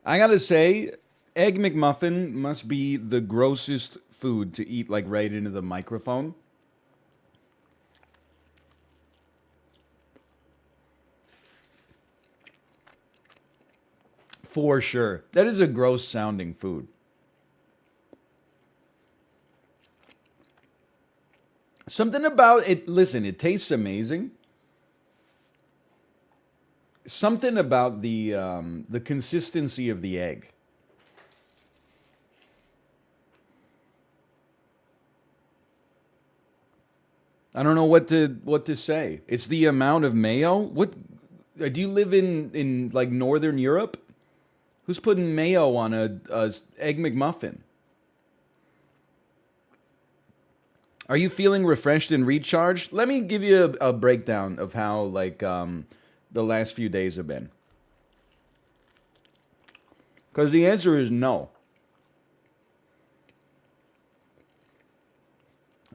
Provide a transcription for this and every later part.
I gotta say, Egg McMuffin must be the grossest food to eat like right into the microphone. For sure. That is a gross sounding food. Something about it, listen, it tastes amazing. Something about the consistency of the egg. I don't know what to say. It's the amount of mayo. What do you live in like northern Europe? Who's putting mayo on a egg McMuffin? Are you feeling refreshed and recharged? Let me give you a breakdown of how the last few days have been. Because the answer is no.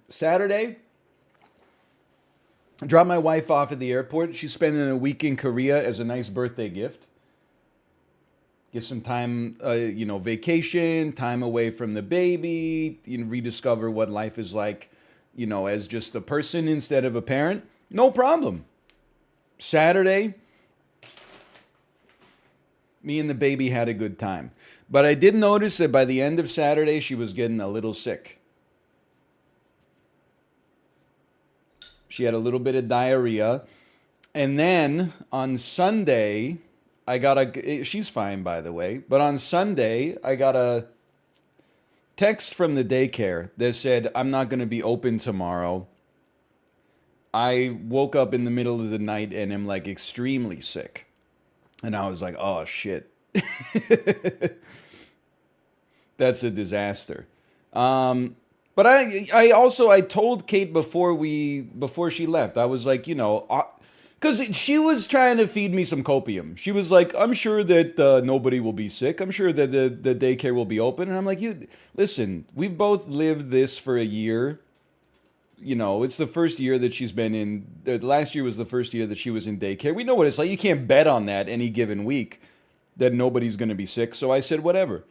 Saturday, I dropped my wife off at the airport. She's spending a week in Korea as a nice birthday gift. Get some time, vacation, time away from the baby, rediscover what life is like, as just a person instead of a parent. No problem. Saturday, me and the baby had a good time. But I did notice that by the end of Saturday, she was getting a little sick. She had a little bit of diarrhea. And then on Sunday, she's fine, by the way, but on Sunday, I got a text from the daycare that said, I'm not going to be open tomorrow. I woke up in the middle of the night and am like extremely sick. And I was like, oh shit, that's a disaster. But I told Kate before she left, I was like, because she was trying to feed me some copium. She was like, I'm sure that nobody will be sick. I'm sure that the daycare will be open. And I'm like, you listen, we've both lived this for a year. It's the first year that she's been in. The last year was the first year that she was in daycare. We know what it's like. You can't bet on that any given week that nobody's going to be sick. So I said, whatever.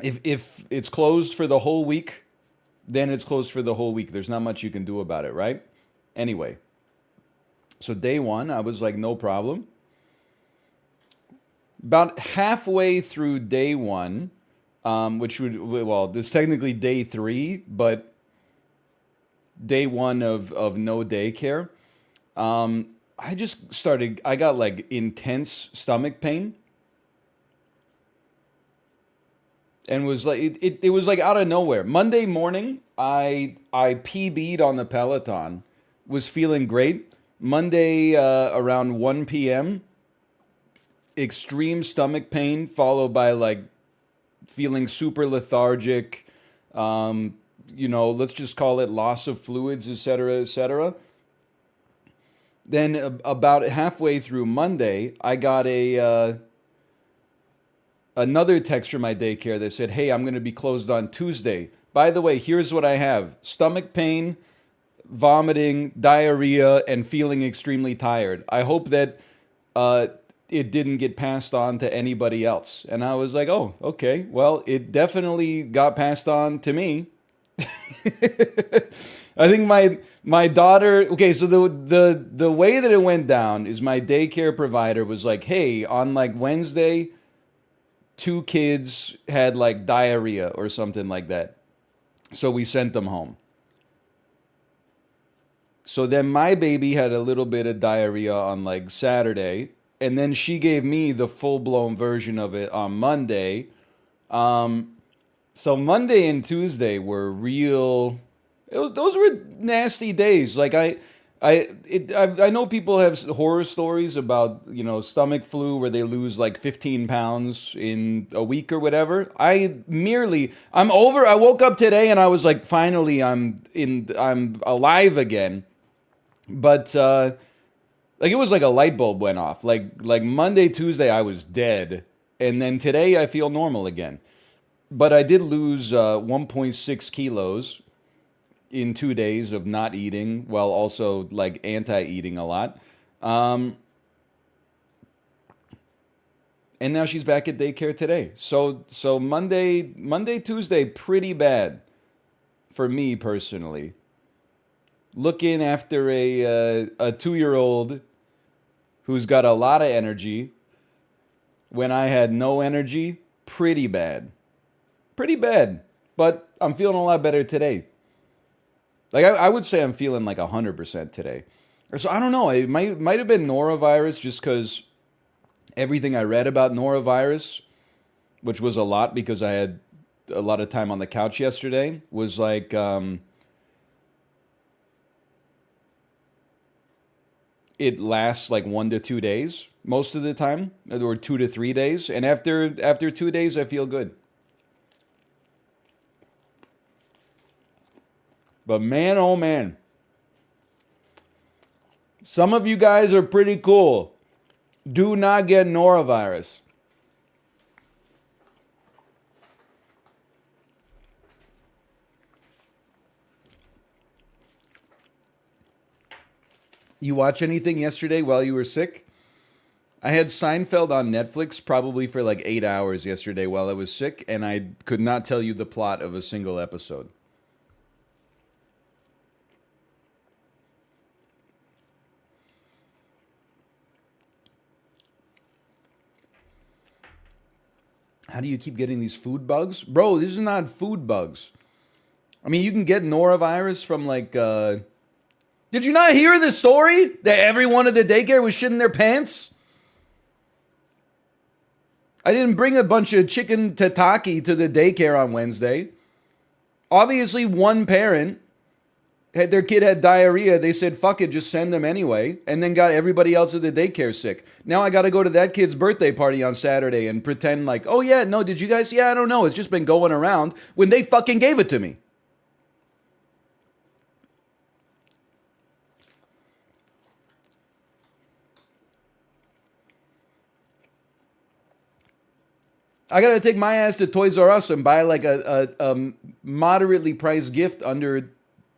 If it's closed for the whole week, then it's closed for the whole week. There's not much you can do about it, right? Anyway, so day one, I was like, no problem. About halfway through day one, this is technically day three, but day one of no daycare, I got like intense stomach pain. And was like it was like out of nowhere. Monday morning, I PB'd on the Peloton, was feeling great. Monday around 1 p.m., extreme stomach pain followed by like feeling super lethargic. Let's just call it loss of fluids, etc., etc. Then about halfway through Monday, I got another text from my daycare that said, hey, I'm going to be closed on Tuesday. By the way, here's what I have: stomach pain, vomiting, diarrhea, and feeling extremely tired. I hope that it didn't get passed on to anybody else. And I was like, oh, okay. Well, it definitely got passed on to me. I think my daughter. Okay, so the way that it went down is my daycare provider was like, hey, on like Wednesday, two kids had like diarrhea or something like that. So we sent them home. So then my baby had a little bit of diarrhea on like Saturday. And then she gave me the full blown version of it on Monday. So Monday and Tuesday were real. Those were nasty days. Like I know people have horror stories about stomach flu where they lose like 15 pounds in a week or whatever. I'm over. I woke up today and I was like, finally, I'm alive again. But like it was like a light bulb went off. Like Monday, Tuesday, I was dead, and then today I feel normal again. But I did lose 1.6 kilos in 2 days of not eating, while also like anti-eating a lot. And And now she's back at daycare today. So Monday, Tuesday, pretty bad for me personally. Looking after a 2-year old who's got a lot of energy when I had no energy, pretty bad. Pretty bad. But I'm feeling a lot better today. Like I would say I'm feeling like 100% today. So I don't know. It might have been norovirus just because everything I read about norovirus, which was a lot because I had a lot of time on the couch yesterday, was like it lasts like 1 to 2 days most of the time, or 2 to 3 days, and after 2 days I feel good. But man, oh man, some of you guys are pretty cool. Do not get norovirus. You watch anything yesterday while you were sick? I had Seinfeld on Netflix probably for like 8 hours yesterday while I was sick, and I could not tell you the plot of a single episode. How do you keep getting these food bugs? Bro, this is not food bugs. I mean, you can get norovirus from like, did you not hear the story? That everyone at the daycare was shitting their pants? I didn't bring a bunch of chicken tataki to the daycare on Wednesday. Obviously, one parent had their kid had diarrhea. They said, fuck it, just send them anyway. And then got everybody else at the daycare sick. Now I got to go to that kid's birthday party on Saturday and pretend like, oh yeah, no, did you guys? Yeah, I don't know. It's just been going around when they fucking gave it to me. I got to take my ass to Toys R Us and buy like a moderately priced gift under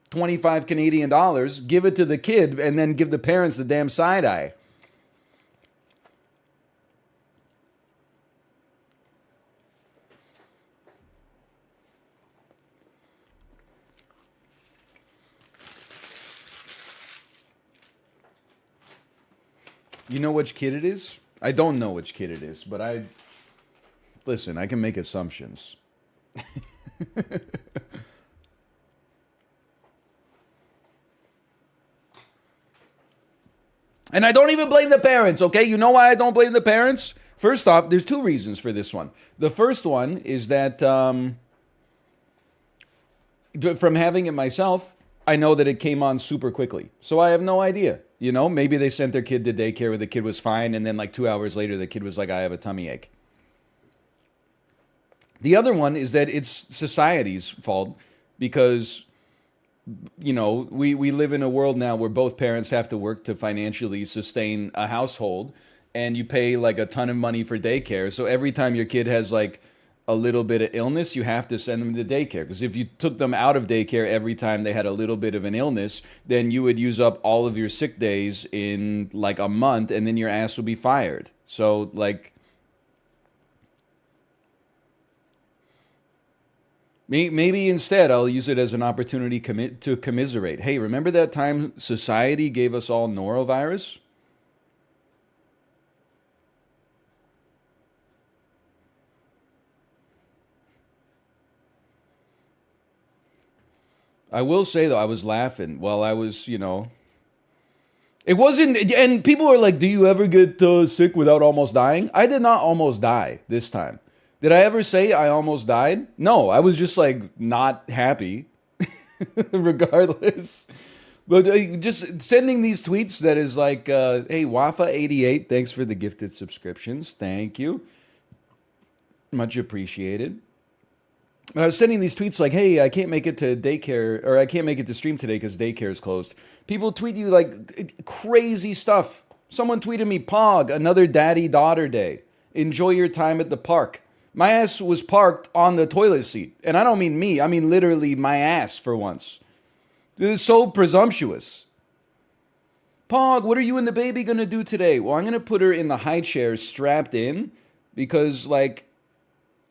25 Canadian dollars, give it to the kid, and then give the parents the damn side eye. You know which kid it is? I don't know which kid it is, but listen, I can make assumptions. And I don't even blame the parents, okay? You know why I don't blame the parents? First off, there's two reasons for this one. The first one is that from having it myself, I know that it came on super quickly. So I have no idea. You know, maybe they sent their kid to daycare where the kid was fine, and then like 2 hours later, the kid was like, I have a tummy ache. The other one is that it's society's fault because, you know, we live in a world now where both parents have to work to financially sustain a household, and you pay like a ton of money for daycare. So every time your kid has like a little bit of illness, you have to send them to daycare. Because if you took them out of daycare every time they had a little bit of an illness, then you would use up all of your sick days in like a month, and then your ass would be fired. So like, maybe instead I'll use it as an opportunity to commiserate. Hey, remember that time society gave us all norovirus? I will say though, I was laughing while I was, you know, it wasn't, and people are like, do you ever get sick without almost dying? I did not almost die this time. Did I ever say I almost died? No, I was just like not happy, regardless. But just sending these tweets that is like, hey, Wafa88, thanks for the gifted subscriptions. Thank you. Much appreciated. But I was sending these tweets like, hey, I can't make it to daycare, or I can't make it to stream today because daycare is closed. People tweet you like crazy stuff. Someone tweeted me, Pog, another daddy-daughter day. Enjoy your time at the park. My ass was parked on the toilet seat. And I don't mean me, I mean literally my ass for once. It is so presumptuous. Pog, what are you and the baby going to do today? Well, I'm going to put her in the high chair strapped in because like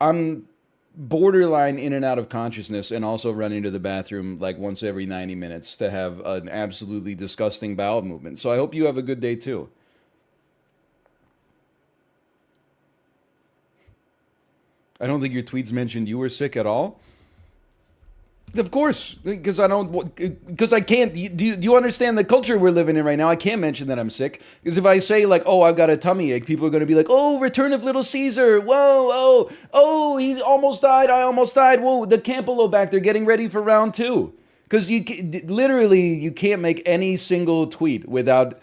I'm borderline in and out of consciousness and also running to the bathroom like once every 90 minutes to have an absolutely disgusting bowel movement. So I hope you have a good day too. I don't think your tweets mentioned you were sick at all. Of course, because I don't, because I can't. Do you understand the culture we're living in right now? I can't mention that I'm sick because if I say like, "Oh, I've got a tummy ache," people are going to be like, "Oh, Return of Little Caesar! Whoa, oh, he almost died. I almost died. Whoa, the Campylobacter getting ready for round two." Because literally you can't make any single tweet without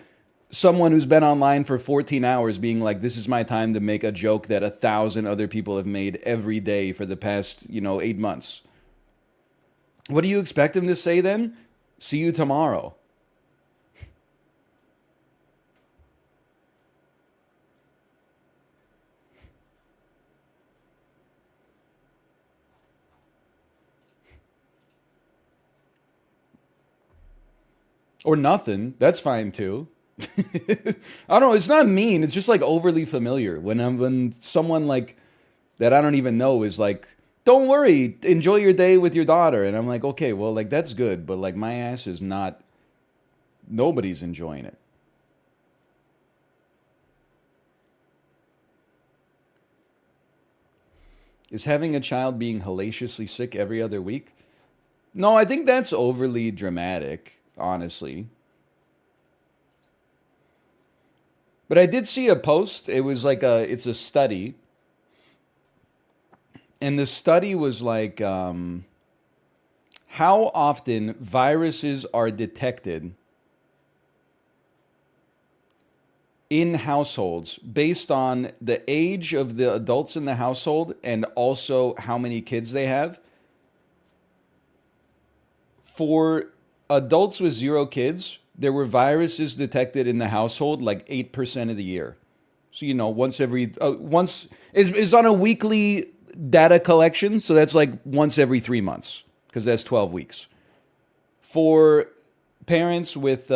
someone who's been online for 14 hours being like, "This is my time to make a joke that 1,000 other people have made every day for the past 8 months." What do you expect him to say then? See you tomorrow. Or nothing. That's fine too. I don't know. It's not mean. It's just like overly familiar. When someone like that I don't even know is like, "Don't worry, enjoy your day with your daughter," and I'm like, okay, well, like that's good, but like my ass is not. Nobody's enjoying it. Is having a child being hellaciously sick every other week? No, I think that's overly dramatic, honestly. But I did see a post. It was like it's a study, and the study was like how often viruses are detected in households based on the age of the adults in the household and also how many kids they have. For adults with zero kids, there were viruses detected in the household like 8% of the year. So once every once is on a weekly data collection, so that's like once every 3 months because that's 12 weeks. For parents with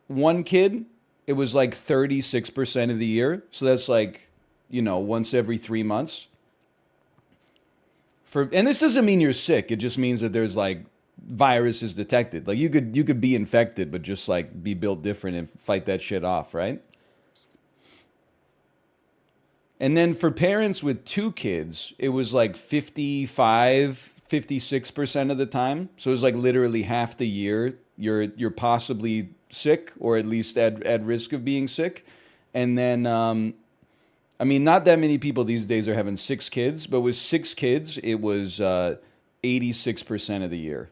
one kid, it was like 36% of the year. So that's like, once every 3 months. And this doesn't mean you're sick. It just means that there's like viruses detected. Like you could be infected, but just like be built different and fight that shit off, right? And then for parents with two kids, it was like 56% of the time. So it was like literally half the year you're possibly sick or at least at risk of being sick. And then I mean, not that many people these days are having six kids, but with six kids, it was 86% of the year.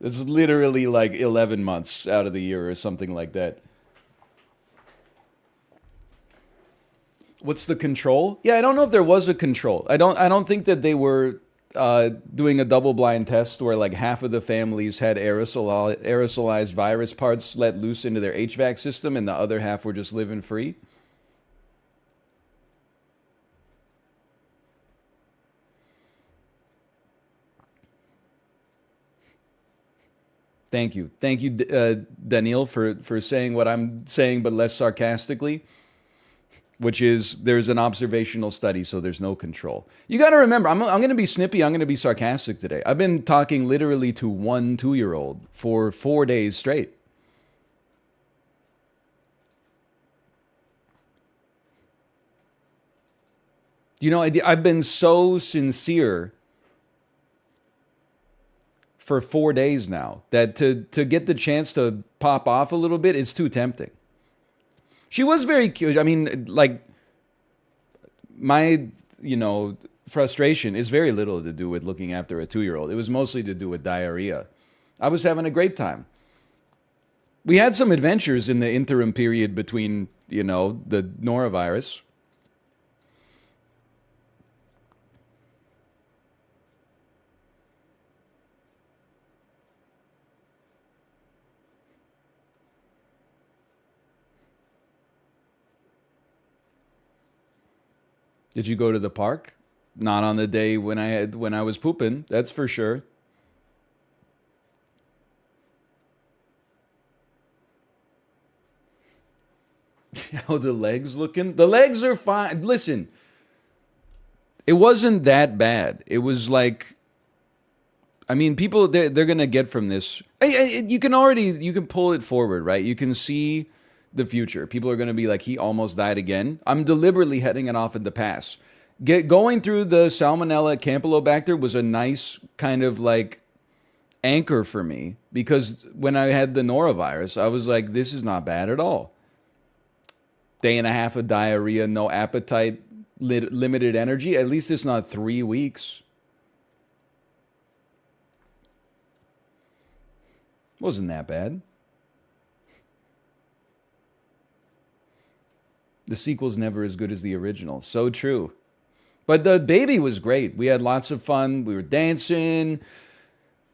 It's literally like 11 months out of the year or something like that. What's the control? Yeah, I don't know if there was a control. I don't think that they were doing a double blind test where like half of the families had aerosolized virus parts let loose into their HVAC system and the other half were just living free. Thank you, Daniel, for saying what I'm saying, but less sarcastically. Which is there's an observational study, so there's no control. You got to remember, I'm going to be snippy. I'm going to be sarcastic today. I've been talking literally to one 2 year old for 4 days straight. I've been so sincere for 4 days now that to get the chance to pop off a little bit is too tempting. She was very cute. I mean, like my frustration is very little to do with looking after a 2 year old. It was mostly to do with diarrhea. I was having a great time. We had some adventures in the interim period between the norovirus. Did you go to the park? Not on the day when I was pooping. That's for sure. How the legs looking? The legs are fine. Listen, it wasn't that bad. It was like, I mean, people they're gonna get from this. You can already you can pull it forward, right? You can see the future. People are gonna be like, he almost died again. I'm deliberately heading it off in the past. Going through the Salmonella Campylobacter was a nice kind of like anchor for me, because when I had the norovirus, I was like, this is not bad at all. Day and a half of diarrhea, no appetite, limited energy. At least it's not 3 weeks. Wasn't that bad. The sequel's never as good as the original. So true. But the baby was great. We had lots of fun. We were dancing.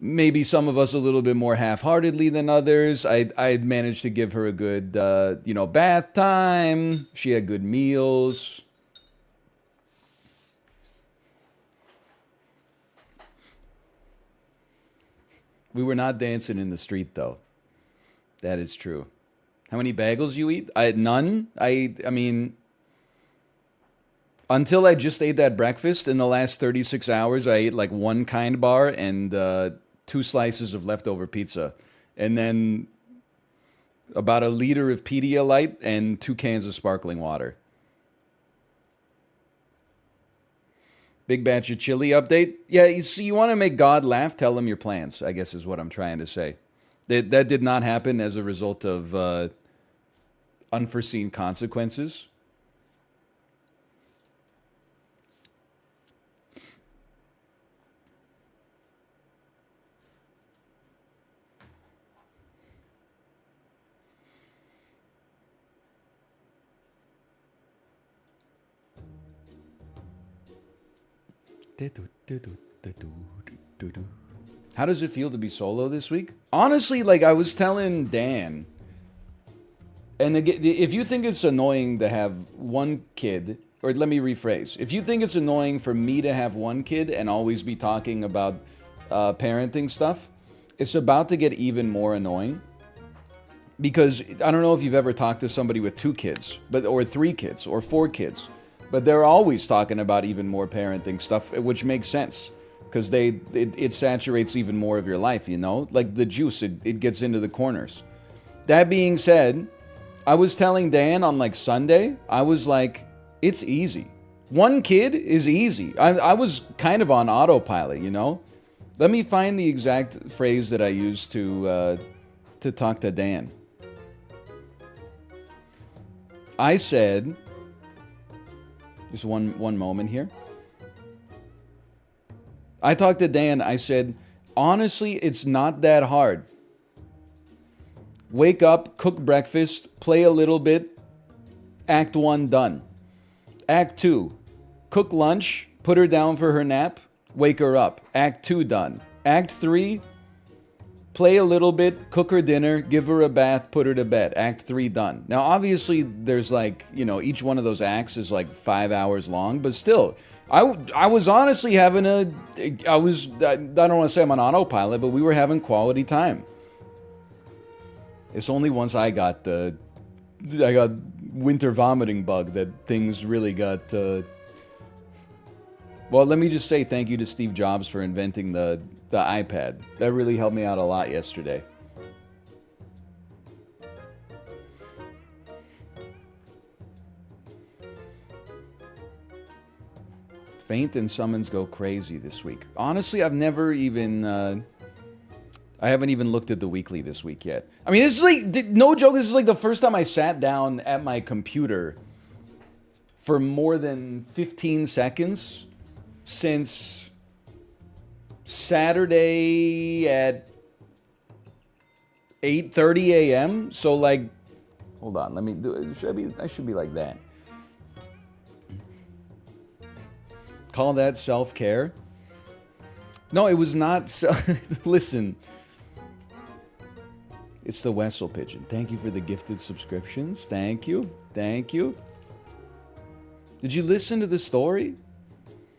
Maybe some of us a little bit more half-heartedly than others. I managed to give her a good, bath time. She had good meals. We were not dancing in the street, though. That is true. How many bagels you eat? None. I mean, until I just ate that breakfast in the last 36 hours, I ate like one kind bar and 2 slices of leftover pizza. And then about a liter of Pedialyte and 2 cans of sparkling water. Big batch of chili update. Yeah, you see, you want to make God laugh? Tell him your plans, I guess is what I'm trying to say. That did not happen as a result of unforeseen consequences. How does it feel to be solo this week? Honestly, like I was telling Dan, and again, if you think it's annoying to have one kid, or let me rephrase, if you think it's annoying for me to have one kid and always be talking about parenting stuff, it's about to get even more annoying. Because I don't know if you've ever talked to somebody with 2 kids, or 3 kids, or 4 kids, but they're always talking about even more parenting stuff, which makes sense. Because it saturates even more of your life, you know? Like the juice, it gets into the corners. That being said, I was telling Dan on like Sunday, I was like, it's easy. 1 kid is easy. I was kind of on autopilot, you know? Let me find the exact phrase that I used to talk to Dan. I said, just one moment here. I talked to Dan, I said, honestly, it's not that hard. Wake up, cook breakfast, play a little bit, act 1 done. Act 2, cook lunch, put her down for her nap, wake her up. Act 2 done. Act 3, play a little bit, cook her dinner, give her a bath, put her to bed. Act 3 done. Now, obviously, there's like, each one of those acts is like 5 hours long, but still, I was honestly having I don't want to say I'm on autopilot, but we were having quality time. It's only once I got winter vomiting bug that things really got, well, let me just say thank you to Steve Jobs for inventing the iPad. That really helped me out a lot yesterday. Faint and summons go crazy this week. Honestly, I've never even... I haven't even looked at the weekly this week yet. I mean, this is like... No joke, this is like the first time I sat down at my computer for more than 15 seconds since Saturday at 8:30 a.m. So, like... Hold on, let me do it. I should be like that. Call that self-care? No, it was not. Listen. It's the Wessel Pigeon. Thank you for the gifted subscriptions. Thank you. Thank you. Did you listen to the story?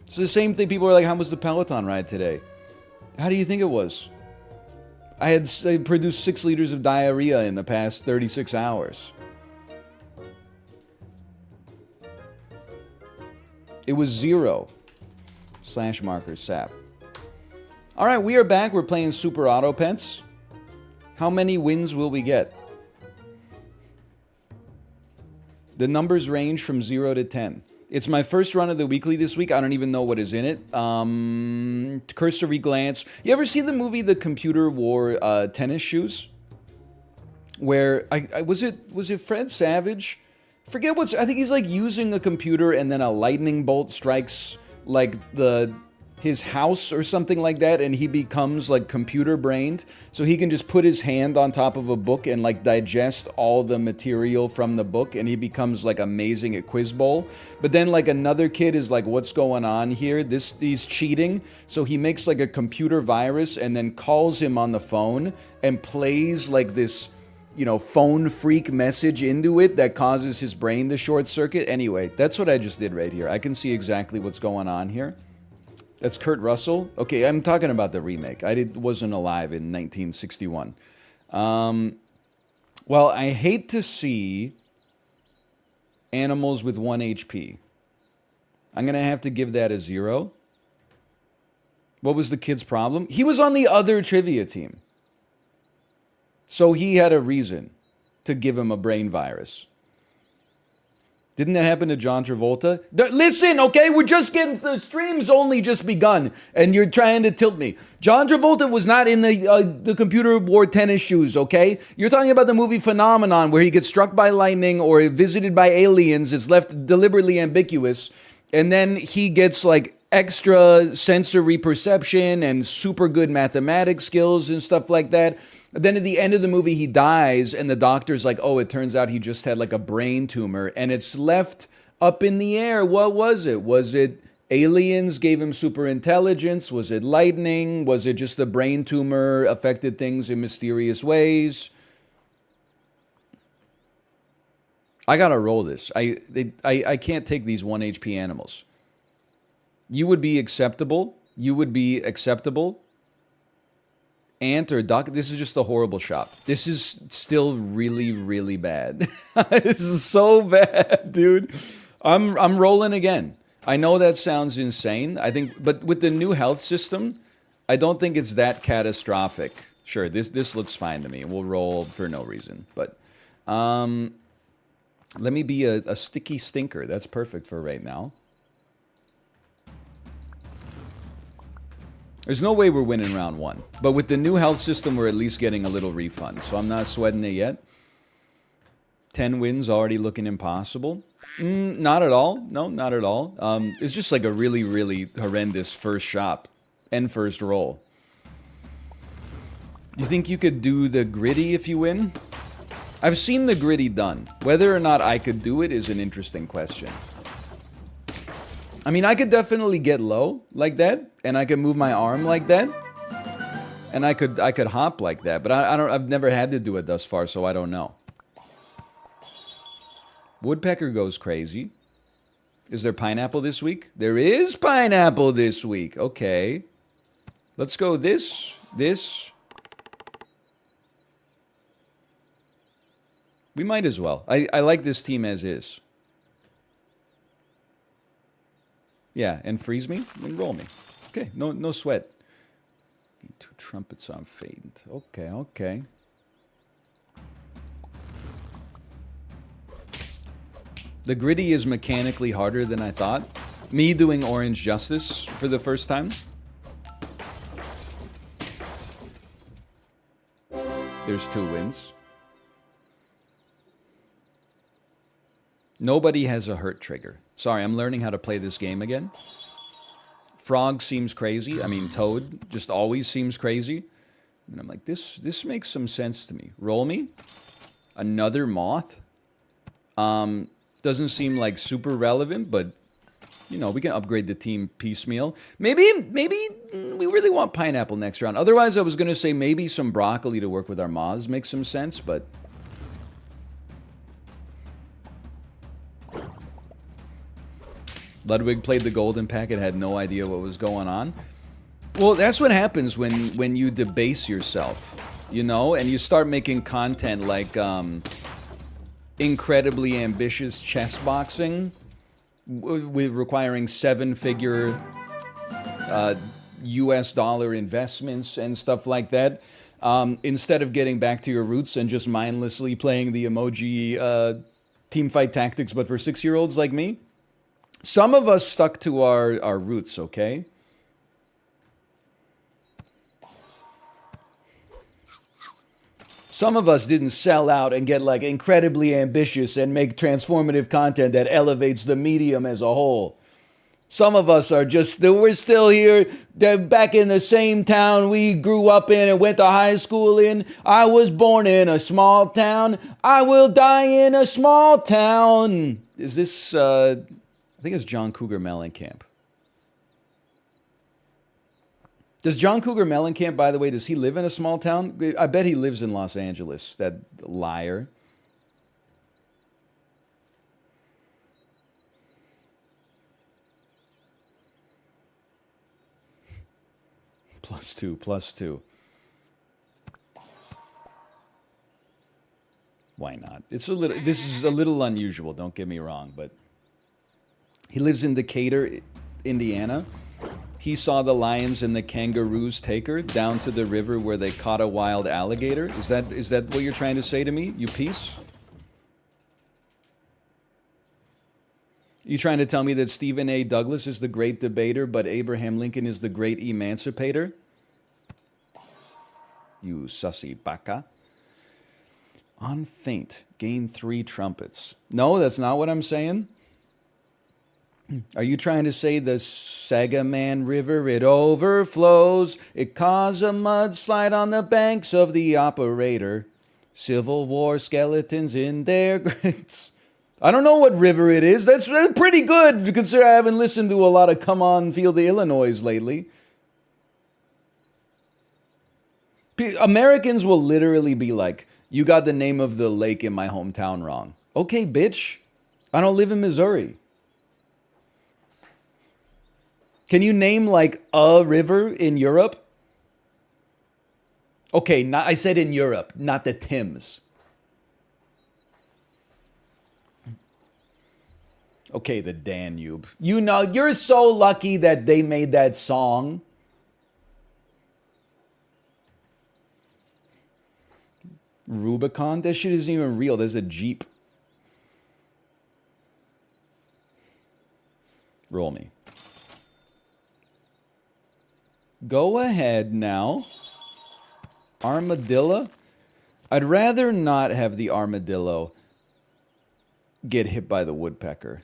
It's the same thing. People are like, how was the Peloton ride today? How do you think it was? I produced 6 liters of diarrhea in the past 36 hours. It was 0. Slash marker sap. All right, we are back. We're playing Super Auto Pets. How many wins will we get? The numbers range from 0 to 10. It's my first run of the weekly this week. I don't even know what is in it. Cursory glance. You ever see the movie The Computer Wore Tennis Shoes? Where was it Fred Savage? Forget what's. I think he's like using a computer and then a lightning bolt strikes like his house or something like that, and he becomes like computer brained, so he can just put his hand on top of a book and like digest all the material from the book, and he becomes like amazing at Quiz Bowl. But then like another kid is like, what's going on here? He's cheating, so he makes like a computer virus and then calls him on the phone and plays like this, you know, phone freak message into it that causes his brain to short circuit. Anyway, that's what I just did right here. I can see exactly what's going on here. That's Kurt Russell? Okay, I'm talking about the remake. Wasn't alive in 1961. Well, I hate to see animals with 1 HP. I'm going to have to give that a 0. What was the kid's problem? He was on the other trivia team. So he had a reason to give him a brain virus. Didn't that happen to John Travolta? Listen, okay, we're just getting, the stream's only just begun, and you're trying to tilt me. John Travolta was not in the Computer Wore Tennis Shoes, okay? You're talking about the movie Phenomenon, where he gets struck by lightning or visited by aliens. It's left deliberately ambiguous, and then he gets like extra sensory perception and super good mathematics skills and stuff like that. Then at the end of the movie, he dies, and the doctor's like, oh, it turns out he just had like a brain tumor, and it's left up in the air. What was it? Was it aliens gave him super intelligence? Was it lightning? Was it just the brain tumor affected things in mysterious ways? I gotta roll this. I can't take these 1 HP animals. You would be acceptable. You would be acceptable. Ant or duck, this is just a horrible shop. This is still really, really bad. This is so bad, dude. I'm rolling again. I know that sounds insane. I think, but with the new health system, I don't think it's that catastrophic. Sure, this looks fine to me. We'll roll for no reason. But let me be a sticky stinker. That's perfect for right now. There's no way we're winning round 1. But with the new health system, we're at least getting a little refund. So I'm not sweating it yet. 10 wins already looking impossible. Not at all. No, not at all. It's just like a really, really horrendous first shop and first roll. You think you could do the gritty if you win? I've seen the gritty done. Whether or not I could do it is an interesting question. I mean, I could definitely get low like that, and I could move my arm like that, and I could hop like that. But I've never had to do it thus far, so I don't know. Woodpecker goes crazy. Is there pineapple this week? There is pineapple this week. Okay, let's go this. We might as well. I like this team as is. Yeah, and freeze me and roll me. Okay, no sweat. 2 trumpets on fate. Okay. The gritty is mechanically harder than I thought. Me doing orange justice for the first time. There's 2 wins. Nobody has a hurt trigger. Sorry, I'm learning how to play this game again. Frog seems crazy. I mean, Toad just always seems crazy. And I'm like, this makes some sense to me. Roll me. Another moth. Doesn't seem like super relevant, but, you know, we can upgrade the team piecemeal. Maybe we really want pineapple next round. Otherwise, I was going to say maybe some broccoli to work with our moths makes some sense, but... Ludwig played the golden packet, had no idea what was going on. Well, that's what happens when you debase yourself, you know, and you start making content like incredibly ambitious chess boxing. with requiring seven-figure US dollar investments and stuff like that. Instead of getting back to your roots and just mindlessly playing the emoji team fight tactics, but for 6 year olds like me, some of us stuck to our roots, okay? Some of us didn't sell out and get like incredibly ambitious and make transformative content that elevates the medium as a whole. Some of us are just, we're still here. They're back in the same town we grew up in and went to high school in. I was born in a small town. I will die in a small town. Is this, I think it's John Cougar Mellencamp. Does John Cougar Mellencamp, by the way, does he live in a small town? I bet he lives in Los Angeles, that liar. Plus two, plus two. Why not? It's a little. This is a little unusual. Don't get me wrong, but he lives in Decatur, Indiana. He saw the lions and the kangaroos take her down to the river where they caught a wild alligator. Is that what you're trying to say to me, you piece? You trying to tell me that Stephen A. Douglas is the great debater, but Abraham Lincoln is the great emancipator? You sussy baka. On feint, gain 3 trumpets. No, that's not what I'm saying. Are you trying to say the Sagaman River, it overflows, it caused a mudslide on the banks of the operator, Civil War skeletons in their graves? I don't know what river it is. That's pretty good, considering I haven't listened to a lot of Come On Feel the Illinois lately. Americans will literally be like, you got the name of the lake in my hometown wrong. Okay, bitch. I don't live in Missouri. Can you name like a river in Europe? Okay, I said in Europe, not the Thames. Okay, the Danube. You know, you're so lucky that they made that song. Rubicon? That shit isn't even real. There's a Jeep. Roll me. Go ahead now. Armadillo? I'd rather not have the armadillo get hit by the woodpecker.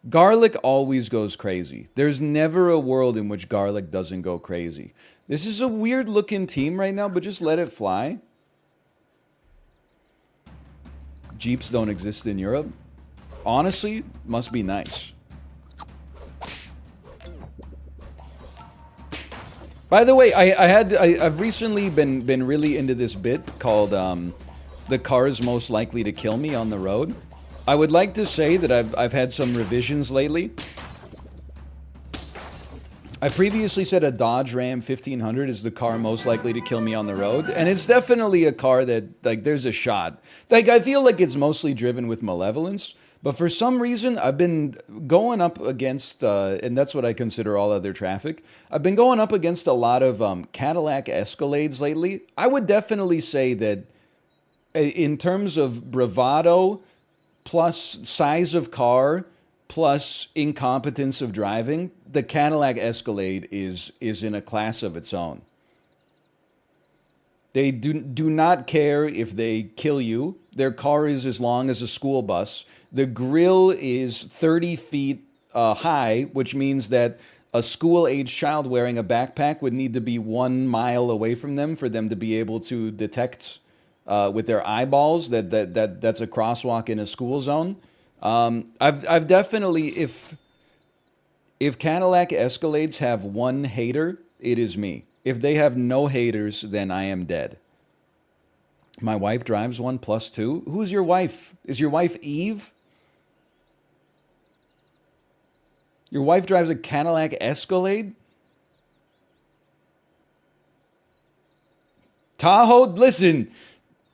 Garlic always goes crazy. There's never a world in which garlic doesn't go crazy. This is a weird looking team right now, but just let it fly. Jeeps don't exist in Europe. Honestly, must be nice. By the way, I've recently been really into this bit called the cars most likely to kill me on the road. I would like to say that I've had some revisions lately. I previously said a Dodge Ram 1500 is the car most likely to kill me on the road, and it's definitely a car that, like, there's a shot. Like, I feel like it's mostly driven with malevolence, but for some reason, I've been going up against, and that's what I consider all other traffic, I've been going up against a lot of Cadillac Escalades lately. I would definitely say that in terms of bravado, plus size of car, plus incompetence of driving, the Cadillac Escalade is in a class of its own. They do not care if they kill you. Their car is as long as a school bus. The grill is 30 feet high, which means that a school-age child wearing a backpack would need to be 1 mile away from them for them to be able to detect with their eyeballs that's a crosswalk in a school zone. I've definitely, if Cadillac Escalades have one hater, it is me. If they have no haters, then I am dead. My wife drives one +2. Who's your wife? Is your wife Eve? Your wife drives a Cadillac Escalade? Tahoe, listen.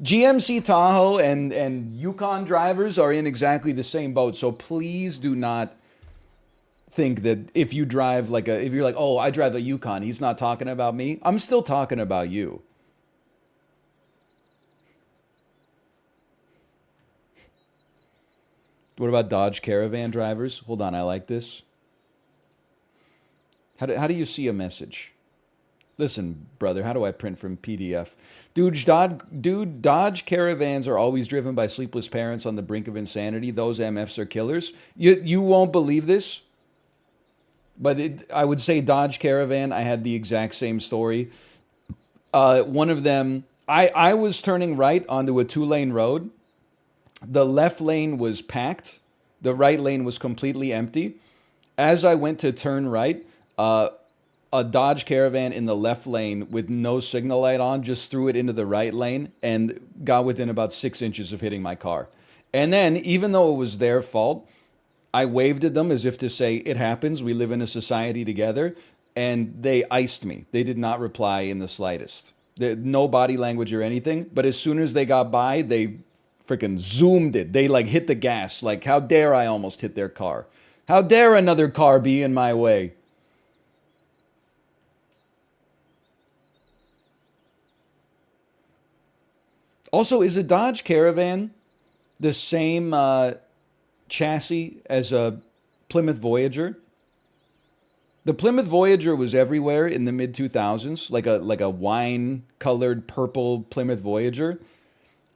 GMC Tahoe and Yukon drivers are in exactly the same boat. So please do not think that if you drive like if you're like, oh, I drive a Yukon, he's not talking about me. I'm still talking about you. What about Dodge Caravan drivers? Hold on, I like this. How do you see a message? Listen, brother, how do I print from PDF? Dodge Caravans are always driven by sleepless parents on the brink of insanity. Those MFs are killers. You won't believe this, but I would say Dodge Caravan, I had the exact same story. One of them, I was turning right onto a two-lane road. The left lane was packed. The right lane was completely empty. As I went to turn right, a Dodge Caravan in the left lane with no signal light on just threw it into the right lane and got within about 6 inches of hitting my car. And then, even though it was their fault, I waved at them as if to say, it happens, we live in a society together, and they iced me. They did not reply in the slightest. No body language or anything, but as soon as they got by, they freaking zoomed it. They like hit the gas. Like, how dare I almost hit their car? How dare another car be in my way? Also, is a Dodge Caravan the same chassis as a Plymouth Voyager? The Plymouth Voyager was everywhere in the mid 2000s, like a wine colored purple Plymouth Voyager.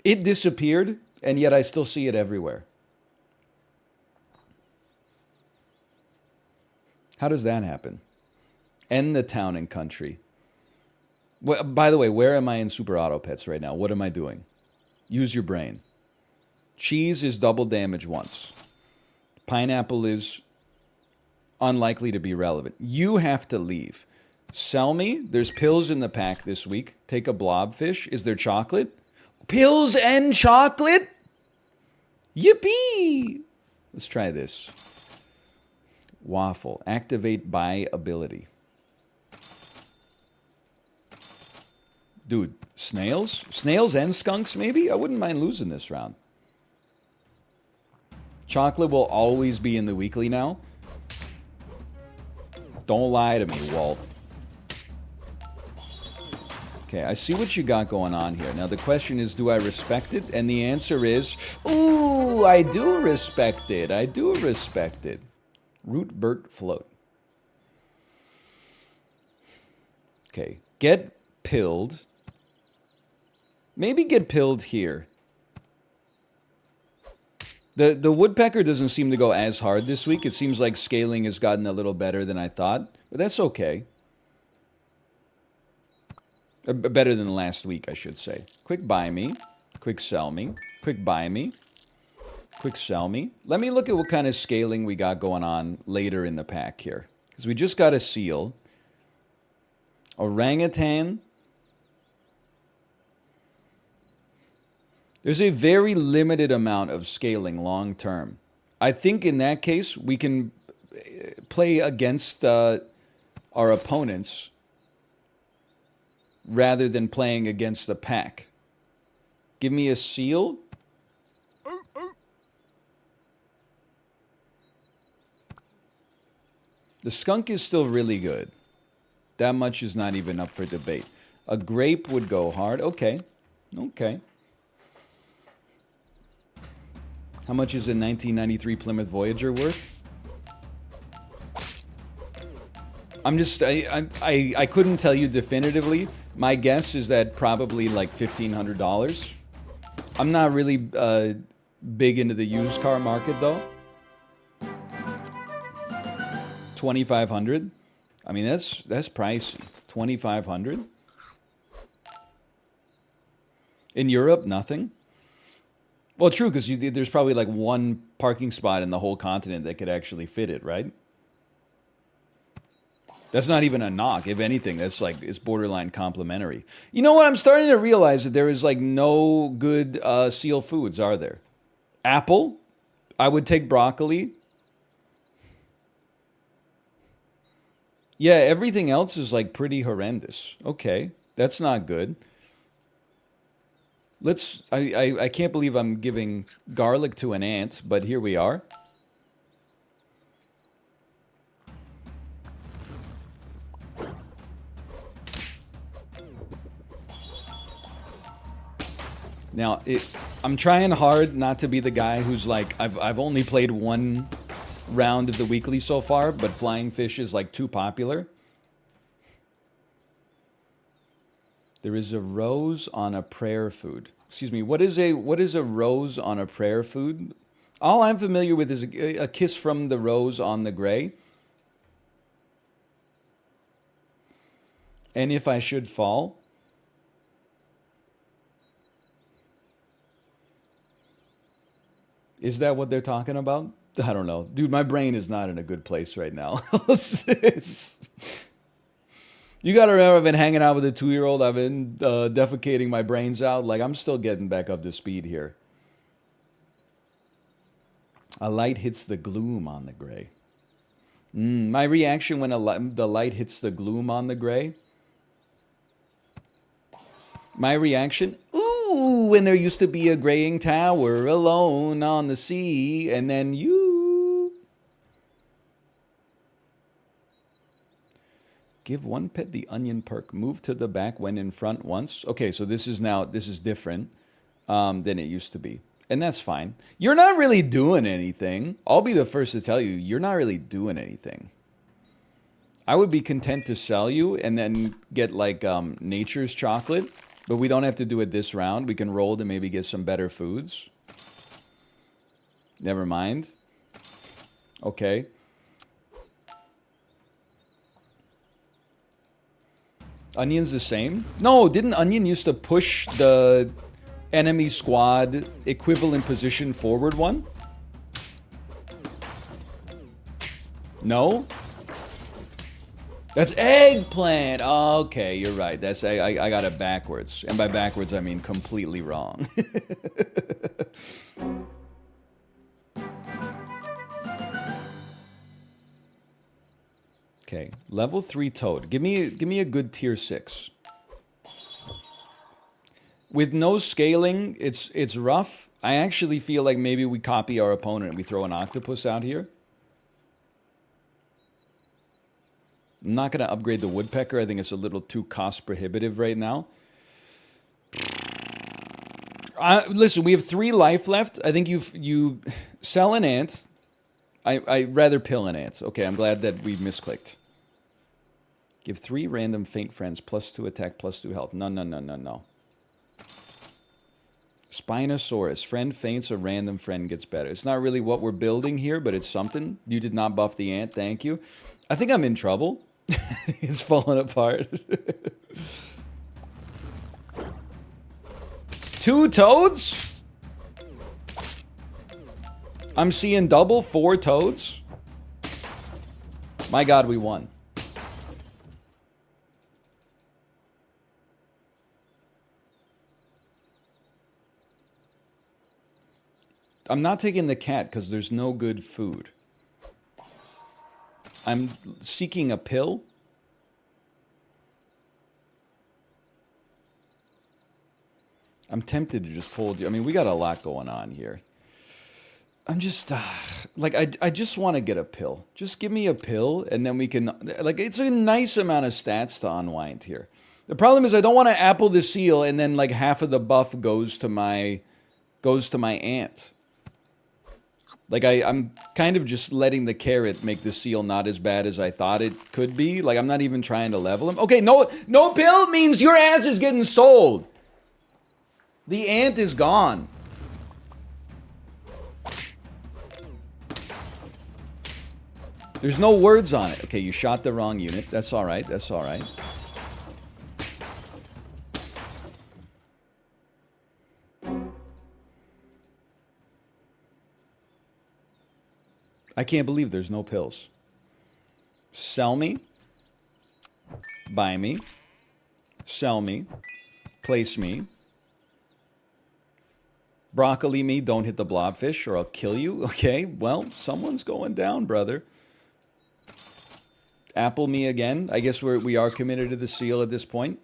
It disappeared, and yet I still see it everywhere. How does that happen? And the town and country. Well, by the way, where am I in Super Auto Pets right now? What am I doing? Use your brain. Cheese is double damage once. Pineapple is unlikely to be relevant. You have to leave. Sell me. There's pills in the pack this week. Take a blobfish. Is there chocolate? Pills and chocolate? Yippee! Let's try this. Waffle. Activate by ability. Dude, snails? Snails and skunks, maybe? I wouldn't mind losing this round. Chocolate will always be in the weekly now. Don't lie to me, Walt. Okay, I see what you got going on here. Now, the question is, do I respect it? And the answer is, ooh, I do respect it. I do respect it. Root Burt Float. Okay, get pilled. Maybe get pilled here. The woodpecker doesn't seem to go as hard this week. It seems like scaling has gotten a little better than I thought, but that's okay. Better than last week, I should say. Quick buy me. Quick sell me. Quick buy me. Quick sell me. Let me look at what kind of scaling we got going on later in the pack here. Because we just got a seal. Orangutan. There's a very limited amount of scaling long term. I think in that case, we can play against our opponents rather than playing against the pack. Give me a seal. The skunk is still really good. That much is not even up for debate. A grape would go hard. Okay. Okay. How much is a 1993 Plymouth Voyager worth? I couldn't tell you definitively. My guess is that probably like $1,500. I'm not really big into the used car market though. 2,500. I mean that's pricey. 2,500. In Europe, nothing. Well, true, because there's probably like one parking spot in the whole continent that could actually fit it, right? That's not even a knock. If anything, that's like, it's borderline complimentary. You know what? I'm starting to realize that there is like no good seal foods, are there? Apple. I would take broccoli. Yeah, everything else is like pretty horrendous. Okay, that's not good. Let's. I can't believe I'm giving garlic to an ant, but here we are. Now, I'm trying hard not to be the guy who's like, I've only played one round of the weekly so far, but flying fish is like too popular. There is a rose on a prayer food. Excuse me. What is a rose on a prayer food? All I'm familiar with is a kiss from the rose on the gray. And if I should fall. Is that what they're talking about? I don't know. Dude, my brain is not in a good place right now. You gotta remember, I've been hanging out with a 2-year-old. I've been defecating my brains out. Like, I'm still getting back up to speed here. A light hits the gloom on the gray. My reaction when the light hits the gloom on the gray. My reaction, ooh, when there used to be a graying tower alone on the sea, and then you. Give one pet the onion perk. Move to the back when in front once. Okay, so this is different than it used to be. And that's fine. You're not really doing anything. I'll be the first to tell you, you're not really doing anything. I would be content to sell you and then get like nature's chocolate. But we don't have to do it this round. We can roll to maybe get some better foods. Never mind. Okay. Onion's the same? No, didn't Onion used to push the enemy squad equivalent position forward one? No? That's eggplant. Okay, you're right. That's I got it backwards, and by backwards I mean completely wrong. Okay, level 3 toad. Give me a good tier 6. With no scaling, it's rough. I actually feel like maybe we copy our opponent and we throw an octopus out here. I'm not going to upgrade the woodpecker. I think it's a little too cost prohibitive right now. Listen, we have 3 life left. I think you sell an ant. I rather pill an ant. Okay, I'm glad that we misclicked. Give 3 random faint friends +2 attack, +2 health. No. Spinosaurus. Friend faints, a random friend gets better. It's not really what we're building here, but it's something. You did not buff the ant. Thank you. I think I'm in trouble. It's falling apart. 2 toads? I'm seeing double 4 toads. My God, we won. I'm not taking the cat because there's no good food. I'm seeking a pill. I'm tempted to just hold you. I mean, we got a lot going on here. I'm just, like, I just want to get a pill. Just give me a pill, and then we can, like, it's a nice amount of stats to unwind here. The problem is I don't want to apple the seal, and then, like, half of the buff goes to my ant. Like, I'm kind of just letting the carrot make the seal not as bad as I thought it could be. Like, I'm not even trying to level him. Okay, no pill means your ass is getting sold. The ant is gone. There's no words on it. Okay, you shot the wrong unit. That's all right. That's all right. I can't believe there's no pills. Sell me. Buy me. Sell me. Place me. Broccoli me, don't hit the blobfish or I'll kill you. Okay, well, someone's going down, brother. Apple me again. I guess we are committed to the seal at this point.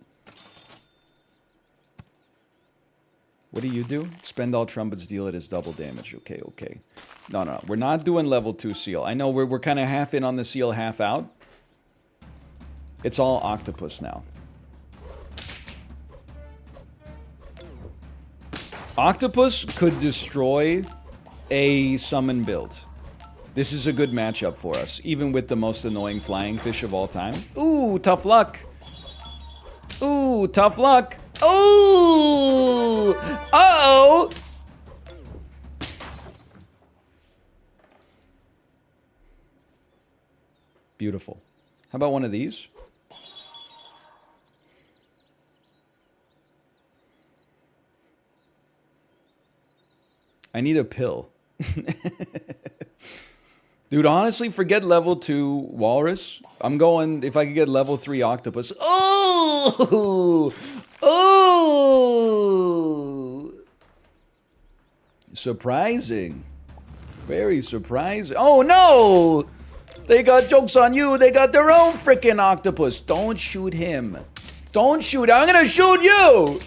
What do you do? Spend all trumpets, deal it as double damage. Okay, okay. No, no, we're not doing level 2 seal. I know we're kind of half in on the seal, half out. It's all octopus now. Octopus could destroy a summon build. This is a good matchup for us, even with the most annoying flying fish of all time. Ooh, tough luck. Ooh, tough luck. Ooh! Uh-oh! Beautiful. How about one of these? I need a pill. Dude, honestly, forget level 2 walrus. I'm going, if I could get level 3 octopus. Oh! Oh! Surprising. Very surprising. Oh, no! They got jokes on you. They got their own freaking octopus. Don't shoot him. Don't shoot. I'm going to shoot you!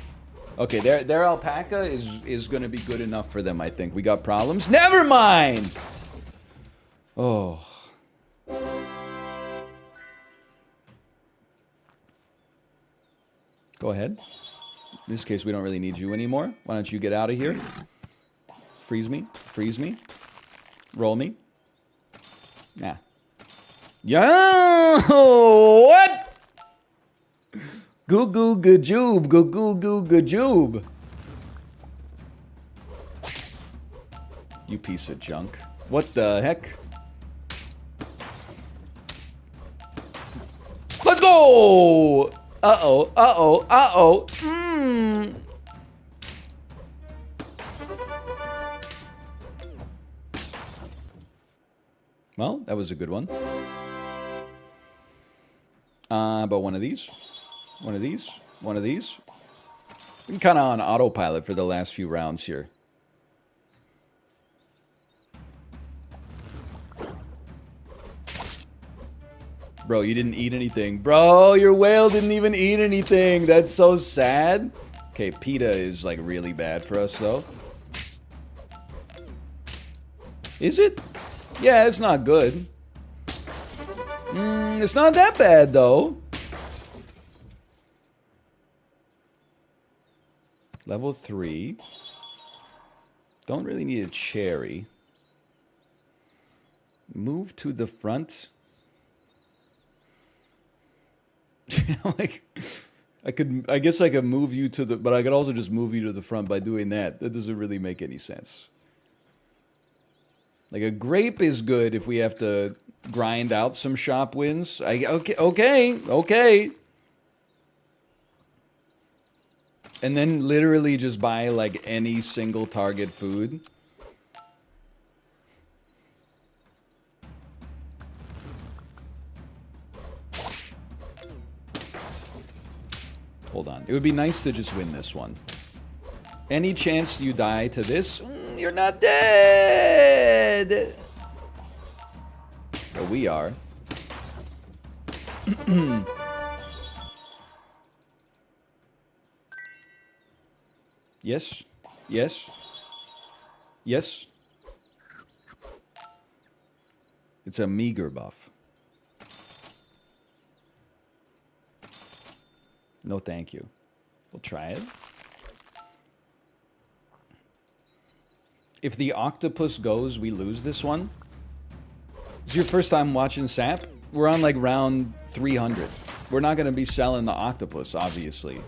Okay, their alpaca is going to be good enough for them, I think. We got problems? Never mind! Oh. Go ahead. In this case, we don't really need you anymore. Why don't you get out of here? Freeze me. Freeze me. Roll me. Nah. Yo! What? Goo goo gajoob. Goo goo goo gajoob. You piece of junk. What the heck? Let's go! Uh-oh, uh-oh, uh-oh. Mmm. Well, that was a good one. But one of these. One of these. One of these. Been kind of on autopilot for the last few rounds here. Bro, you didn't eat anything. Bro, your whale didn't even eat anything. That's so sad. Okay, PETA is like really bad for us though. Is it? Yeah, it's not good. It's not that bad though. Level 3. Don't really need a cherry. Move to the front. Like, I guess I could move you to the, but I could also just move you to the front by doing that. That doesn't really make any sense. Like, a grape is good if we have to grind out some shop wins. Okay. And then literally just buy, like, any single target food. Hold on. It would be nice to just win this one. Any chance you die to this? You're not dead! But we are. Yes. Yes. Yes. It's a meager buff. No thank you. We'll try it. If the octopus goes, we lose this one. It's your first time watching SAP? We're on like round 300. We're not going to be selling the octopus, obviously.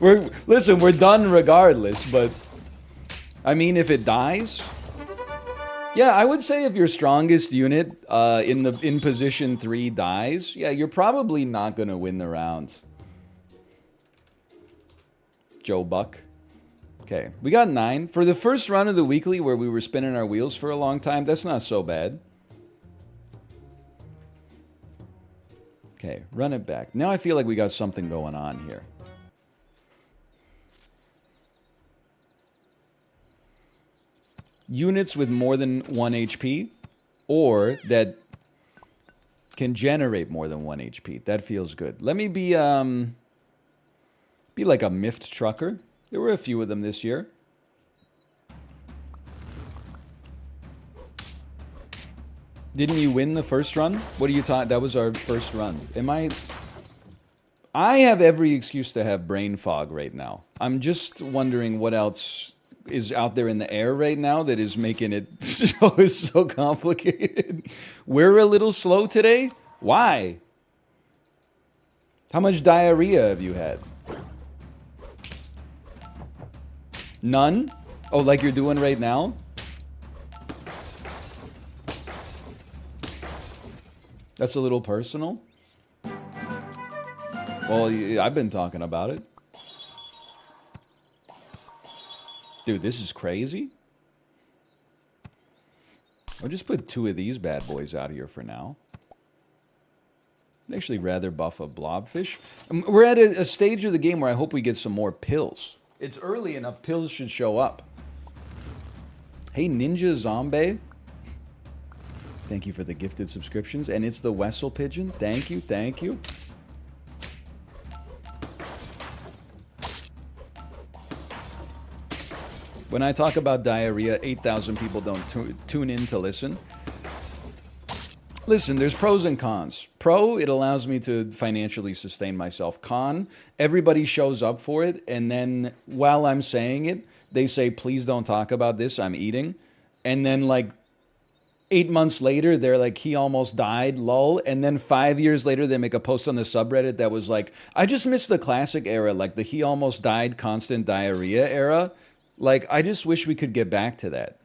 Listen, we're done regardless, but I mean, if it dies, yeah, I would say if your strongest unit in position 3 dies, yeah, you're probably not gonna win the round. Joe Buck. Okay, we got 9 for the first run of the weekly where we were spinning our wheels for a long time. That's not so bad. Okay, run it back. Now I feel like we got something going on here. Units with more than 1 HP, or that can generate more than 1 HP. That feels good. Let me be Be like a miffed trucker. There were a few of them this year. Didn't you win the first run? What are you talking? That was our first run. I have every excuse to have brain fog right now. I'm just wondering what else is out there in the air right now that is making it so complicated. We're a little slow today? Why? How much diarrhea have you had? None? Oh, like you're doing right now? That's a little personal. Well, I've been talking about it. Dude, this is crazy. I'll just put 2 of these bad boys out here for now. I'd actually rather buff a blobfish. We're at a stage of the game where I hope we get some more pills. It's early enough, pills should show up. Hey, Ninja Zombie. Thank you for the gifted subscriptions. And it's the Wessel Pigeon. Thank you, thank you. When I talk about diarrhea, 8,000 people don't tune in to listen. Listen, there's pros and cons. Pro, it allows me to financially sustain myself. Con, everybody shows up for it, and then while I'm saying it, they say, please don't talk about this, I'm eating. And then like 8 months later, they're like, he almost died, lol. And then 5 years later, they make a post on the subreddit that was like, I just missed the classic era, like the he almost died constant diarrhea era. Like, I just wish we could get back to that.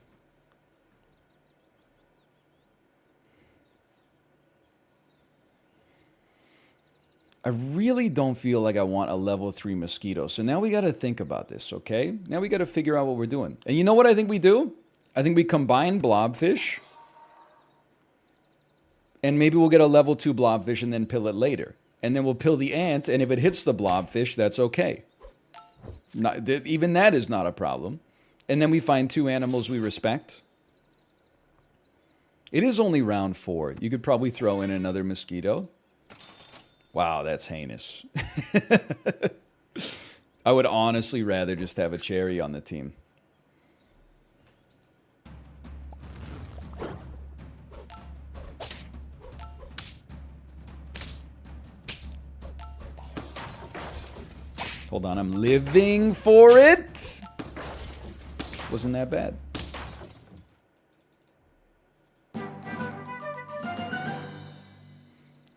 I really don't feel like I want a level 3 mosquito. So now we got to think about this, okay? Now we got to figure out what we're doing. And you know what I think we do? I think we combine blobfish. And maybe we'll get a level 2 blobfish and then pill it later. And then we'll pill the ant, and if it hits the blobfish, that's okay. Even that is not a problem. And then we find 2 animals we respect. It is only round 4. You could probably throw in another mosquito. Wow, that's heinous. I would honestly rather just have a cherry on the team. Hold on, I'm living for it. Wasn't that bad.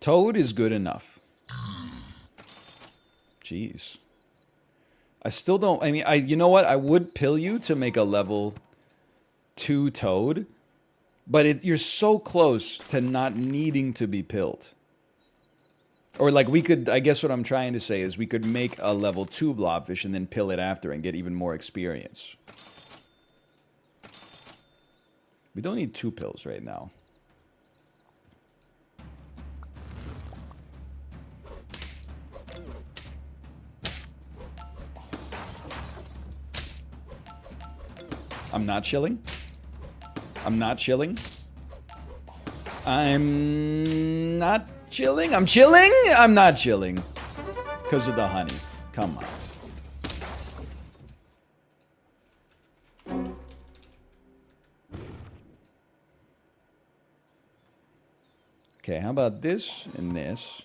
Toad is good enough. Jeez. I still don't, I mean, you know what? I would pill you to make a level 2 toad, but you're so close to not needing to be pilled. Or like we could, I guess what I'm trying to say is we could make a level 2 blobfish and then pill it after and get even more experience. We don't need 2 pills right now. I'm not chilling. I'm not chilling. I'm not chilling. I'm chilling. I'm not chilling. Because of the honey. Come on. Okay, how about this and this?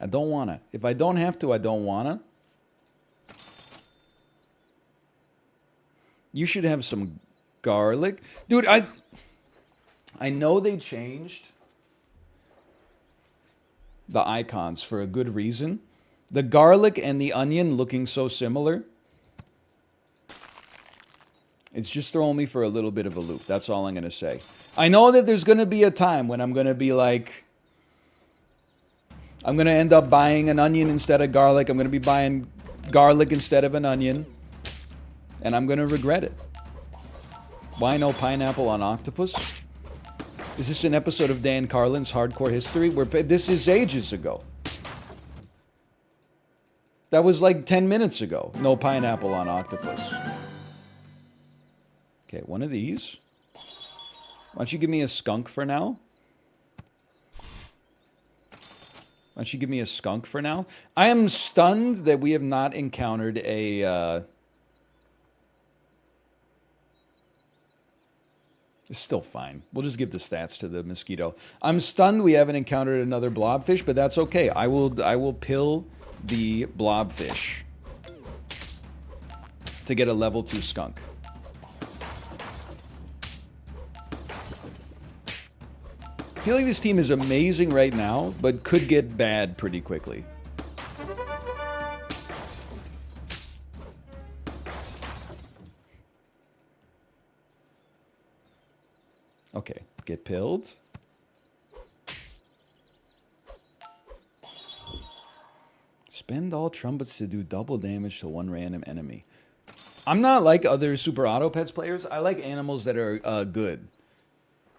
I don't want to. If I don't have to, I don't want to. You should have some garlic. Dude, I know they changed the icons for a good reason. The garlic and the onion looking so similar. It's just throwing me for a little bit of a loop. That's all I'm going to say. I know that there's going to be a time when I'm going to be like, I'm going to end up buying an onion instead of garlic. I'm going to be buying garlic instead of an onion. And I'm going to regret it. Why no pineapple on octopus? Is this an episode of Dan Carlin's Hardcore History? This is ages ago. That was like 10 minutes ago. No pineapple on octopus. Okay, one of these. Why don't you give me a skunk for now? Why don't you give me a skunk for now? I am stunned that we have not encountered a... It's still fine. We'll just give the stats to the mosquito. I'm stunned we haven't encountered another blobfish, but that's okay. I will pill the blobfish to get a level 2 skunk. I feel like this team is amazing right now, but could get bad pretty quickly. Okay, get pilled. Spend all trumpets to do double damage to one random enemy. I'm not like other Super Auto Pets players. I like animals that are good.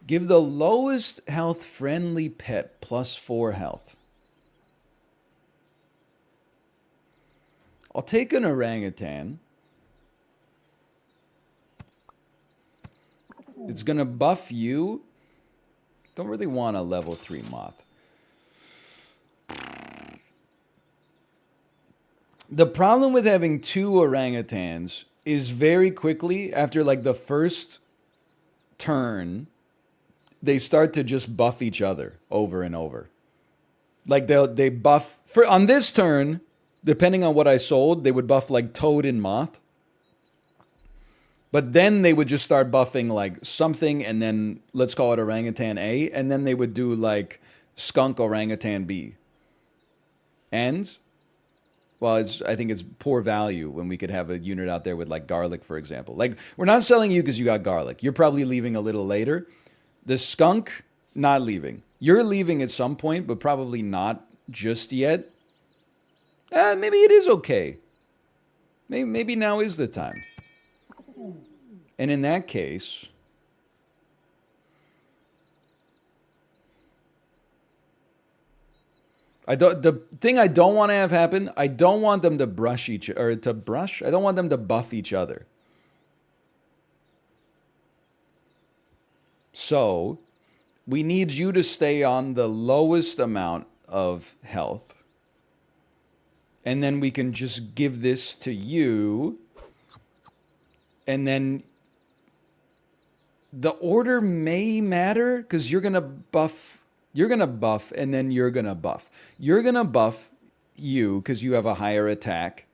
Give the lowest health friendly pet plus 4 health. I'll take an orangutan. It's going to buff you. Don't really want a level 3 moth. The problem with having 2 orangutans is very quickly, after like the first turn, they start to just buff each other over and over. Like they buff on this turn, depending on what I sold, they would buff like Toad and Moth. But then they would just start buffing like something, and then let's call it Orangutan A, and then they would do like Skunk Orangutan B. And well, I think it's poor value when we could have a unit out there with like garlic, for example. Like, we're not selling you because you got garlic. You're probably leaving a little later. The skunk, not leaving. You're leaving at some point, but probably not just yet. Maybe it is okay. Maybe now is the time. And in that case, the thing I don't want to have happen, I don't want them to brush each, or to brush. I don't want them to buff each other. So, we need you to stay on the lowest amount of health. And then we can just give this to you. And then the order may matter because you're going to buff. You're going to buff, and then you're going to buff. You're going to buff you because you have a higher attack.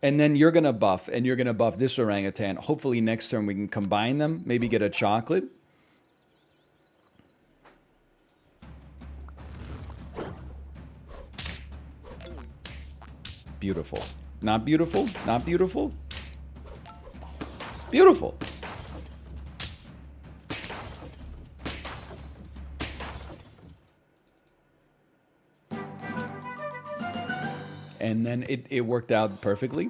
And then you're going to buff, and you're going to buff this orangutan. Hopefully next turn we can combine them. Maybe get a chocolate. Beautiful. Not beautiful? Not beautiful? Beautiful. And then it worked out perfectly.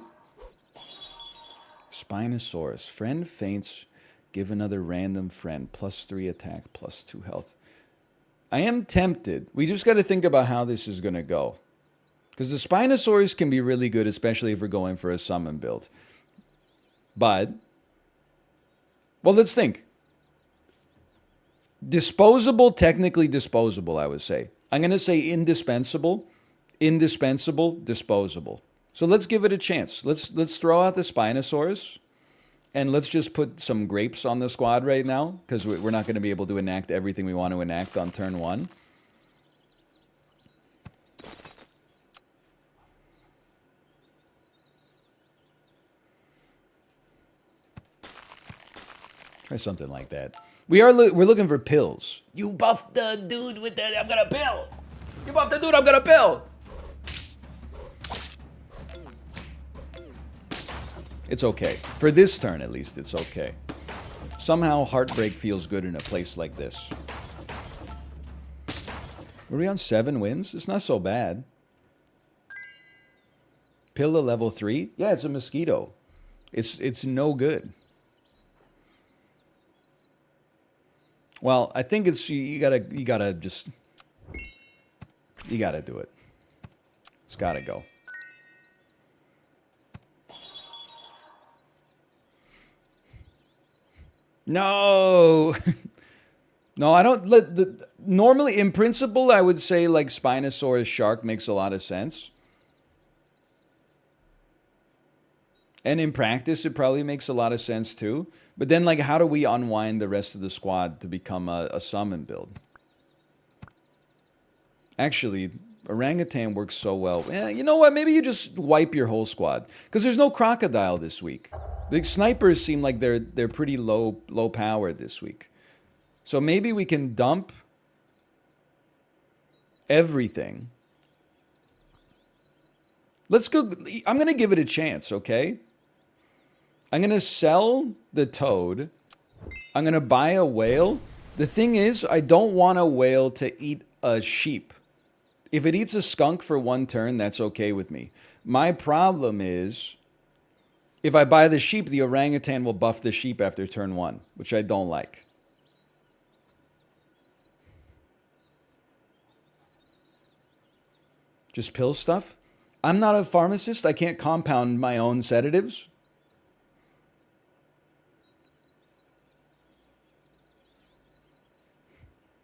Spinosaurus. Friend faints. Give another random friend. +3 attack, +2 health. I am tempted. We just got to think about how this is going to go. Because the Spinosaurus can be really good, especially if we're going for a summon build. But, well, let's think. Disposable, technically disposable, I would say. I'm going to say indispensable. Indispensable, disposable. So let's give it a chance. Let's throw out the Spinosaurus, and let's just put some grapes on the squad right now, because we're not going to be able to enact everything we want to enact on turn 1. Try something like that. We're looking for pills. You buff the dude with the I'm gonna pill. You buff the dude, I'm gonna pill. It's okay. For this turn, at least, it's okay. Somehow, Heartbreak feels good in a place like this. Were we on 7 wins? It's not so bad. Pill at level 3? Yeah, it's a mosquito. It's no good. Well, I think it's you gotta do it. It's gotta go. No! No, I don't. Normally, in principle, I would say like Spinosaurus shark makes a lot of sense. And in practice, it probably makes a lot of sense too. But then, like, how do we unwind the rest of the squad to become a summon build? Actually, orangutan works so well. Yeah, you know what? Maybe you just wipe your whole squad because there's no crocodile this week. The snipers seem like they're pretty low powered this week. So maybe we can dump everything. Let's go. I'm gonna give it a chance. Okay. I'm gonna sell the toad. I'm gonna buy a whale. The thing is, I don't want a whale to eat a sheep. If it eats a skunk for one turn, that's okay with me. My problem is, if I buy the sheep, the orangutan will buff the sheep after turn one, which I don't like. Just pill stuff? I'm not a pharmacist. I can't compound my own sedatives.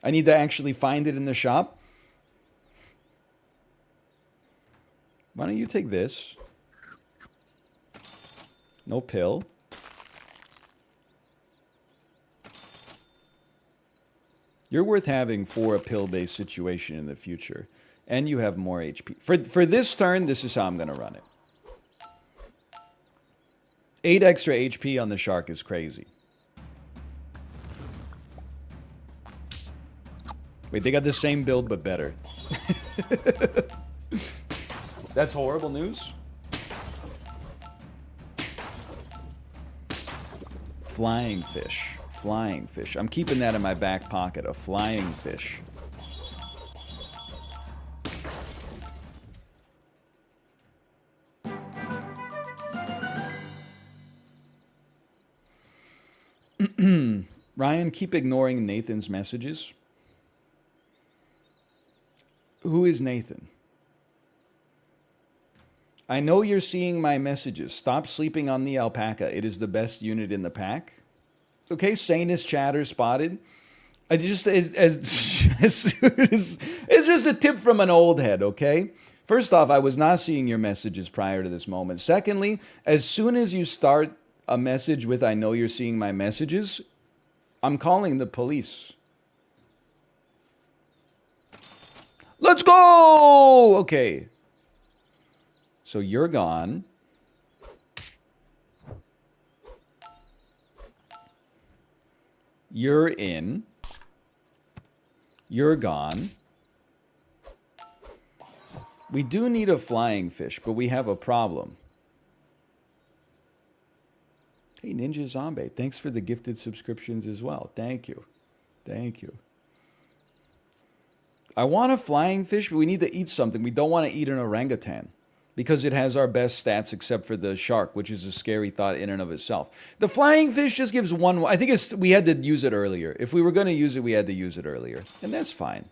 I need to actually find it in the shop. Why don't you take this? No pill. You're worth having for a pill-based situation in the future. And you have more HP. For this turn, this is how I'm going to run it. 8 extra HP on the shark is crazy. Wait, they got the same build, but better. That's horrible news. Flying fish. Flying fish. I'm keeping that in my back pocket. A flying fish. Ryan, keep ignoring Nathan's messages. Who is Nathan? I know you're seeing my messages. Stop sleeping on the alpaca. It is the best unit in the pack. Okay, sanest chatter spotted. I just as soon as it's just a tip from an old head, okay? First off, I was not seeing your messages prior to this moment. Secondly, as soon as you start a message with I know you're seeing my messages, I'm calling the police. Let's go! Okay. So you're gone. You're in. You're gone. We do need a flying fish, but we have a problem. Hey, Ninja Zombie, thanks for the gifted subscriptions as well. Thank you. Thank you. I want a flying fish, but we need to eat something. We don't want to eat an orangutan because it has our best stats except for the shark, which is a scary thought in and of itself. The flying fish just gives one. I think we had to use it earlier. If we were going to use it, we had to use it earlier. And that's fine.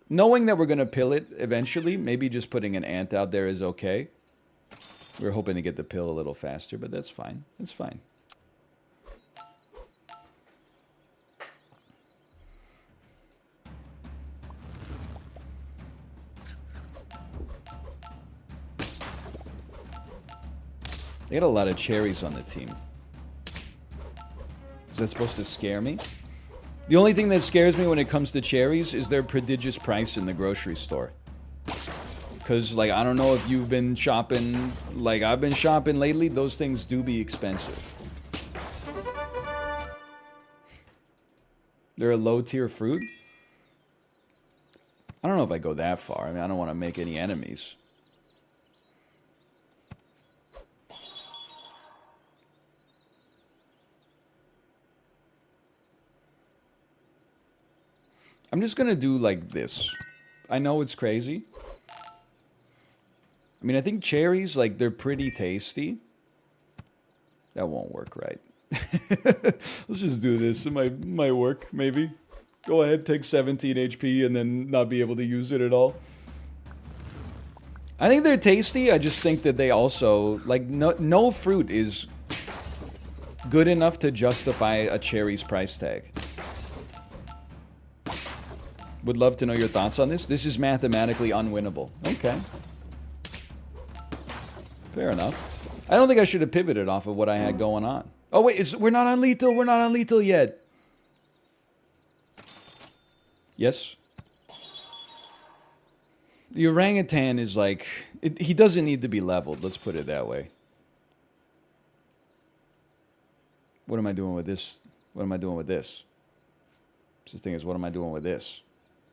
Knowing that we're going to pill it eventually, maybe just putting an ant out there is okay. We were hoping to get the pill a little faster, but that's fine. That's fine. They got a lot of cherries on the team. Is that supposed to scare me? The only thing that scares me when it comes to cherries is their prodigious price in the grocery store. Because, like, I don't know if you've been shopping like I've been shopping lately. Those things do be expensive. They're a low-tier fruit? I don't know if I go that far. I mean, I don't want to make any enemies. I'm just going to do like this. I know it's crazy. I mean, I think cherries, like, they're pretty tasty. That won't work right. Let's just do this. It might work, maybe. Go ahead, take 17 HP and then not be able to use it at all. I think they're tasty. I just think that they also, like, no fruit is Good enough to justify a cherry's price tag. Would love to know your thoughts on this. This is mathematically unwinnable. Okay. Fair enough. I don't think I should have pivoted off of what I had going on. Oh, wait, we're not on lethal. We're not on lethal yet. Yes? The orangutan is like... he doesn't need to be leveled. Let's put it that way. What am I doing with this? What am I doing with this? So the thing is, what am I doing with this?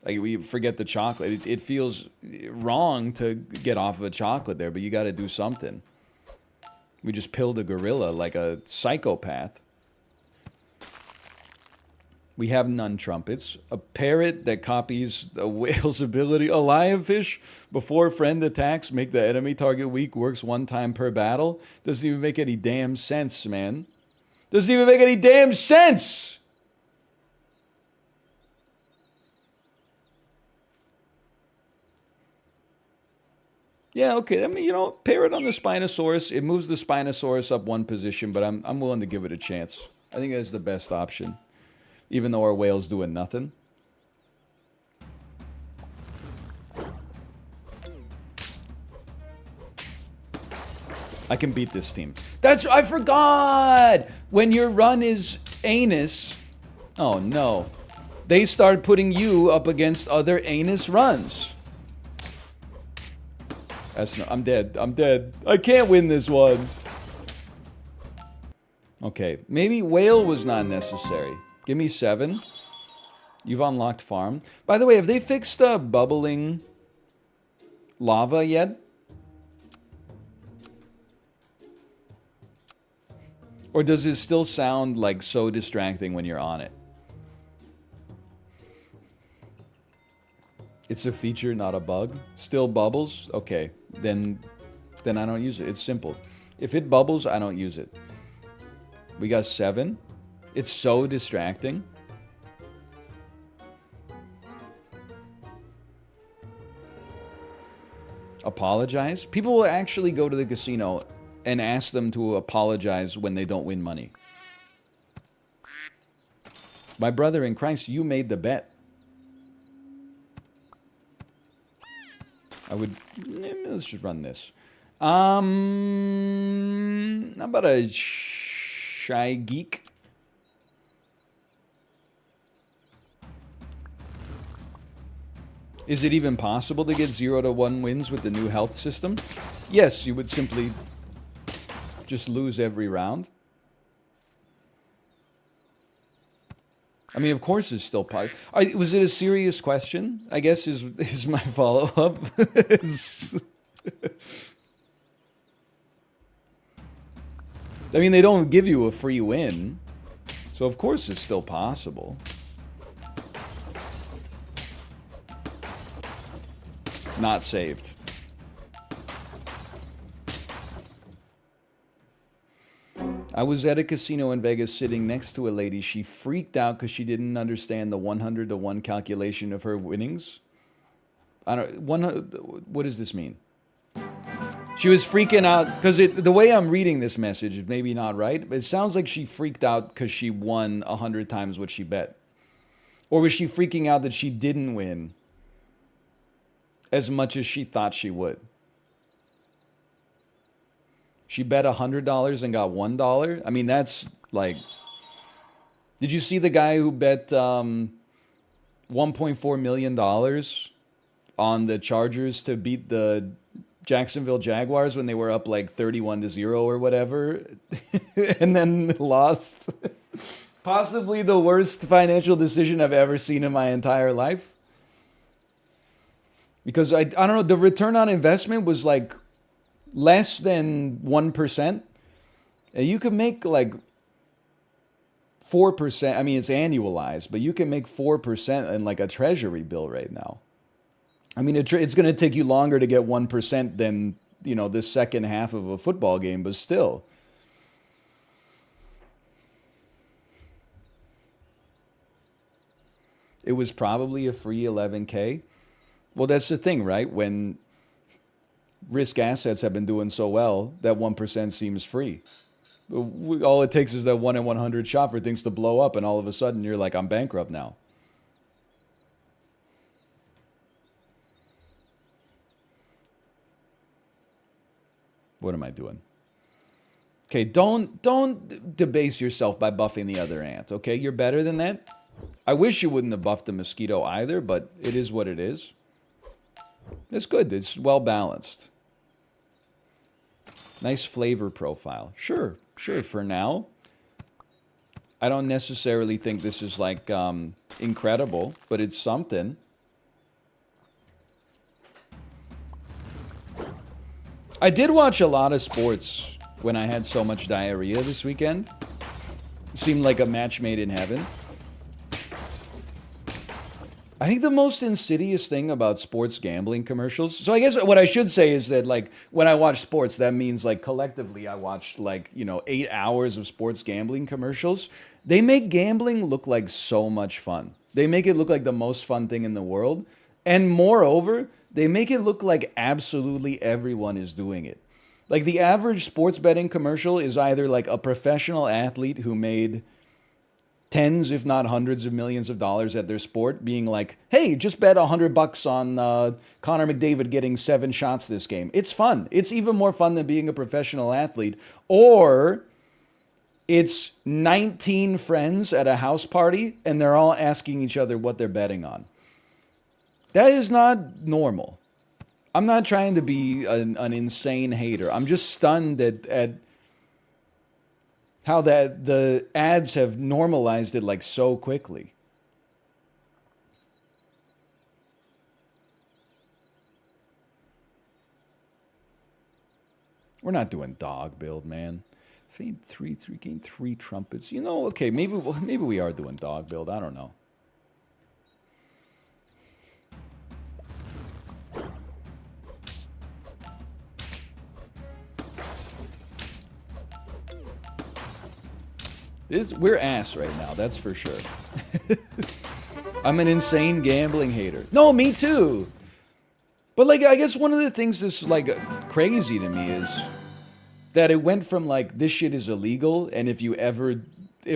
Like, we forget the chocolate. It feels wrong to get off of a chocolate there, but you got to do something. We just pilled a gorilla like a psychopath. We have none trumpets. A parrot that copies a whale's ability. A lionfish, before friend attacks, make the enemy target weak, works one time per battle. Doesn't even make any damn sense, man. Doesn't even make any damn sense! Yeah, okay. I mean, you know, parrot on the Spinosaurus. It moves the Spinosaurus up one position, but I'm willing to give it a chance. I think that's the best option. Even though our whale's doing nothing. I can beat this team. I forgot! When your run is anus... Oh, no. They start putting you up against other anus runs. I'm dead. I'm dead. I can't win this one. Okay. Maybe whale was not necessary. Give me 7. You've unlocked farm. By the way, have they fixed bubbling lava yet? Or does it still sound like so distracting when you're on it? It's a feature, not a bug. Still bubbles? Okay. Then I don't use it. It's simple. If it bubbles, I don't use it. We got 7. It's so distracting. Apologize? People will actually go to the casino and ask them to apologize when they don't win money. My brother in Christ, you made the bet. I would... let's just run this. How about a shy geek? Is it even possible to get 0 to 1 wins with the new health system? Yes, you would simply just lose every round. I mean, of course it's still possible. Was it a serious question? I guess is my follow-up. I mean, they don't give you a free win. So of course it's still possible. Not saved. I was at a casino in Vegas sitting next to a lady. She freaked out because she didn't understand the 100 to 1 calculation of her winnings. What does this mean? She was freaking out because the way I'm reading this message is maybe not right. But it sounds like she freaked out because she won 100 times what she bet. Or was she freaking out that she didn't win as much as she thought she would? She bet $100 and got $1. I mean, that's like... Did you see the guy who bet $1.4 million on the Chargers to beat the Jacksonville Jaguars when they were up like 31-0 or whatever, and then lost? Possibly the worst financial decision I've ever seen in my entire life. Because I don't know, the return on investment was like less than 1%. And you could make like 4%. I mean, it's annualized, but you can make 4% in like a treasury bill right now. I mean, it's going to take you longer to get 1% than, you know, the second half of a football game, but still. It was probably a free 11K. Well, that's the thing, right? When risk assets have been doing so well, that 1% seems free. All it takes is that 1 in 100 shot for things to blow up, and all of a sudden you're like, I'm bankrupt now. What am I doing? Okay, don't debase yourself by buffing the other ant, okay? You're better than that. I wish you wouldn't have buffed the mosquito either, but it is what it is. It's good. It's well balanced. Nice flavor profile. Sure, for now. I don't necessarily think this is like incredible, but it's something. I did watch a lot of sports when I had so much diarrhea this weekend. It seemed like a match made in heaven. I think the most insidious thing about sports gambling commercials. So I guess what I should say is that, like, when I watch sports, that means, like, collectively I watched, like, 8 hours of sports gambling commercials. They make gambling look like so much fun. They make it look like the most fun thing in the world. And moreover, they make it look like absolutely everyone is doing it. Like, the average sports betting commercial is either like a professional athlete who made tens, if not hundreds of millions of dollars at their sport, being like, hey, just bet $100 on Connor McDavid getting 7 shots this game. It's fun. It's even more fun than being a professional athlete. Or it's 19 friends at a house party, and they're all asking each other what they're betting on. That is not normal. I'm not trying to be an insane hater. I'm just stunned at how that the ads have normalized it like so quickly. We're not doing dog build, man. Fade 3, gain 3 trumpets. Okay, maybe we are doing dog build. I don't know. We're ass right now, that's for sure. I'm an insane gambling hater. No, me too. But, like, I guess one of the things that's, like, crazy to me is that it went from, like, this shit is illegal, and if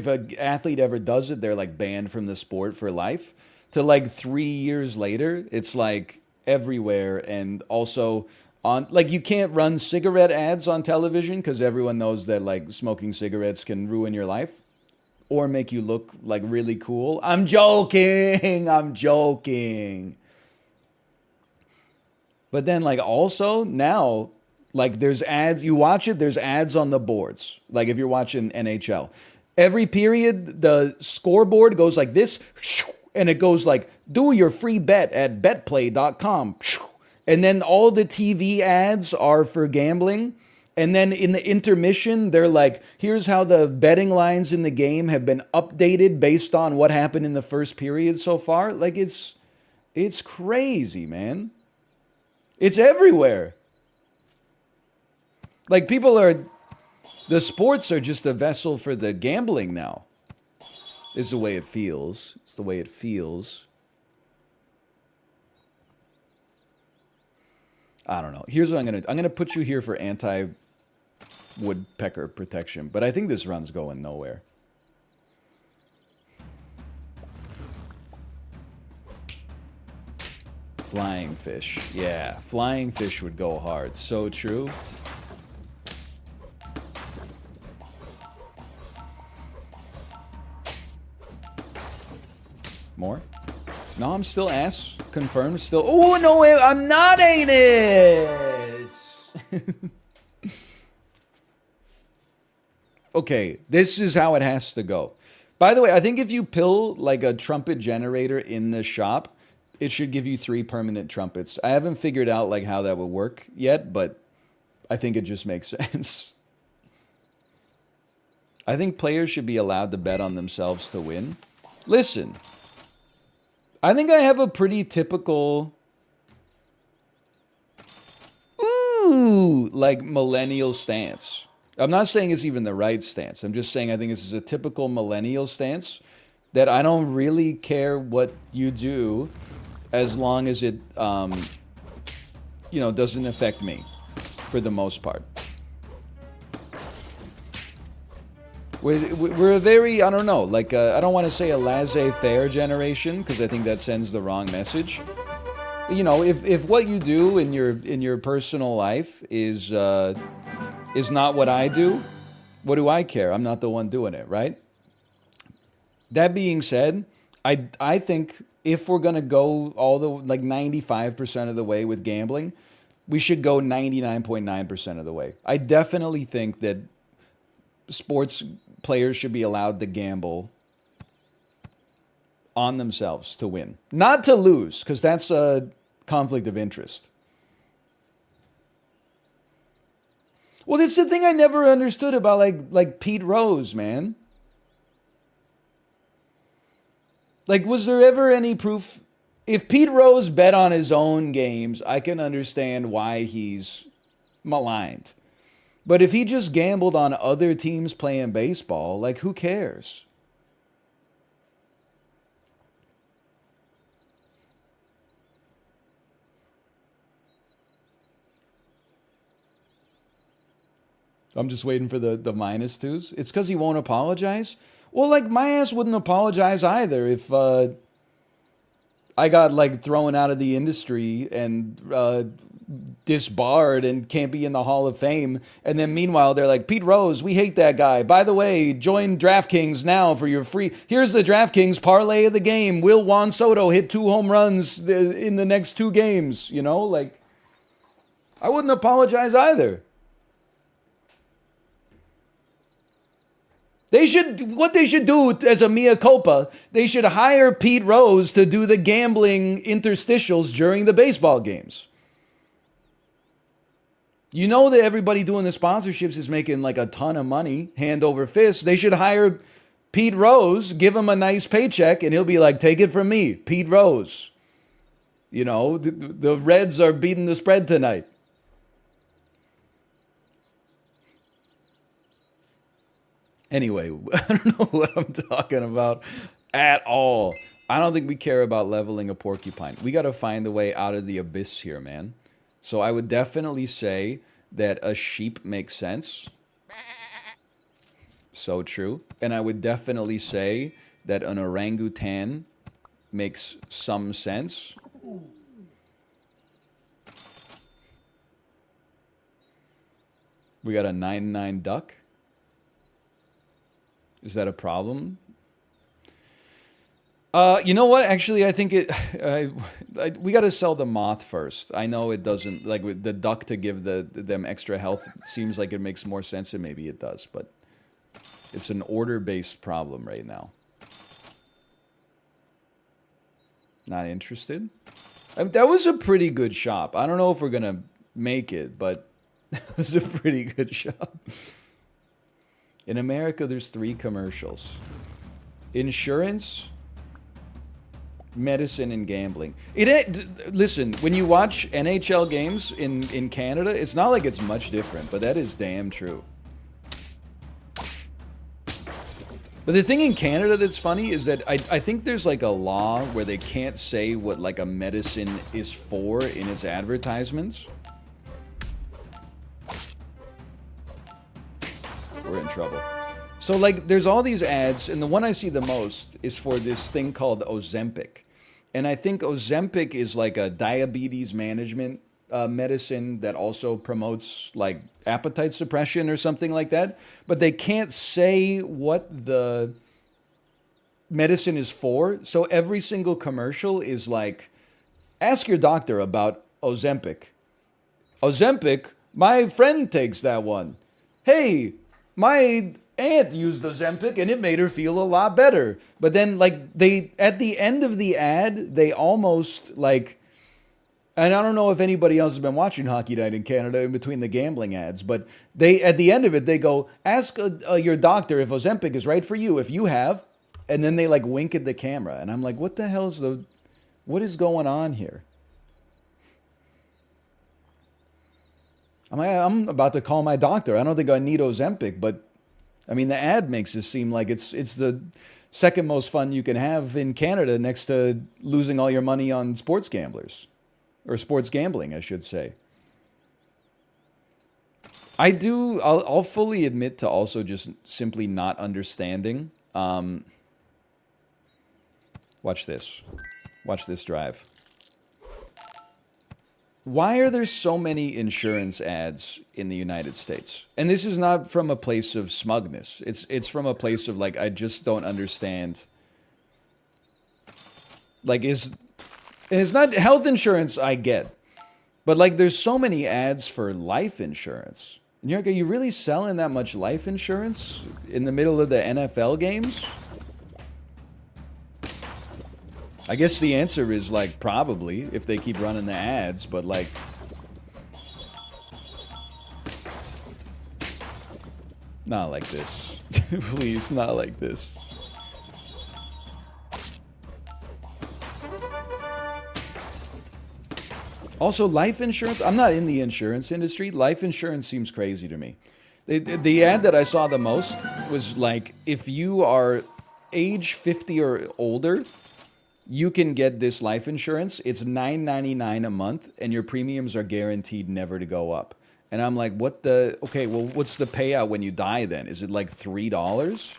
an athlete ever does it, they're, like, banned from the sport for life, to, like, 3 years later, it's, like, everywhere, and also on, like, you can't run cigarette ads on television because everyone knows that, like, smoking cigarettes can ruin your life or make you look, like, really cool. I'm joking. But then, like, also now, like, there's ads. You watch it, there's ads on the boards. Like, if you're watching NHL, every period the scoreboard goes like this, and it goes like, do your free bet at betplay.com. And then all the TV ads are for gambling. And then in the intermission, they're like, here's how the betting lines in the game have been updated based on what happened in the first period so far. Like, it's crazy, man. It's everywhere. Like, the sports are just a vessel for the gambling now. Is the way it feels. It's the way it feels. I don't know. Here's what I'm gonna put you here for anti-woodpecker protection, but I think this run's going nowhere. Flying fish. Yeah, flying fish would go hard. So true. More? No, I'm still ass. Confirmed. Still. Oh, no, I'm not anus. Okay, this is how it has to go. By the way, I think if you pill like a trumpet generator in the shop, it should give you 3 permanent trumpets. I haven't figured out like how that would work yet, but I think it just makes sense. I think players should be allowed to bet on themselves to win. Listen, I think I have a pretty typical, like millennial stance. I'm not saying it's even the right stance. I'm just saying I think this is a typical millennial stance that I don't really care what you do as long as it, doesn't affect me for the most part. We're a very, I don't know, like I don't want to say a laissez-faire generation because I think that sends the wrong message. You know, if what you do in your personal life is not what I do, what do I care? I'm not the one doing it, right? That being said, I think if we're gonna go all the like 95% of the way with gambling, we should go 99.9% of the way. I definitely think that sports players should be allowed to gamble on themselves to win, not to lose, because that's a conflict of interest. Well, that's the thing I never understood about like Pete Rose, man. Like, was there ever any proof? If Pete Rose bet on his own games, I can understand why he's maligned. But if he just gambled on other teams playing baseball, like, who cares? I'm just waiting for the minus twos. It's because he won't apologize. Well, like, my ass wouldn't apologize either if I got like thrown out of the industry and disbarred and can't be in the Hall of Fame. And then meanwhile, they're like, Pete Rose, we hate that guy. By the way, join DraftKings now for your free. Here's the DraftKings parlay of the game. Will Juan Soto hit 2 home runs in the next 2 games? You know, like, I wouldn't apologize either. What they should do as a mea culpa, they should hire Pete Rose to do the gambling interstitials during the baseball games. You know that everybody doing the sponsorships is making like a ton of money, hand over fist. They should hire Pete Rose, give him a nice paycheck, and he'll be like, take it from me, Pete Rose. You know, the Reds are beating the spread tonight. Anyway, I don't know what I'm talking about at all. I don't think we care about leveling a porcupine. We got to find a way out of the abyss here, man. So I would definitely say that a sheep makes sense. So true. And I would definitely say that an orangutan makes some sense. We got a 9-9 duck. Is that a problem? You know what? Actually, I think we got to sell the moth first. I know it doesn't, like with the duck to give them extra health seems like it makes more sense, and maybe it does, but it's an order-based problem right now. Not interested? That was a pretty good shop. I don't know if we're gonna make it, but it was a pretty good shop. In America, there's 3 commercials: insurance, medicine, and gambling. Listen, when you watch NHL games in Canada, it's not like it's much different, but that is damn true. But the thing in Canada that's funny is that I think there's like a law where they can't say what like a medicine is for in its advertisements. We're in trouble. So like there's all these ads, and the one I see the most is for this thing called Ozempic. And I think Ozempic is like a diabetes management medicine that also promotes like appetite suppression or something like that. But they can't say what the medicine is for. So every single commercial is like, ask your doctor about Ozempic. Ozempic, my friend takes that one. Hey, my aunt used Ozempic and it made her feel a lot better. But then like they, at the end of the ad, they almost like, and I don't know if anybody else has been watching Hockey Night in Canada in between the gambling ads, but they, at the end of it, they go, ask your doctor if Ozempic is right for you. If you have, and then they like wink at the camera. And I'm like, what the hell's what is going on here? I'm about to call my doctor. I don't think I need Ozempic, but I mean, the ad makes it seem like it's the second most fun you can have in Canada next to losing all your money on sports gamblers. Or sports gambling, I should say. I do. I'll fully admit to also just simply not understanding. Watch this. Watch this drive. Why are there so many insurance ads in the United States? And this is not from a place of smugness. It's from a place of like I just don't understand. Like it's not health insurance I get. But like there's so many ads for life insurance. And you're like, are you really selling that much life insurance in the middle of the NFL games? I guess the answer is like probably if they keep running the ads, but like not like this. Please, not like this. Also, life insurance, I'm not in the insurance industry. Life insurance seems crazy to me. The ad that I saw the most was like, if you are age 50 or older, you can get this life insurance. It's $9.99 a month, and your premiums are guaranteed never to go up. And I'm like, what the... Okay, well, what's the payout when you die then? Is it like $3?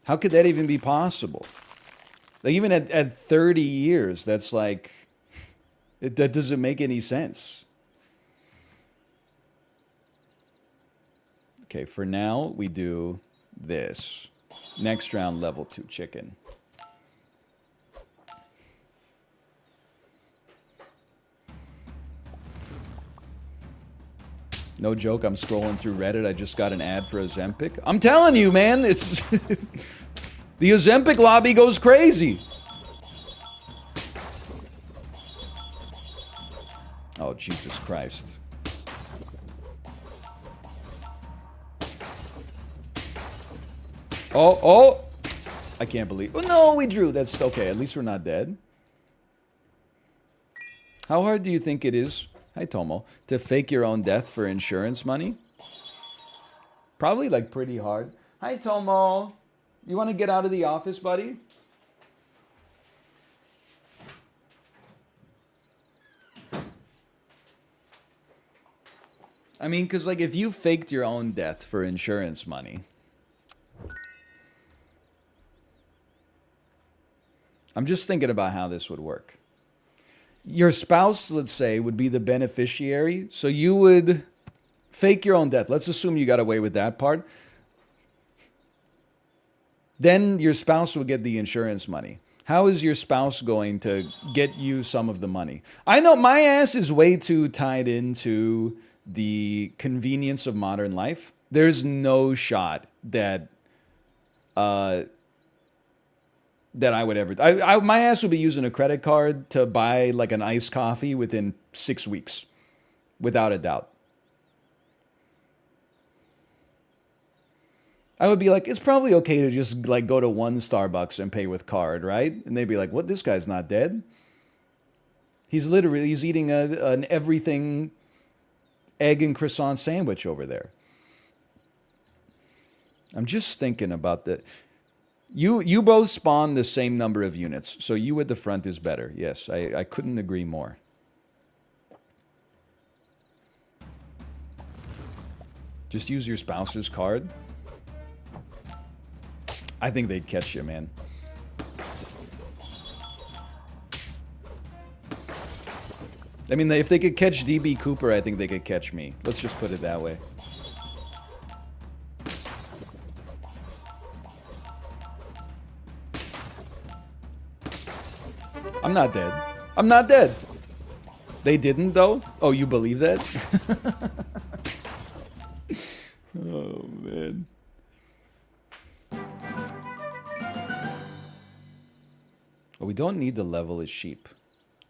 How could that even be possible? Like, even at 30 years, that's like... that doesn't make any sense. Okay, for now, we do this. Next round, level 2 chicken. No joke, I'm scrolling through Reddit. I just got an ad for Ozempic. I'm telling you, man, it's... the Ozempic lobby goes crazy. Oh, Jesus Christ. Oh! I can't believe... Oh, no, we drew. That's okay. At least we're not dead. How hard do you think it is, hi Tomo, to fake your own death for insurance money? Probably, like, pretty hard. Hi, Tomo. You want to get out of the office, buddy? I mean, because, like, if you faked your own death for insurance money... I'm just thinking about how this would work. Your spouse, let's say, would be the beneficiary. So you would fake your own death. Let's assume you got away with that part. Then your spouse will get the insurance money. How is your spouse going to get you some of the money? I know my ass is way too tied into the convenience of modern life. There's no shot that that I would ever... my ass would be using a credit card to buy like an iced coffee within 6 weeks. Without a doubt. I would be like, it's probably okay to just like go to one Starbucks and pay with card, right? And they'd be like, what, this guy's not dead? He's eating an everything egg and croissant sandwich over there. I'm just thinking about the... You both spawn the same number of units, so you at the front is better. Yes, I couldn't agree more. Just use your spouse's card. I think they'd catch you, man. I mean, if they could catch DB Cooper, I think they could catch me. Let's just put it that way. I'm not dead. I'm not dead. They didn't, though? Oh, you believe that? Oh, man. Well, we don't need to level his sheep.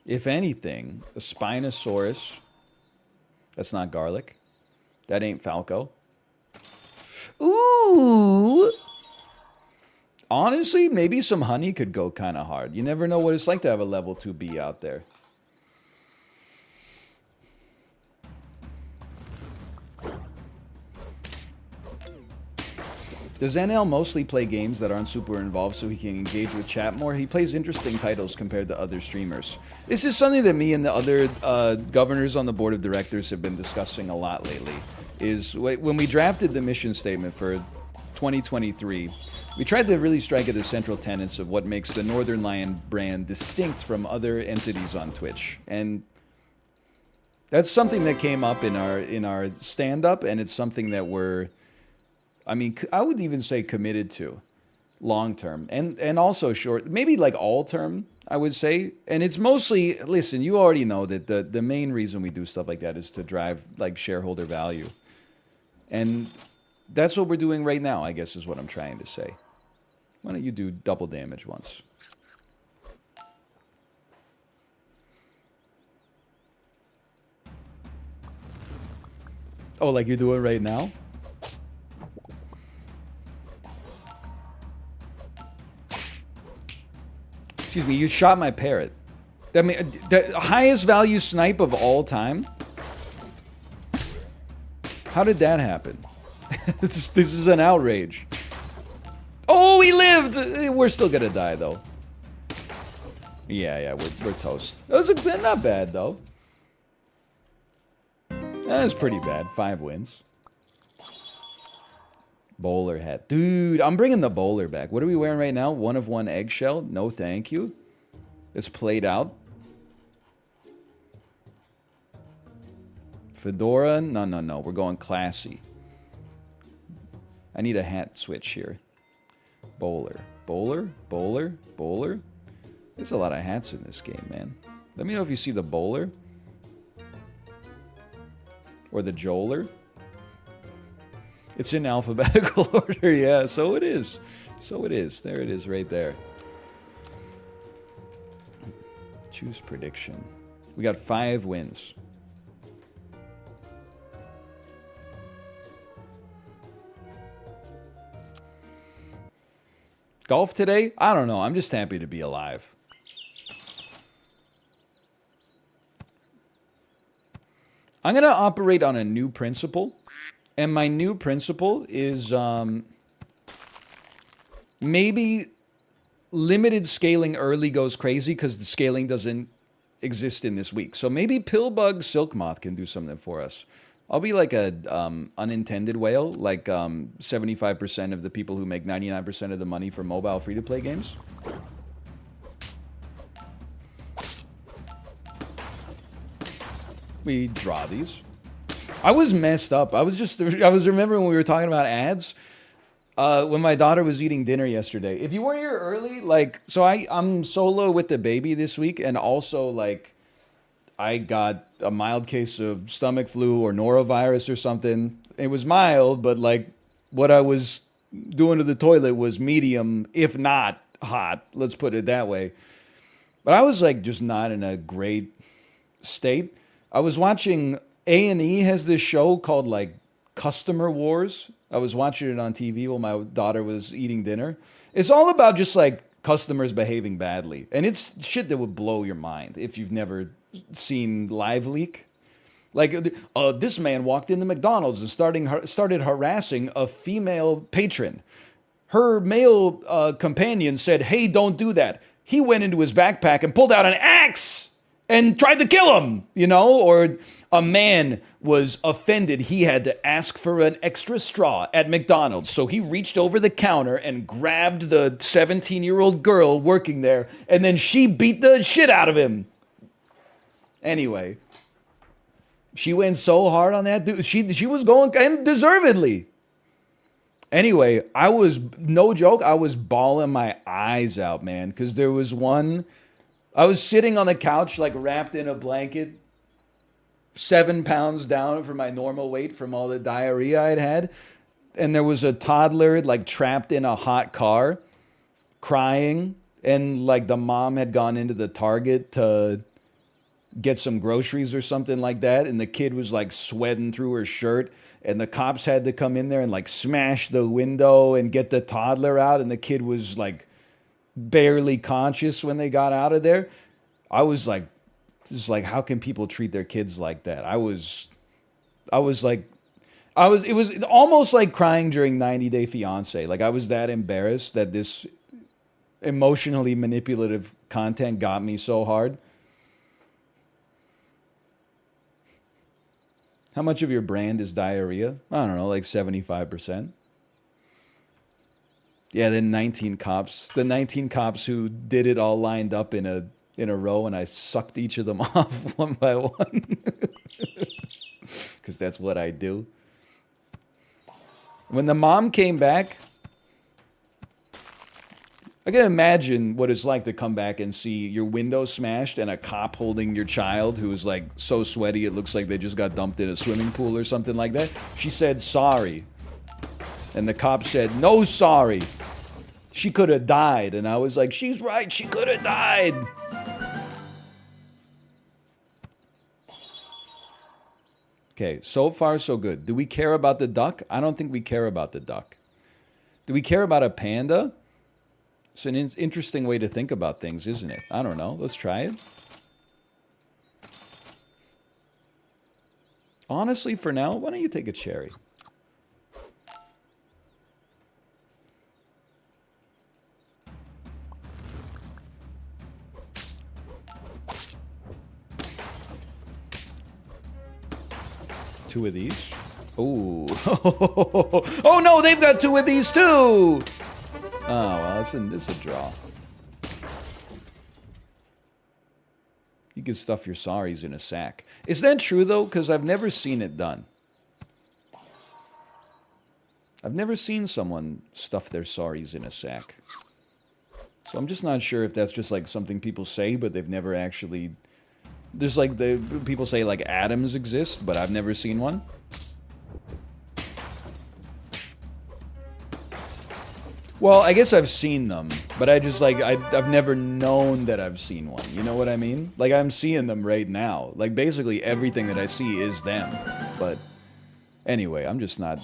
If anything, a Spinosaurus. That's not garlic. That ain't Falco. Ooh! Honestly, maybe some honey could go kind of hard. You never know what it's like to have a level 2B out there. Does NL mostly play games that aren't super involved so he can engage with chat more? He plays interesting titles compared to other streamers. This is something that me and the other governors on the board of directors have been discussing a lot lately. Is when we drafted the mission statement for 2023, we tried to really strike at the central tenets of what makes the Northern Lion brand distinct from other entities on Twitch. And that's something that came up in our stand-up, and it's something that I would even say committed to long-term and also short, maybe like all-term, I would say. And it's mostly, listen, you already know that the main reason we do stuff like that is to drive like shareholder value. And that's what we're doing right now, I guess is what I'm trying to say. Why don't you do double damage once? Oh, like you're doing right now? Excuse me, you shot my parrot. I mean, the highest value snipe of all time? How did that happen? This is an outrage. Oh, he lived! We're still gonna die, though. Yeah, we're toast. That was not bad, though. That's pretty bad. 5 wins. Bowler hat. Dude, I'm bringing the bowler back. What are we wearing right now? 1 of 1 eggshell? No, thank you. It's played out. Fedora? No. We're going classy. I need a hat switch here. Bowler. There's a lot of hats in this game, man. Let me know if you see the bowler. Or the joler. It's in alphabetical order, yeah, so it is. There it is right there. Choose prediction. We got 5 wins. Golf today? I don't know. I'm just happy to be alive. I'm going to operate on a new principle. And my new principle is maybe limited scaling early goes crazy because the scaling doesn't exist in this week. So maybe Pillbug Silkmoth can do something for us. I'll be like a unintended whale, like 75% of the people who make 99% of the money for mobile free-to-play games. We draw these. I was messed up. I was remembering when we were talking about ads. When my daughter was eating dinner yesterday. If you weren't here early, like, so I'm solo with the baby this week, and also like I got a mild case of stomach flu or norovirus or something. It was mild, but like what I was doing to the toilet was medium, if not hot. Let's put it that way. But I was like just not in a great state. I was watching A&E has this show called like Customer Wars. I was watching it on TV while my daughter was eating dinner. It's all about just like customers behaving badly. And it's shit that would blow your mind if you've never seen Live Leak. Like, this man walked into McDonald's and started harassing a female patron. Her male companion said, "Hey, don't do that." He went into his backpack and pulled out an axe and tried to kill him, you know? Or a man was offended he had to ask for an extra straw at McDonald's, so he reached over the counter and grabbed the 17-year-old girl working there, and then she beat the shit out of him. Anyway, she went so hard on that dude. She was going, and deservedly. Anyway, no joke, I was bawling my eyes out, man, because there was one, I was sitting on the couch, like wrapped in a blanket, 7 pounds down from my normal weight from all the diarrhea I'd had. And there was a toddler like trapped in a hot car crying. And like the mom had gone into the Target to get some groceries or something like that. And the kid was like sweating through her shirt. And the cops had to come in there and like smash the window and get the toddler out. And the kid was like barely conscious when they got out of there. I was like, this is like, how can people treat their kids like that? I was like, It was almost like crying during 90 Day Fiance. Like I was that embarrassed that this emotionally manipulative content got me so hard. How much of your brand is diarrhea? I don't know, like 75%. Yeah, then 19 cops. The 19 cops who did it all lined up in a row, and I sucked each of them off one by one. Because that's what I do. When the mom came back, I can imagine what it's like to come back and see your window smashed and a cop holding your child who is like so sweaty it looks like they just got dumped in a swimming pool or something like that. She said sorry. And the cop said, no sorry. She could have died. And I was like, she's right, she could have died. Okay, so far so good. Do we care about the duck? I don't think we care about the duck. Do we care about a panda? It's an interesting way to think about things, isn't it? I don't know. Let's try it. Honestly, for now, why don't you take a cherry? Two of these. Oh. Oh no, they've got two of these too! Oh, well, it's a draw. You can stuff your sorries in a sack. Is that true, though? Because I've never seen it done. I've never seen someone stuff their sorries in a sack. So I'm just not sure if that's just like something people say, but they've never actually... There's like people say like atoms exist, but I've never seen one. Well, I guess I've seen them, but I just like I've never known that I've seen one. You know what I mean? Like I'm seeing them right now. Like basically everything that I see is them. But anyway, I'm just not.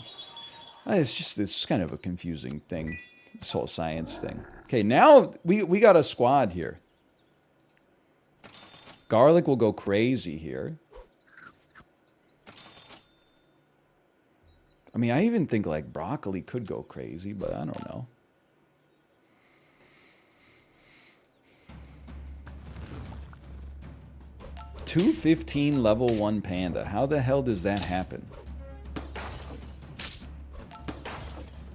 It's kind of a confusing thing. This whole science thing. Okay, now we got a squad here. Garlic will go crazy here. I mean, I even think like broccoli could go crazy, but I don't know. $215 level 1 panda. How the hell does that happen?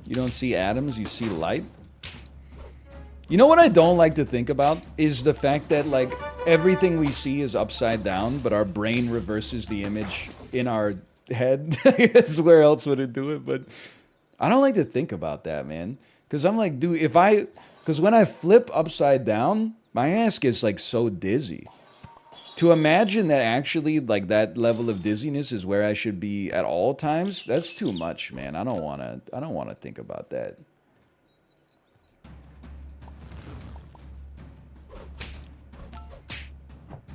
You don't see atoms, you see light? You know what I don't like to think about? Is the fact that, like, everything we see is upside down, but our brain reverses the image in our head. I guess where else would it do it? But I don't like to think about that, man. Because I'm like, dude, because when I flip upside down, my ass gets, like, so dizzy. To imagine that actually, like, that level of dizziness is where I should be at all times, that's too much, man. I don't want to think about that.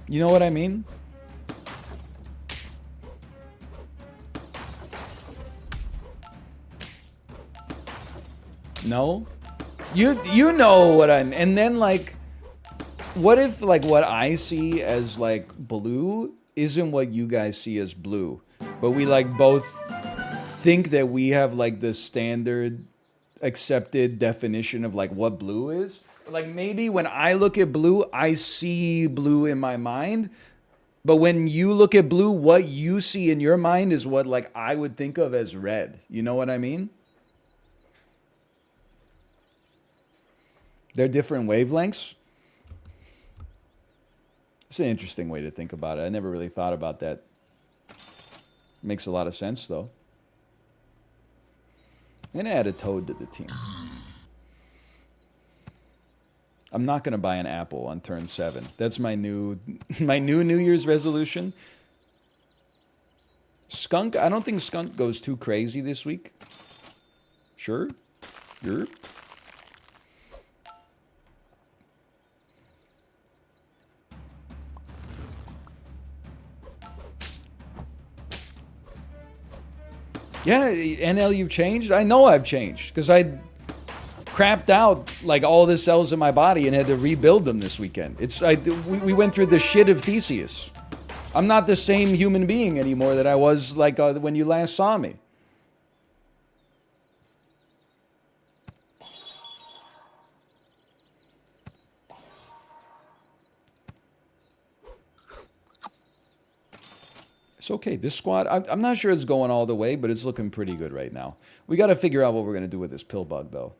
You know what I mean? No? You know what I'm... And then, like... What if, like, what I see as, like, blue isn't what you guys see as blue? But we, like, both think that we have, like, the standard accepted definition of, like, what blue is? Like, maybe when I look at blue, I see blue in my mind. But when you look at blue, what you see in your mind is what, like, I would think of as red. You know what I mean? They're different wavelengths. It's an interesting way to think about it. I never really thought about that. Makes a lot of sense, though. I'm going to add a toad to the team. I'm not going to buy an apple on turn 7. That's my new New Year's resolution. Skunk, I don't think Skunk goes too crazy this week. Sure? Sure? Yeah, NL, you've changed? I know I've changed, because I crapped out, like, all the cells in my body and had to rebuild them this weekend. We went through the shit of Theseus. I'm not the same human being anymore that I was, like, when you last saw me. It's okay. This squad, I'm not sure it's going all the way, but it's looking pretty good right now. We got to figure out what we're going to do with this pill bug, though.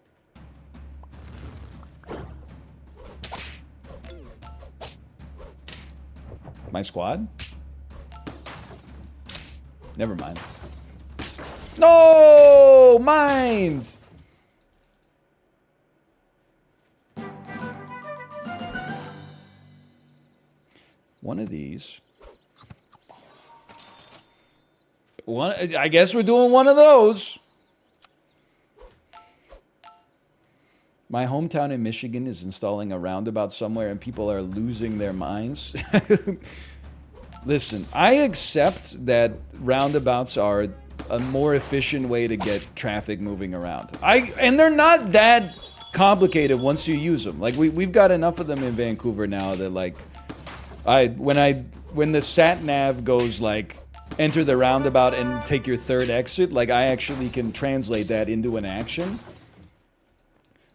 My squad? Never mind. No! Mind! One of these. I guess we're doing one of those. My hometown in Michigan is installing a roundabout somewhere and people are losing their minds. Listen, I accept that roundabouts are a more efficient way to get traffic moving around. And they're not that complicated once you use them. Like we've got enough of them in Vancouver now that like when the sat nav goes like enter the roundabout and take your third exit, like I actually can translate that into an action.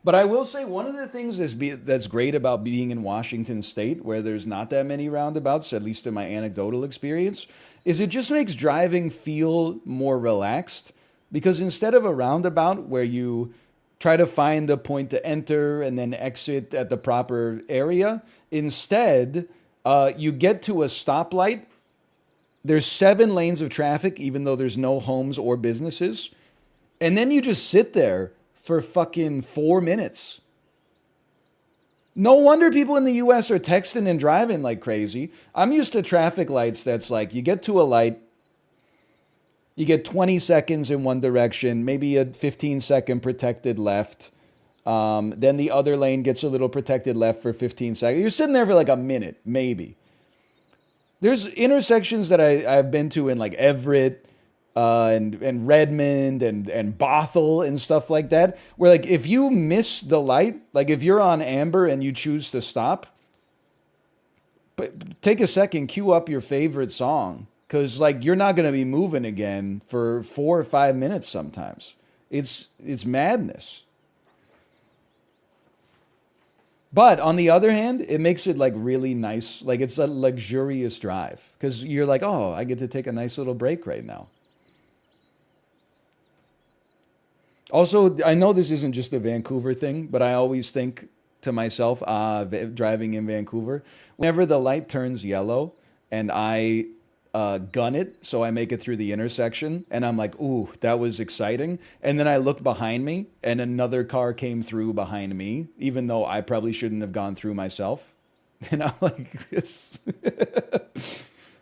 But I will say one of the things that's great about being in Washington State, where there's not that many roundabouts, at least in my anecdotal experience, is it just makes driving feel more relaxed. Because instead of a roundabout where you try to find a point to enter and then exit at the proper area, instead, you get to a stoplight. There's 7 lanes of traffic, even though there's no homes or businesses. And then you just sit there for fucking 4 minutes. No wonder people in the US are texting and driving like crazy. I'm used to traffic lights that's like, you get to a light, you get 20 seconds in one direction, maybe a 15-second protected left. Then the other lane gets a little protected left for 15 seconds. You're sitting there for like a minute, maybe. There's intersections that I've been to in like Everett and Redmond and Bothell and stuff like that, where like if you miss the light, like if you're on amber and you choose to stop, but take a second, cue up your favorite song, because like you're not going to be moving again for 4 or 5 minutes sometimes. It's madness. But on the other hand, it makes it like really nice. Like it's a luxurious drive because you're like, oh, I get to take a nice little break right now. Also, I know this isn't just a Vancouver thing, but I always think to myself, driving in Vancouver, whenever the light turns yellow and I gun it, so I make it through the intersection, and I'm like, ooh, that was exciting. And then I looked behind me, and another car came through behind me, even though I probably shouldn't have gone through myself. And I'm like,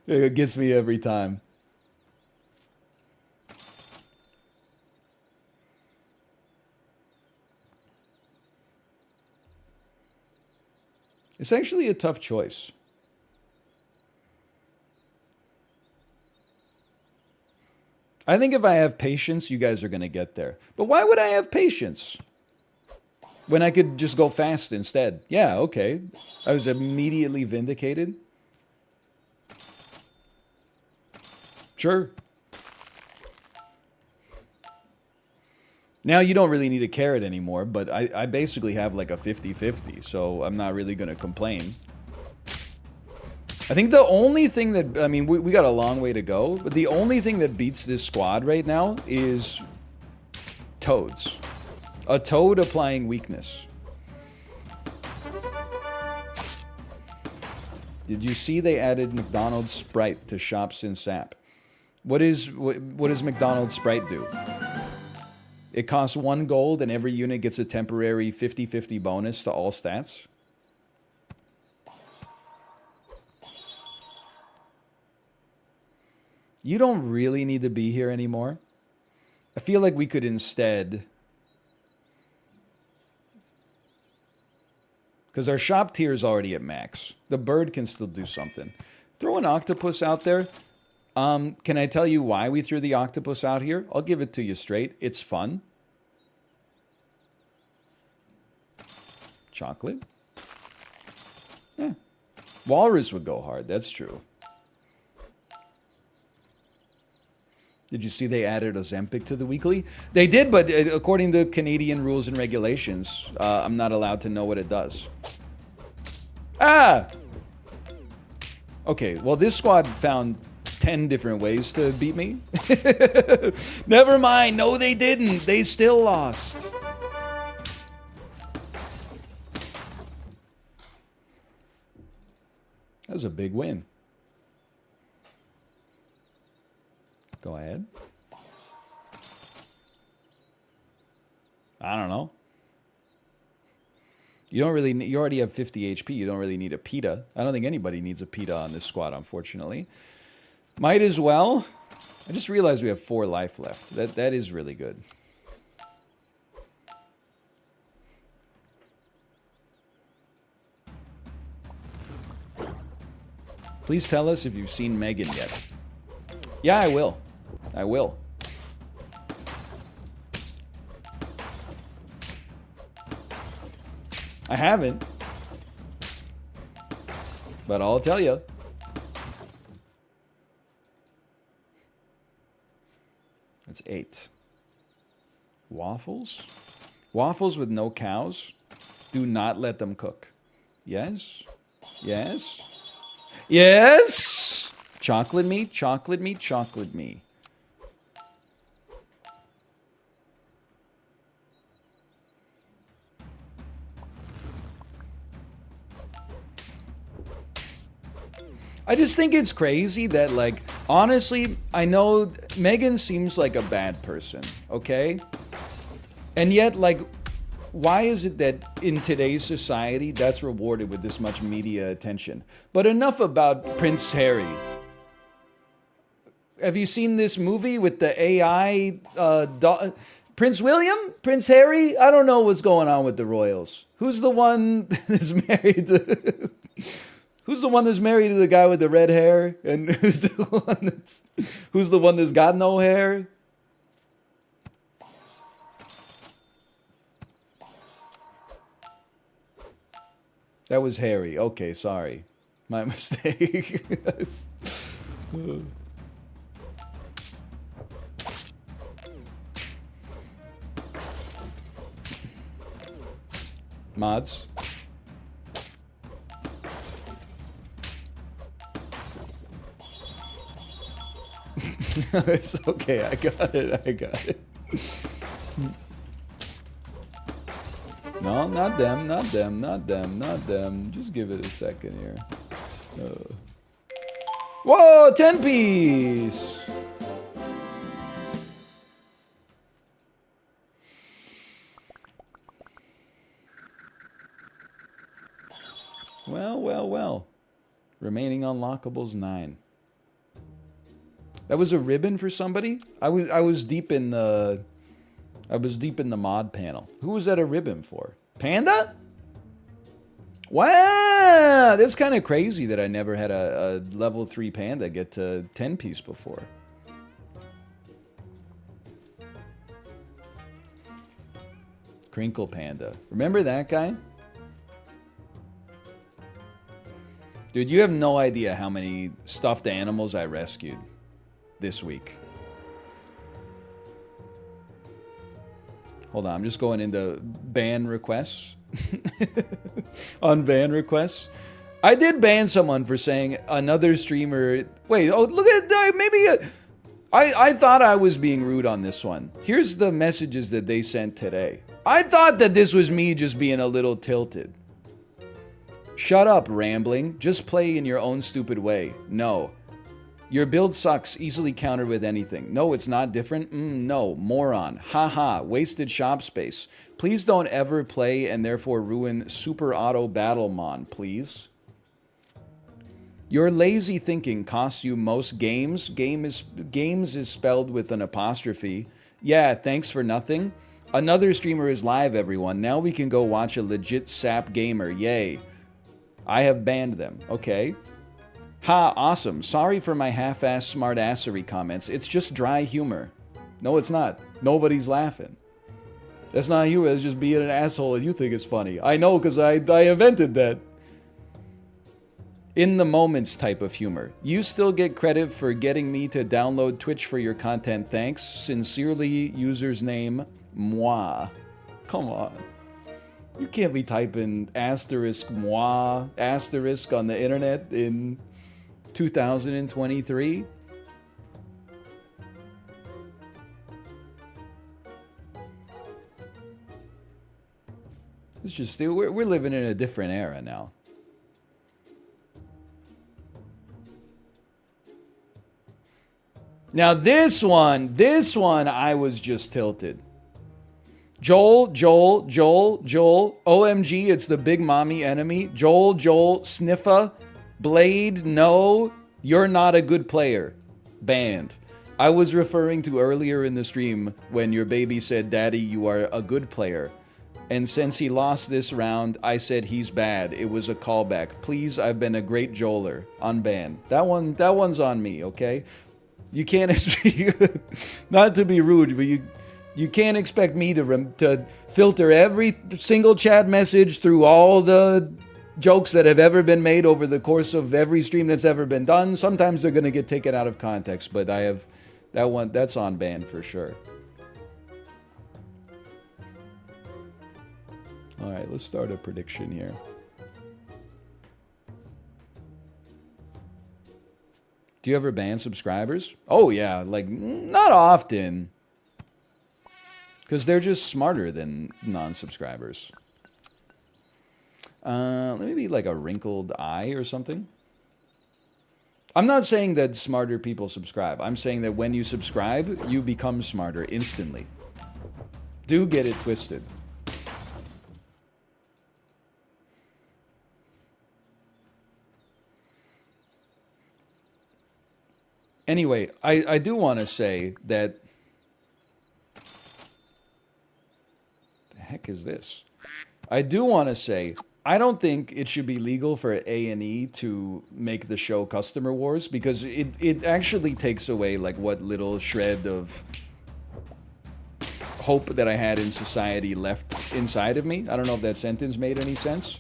it gets me every time. It's actually a tough choice. I think if I have patience, you guys are going to get there. But why would I have patience when I could just go fast instead? Yeah, okay. I was immediately vindicated. Sure. Now you don't really need a carrot anymore, but I basically have like a 50-50, so I'm not really going to complain. I think the only thing that, I mean, we got a long way to go, but the only thing that beats this squad right now is toads. A toad applying weakness. Did you see they added McDonald's Sprite to shops in SAP? What does McDonald's Sprite do? It costs 1 gold and every unit gets a temporary 50-50 bonus to all stats. You don't really need to be here anymore. I feel like we could instead, because our shop tier is already at max. The bird can still do something. Throw an octopus out there. Can I tell you why we threw the octopus out here? I'll give it to you straight. It's fun. Chocolate? Yeah. Walrus would go hard. That's true. Did you see they added Ozempic to the weekly? They did, but according to Canadian rules and regulations, I'm not allowed to know what it does. Ah! Okay, well, this squad found 10 different ways to beat me. Never mind. No, they didn't. They still lost. That was a big win. Go ahead. I don't know. You don't really. You already have 50 HP. You don't really need a PETA. I don't think anybody needs a PETA on this squad, unfortunately. Might as well. I just realized we have 4 life left. That is really good. Please tell us if you've seen Megan yet. Yeah, I will. I will. I haven't. But I'll tell you. That's 8. Waffles? Waffles with no cows? Do not let them cook. Yes? Yes? Yes! Chocolate me, chocolate me, chocolate me. I just think it's crazy that, like, honestly, I know Megan seems like a bad person, okay? And yet, like, why is it that in today's society that's rewarded with this much media attention? But enough about Prince Harry. Have you seen this movie with the AI Prince William? Prince Harry? I don't know what's going on with the royals. Who's the one that's married to... Who's the one that's married to the guy with the red hair? And who's the one that's got no hair? That was Harry. Okay, sorry. My mistake. Mods. It's okay, I got it. No, not them. Just give it a second here. Whoa, 10 piece! Well. Remaining unlockables 9. That was a ribbon for somebody? I was deep in the mod panel. Who was that a ribbon for? Panda? Wow, that's kind of crazy that I never had a level 3 panda get to 10 piece before. Crinkle Panda. Remember that guy? Dude, you have no idea how many stuffed animals I rescued this week. Hold on, I'm just going into ban requests. On ban requests. I did ban someone for saying another streamer... Wait, oh, look at... Maybe... I thought I was being rude on this one. Here's the messages that they sent today. I thought that this was me just being a little tilted. Shut up, rambling. Just play in your own stupid way. No. Your build sucks, easily countered with anything. No, it's not different. No, moron. Haha, wasted shop space. Please don't ever play and therefore ruin Super Auto Battlemon, please. Your lazy thinking costs you most games. Games is spelled with an apostrophe. Yeah, thanks for nothing. Another streamer is live, everyone. Now we can go watch a legit sap gamer. Yay. I have banned them. Okay. Ha, awesome. Sorry for my half-ass smartassery comments. It's just dry humor. No, it's not. Nobody's laughing. That's not humor. It's just being an asshole and you think it's funny. I know, because I invented that. In the moments type of humor. You still get credit for getting me to download Twitch for your content. Thanks. Sincerely, user's name, moi. Come on. You can't be typing asterisk moi asterisk on the internet in 2023. It's just we're living in a different era now. Now this one, I was just tilted. Joel. OMG, it's the big mommy enemy. Joel, Sniffa, Blade, no, you're not a good player. Banned. I was referring to earlier in the stream when your baby said, Daddy, you are a good player. And since he lost this round, I said he's bad. It was a callback. Please, I've been a great Joeler. Unban. That one's on me, okay? You can't, not to be rude, but you can't expect me to filter every single chat message through all the jokes that have ever been made over the course of every stream that's ever been done. Sometimes they're going to get taken out of context, but I have that's on ban for sure. All right, let's start a prediction here. Do you ever ban subscribers? Oh yeah, like not often. Because they're just smarter than non-subscribers. Let me be like a wrinkled eye or something. I'm not saying that smarter people subscribe. I'm saying that when you subscribe, you become smarter instantly. Do get it twisted. Anyway, I do want to say that... The heck is this? I do want to say... I don't think it should be legal for A&E to make the show Customer Wars, because it actually takes away like what little shred of hope that I had in society left inside of me. I don't know if that sentence made any sense.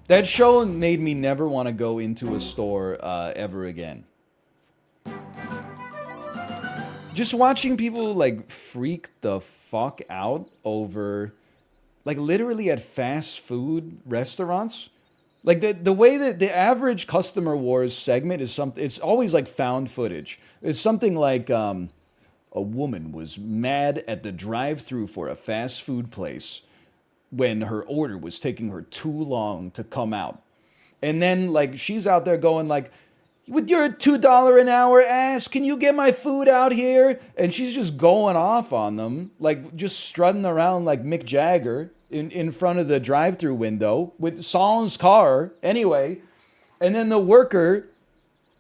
That show made me never want to go into a store ever again. Just watching people like freak the fuck out over... Like literally at fast food restaurants, like the way that the average Customer Wars segment is something, it's always like found footage. It's something like a woman was mad at the drive-through for a fast food place when her order was taking her too long to come out, and then like she's out there going like, with your $2 an hour ass, can you get my food out here? And she's just going off on them, like just strutting around like Mick Jagger in front of the drive-thru window with Saul's car. Anyway, and then the worker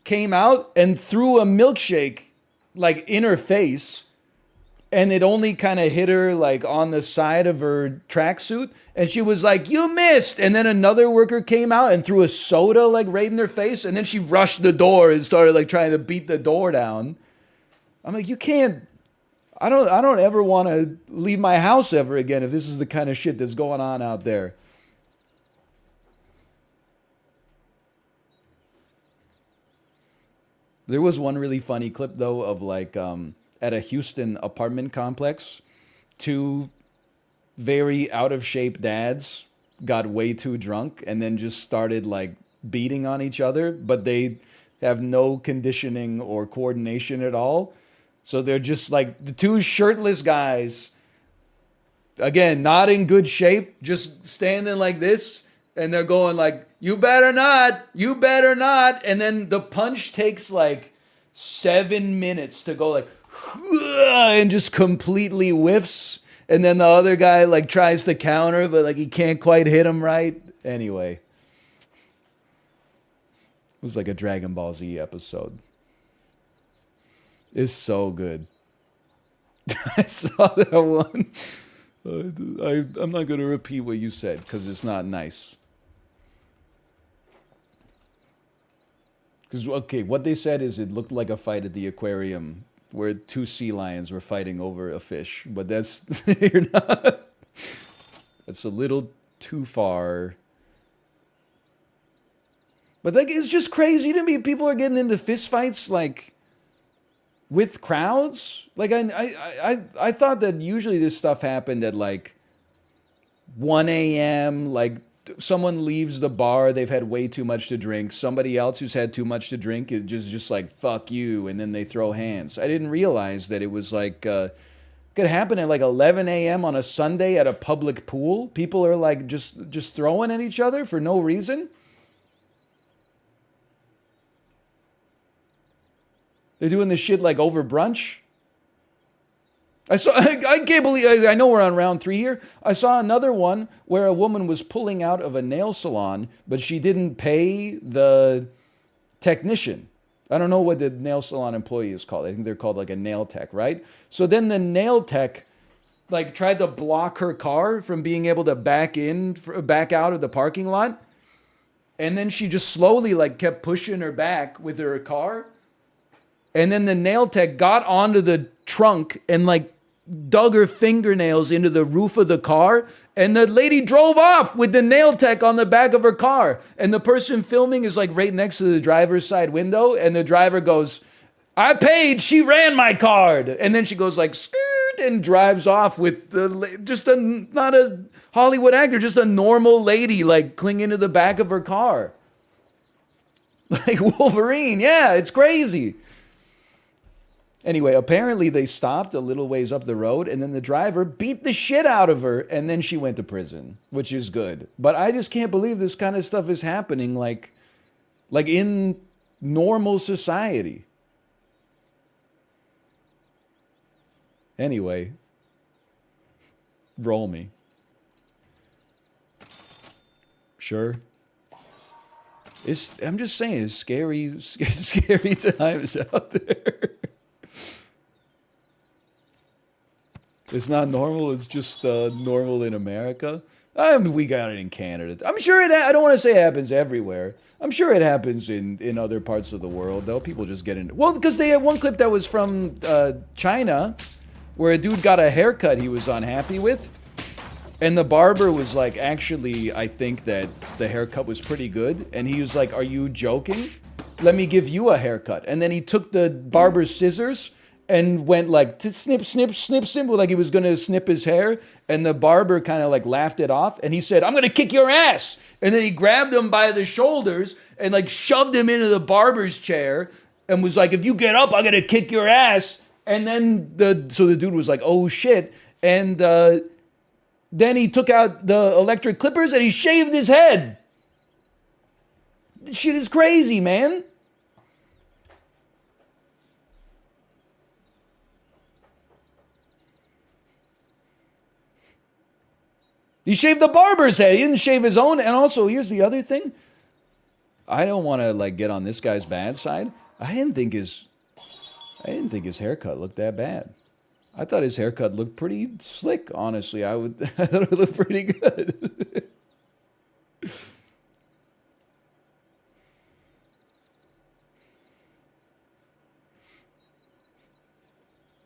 came out and threw a milkshake like in her face, and it only kind of hit her like on the side of her tracksuit, and she was like, "You missed!" And then another worker came out and threw a soda like right in their face, and then she rushed the door and started like trying to beat the door down. I'm like, you can't. I don't ever want to leave my house ever again if this is the kind of shit that's going on out there. There was one really funny clip though of like at a Houston apartment complex, two very out of shape dads got way too drunk and then just started like beating on each other, but they have no conditioning or coordination at all. So they're just like the two shirtless guys, again, not in good shape, just standing like this, and they're going like, you better not. And then the punch takes like 7 minutes to go like, and just completely whiffs. And then the other guy like tries to counter, but like he can't quite hit him right. Anyway, it was like a Dragon Ball Z episode. It's so good. I saw that one. I'm not going to repeat what you said because it's not nice. Because, okay, what they said is it looked like a fight at the aquarium where two sea lions were fighting over a fish. But that's, you're not, that's a little too far. But like, it's just crazy to me. People are getting into fist fights like with crowds. Like I thought that usually this stuff happened at like 1 a.m. Like someone leaves the bar, they've had way too much to drink. Somebody else who's had too much to drink is just like fuck you, and then they throw hands. I didn't realize that it was like Could happen at like 11 a.m. on a Sunday at a public pool. People are like just throwing at each other for no reason. They're doing this shit like over brunch. I can't believe, I know we're on round 3 here. I saw another one where a woman was pulling out of a nail salon, but she didn't pay the technician. I don't know what the nail salon employee is called. I think they're called like a nail tech, right? So then the nail tech like tried to block her car from being able to back out of the parking lot. And then she just slowly like kept pushing her back with her car. And then the nail tech got onto the trunk and like dug her fingernails into the roof of the car. And the lady drove off with the nail tech on the back of her car. And the person filming is like right next to the driver's side window. And the driver goes, I paid, she ran my card. And then she goes like, skirt, and drives off with not a Hollywood actor, just a normal lady like clinging to the back of her car. Like Wolverine. Yeah, it's crazy. Anyway, apparently they stopped a little ways up the road, and then the driver beat the shit out of her, and then she went to prison, which is good. But I just can't believe this kind of stuff is happening like in normal society. Anyway, roll me. Sure. I'm just saying, it's scary times out there. It's not normal. It's just normal in America. We got it in Canada. I'm sure I don't want to say it happens everywhere. I'm sure it happens in other parts of the world, though. People just get in. Well, because they had one clip that was from China where a dude got a haircut he was unhappy with. And the barber was like, actually, I think that the haircut was pretty good. And he was like, are you joking? Let me give you a haircut. And then he took the barber's scissors and went like snip, snip, snip, snip, like he was going to snip his hair. And the barber kind of like laughed it off. And he said, I'm going to kick your ass. And then he grabbed him by the shoulders and like shoved him into the barber's chair and was like, if you get up, I'm going to kick your ass. And then the dude was like, oh shit. And then he took out the electric clippers and he shaved his head. This shit is crazy, man. He shaved the barber's head. He didn't shave his own. And also, here's the other thing. I don't want to like get on this guy's bad side. I didn't think his haircut looked that bad. I thought his haircut looked pretty slick, honestly. I thought it looked pretty good.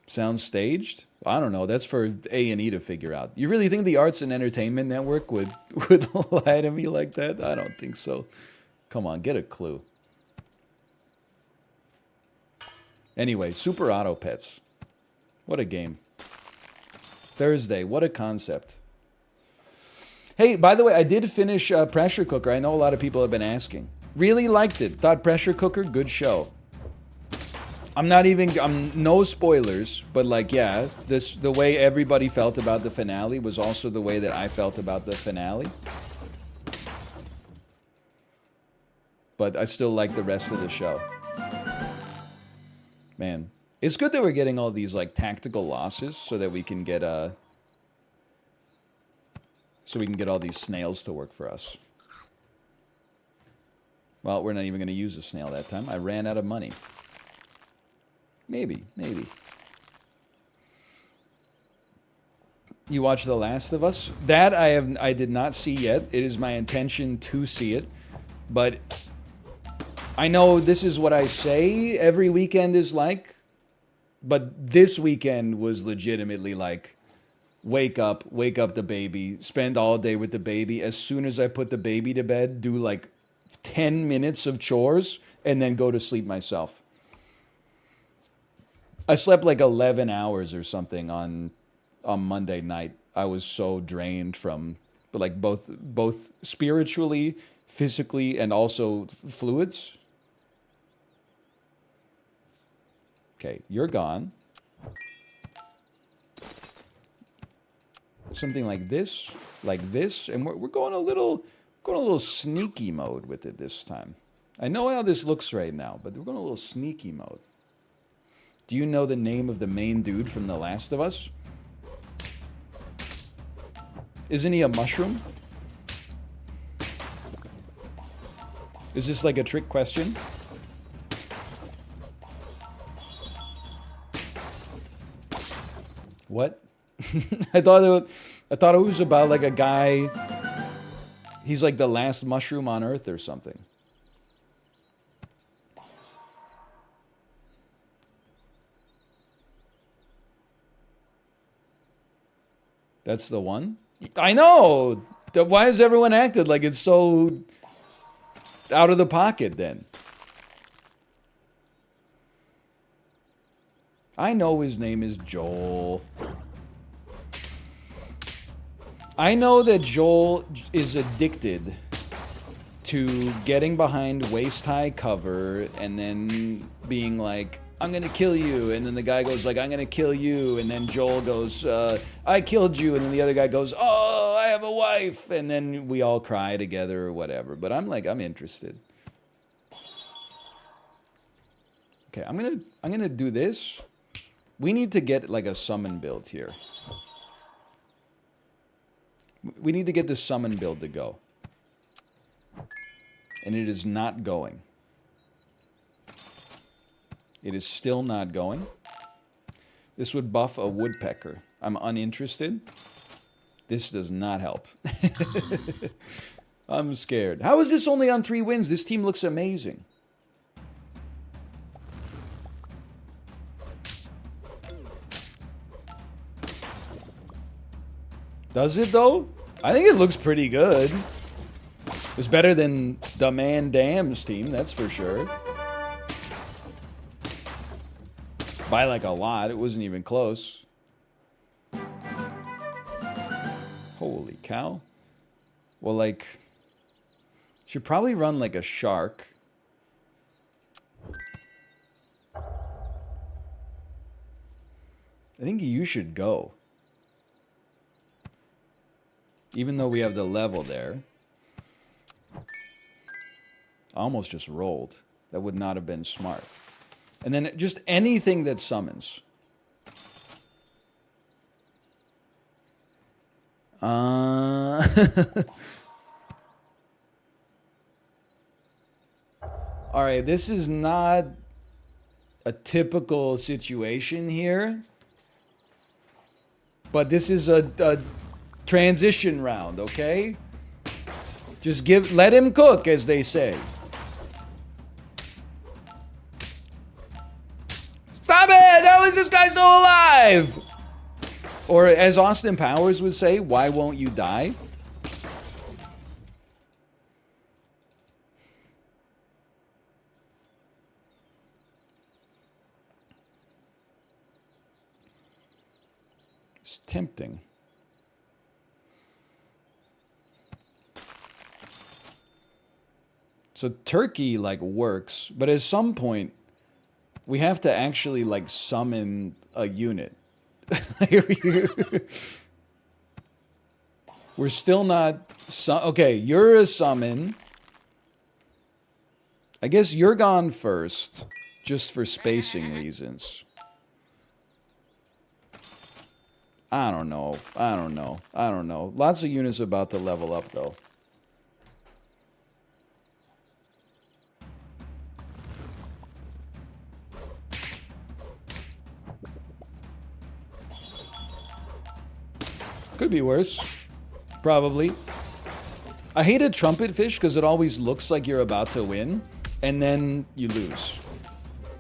Sounds staged? I don't know. That's for A&E to figure out. You really think the Arts and Entertainment Network would lie to me like that? I don't think so. Come on, get a clue. Anyway, Super Auto Pets. What a game. Thursday, what a concept. Hey, by the way, I did finish Pressure Cooker. I know a lot of people have been asking. Really liked it. Thought Pressure Cooker, good show. I'm no spoilers, but like, yeah, the way everybody felt about the finale was also the way that I felt about the finale. But I still like the rest of the show. Man, it's good that we're getting all these like tactical losses so that we can get all these snails to work for us. Well, we're not even going to use a snail that time. I ran out of money. Maybe. You watch The Last of Us? That I did not see yet. It is my intention to see it. But I know this is what I say every weekend is like. But this weekend was legitimately like, wake up the baby, spend all day with the baby. As soon as I put the baby to bed, do like 10 minutes of chores, and then go to sleep myself. I slept like 11 hours or something on Monday night. I was so drained from like both spiritually, physically, and also fluids. Okay, you're gone. something like this, and we're going a little sneaky mode with it this time. I know how this looks right now, but we're going a little sneaky mode. Do you know the name of the main dude from The Last of Us? Isn't he a mushroom? Is this like a trick question? What? I thought it was about like a guy. He's like the last mushroom on Earth or something. That's the one? I know! Why has everyone acted like it's so out of the pocket then? I know his name is Joel. I know that Joel is addicted to getting behind waist-high cover and then being like, I'm gonna kill you, and then the guy goes like, I'm gonna kill you, and then Joel goes, I killed you, and then the other guy goes, oh, I have a wife, and then we all cry together or whatever. But I'm like, I'm interested. Okay, I'm gonna do this. We need to get like a summon build here. We need to get this summon build to go. And it is not going. It is still not going. This would buff a woodpecker. I'm uninterested. This does not help. I'm scared. How is this only on 3 wins? This team looks amazing. Does it though? I think it looks pretty good. It's better than the Man Dam's team, that's for sure. By like a lot, it wasn't even close. Holy cow. Well, like, should probably run like a shark. I think you should go. Even though we have the level there. I almost just rolled. That would not have been smart. And then just anything that summons. All right, this is not a typical situation here. But this is a transition round, okay? Just let him cook, as they say. Stop it! How is this guy still alive? Or as Austin Powers would say, why won't you die? It's tempting. So turkey, like, works, but at some point, we have to actually, like, summon a unit. We're still not... okay, you're a summon. I guess you're gone first, just for spacing reasons. I don't know. Lots of units about to level up, though. Could be worse. Probably. I hate a trumpet fish because it always looks like you're about to win, and then you lose.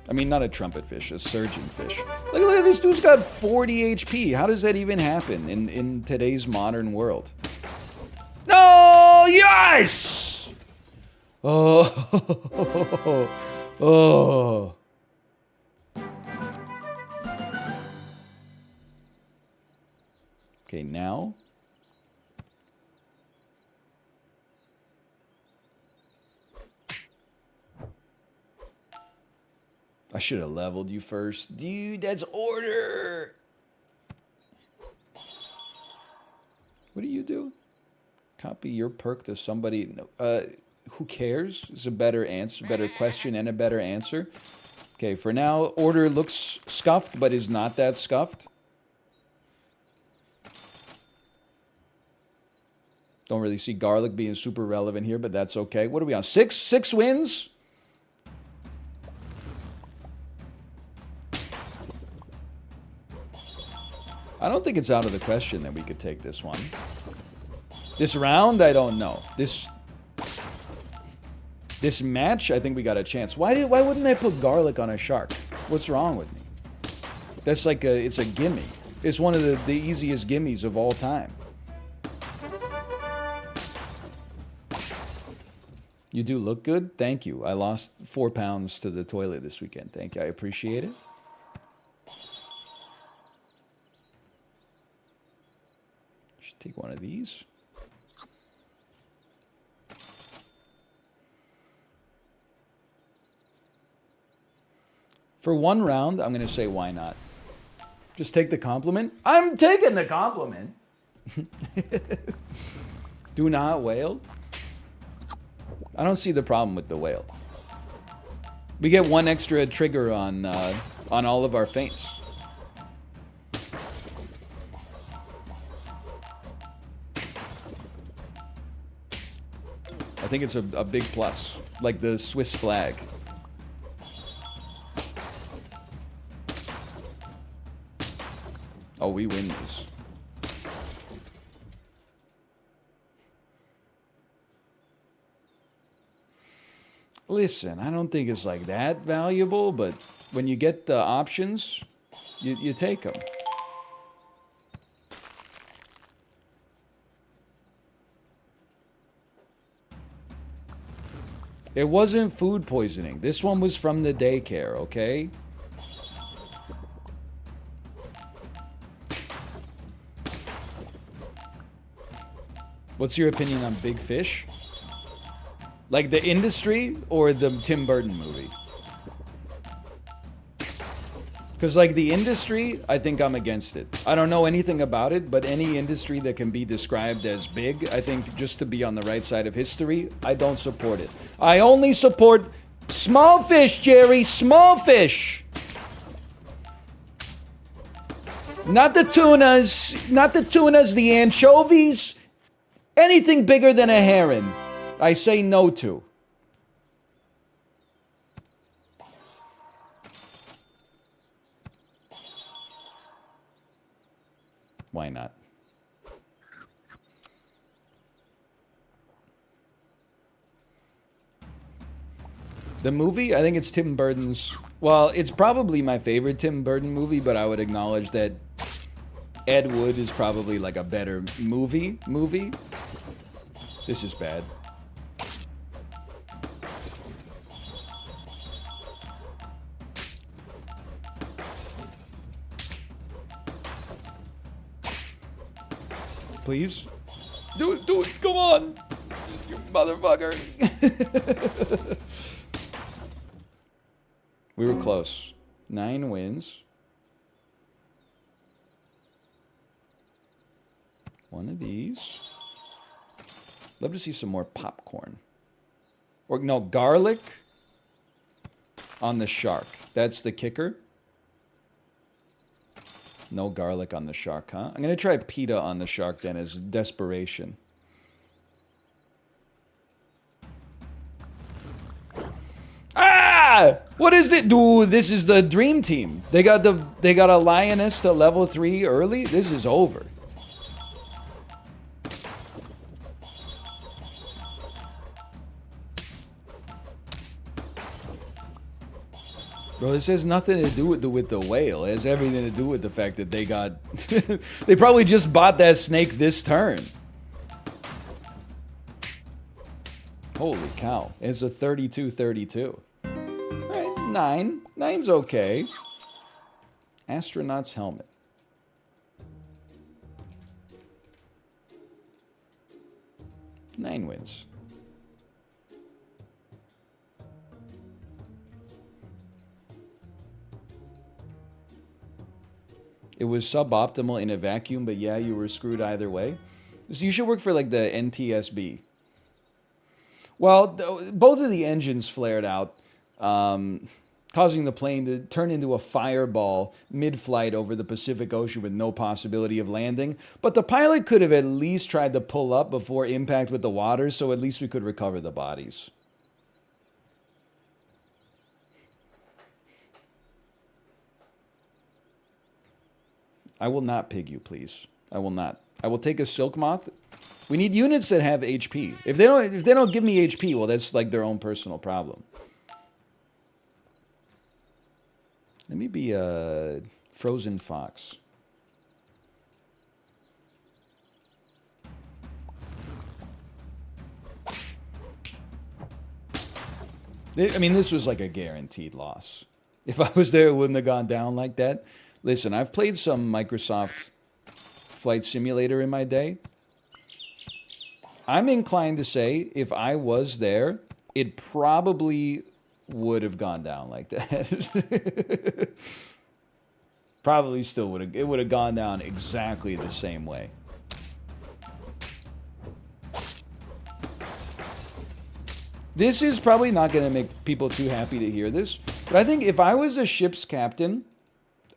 I mean, not a trumpet fish, a surging fish. Look at this dude's got 40 HP. How does that even happen in today's modern world? No! Yes! Oh. Oh. Okay, now. I should have leveled you first. Dude, that's order. What do you do? Copy your perk to somebody. Who cares? Is a better answer, better question, and a better answer. Okay, for now, order looks scuffed, but is not that scuffed. Don't really see garlic being super relevant here, but that's okay. What are we on? Six wins? I don't think it's out of the question that we could take this one. This round, I don't know. This match, I think we got a chance. Why wouldn't I put garlic on a shark? What's wrong with me? That's like it's a gimme. It's one of the easiest gimmies of all time. You do look good. Thank you. I lost 4 pounds to the toilet this weekend. Thank you. I appreciate it. Should take one of these. For one round, I'm going to say why not. Just take the compliment. I'm taking the compliment. Do not whale. I don't see the problem with the whale. We get one extra trigger on all of our feints. I think it's a big plus, like the Swiss flag. Oh, we win this. Listen, I don't think it's like that valuable, but when you get the options, you take them. It wasn't food poisoning. This one was from the daycare, okay? What's your opinion on Big Fish? Like the industry or the Tim Burton movie? Because like the industry, I think I'm against it. I don't know anything about it, but any industry that can be described as big, I think just to be on the right side of history, I don't support it. I only support small fish, Jerry, small fish. Not the tunas, the anchovies. Anything bigger than a heron, I say no to. Why not? The movie, I think it's Tim Burton's. Well, it's probably my favorite Tim Burton movie, but I would acknowledge that Ed Wood is probably like a better movie. This is bad. Please? Do it, come on! You motherfucker! We were close. 9 wins. One of these. Love to see some more popcorn. Or no, garlic on the shark. That's the kicker. No garlic on the shark, huh? I'm going to try pita on the shark then as desperation. Ah! What is it? Dude, this is the dream team. They got a lioness to level 3 early. This is over. Bro, this has nothing to do with the whale. It has everything to do with the fact that they got... they probably just bought that snake this turn. Holy cow. It's a 32-32. Alright, 9. 9's okay. Astronaut's helmet. Nine wins. It was suboptimal in a vacuum, but yeah, you were screwed either way. So you should work for like the NTSB. Well, both of the engines flared out, causing the plane to turn into a fireball mid-flight over the Pacific Ocean with no possibility of landing. But the pilot could have at least tried to pull up before impact with the water, so at least we could recover the bodies. I will not pig you, please. I will not. I will take a silk moth. We need units that have HP. If they don't give me HP, well, that's like their own personal problem. Let me be a frozen fox. I mean, this was like a guaranteed loss. If I was there, it wouldn't have gone down like that. Listen, I've played some Microsoft Flight Simulator in my day. I'm inclined to say if I was there, it probably would have gone down like that. Probably still would have. It would have gone down exactly the same way. This is probably not going to make people too happy to hear this, but I think if I was a ship's captain,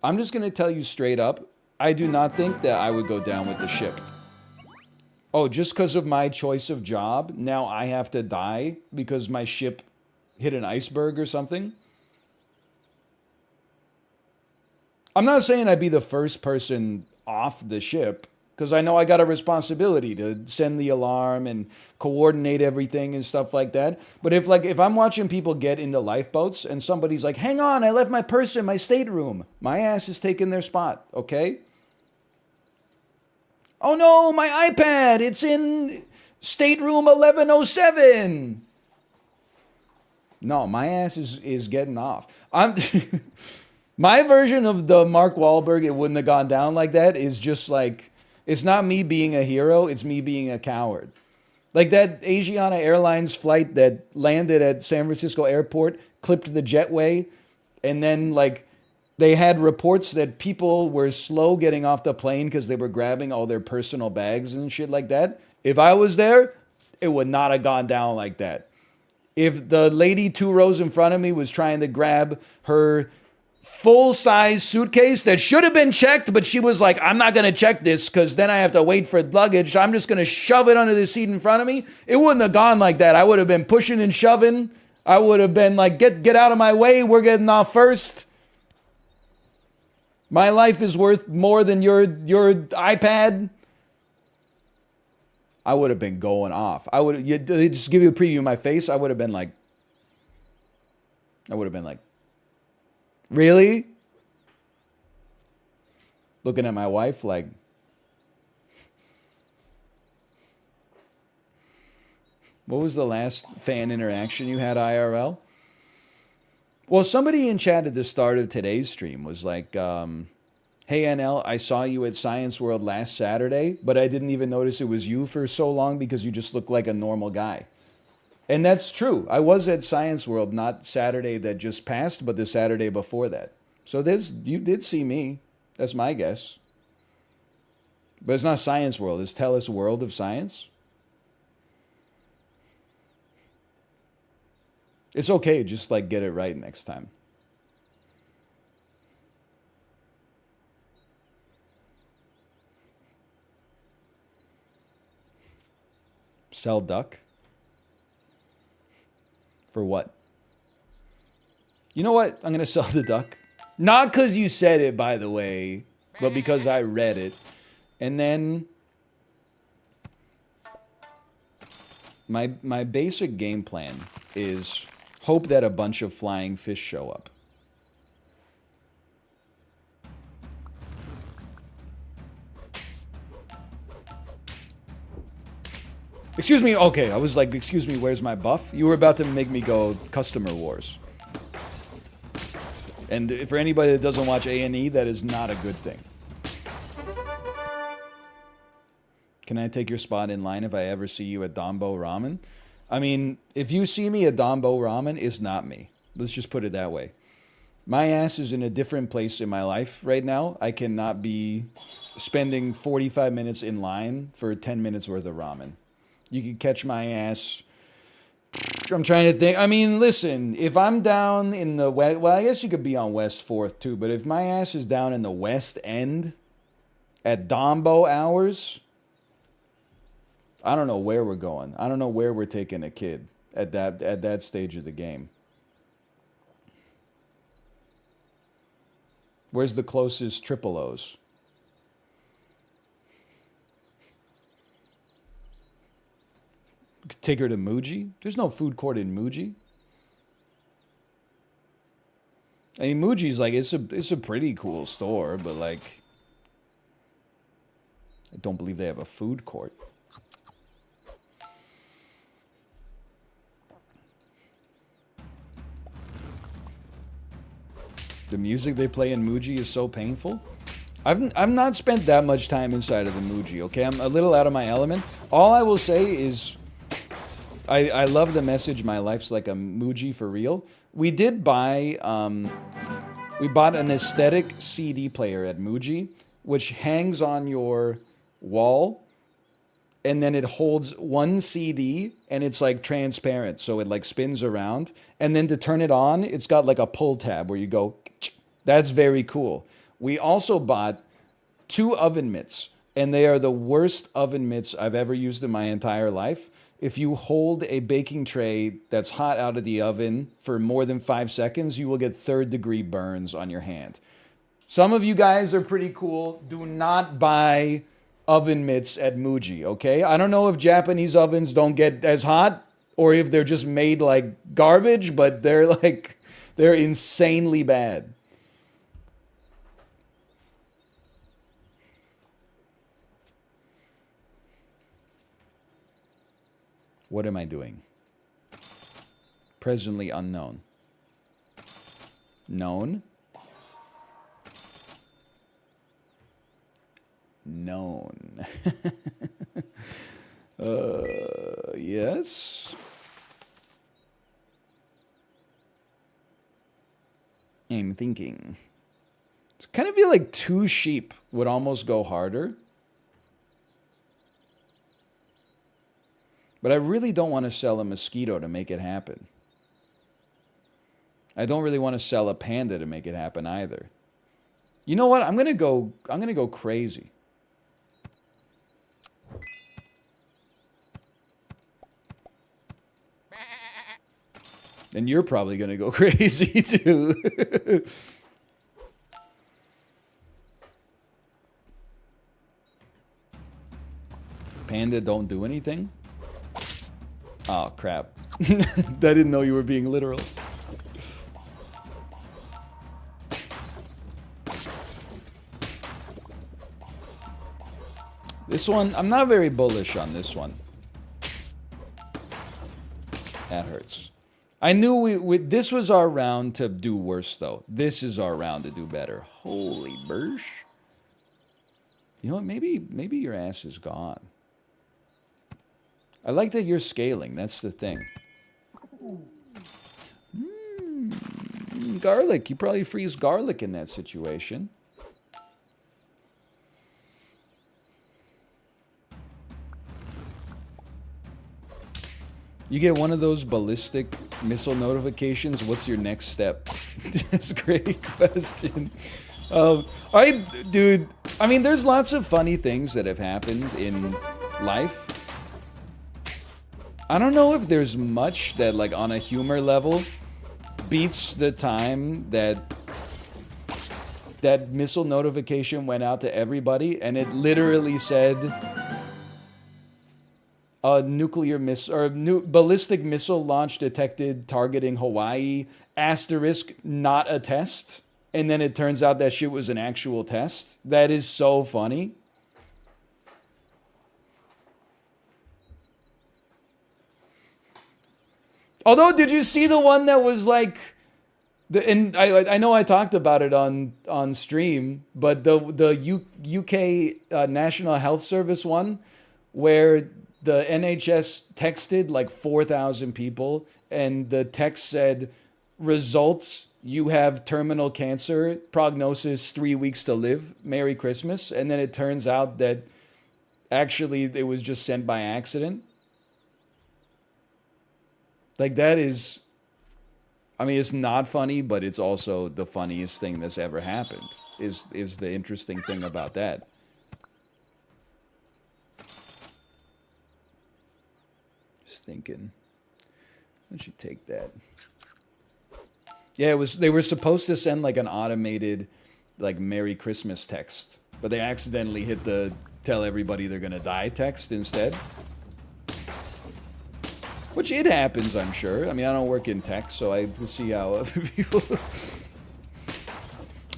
I'm just going to tell you straight up, I do not think that I would go down with the ship. Oh, just because of my choice of job, now I have to die because my ship hit an iceberg or something? I'm not saying I'd be the first person off the ship, because I know I got a responsibility to send the alarm and coordinate everything and stuff like that. But if I'm watching people get into lifeboats and somebody's like, hang on, I left my purse in my stateroom, my ass is taking their spot, okay? Oh no, my iPad, it's in stateroom 1107. No, my ass is getting off. My version of the Mark Wahlberg, it wouldn't have gone down like that, is just like, it's not me being a hero, it's me being a coward. Like that Asiana Airlines flight that landed at San Francisco Airport, clipped the jetway, and then like they had reports that people were slow getting off the plane because they were grabbing all their personal bags and shit like that. If I was there, it would not have gone down like that. If the lady 2 rows in front of me was trying to grab her full-size suitcase that should have been checked, but she was like, I'm not going to check this because then I have to wait for luggage. I'm just going to shove it under the seat in front of me. It wouldn't have gone like that. I would have been pushing and shoving. I would have been like, get out of my way. We're getting off first. My life is worth more than your iPad. I would have been going off. I would just give you a preview of my face. I would have been like, really? Looking at my wife like, what was the last fan interaction you had IRL? Well, somebody in chat at the start of today's stream was like, hey, NL, I saw you at Science World last Saturday, but I didn't even notice it was you for so long because you just look like a normal guy. And that's true. I was at Science World, not Saturday that just passed, but the Saturday before that. So you did see me. That's my guess. But it's not Science World. It's Tell Us World of Science. It's okay. Just like get it right next time. Sell duck? For what? You know what? I'm going to sell the duck. Not because you said it, by the way, but because I read it. And then my basic game plan is hope that a bunch of flying fish show up. Excuse me, okay, I was like, excuse me, where's my buff? You were about to make me go customer wars. And for anybody that doesn't watch A&E, that is not a good thing. Can I take your spot in line if I ever see you at Dombo Ramen? I mean, if you see me at Dombo Ramen, it's not me. Let's just put it that way. My ass is in a different place in my life right now. I cannot be spending 45 minutes in line for 10 minutes worth of ramen. You can catch my ass. I'm trying to think. I mean, listen, if I'm down in the west, well, I guess you could be on West 4th too, but if my ass is down in the West End at Dombo hours, I don't know where we're going. I don't know where we're taking a kid at that stage of the game. Where's the closest triple O's? Take her to Muji? There's no food court in Muji. I mean, Muji's like it's a pretty cool store, but like I don't believe they have a food court. The music they play in Muji is so painful. I've not spent that much time inside of the Muji, okay? I'm a little out of my element. All I will say is I love the message, my life's like a Muji for real. We bought an aesthetic CD player at Muji, which hangs on your wall, and then it holds one CD, and it's like transparent, so it like spins around. And then to turn it on, it's got like a pull tab where you go, that's very cool. We also bought 2 oven mitts, and they are the worst oven mitts I've ever used in my entire life. If you hold a baking tray that's hot out of the oven for more than 5 seconds, you will get 3rd-degree burns on your hand. Some of you guys are pretty cool. Do not buy oven mitts at Muji, okay? I don't know if Japanese ovens don't get as hot or if they're just made like garbage, but they're insanely bad. What am I doing? Presently unknown. Known? Known. Yes. I'm thinking. It's kind of feel like 2 sheep would almost go harder. But I really don't want to sell a mosquito to make it happen. I don't really want to sell a panda to make it happen either. You know what? I'm gonna go crazy. And you're probably gonna go crazy too. Panda don't do anything? Oh, crap. I didn't know you were being literal. This one, I'm not very bullish on this one. That hurts. I knew this was our round to do worse, though. This is our round to do better. Holy bursh. You know what? Maybe your ass is gone. I like that you're scaling. That's the thing. Garlic. You probably freeze garlic in that situation. You get one of those ballistic missile notifications. What's your next step? That's a great question. Dude, I mean, there's lots of funny things that have happened in life. I don't know if there's much that, like, on a humor level, beats the time that missile notification went out to everybody, and it literally said a nuclear missile or ballistic missile launch detected targeting Hawaii, asterisk, not a test. And then it turns out that shit was an actual test. That is so funny. Although, did you see the one that was like, and I know I talked about it on stream, but the UK National Health Service one, where the NHS texted like 4,000 people, and the text said, results you have terminal cancer, prognosis 3 weeks to live, Merry Christmas. And then it turns out that actually it was just sent by accident. Like, that is, I mean, it's not funny, but it's also the funniest thing that's ever happened, is the interesting thing about that. Just thinking, I should take that. Yeah, it was. They were supposed to send like an automated, like Merry Christmas text, but they accidentally hit the tell everybody they're gonna die text instead. Which it happens, I'm sure. I mean, I don't work in tech, so I see how other people.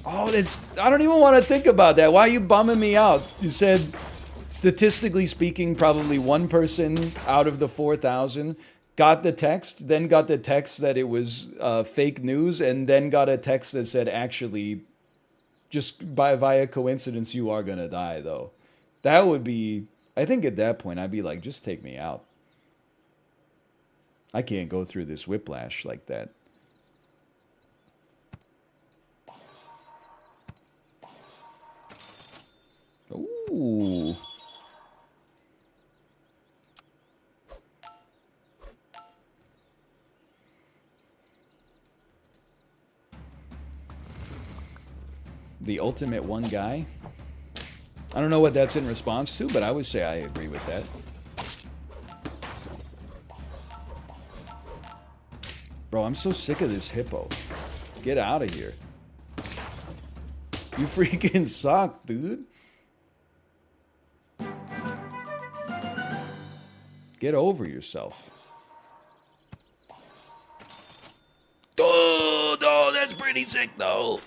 Oh, this. I don't even want to think about that. Why are you bumming me out? You said, statistically speaking, probably one person out of the 4,000 got the text, then got the text that it was fake news, and then got a text that said, actually, just via coincidence, you are gonna die, though. That would be, I think at that point, I'd be like, just take me out. I can't go through this whiplash like that. Ooh. The ultimate one guy. I don't know what that's in response to, but I would say I agree with that. Bro, I'm so sick of this hippo. Get out of here. You freaking suck, dude. Get over yourself. Oh, no, that's pretty sick, though.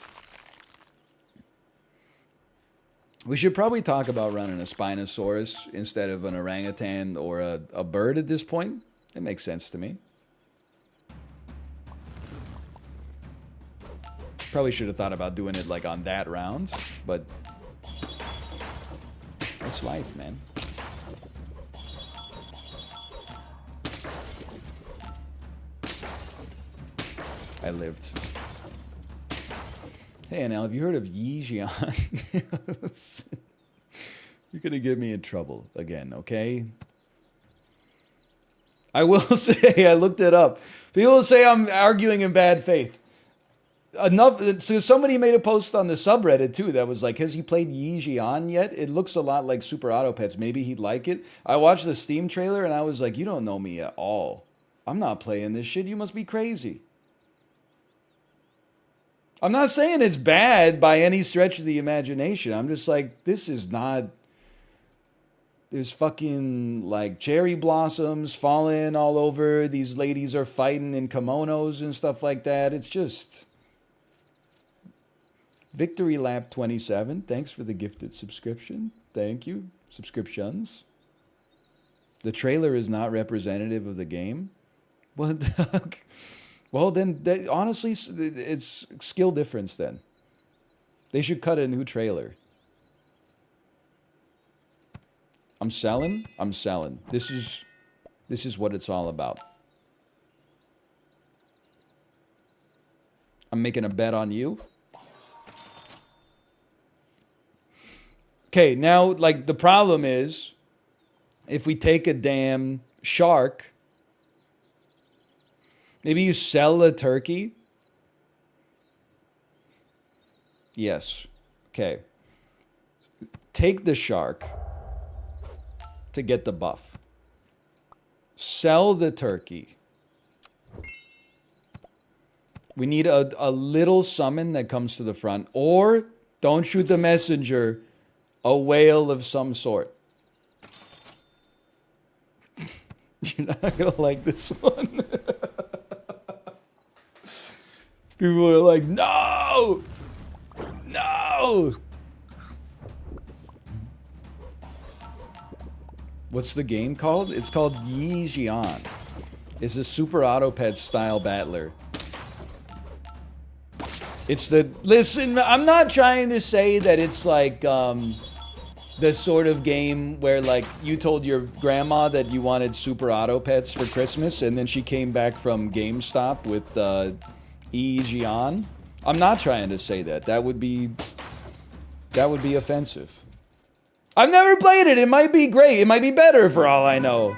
We should probably talk about running a Spinosaurus instead of an orangutan or a bird at this point. It makes sense to me. Probably should have thought about doing it like on that round, but that's life, man. I lived. Hey, Anel, have you heard of Yi Jian? You're gonna get me in trouble again, okay? I will say, I looked it up. People say I'm arguing in bad faith. Enough. So somebody made a post on the subreddit too that was like, has he played Yi Jian yet? It looks a lot like Super Auto Pets. Maybe he'd like it. I watched the Steam trailer and I was like, you don't know me at all. I'm not playing this shit. You must be crazy. I'm not saying it's bad by any stretch of the imagination. I'm just like, this is not. There's fucking like cherry blossoms falling all over. These ladies are fighting in kimonos and stuff like that. It's just. Victory Lap 27, thanks for the gifted subscription. Thank you. Subscriptions. The trailer is not representative of the game. Well, then, honestly, it's skill difference then. They should cut a new trailer. I'm selling. I'm selling. This is what it's all about. I'm making a bet on you. Okay, now, like, the problem is, if we take a damn shark, maybe you sell a turkey. Yes. Okay. Take the shark to get the buff. Sell the turkey. We need a little summon that comes to the front. Or, don't shoot the messenger, a whale of some sort. You're not going to like this one. People are like, no! No! What's the game called? It's called Yi Jian. It's a Super Auto Pets style battler. It's the... Listen, I'm not trying to say that it's like the sort of game where like you told your grandma that you wanted Super Auto Pets for Christmas and then she came back from GameStop with Eegeon? I'm not trying to say that. That would be offensive. I've never played it. It might be great. It might be better for all I know.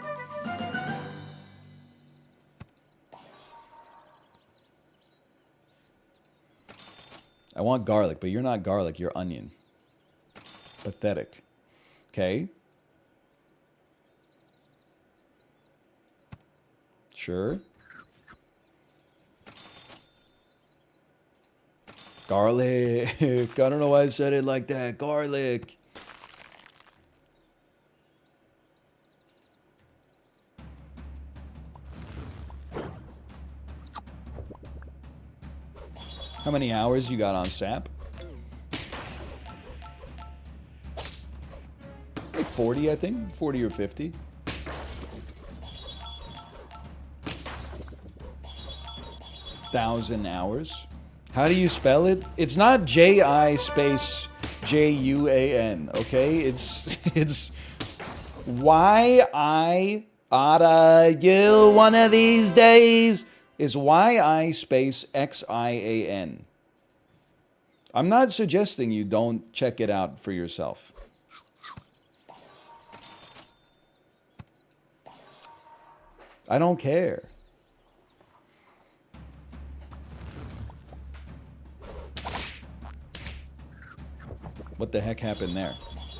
I want garlic, but you're not garlic. You're onion. Pathetic. Okay. Sure. Garlic. I don't know why I said it like that. Garlic. How many hours you got on SAP? Like 40, I think. 40 or 50. Thousand hours. How do you spell it? It's not J-I space J-U-A-N, okay? It's Y-I oughta you one of these days is Y-I space X-I-A-N. I'm not suggesting you don't check it out for yourself. I don't care. What the heck happened there?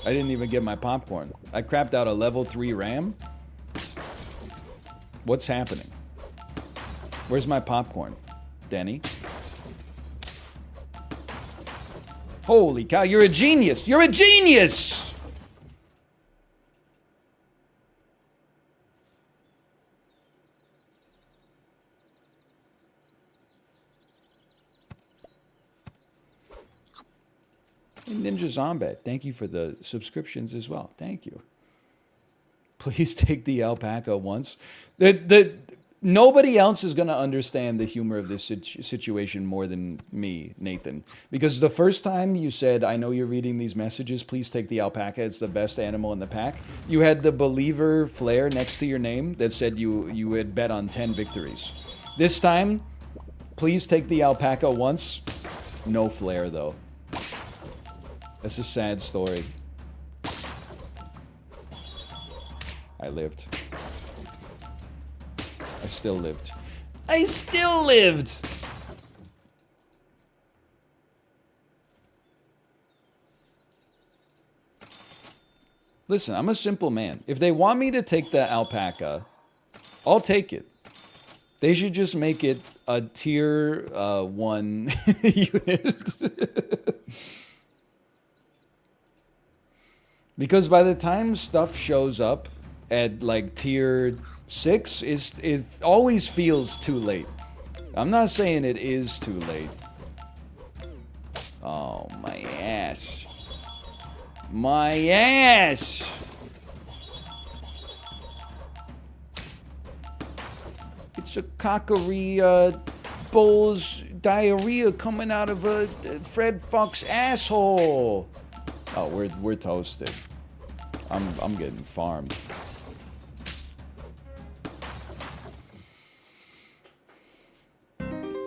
I didn't even get my popcorn. I crapped out a level 3 RAM? What's happening? Where's my popcorn? Denny? Holy cow, you're a genius! You're a genius! Ninja Zombie, thank you for the subscriptions as well. Thank you. Please take the alpaca once. Nobody else is going to understand the humor of this situation more than me, Nathan. Because the first time you said, I know you're reading these messages, please take the alpaca, it's the best animal in the pack. You had the believer flare next to your name that said you had bet on 10 victories. This time, please take the alpaca once. No flare, though. That's a sad story. I lived. I still lived. I still lived! Listen, I'm a simple man. If they want me to take the alpaca, I'll take it. They should just make it a tier 1 unit. Because by the time stuff shows up at like tier 6, it always feels too late. I'm not saying it is too late. Oh, my ass. My ass! It's a cockery, bull's diarrhea coming out of a Fred Fox asshole. Oh, we're toasted. I'm getting farmed.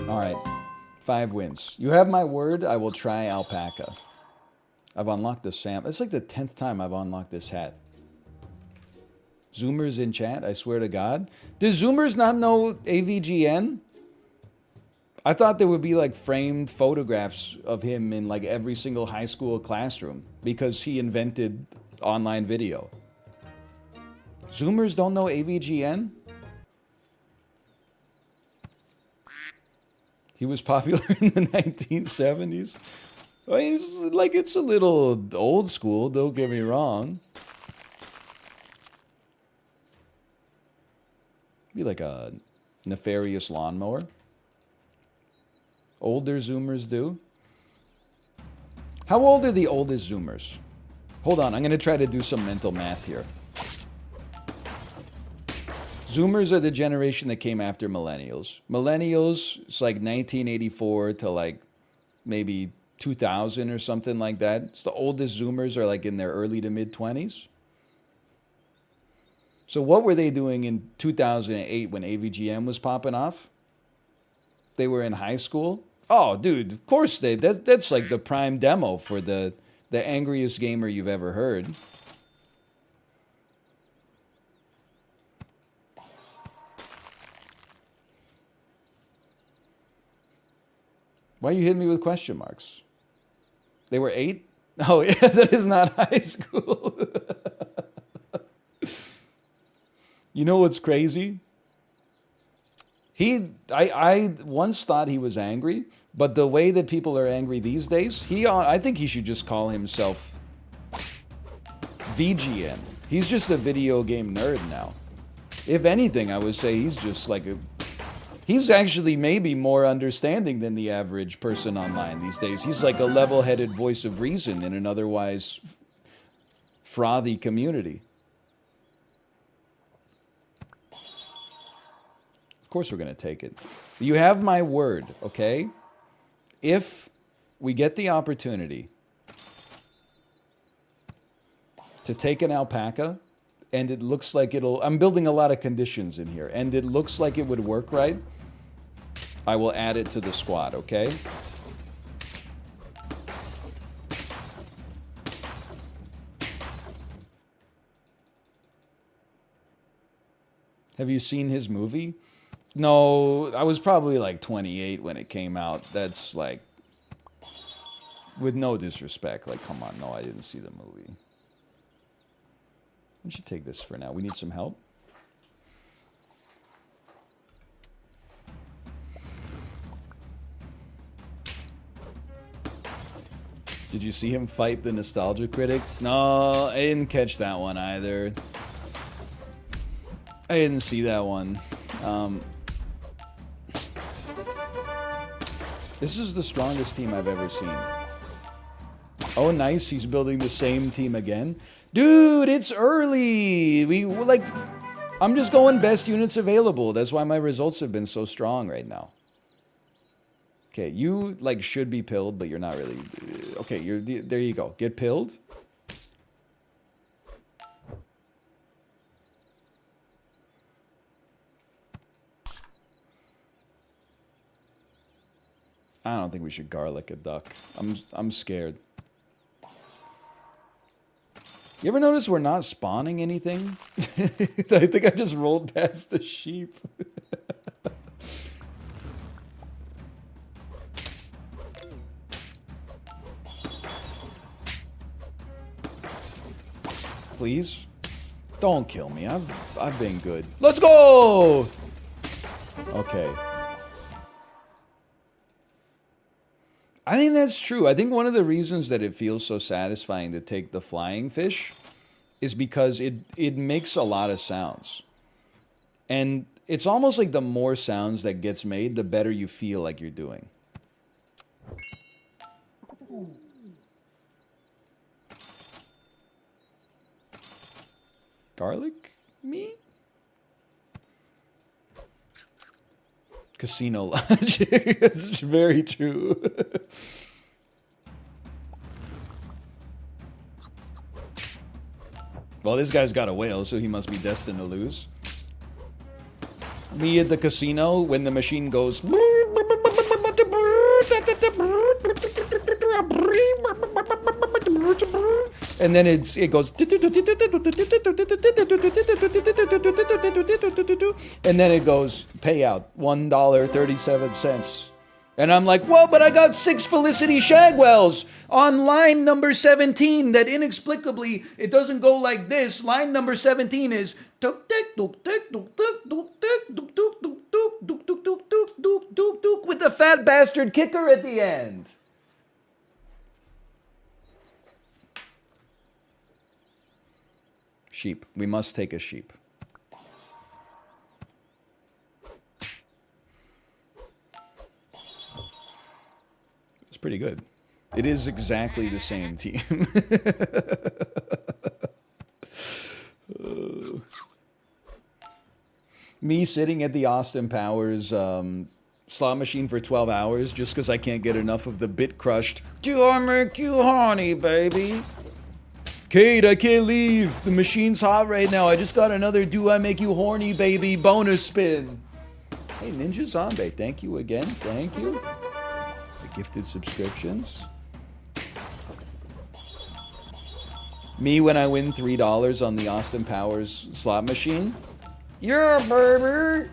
All right, 5 wins. You have my word. I will try alpaca. I've unlocked the Sam. It's like the 10th time I've unlocked this hat. Zoomers in chat. I swear to God. Does Zoomers not know AVGN? I thought there would be like framed photographs of him in like every single high school classroom because he invented online video. Zoomers don't know AVGN? He was popular in the 1970s. Well, he's like, it's a little old school, don't get me wrong. Be like a nefarious lawnmower. Older Zoomers do. How old are the oldest Zoomers? Hold on, I'm going to try to do some mental math here. Zoomers are the generation that came after millennials. Millennials, it's like 1984 to like maybe 2000 or something like that. It's the oldest Zoomers are like in their early to mid 20s. So what were they doing in 2008 when AVGN was popping off? They were in high school. Oh, dude, of course that's like the prime demo for the angriest gamer you've ever heard. Why are you hitting me with question marks? They were 8? Oh, yeah, that is not high school. You know what's crazy? I once thought he was angry, but the way that people are angry these days, I think he should just call himself VGN. He's just a video game nerd now. If anything, I would say he's just like he's actually maybe more understanding than the average person online these days. He's like a level-headed voice of reason in an otherwise frothy community. Of course we're going to take it. You have my word, okay? If we get the opportunity to take an alpaca, and it looks like I'm building a lot of conditions in here, and it looks like it would work right, I will add it to the squad, okay? Have you seen his movie? No, I was probably like 28 when it came out. That's like, with no disrespect, like, come on, no, I didn't see the movie. We should take this for now. We need some help. Did you see him fight the Nostalgia Critic? No, I didn't catch that one either. I didn't see that one. This is the strongest team I've ever seen. Oh, nice. He's building the same team again. Dude, it's early. I'm just going best units available. That's why my results have been so strong right now. Okay, you like should be pilled, but you're not really. Okay, there you go. Get pilled. I don't think we should garlic a duck. I'm scared. You ever notice we're not spawning anything? I think I just rolled past the sheep. Please? Don't kill me. I've been good. Let's go! Okay. I think that's true. I think one of the reasons that it feels so satisfying to take the flying fish is because it makes a lot of sounds. And it's almost like the more sounds that gets made, the better you feel like you're doing. Garlic? Me? Casino logic. It's very true. Well, this guy's got a whale, so he must be destined to lose. Me at the casino, when the machine goes... And then it goes... And then it goes, payout, $1.37. And I'm like, whoa, but I got 6 Felicity Shagwells on line number 17 that inexplicably, it doesn't go like this. Line number 17 is with the fat bastard kicker at the end. Sheep. We must take a sheep. It's pretty good. It is exactly the same team. Me sitting at the Austin Powers slot machine for 12 hours just because I can't get enough of the bit crushed. Do I make you horny, baby? Kate, I can't leave. The machine's hot right now. I just got another Do I Make You Horny, baby bonus spin. Hey, Ninja Zombie, thank you again. Thank you. The gifted subscriptions. Me when I win $3 on the Austin Powers slot machine. Yeah, baby.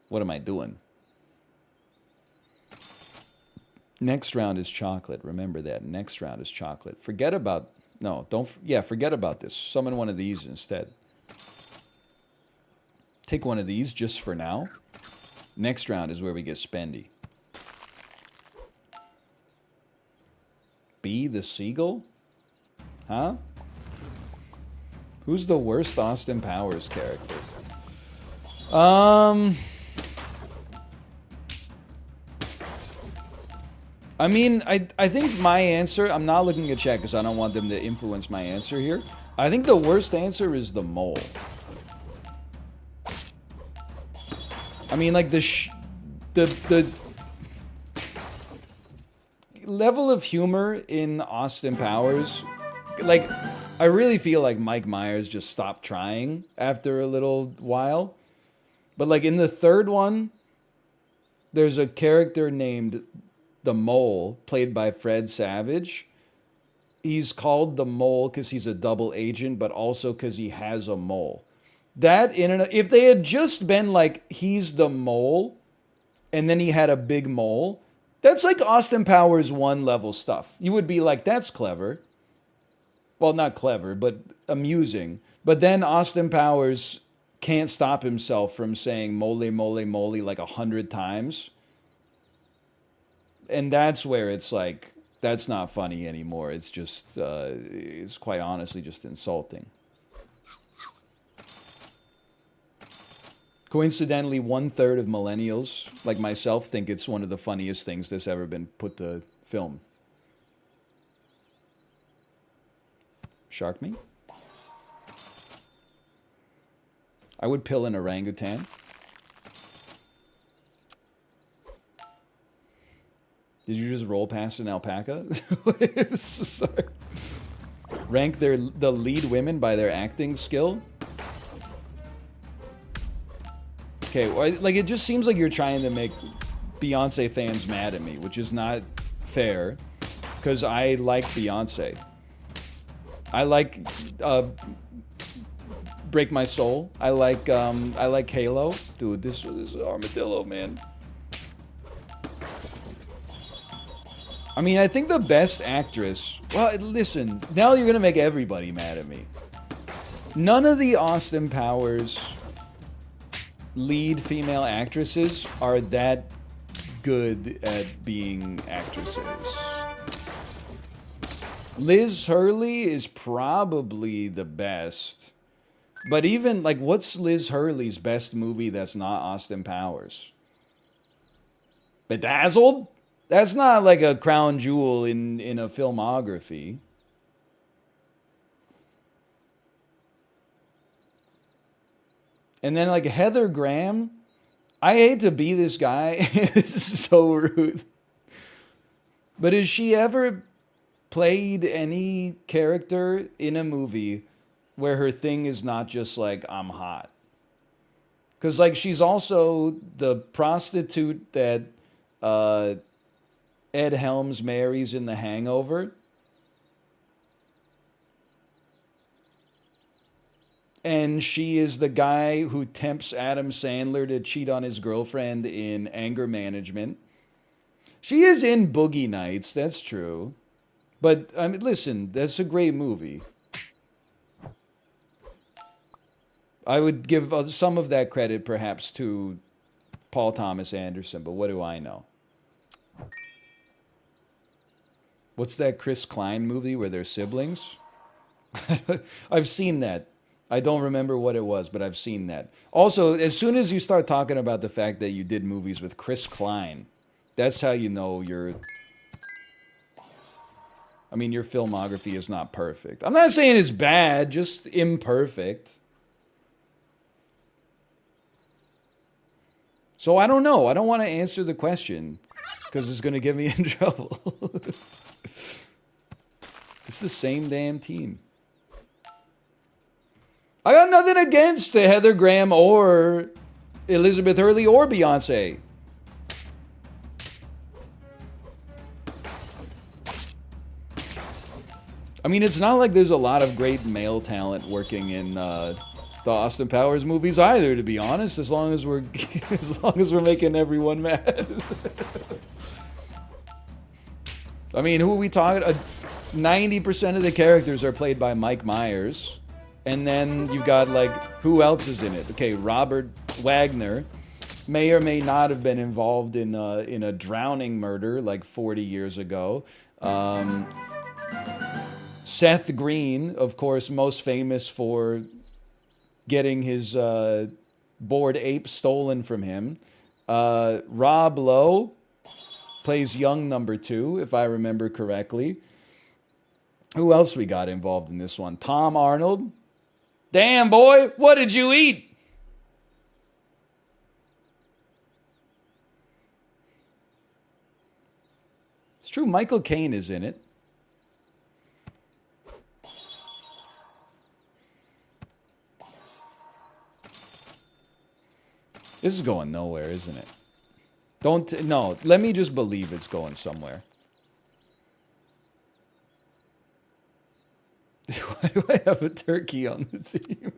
What am I doing? Next round is chocolate. Remember that. Next round is chocolate. Forget about... No, don't... Yeah, forget about this. Summon one of these instead. Take one of these just for now. Next round is where we get spendy. B the Seagull? Huh? Who's the worst Austin Powers character? I mean, I think my answer... I'm not looking at chat because I don't want them to influence my answer here. I think the worst answer is the mole. I mean, like, the level of humor in Austin Powers... Like, I really feel like Mike Myers just stopped trying after a little while. But, like, in the third one, there's a character named... the Mole, played by Fred Savage. He's called the Mole because he's a double agent, but also because he has a mole. That if they had just been like, he's the mole, and then he had a big mole, that's like Austin Powers 1 level stuff. You would be like, that's clever. Well, not clever, but amusing. But then Austin Powers can't stop himself from saying mole, mole, mole like 100 times. And that's where it's like, that's not funny anymore. It's just, it's quite honestly just insulting. Coincidentally, 1/3 of millennials, like myself, think it's one of the funniest things that's ever been put to film. Shark me? I would pill an orangutan. Did you just roll past an alpaca? Sorry. Rank the lead women by their acting skill? Okay, like it just seems like you're trying to make Beyonce fans mad at me, which is not fair, because I like Beyonce. I like Break My Soul. I like Halo. Dude, this is armadillo, man. I mean, I think the best actress... Well, listen, now you're going to make everybody mad at me. None of the Austin Powers lead female actresses are that good at being actresses. Liz Hurley is probably the best. But even, like, what's Liz Hurley's best movie that's not Austin Powers? Bedazzled? That's not like a crown jewel in a filmography. And then like Heather Graham, I hate to be this guy. This is so rude. But has she ever played any character in a movie where her thing is not just like, I'm hot? Because like she's also the prostitute that... Ed Helms marries in The Hangover. And she is the guy who tempts Adam Sandler to cheat on his girlfriend in Anger Management. She is in Boogie Nights, that's true. But, I mean, listen, that's a great movie. I would give some of that credit, perhaps, to Paul Thomas Anderson, but what do I know? What's that Chris Klein movie where they're siblings? I've seen that. I don't remember what it was, but I've seen that. Also, as soon as you start talking about the fact that you did movies with Chris Klein, that's how you know you're... I mean, your filmography is not perfect. I'm not saying it's bad, just imperfect. So I don't know. I don't want to answer the question. Because it's going to get me in trouble. It's the same damn team. I got nothing against Heather Graham or Elizabeth Hurley or Beyonce. I mean, it's not like there's a lot of great male talent working in the Austin Powers movies either, to be honest. As long as we're making everyone mad. I mean, who are we talking? 90% of the characters are played by Mike Myers, and then you've got like who else is in it? Okay, Robert Wagner may or may not have been involved in a drowning murder like 40 years ago. Seth Green, of course, most famous for getting his bored ape stolen from him. Rob Lowe plays young number 2, if I remember correctly. Who else we got involved in this one? Tom Arnold. Damn, boy, what did you eat? It's true, Michael Caine is in it. This is going nowhere, isn't it? No, let me just believe it's going somewhere. Why do I have a turkey on the team?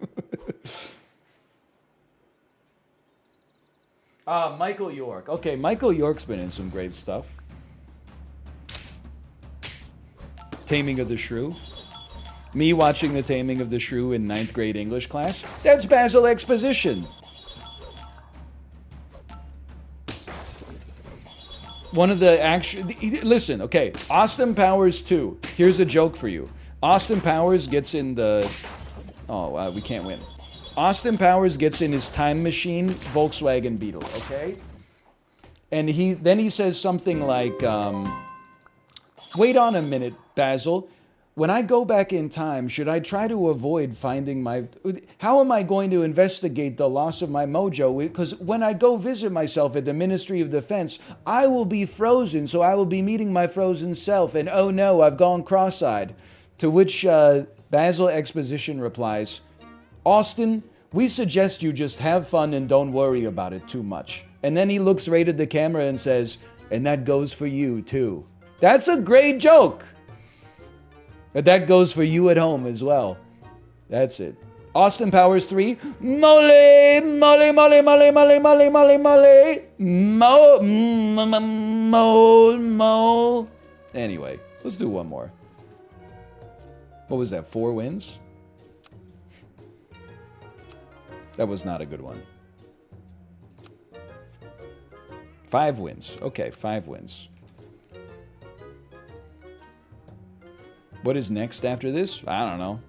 Michael York. Okay, Michael York's been in some great stuff. Taming of the Shrew. Me watching The Taming of the Shrew in 9th grade English class. That's Basil Exposition. One of the listen, okay, Austin Powers 2. Here's a joke for you. Austin Powers gets in the... Oh, we can't win. Austin Powers gets in his time machine Volkswagen Beetle, okay? And he says something like, wait on a minute, Basil. When I go back in time, should I try to avoid finding my... How am I going to investigate the loss of my mojo? Because when I go visit myself at the Ministry of Defense, I will be frozen, so I will be meeting my frozen self. And oh no, I've gone cross-eyed. To which Basil Exposition replies, Austin, we suggest you just have fun and don't worry about it too much. And then he looks right at the camera and says, and that goes for you too. That's a great joke. But that goes for you at home as well. That's it. Austin Powers 3. Mole, mole, mole, mole, mole, mole, mole, mole. Mole. Anyway, let's do one more. What was that, 4 wins? That was not a good one. 5 wins. Okay, 5 wins. What is next after this? I don't know.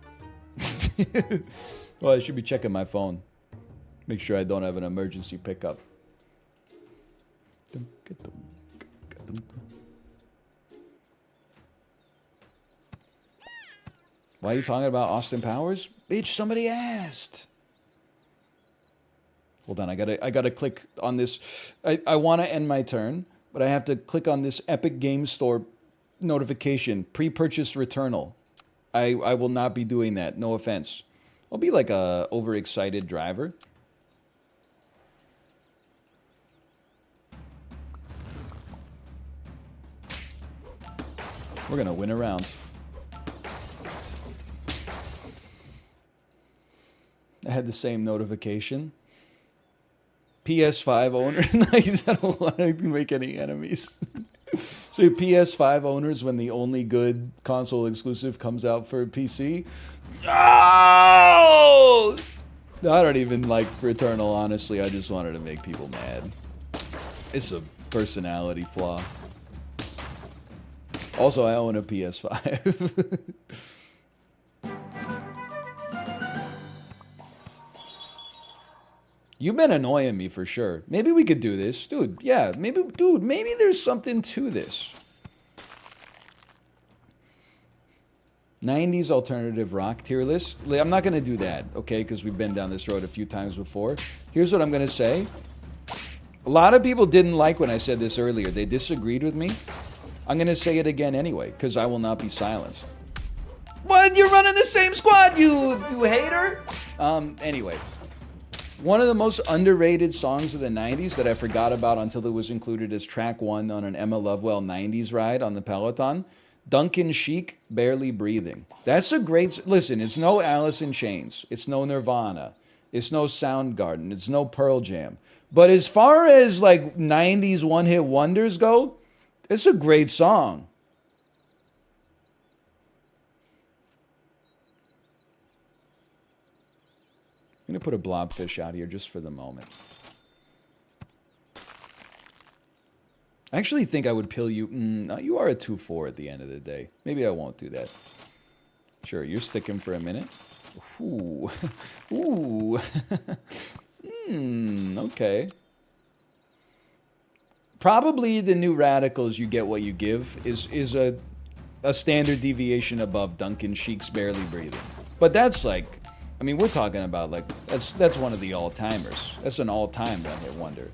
Well, I should be checking my phone. Make sure I don't have an emergency pickup. Why are you talking about Austin Powers? Bitch, somebody asked. Hold on, I gotta click on this. I want to end my turn, but I have to click on this Epic Games Store notification, pre-purchase returnal. I will not be doing that, no offense. I'll be like a overexcited driver. We're gonna win a round. I had the same notification. PS5 owner. Nice, I don't want to make any enemies. So PS5 owners, when the only good console exclusive comes out for PC. Oh! I don't even like Returnal, honestly. I just wanted to make people mad. It's a personality flaw. Also, I own a PS5. You've been annoying me for sure. Maybe we could do this. Dude, yeah. Maybe there's something to this. 90s alternative rock tier list. I'm not going to do that, okay? Because we've been down this road a few times before. Here's what I'm going to say. A lot of people didn't like when I said this earlier. They disagreed with me. I'm going to say it again anyway, because I will not be silenced. What? You're running the same squad, you hater? Anyway. One of the most underrated songs of the 90s that I forgot about until it was included as track 1 on an Emma Lovewell 90s ride on the Peloton. Duncan Sheik, Barely Breathing. That's a great... Listen, it's no Alice in Chains. It's no Nirvana. It's no Soundgarden. It's no Pearl Jam. But as far as like 90s one-hit wonders go, it's a great song. I'm going to put a blobfish out here just for the moment. I actually think I would pill you. You are a 2-4 at the end of the day. Maybe I won't do that. Sure, you're sticking for a minute. Ooh. Ooh. Okay. Probably the new Radicals, You Get What You Give, is a standard deviation above Duncan Sheik's Barely Breathing. But that's like, I mean, we're talking about like, that's one of the all-timers. That's an all-time one-hit wonder.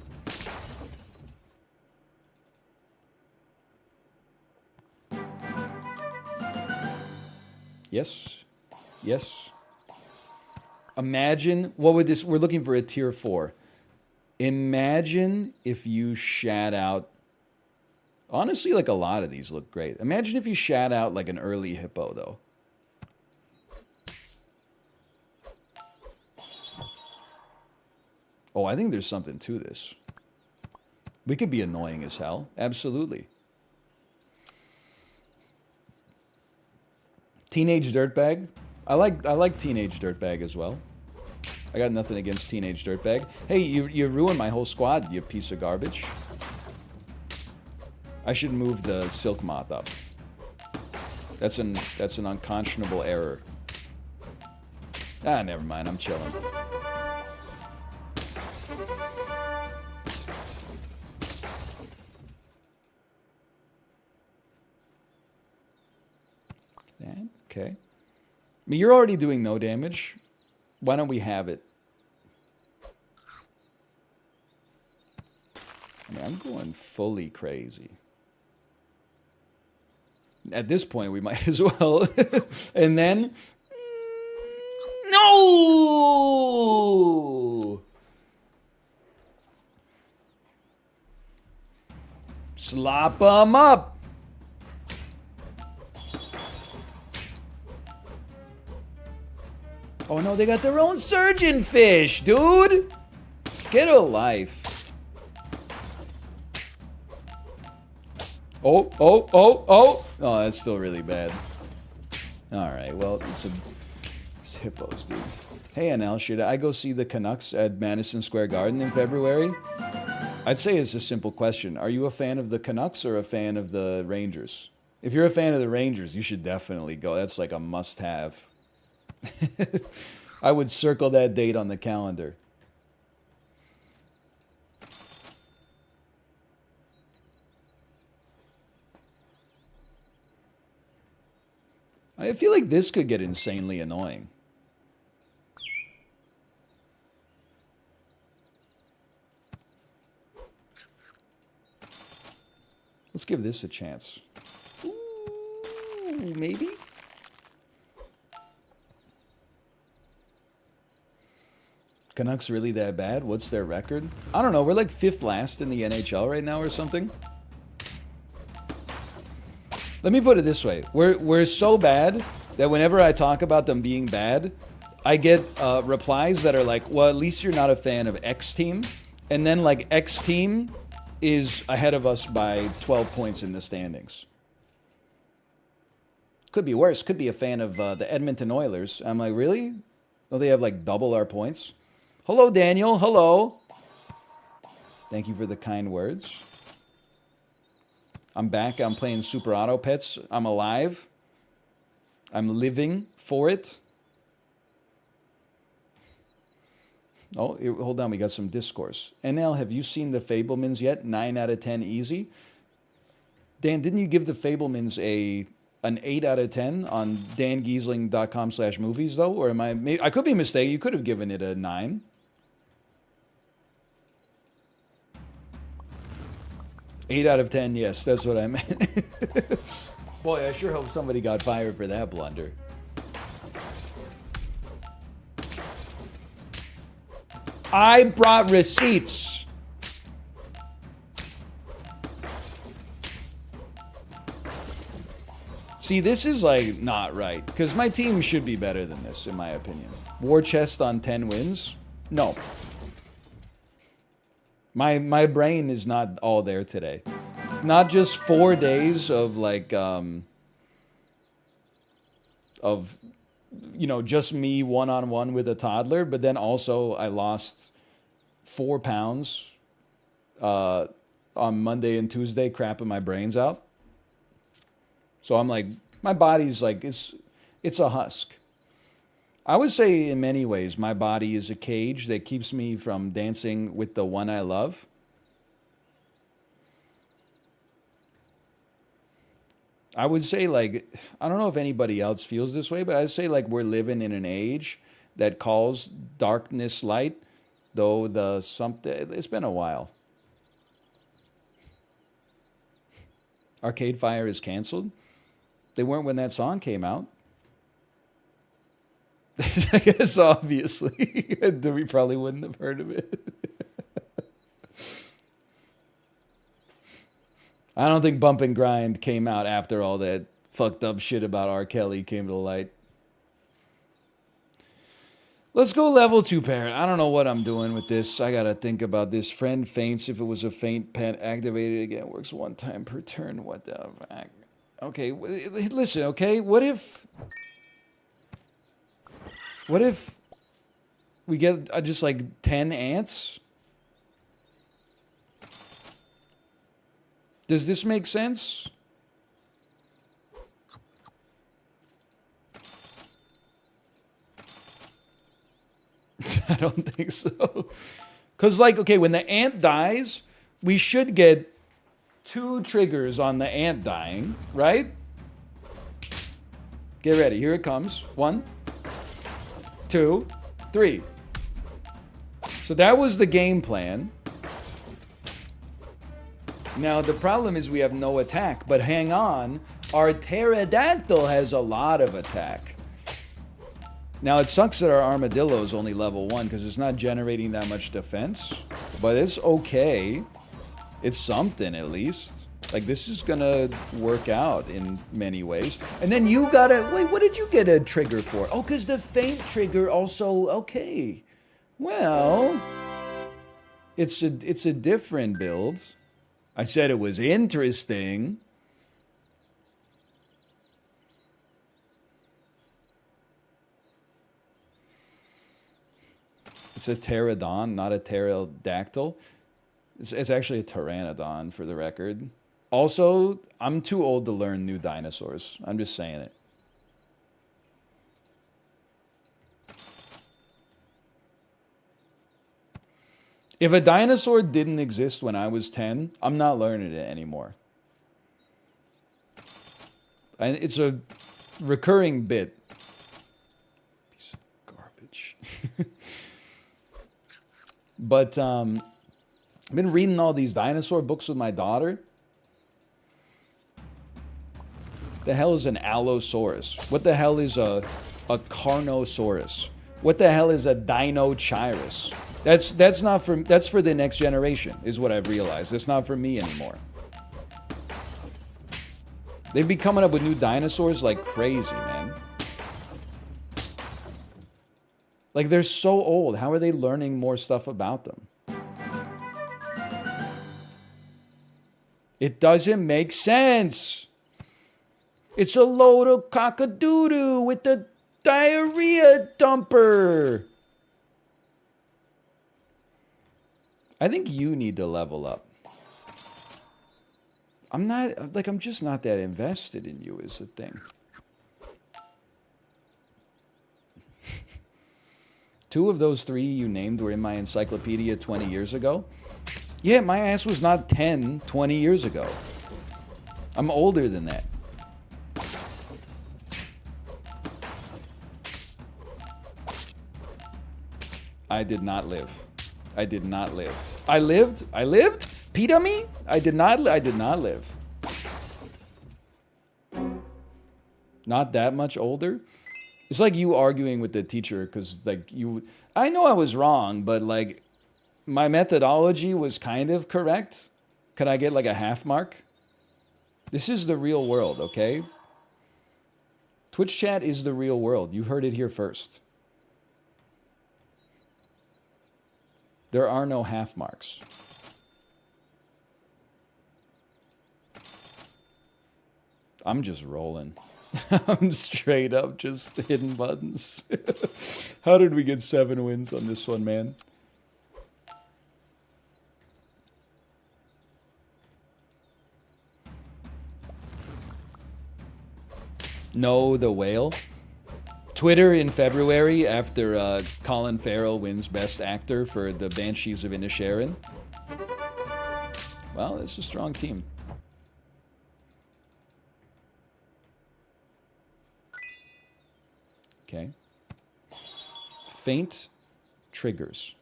Yes. Yes. Imagine, what would this, we're looking for a tier 4. Imagine if you shat out, honestly, like a lot of these look great. Imagine if you shat out like an early Hippo, though. Oh, I think there's something to this. We could be annoying as hell. Absolutely. Teenage Dirtbag. I like Teenage Dirtbag as well. I got nothing against Teenage Dirtbag. Hey, you ruined my whole squad, you piece of garbage. I should move the Silk Moth up. That's an unconscionable error. Ah, never mind. I'm chilling. Okay. I mean, you're already doing no damage. Why don't we have it? I mean, I'm going fully crazy. At this point, we might as well. And then... No! Slop 'em up! Oh no, they got their own surgeon fish, dude! Get a life. Oh, oh, oh, oh! Oh, that's still really bad. Alright, well, it's hippos, dude. Hey, NL, should I go see the Canucks at Madison Square Garden in February? I'd say it's a simple question. Are you a fan of the Canucks or a fan of the Rangers? If you're a fan of the Rangers, you should definitely go. That's like a must-have. I would circle that date on the calendar. I feel like this could get insanely annoying. Let's give this a chance. Ooh, maybe? Canucks really that bad? What's their record? I don't know. We're like 5th last in the NHL right now or something. Let me put it this way. We're so bad that whenever I talk about them being bad, I get replies that are like, well, at least you're not a fan of X team. And then like X team is ahead of us by 12 points in the standings. Could be worse. Could be a fan of the Edmonton Oilers. I'm like, really? Don't they have like double our points? Hello, Daniel. Hello. Thank you for the kind words. I'm back. I'm playing Super Auto Pets. I'm alive. I'm living for it. Oh, hold on. We got some discourse. NL, have you seen the Fablemans yet? 9 out of 10 easy. Dan, didn't you give the Fablemans an 8 out of 10 on dangiesling.com/movies, though? Or am I could be mistaken. You could have given it a 9. 8 out of 10, yes, that's what I meant. Boy, I sure hope somebody got fired for that blunder. I brought receipts. See, this is like not right, because my team should be better than this, in my opinion. War chest on 10 wins? No. My brain is not all there today. Not just 4 days of like of you know, just me one-on-one with a toddler, but then also I lost 4 pounds on Monday and Tuesday, crapping my brains out. So I'm like, my body's like, it's a husk. I would say in many ways, my body is a cage that keeps me from dancing with the one I love. I would say like, I don't know if anybody else feels this way, but I'd say like we're living in an age that calls darkness light, though the something, it's been a while. Arcade Fire is canceled. They weren't when that song came out. I guess obviously. We probably wouldn't have heard of it. I don't think Bump and Grind came out after all that fucked up shit about R. Kelly came to the light. Let's go level 2 parent. I don't know what I'm doing with this. I gotta think about this. Friend faints. If it was a faint pet, activated again. Works 1 time per turn. What the fuck? Okay, listen, okay? What if we get just like 10 ants? Does this make sense? I don't think so. Because, like, okay, when the ant dies, we should get 2 triggers on the ant dying, right? Get ready. Here it comes. 1, 2, 3. So that was the game plan. Now, the problem is we have no attack, but hang on. Our pterodactyl has a lot of attack. Now, it sucks that our armadillo is only level 1 because it's not generating that much defense, but it's okay. It's something, at least. Like, this is gonna work out in many ways. And then you gotta... Wait, what did you get a trigger for? Oh, because the faint trigger also... Okay. Well... It's a different build. I said it was interesting. It's a pterodon, not a pterodactyl. It's actually a pteranodon, for the record. Also, I'm too old to learn new dinosaurs. I'm just saying it. If a dinosaur didn't exist when I was 10, I'm not learning it anymore. And it's a recurring bit. Piece of garbage. But I've been reading all these dinosaur books with my daughter. The hell is an Allosaurus? What the hell is a Carnosaurus? What the hell is a Dinochirus? That's not for that's for the next generation, is what I've realized. It's not for me anymore. They've been coming up with new dinosaurs like crazy, man. Like, they're so old. How are they learning more stuff about them? It doesn't make sense. It's a load of cock-a-doodoo with the diarrhea dumper. I think you need to level up. I'm just not that invested in you is the thing. 2 of those 3 you named were in my encyclopedia 20 years ago. Yeah, my ass was not 10 20 years ago. I'm older than that. I did not live. I did not live. I lived? I lived? Pita me? I did not. I did not live. Not that much older. It's like you arguing with the teacher because like you. I know I was wrong, but like my methodology was kind of correct. Could I get like a half mark? This is the real world, okay? Twitch chat is the real world. You heard it here first. There are no half marks. I'm just rolling. I'm straight up just hitting buttons. How did we get 7 wins on this one, man? No, the whale. Twitter in February after Colin Farrell wins Best Actor for The Banshees of Inisherin. Well, it's a strong team. Okay. Faint triggers.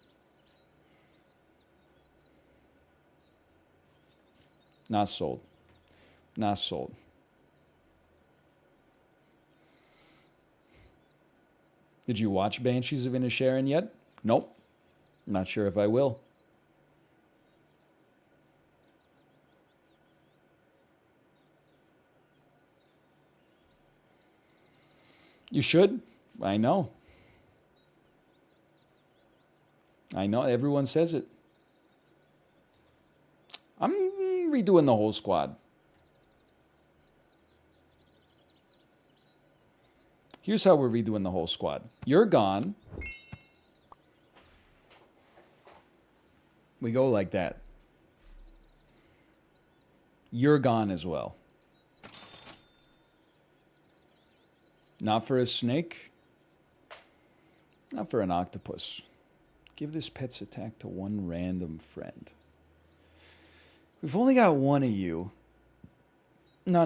Not sold. Not sold. Did you watch Banshees of Inisherin yet? Nope. Not sure if I will. You should. I know. I know. Everyone says it. I'm redoing the whole squad. Here's how we're redoing the whole squad. You're gone. We go like that. You're gone as well. Not for a snake. Not for an octopus. Give this pet's attack to one random friend. We've only got one of you. No.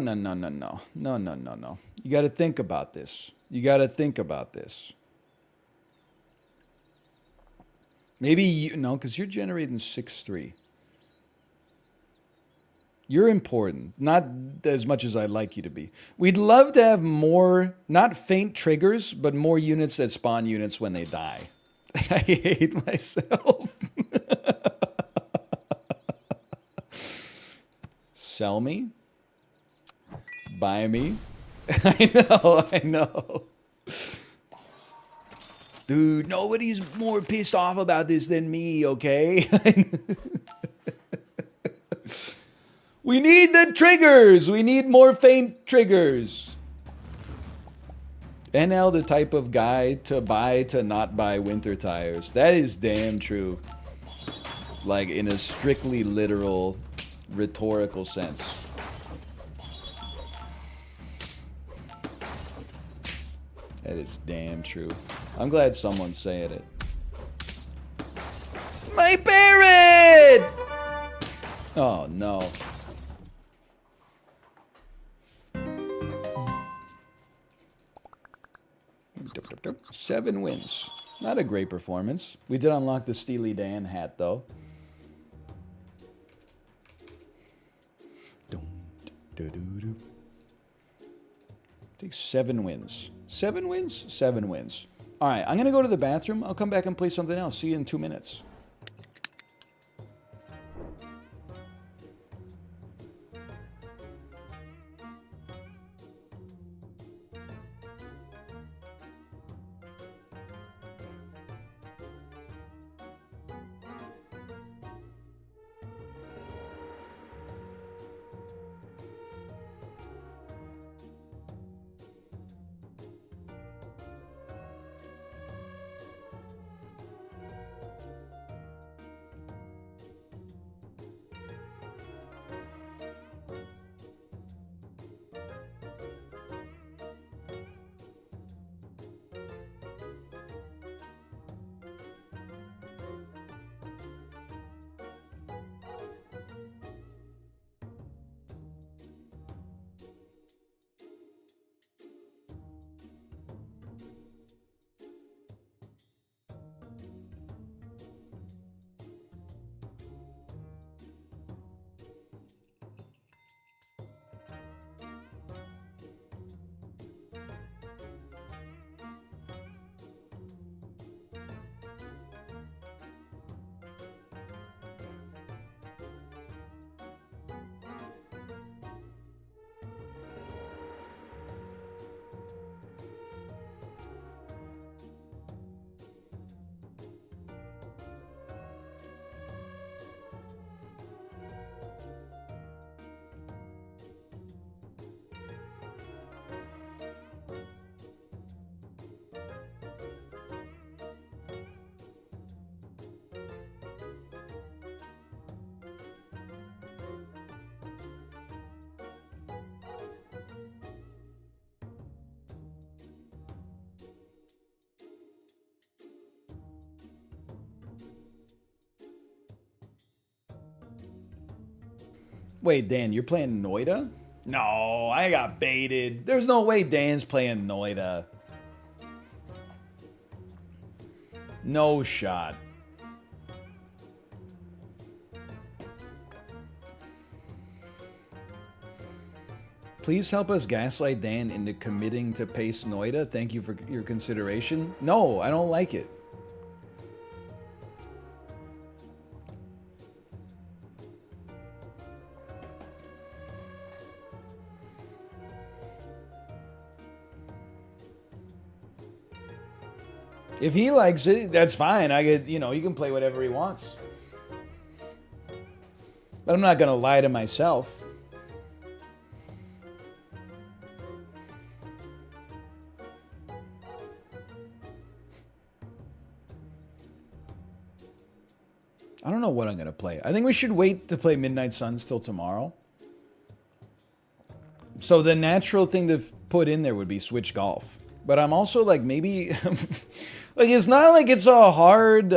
You got to think about this. You got to think about this. Maybe you, no, because you're generating 6-3. You're important, not as much as I'd like you to be. We'd love to have more, not faint triggers, but more units that spawn units when they die. I hate myself. Sell me? Buy me? I know. Dude, nobody's more pissed off about this than me, okay? We need the triggers. We need more faint triggers. NL, the type of guy to buy to not buy winter tires. That is damn true. Like in a strictly literal, rhetorical sense. That is damn true. I'm glad someone's saying it. My parrot! Oh no. 7 wins. Not a great performance. We did unlock the Steely Dan hat, though. Takes 7 wins. 7 wins? 7 wins. All right, I'm going to go to the bathroom. I'll come back and play something else. See you in 2 minutes. Wait, Dan, you're playing Noida? No, I got baited. There's no way Dan's playing Noida. No shot. Please help us gaslight Dan into committing to Pace Noida. Thank you for your consideration. No, I don't like it. If he likes it, that's fine. I get, he can play whatever he wants. But I'm not going to lie to myself. I don't know what I'm going to play. I think we should wait to play Midnight Suns till tomorrow. So the natural thing to put in there would be Switch Golf. But I'm also like, maybe... like, it's not like it's a hard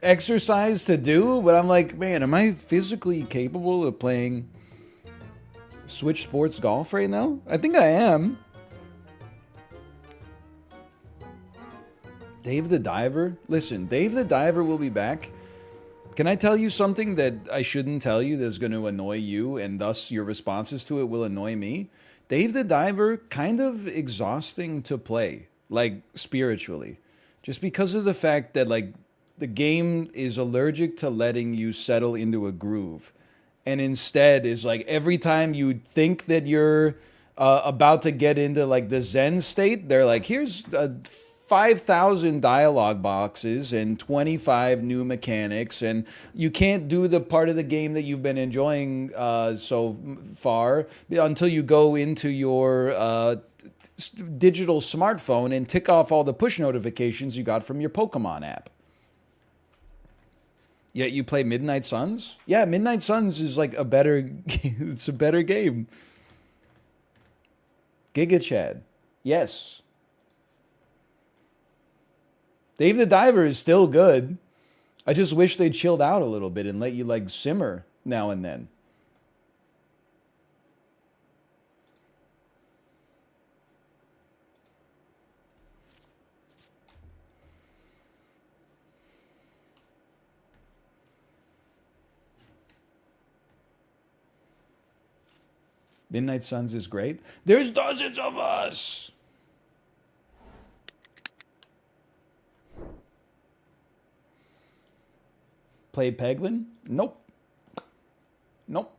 exercise to do, but I'm like, man, am I physically capable of playing Switch Sports Golf right now? I think I am. Dave the Diver? Listen, Dave the Diver will be back. Can I tell you something that I shouldn't tell you that's going to annoy you, and thus your responses to it will annoy me? Dave the Diver, kind of exhausting to play, like, spiritually. Just because of the fact that, like, the game is allergic to letting you settle into a groove. And instead is, like, every time you think that you're about to get into, like, the Zen state, they're like, here's 5,000 dialogue boxes and 25 new mechanics, and you can't do the part of the game that you've been enjoying so far until you go into your digital smartphone and tick off all the push notifications you got from your Pokemon app. Yet you play Midnight Suns? Yeah, Midnight Suns is like a better it's a better game. Giga Chad. Yes. Dave the Diver is still good. I just wish they'd chilled out a little bit and let you, like, simmer now and then. Midnight Suns is great. There's dozens of us. Play Peglin? Nope. Nope.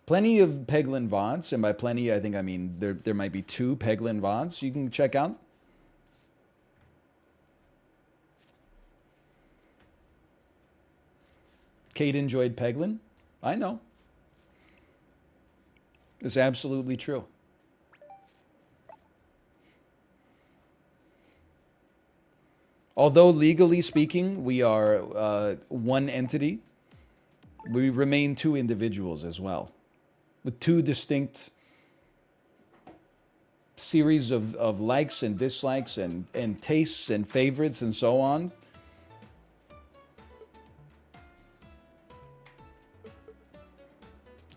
Plenty of Peglin VODs, and by plenty, I think I mean there might be 2 Peglin VODs you can check out. Kate enjoyed Peglin. I know. It's absolutely true. Although legally speaking, we are one entity, we remain 2 individuals as well, with 2 distinct series of likes and dislikes and tastes and favorites and so on.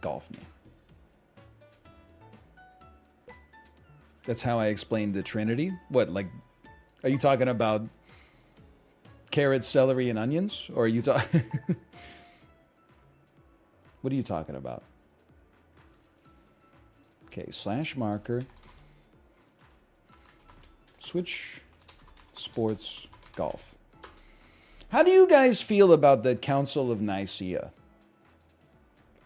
Golf me. That's how I explained the Trinity. What, like, are you talking about carrots, celery, and onions? Or are you talking... What are you talking about? Okay, / marker. Switch Sports Golf. How do you guys feel about the Council of Nicaea?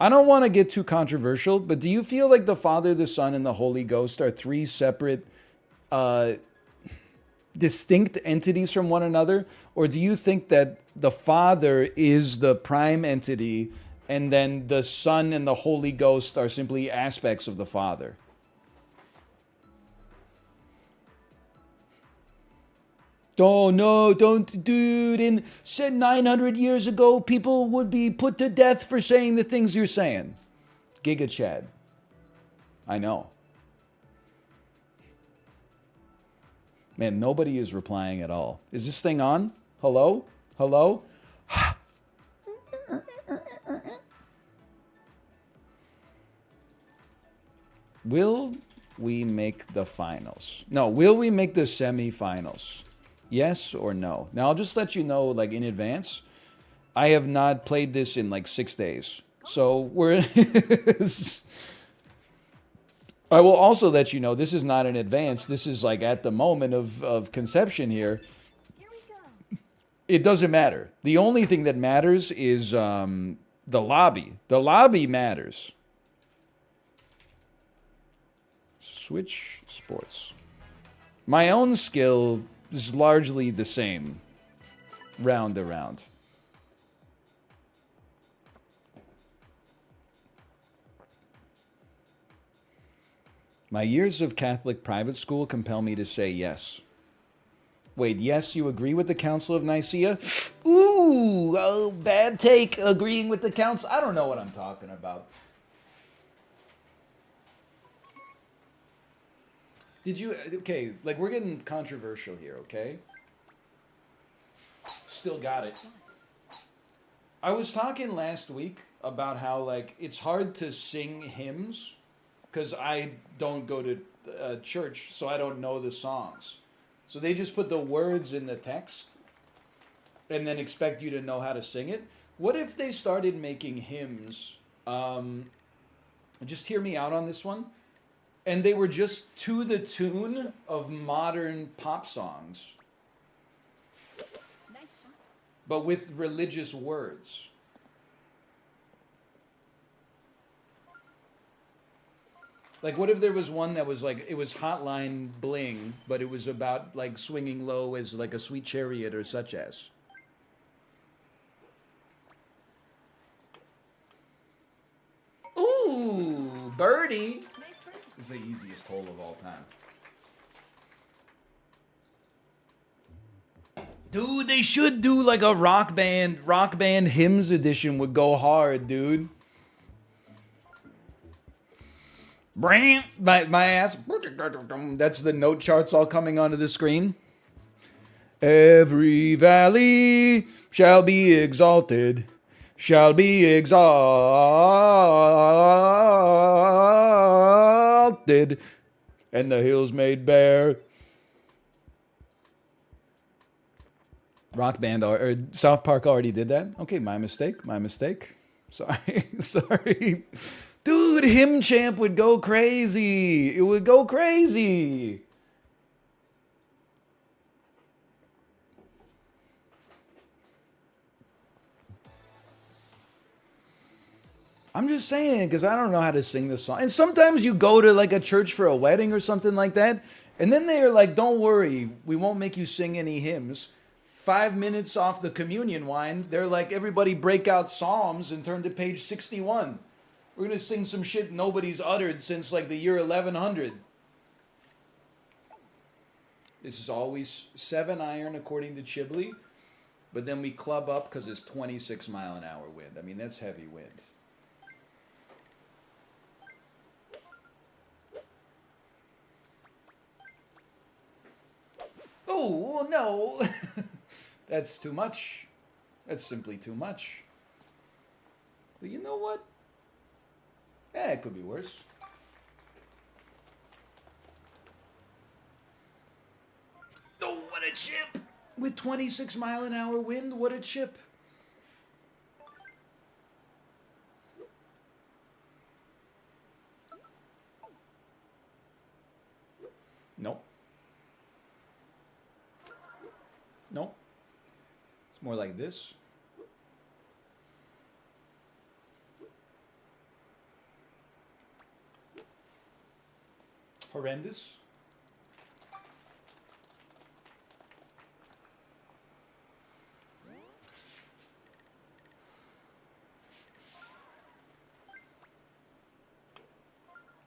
I don't want to get too controversial, but do you feel like the Father, the Son, and the Holy Ghost are 3 separate distinct entities from one another? Or do you think that the Father is the prime entity and then the Son and the Holy Ghost are simply aspects of the Father? Oh, no, don't, dude. In 900 years ago, people would be put to death for saying the things you're saying. Giga Chad. I know. Man, nobody is replying at all. Is this thing on? Hello? Hello? Will we make the finals? No, will we make the semifinals? Yes or no? Now, I'll just let you know, like, in advance. I have not played this in, like, 6 days. So, we're... I will also let you know, this is not in advance. This is, like, at the moment of conception here. It doesn't matter. The only thing that matters is the lobby. The lobby matters. Switch sports. My own skill is largely the same, round to round. My years of Catholic private school compel me to say yes. Wait, yes, you agree with the Council of Nicaea? Ooh, oh, bad take, agreeing with the council. I don't know what I'm talking about. Did you, okay, like we're getting controversial here, okay? Still got it. I was talking last week about how, like, it's hard to sing hymns because I don't go to church, so I don't know the songs. So they just put the words in the text and then expect you to know how to sing it. What if they started making hymns? Just hear me out on this one. And they were just to the tune of modern pop songs, but with religious words. Like, what if there was one that was like, it was Hotline Bling, but it was about like swinging low as like a sweet chariot or such as? Ooh, birdie. This is the easiest hole of all time. Dude, they should do like a rock band hymns edition would go hard, dude. My ass. That's the note charts all coming onto the screen. Every valley shall be exalted, shall be exalted, and the hills made bare. Rock band or South Park already did that. Okay, my mistake. My mistake. Sorry, sorry. Dude, Hymn Champ would go crazy. It would go crazy. I'm just saying, because I don't know how to sing this song. And sometimes you go to like a church for a wedding or something like that, and then they're like, don't worry, we won't make you sing any hymns. 5 minutes off the communion wine, they're like, everybody break out Psalms and turn to page 61. We're going to sing some shit nobody's uttered since like the year 1100. This is always 7 iron according to Chibley, but then we club up because it's 26 mile an hour wind. I mean, that's heavy wind. Oh, no. That's too much. That's simply too much. But you know what? Yeah, it could be worse. Oh, what a chip! With 26 mile an hour wind, what a chip. Nope. Nope. It's more like this. Horrendous.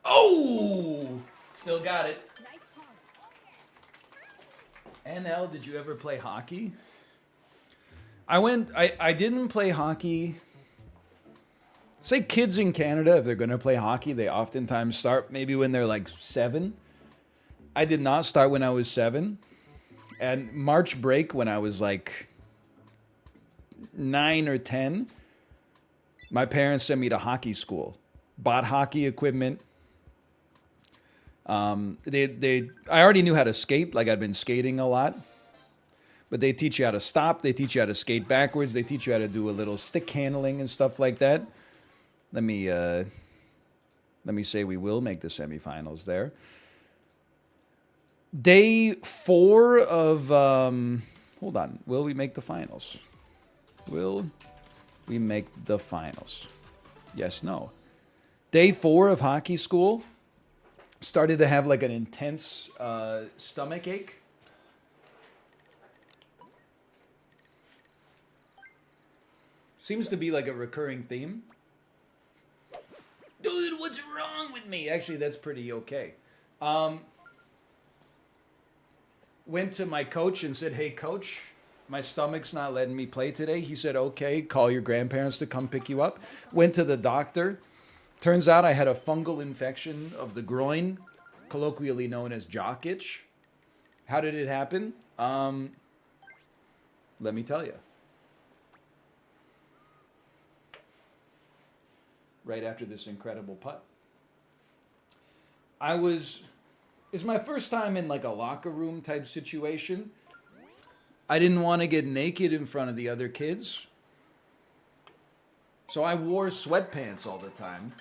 Oh! Still got it. NL, did you ever play hockey? I didn't play hockey. Say kids in Canada, if they're going to play hockey, they oftentimes start maybe when they're like 7. I did not start when I was 7. And March break, when I was like 9 or 10, my parents sent me to hockey school. Bought hockey equipment. I already knew how to skate, like I'd been skating a lot, but they teach you how to stop. They teach you how to skate backwards. They teach you how to do a little stick handling and stuff like that. Let me say we will make the semifinals there. Day 4 of hold on. Will we make the finals? Will we make the finals? Yes, no. Day 4 of hockey school. Started to have like an intense stomach ache. Seems to be like a recurring theme. Dude, what's wrong with me? Actually, that's pretty okay. Went to my coach and said, hey, coach, my stomach's not letting me play today. He said, okay, call your grandparents to come pick you up. Went to the doctor. Turns out I had a fungal infection of the groin, colloquially known as jock itch. How did it happen? Let me tell you. Right after this incredible putt. It's my first time in like a locker room type situation. I didn't want to get naked in front of the other kids. So I wore sweatpants all the time.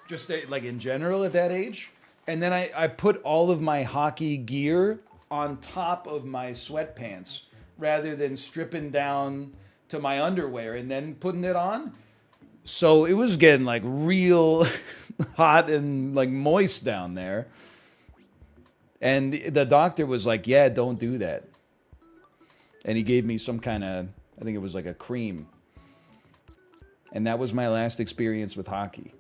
Just like in general at that age. And then I put all of my hockey gear on top of my sweatpants rather than stripping down to my underwear and then putting it on. So it was getting like real hot and like moist down there. And the doctor was like, yeah, don't do that. And he gave me some kind of, I think it was like a cream. And that was my last experience with hockey.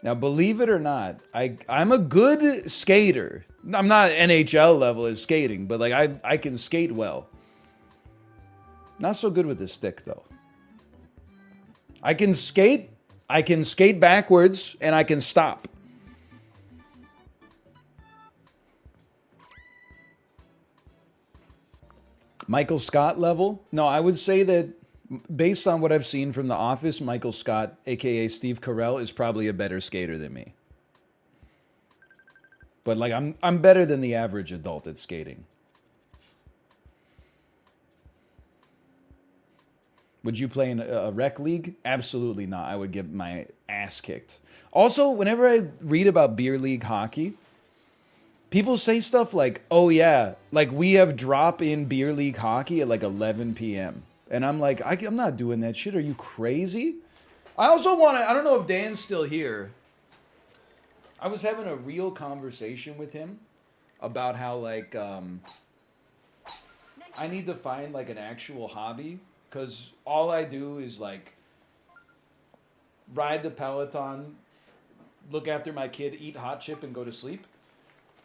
Now, believe it or not, I'm a good skater. I'm not NHL level at skating, but like I can skate well. Not so good with the stick, though. I can skate backwards, and I can stop. Michael Scott level? No, I would say that based on what I've seen from The Office, Michael Scott, aka Steve Carell, is probably a better skater than me. But like I'm better than the average adult at skating. Would you play in a rec league? Absolutely not. I would get my ass kicked. Also, whenever I read about beer league hockey, people say stuff like, oh yeah, like we have drop-in beer league hockey at like 11 p.m. And I'm like, I'm not doing that shit. Are you crazy? I also want to, I don't know if Dan's still here. I was having a real conversation with him about how like I need to find like an actual hobby. Because all I do is like ride the Peloton, look after my kid, eat hot chip, and go to sleep.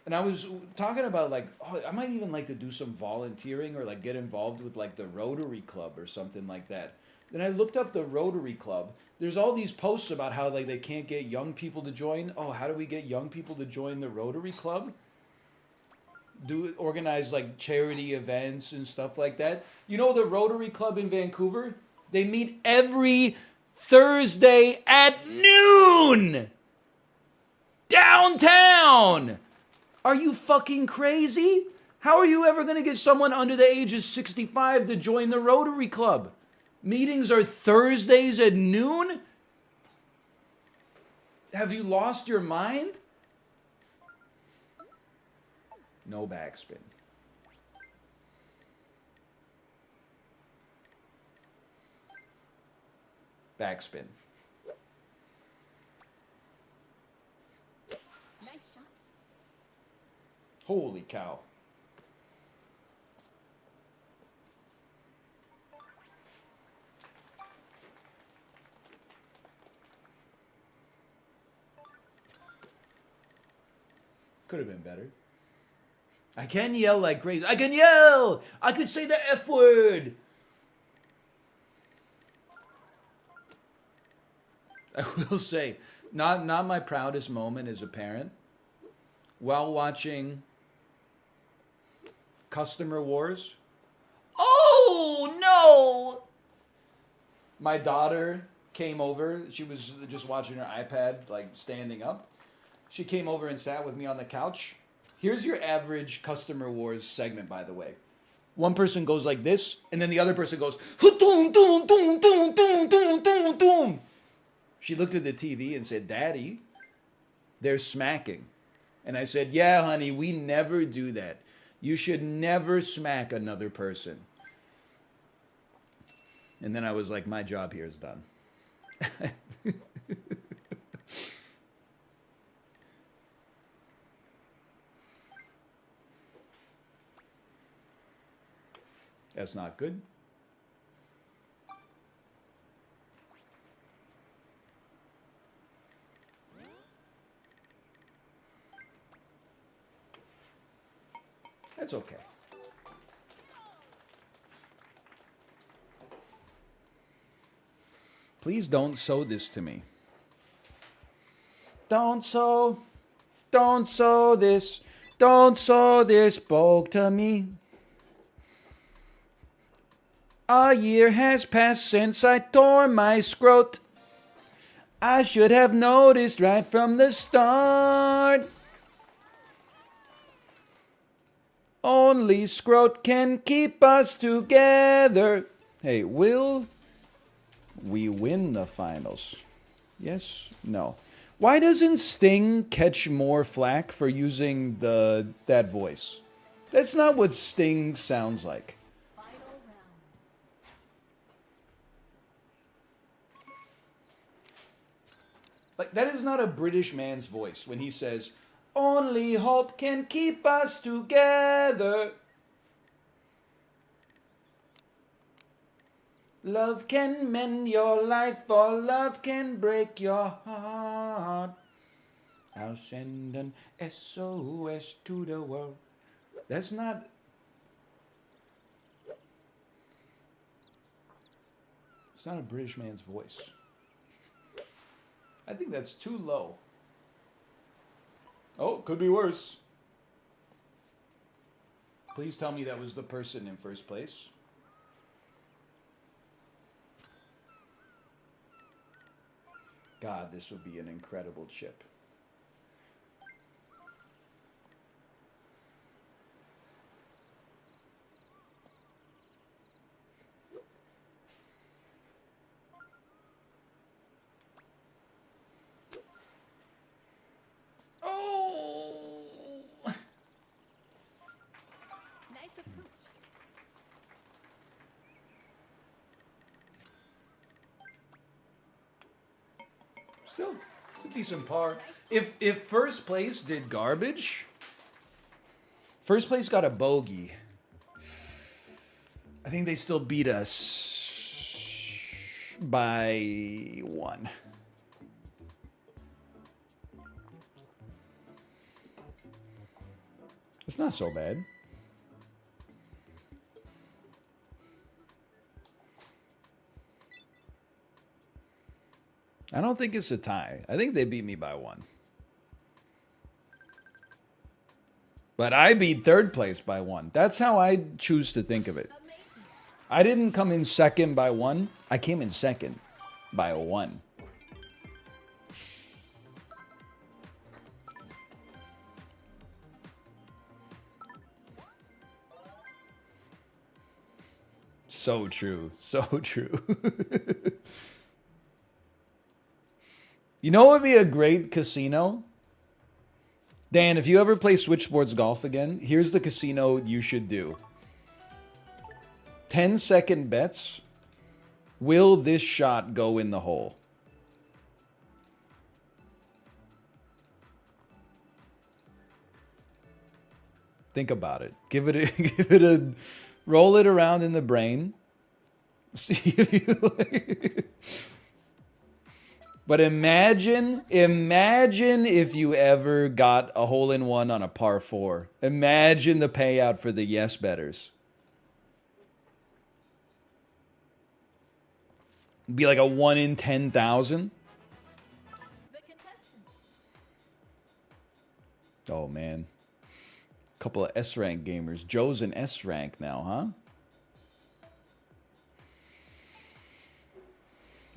And I was talking about like, oh, I might even like to do some volunteering or like get involved with like the Rotary Club or something like that. Then I looked up the Rotary Club. There's all these posts about how like they can't get young people to join. Oh, how do we get young people to join the Rotary Club? Organize like charity events and stuff like that. You know the Rotary Club in Vancouver? They meet every Thursday at noon downtown. Are you fucking crazy? How are you ever going to get someone under the age of 65 to join the Rotary Club? Meetings are Thursdays at noon? Have you lost your mind? No backspin. Backspin. Nice shot. Holy cow. Could have been better. I can yell like crazy. I can yell! I can say the F word! I will say, not my proudest moment as a parent. While watching Customer Wars. Oh, no! My daughter came over. She was just watching her iPad, like standing up. She came over and sat with me on the couch. Here's your average customer wars segment, by the way. One person goes like this, and then the other person goes, "Doom, doom, doom, doom, doom, doom, doom, doom." She looked at the TV and said, "Daddy, they're smacking." And I said, "Yeah, honey, we never do that. You should never smack another person." And then I was like, my job here is done. That's not good. That's okay. Please don't sew this to me. Don't sew this. Don't sew this book to me. A year has passed since I tore my scrot. I should have noticed right from the start. Only scrot can keep us together. Hey, will we win the finals? Yes? No. Why doesn't Sting catch more flack for using that voice? That's not what Sting sounds like. Like, that is not a British man's voice when he says, "Only hope can keep us together. Love can mend your life, or love can break your heart. I'll send an SOS to the world." That's not... It's not a British man's voice. I think that's too low. Oh, could be worse. Please tell me that was the person in first place. God, this would be an incredible chip. Still, it's a decent par. If first place did garbage, first place got a bogey. I think they still beat us by 1. It's not so bad. I don't think it's a tie. I think they beat me by 1. But I beat third place by 1. That's how I choose to think of it. I didn't come in second by 1. I came in second by 1. So true. So true. You know what would be a great casino? Dan, if you ever play Switchboards Golf again, here's the casino you should do. 10-second bets. Will this shot go in the hole? Think about it. Give it a roll it around in the brain. See if you But imagine if you ever got a hole-in-one on a par 4. Imagine the payout for the yes betters. It'd be like a 1 in 10,000. Oh, man. Couple of S-rank gamers. Joe's an S-rank now, huh?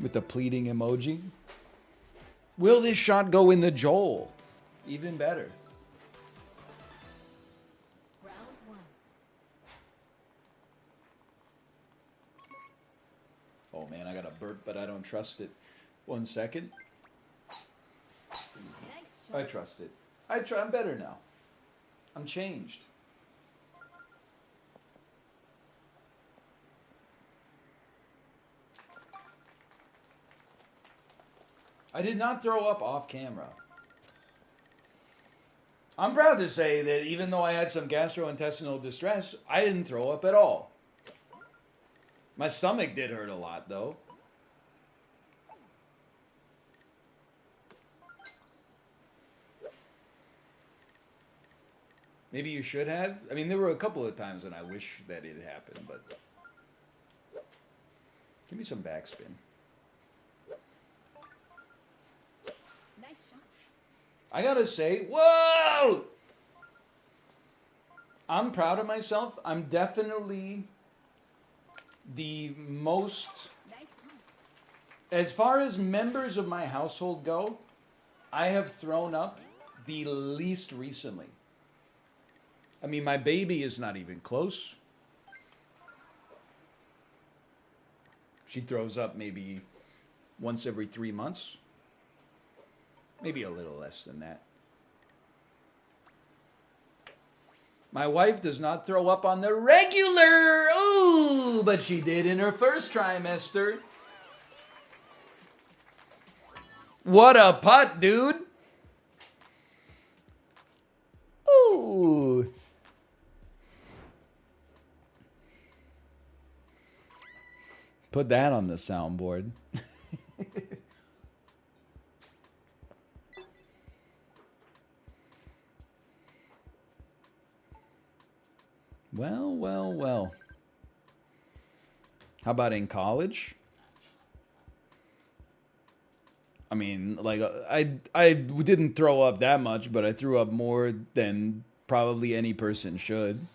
With the pleading emoji. Will this shot go in the Joel? Even better. Round one. Oh man, I got a burp, but I don't trust it. 1 second. Nice I shot. trust it. I'm better now. I'm changed. I did not throw up off camera. I'm proud to say that even though I had some gastrointestinal distress, I didn't throw up at all. My stomach did hurt a lot, though. Maybe you should have. I mean, there were a couple of times when I wish that it happened, but... Give me some backspin. Nice shot. I gotta say, whoa! I'm proud of myself. I'm definitely the most... Nice hunt. As far as members of my household go, I have thrown up the least recently. I mean, my baby is not even close. She throws up maybe once every 3 months. Maybe a little less than that. My wife does not throw up on the regular. Ooh, but she did in her first trimester. What a putt, dude. Ooh. Put that on the soundboard. Well, well, well. How about in college? I mean, like, I didn't throw up that much, but I threw up more than probably any person should.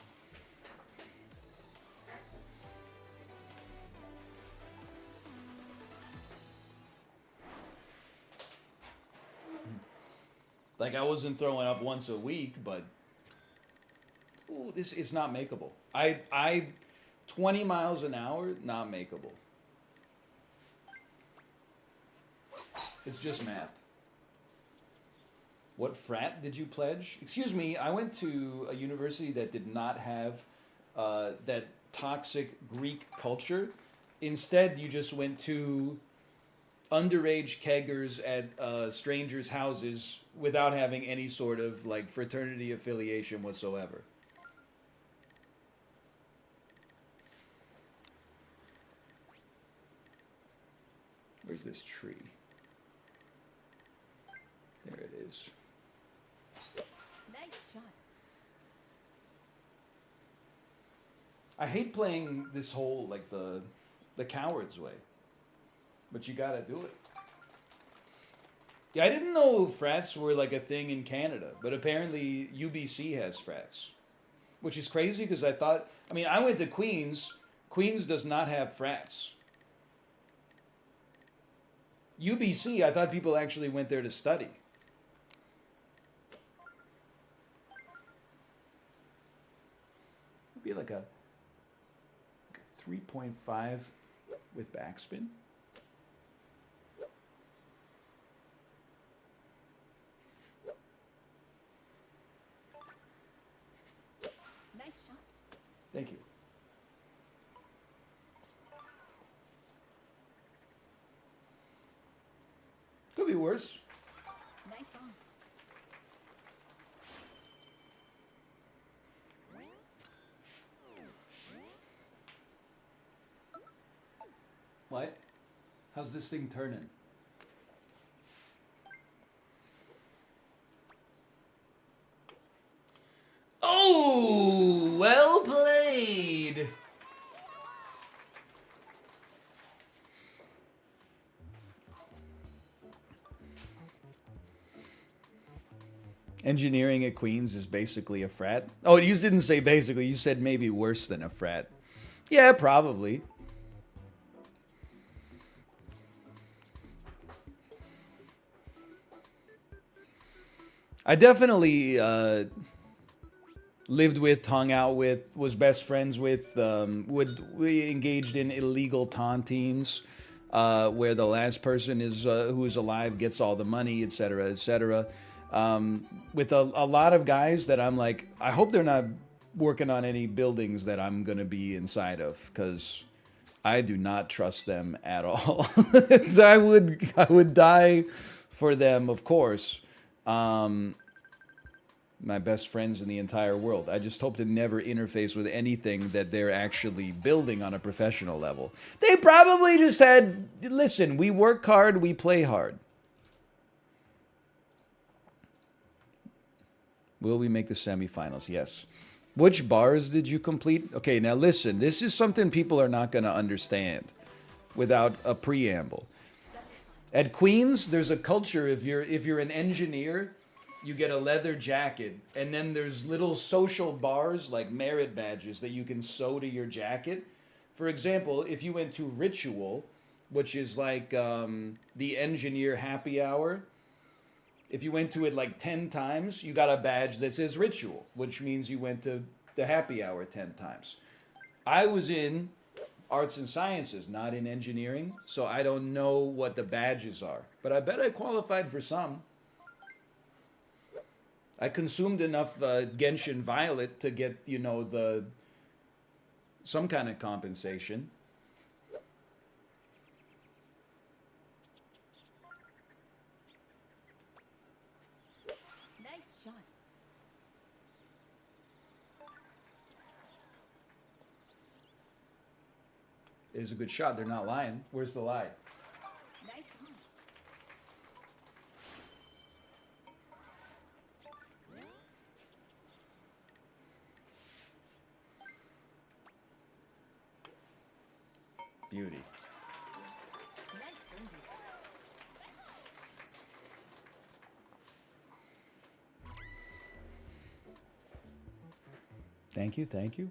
Like, I wasn't throwing up once a week, but ooh, this is not makeable. I 20 miles an hour, not makeable. It's just math. What frat did you pledge? Excuse me, I went to a university that did not have that toxic Greek culture. Instead, you just went to underage keggers at strangers' houses without having any sort of like fraternity affiliation whatsoever. Where's this tree? There it is. Nice shot. I hate playing this whole like the coward's way, but you gotta do it. Yeah, I didn't know frats were like a thing in Canada, but apparently UBC has frats, which is crazy because I mean, I went to Queens. Queens does not have frats. UBC, I thought people actually went there to study. It'd be like a 3.5 with backspin. Nice shot. Thank you. Could be worse. Nice on. What? How's this thing turning? Oh, well played. Engineering at Queens is basically a frat. Oh, you didn't say basically. You said maybe worse than a frat. Yeah, probably. I definitely lived with, hung out with, was best friends with, we engaged in illegal tauntings, where the last person is who is alive gets all the money, etc., etc. With a lot of guys that I'm like, I hope they're not working on any buildings that I'm gonna be inside of, because I do not trust them at all. So I would die for them, of course. Um, my best friends in the entire world. I just hope to never interface with anything that they're actually building on a professional level. They probably just had, listen, we work hard, we play hard. Will we make the semifinals? Yes. Which bars did you complete? Okay, now listen, this is something people are not going to understand without a preamble. At Queens, there's a culture. If you're an engineer, you get a leather jacket, and then there's little social bars like merit badges that you can sew to your jacket. For example, if you went to Ritual, which is like the engineer happy hour, if you went to it like 10 times, you got a badge that says Ritual, which means you went to the happy hour 10 times. I was in arts and sciences, not in engineering, so I don't know what the badges are. But I bet I qualified for some. I consumed enough Genshin Violet to get, the some kind of compensation. Nice shot. It is a good shot. They're not lying. Where's the lie? Nice on. Beauty. Nice birdie. Thank you, thank you.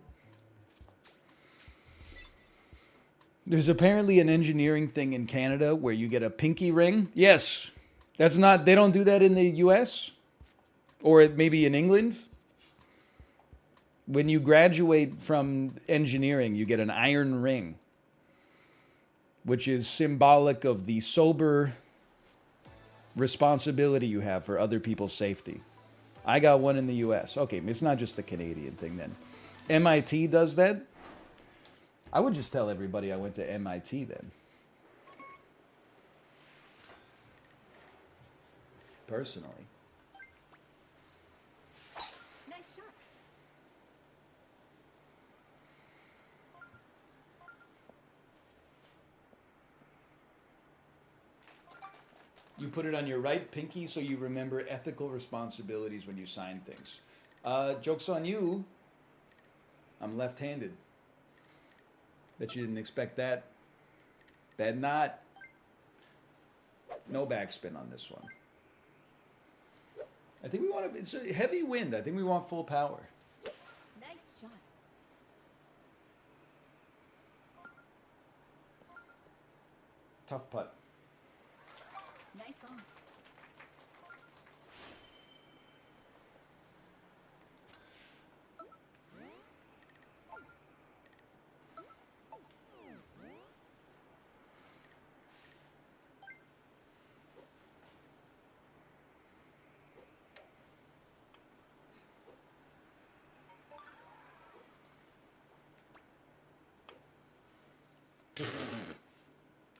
There's apparently an engineering thing in Canada where you get a pinky ring. Yes. That's not, they don't do that in the US or maybe in England. When you graduate from engineering, you get an iron ring, which is symbolic of the sober responsibility you have for other people's safety. I got one in the US. Okay, it's not just the Canadian thing then. MIT does that. I would just tell everybody I went to MIT then. Personally. Nice shot. You put it on your right pinky so you remember ethical responsibilities when you sign things. Joke's on you. I'm left-handed. Bet you didn't expect that. Bet not. No backspin on this one. I think we want to. It's a heavy wind. I think we want full power. Nice shot. Tough putt. Nice on.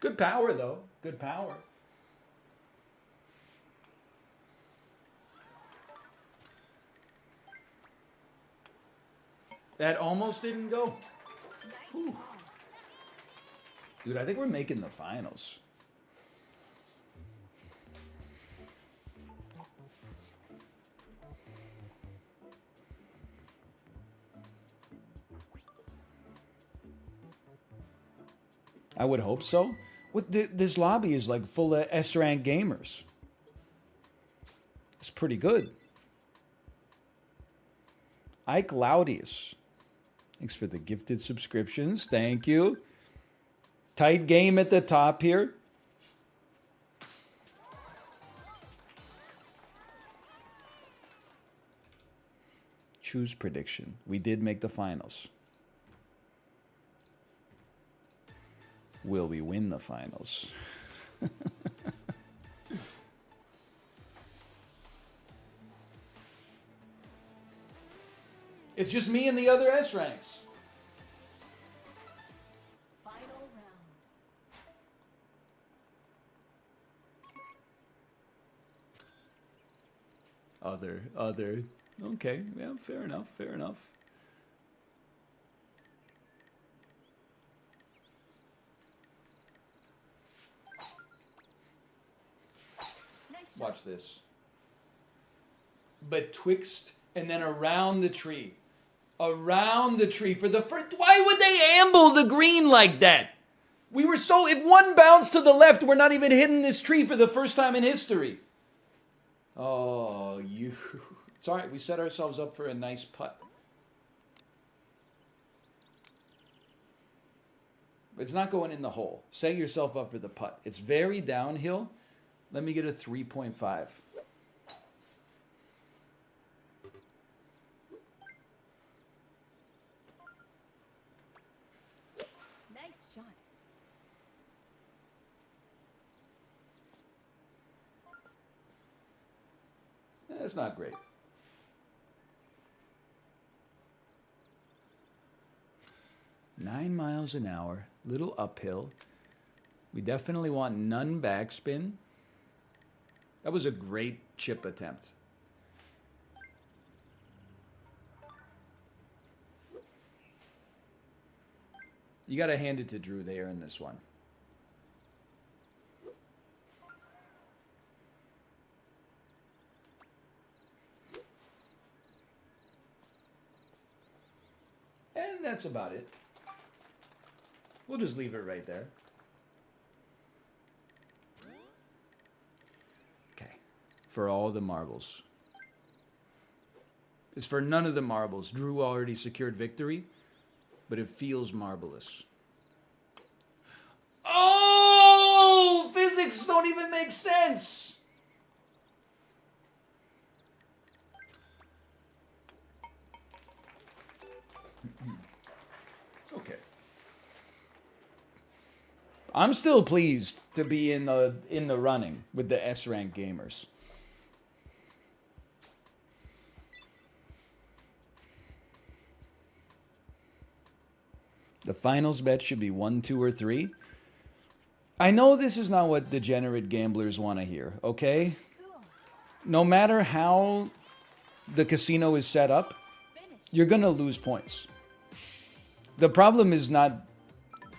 Good power though. Good power. That almost didn't go. Whew. Dude, I think we're making the finals. I would hope so. This lobby is like full of S-rank gamers. It's pretty good. Ike Laudius. Thanks for the gifted subscriptions. Thank you. Tight game at the top here. choose prediction. We did make the finals. Will we win the finals? It's just me and the other S ranks. Final round. Other. Okay, yeah, fair enough, fair enough. Nice shot. Watch this. Betwixt and then around the tree. Around the tree for the first. Why would they amble the green like that? We were so. If one bounced to the left, we're not even hitting this tree for the first time in history. Oh, you. It's all right. We set ourselves up for a nice putt. It's not going in the hole. Set yourself up for the putt. It's very downhill. Let me get a 3.5. Nice shot. That's not great. Nine miles an hour, little uphill. We definitely want none backspin. That was a great chip attempt. You got to hand it to Drew there in this one. And that's about it. We'll just leave it right there. Okay. For all the marbles. It's for none of the marbles. Drew already secured victory, but it feels marvelous. Oh! Physics don't even make sense! Okay. I'm still pleased to be in the running with the S rank gamers. The finals bet should be 1, 2, or 3. I know this is not what degenerate gamblers want to hear, okay? Cool. No matter how the casino is set up, Finish. you're going to lose points. The problem is not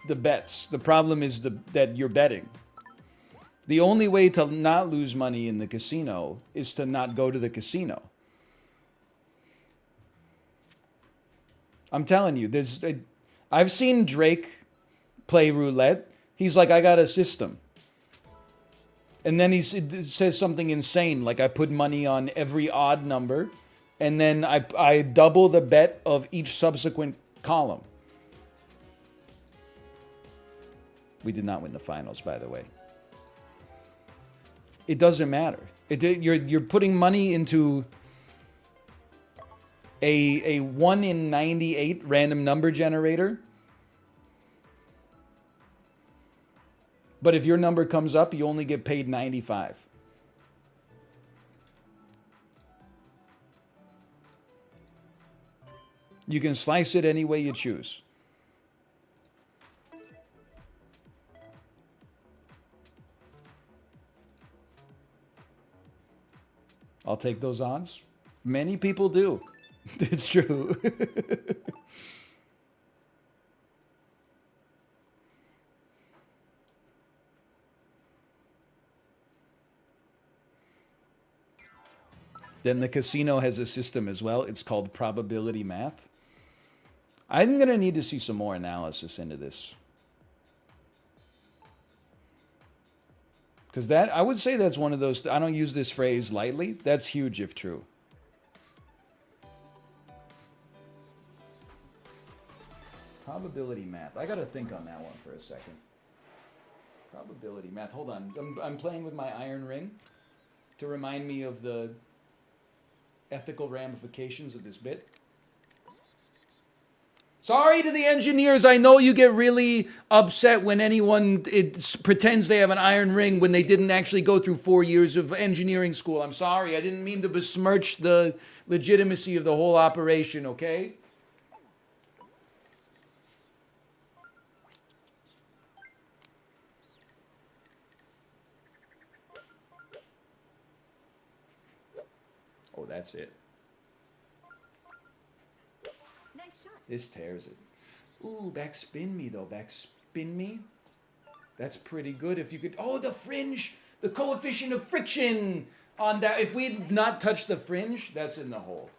the bets. The problem is that you're betting. The only way to not lose money in the casino is to not go to the casino. I'm telling you, I've seen Drake play roulette. He's like, I got a system. And then he says something insane, like I put money on every odd number, and then I double the bet of each subsequent column. We did not win the finals, by the way. It doesn't matter. You're putting money into a 1 in 98 random number generator. But if your number comes up, you only get paid 95. You can slice it any way you choose. I'll take those odds. Many people do. It's true. Then the casino has a system as well. It's called probability math. I'm going to need to see some more analysis into this. Because I would say that's one of those, I don't use this phrase lightly. That's huge if true. Probability math. I got to think on that one for a second. Probability math. Hold on. I'm playing with my iron ring to remind me of the ethical ramifications of this bit. Sorry to the engineers. I know you get really upset when anyone pretends they have an iron ring when they didn't actually go through 4 years of engineering school. I'm sorry. I didn't mean to besmirch the legitimacy of the whole operation, okay? Oh, that's it. Nice shot. This tears it. Ooh, backspin me though. Backspin me. That's pretty good. If you could. Oh, the fringe. The coefficient of friction on that. If we had not touched the fringe, that's in the hole.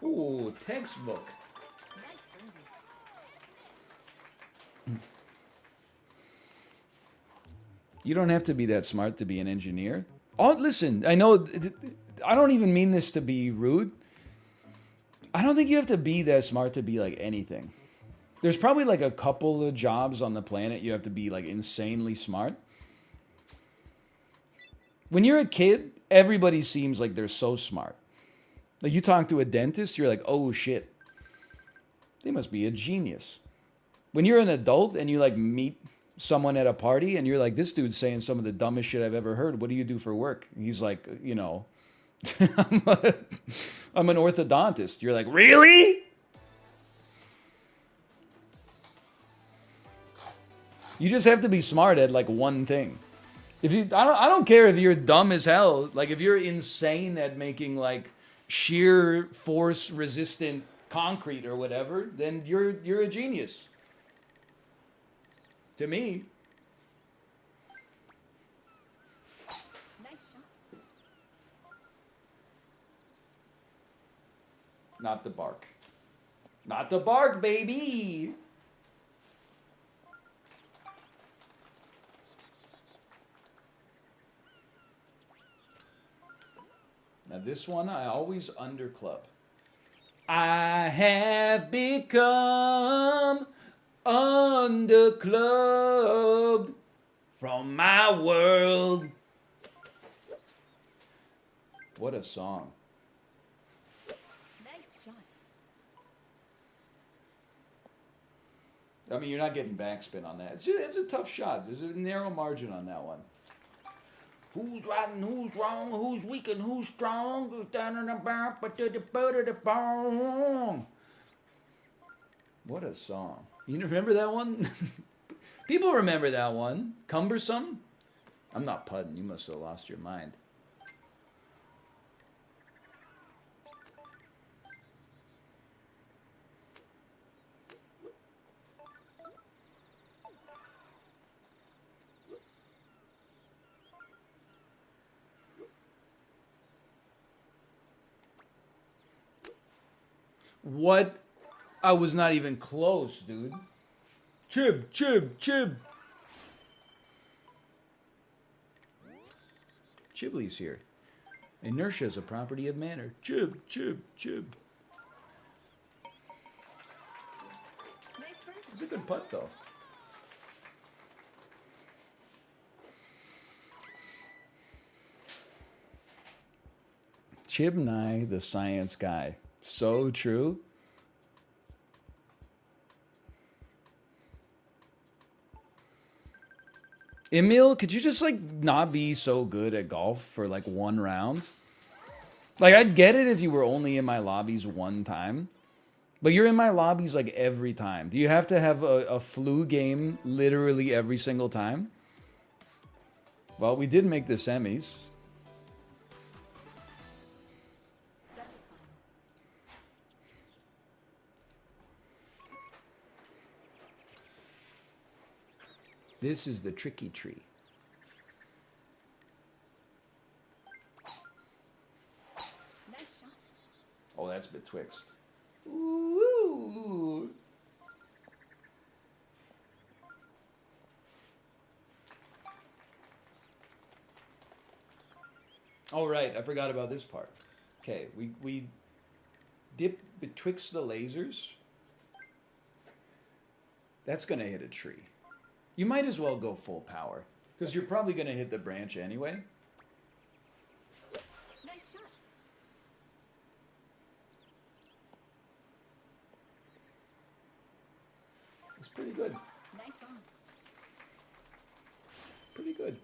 Ooh, textbook. Nice birdie. You don't have to be that smart to be an engineer. Oh, listen, I know, I don't even mean this to be rude. I don't think you have to be that smart to be like anything. There's probably like a couple of jobs on the planet you have to be like insanely smart. When you're a kid, everybody seems like they're so smart. Like you talk to a dentist, you're like, oh shit, they must be a genius. When you're an adult and you like meet someone at a party and you're like, this dude's saying some of the dumbest shit I've ever heard. What do you do for work? He's like, you know, I'm an orthodontist. You're like, really? You just have to be smart at like one thing. If you, I don't care if you're dumb as hell. Like if you're insane at making like shear force resistant concrete or whatever, then you're a genius. To me. Nice shot. Not the bark. Not the bark, baby. Now this one I always underclub. I have become underclubbed from my world. What a song. Nice shot. I mean, you're not getting backspin on that. It's a tough shot. There's a narrow margin on that one. Who's right and who's wrong? Who's weak and who's strong? Who's down in the back, but to the butt of the bone. What a song. You remember that one? People remember that one. Cumbersome? I'm not putting. You must have lost your mind. What? I was not even close, dude. Chib, chib, chib. Chibley's here. Inertia is a property of matter. Chib, chib, chib. Nice birdie. It's a good putt, though. Chib Nye, the science guy. So true. Emil, could you just like not be so good at golf for like one round? Like I'd get it if you were only in my lobbies one time. But you're in my lobbies like every time. Do you have to have a flu game literally every single time? Well, we did make the semis. This is the tricky tree. Nice shot. Oh, that's betwixt. Ooh. Oh, right. I forgot about this part. Okay, we dip betwixt the lasers. That's going to hit a tree. You might as well go full power. Because you're probably going to hit the branch anyway. Nice shot. It's pretty good. Nice on. Pretty good.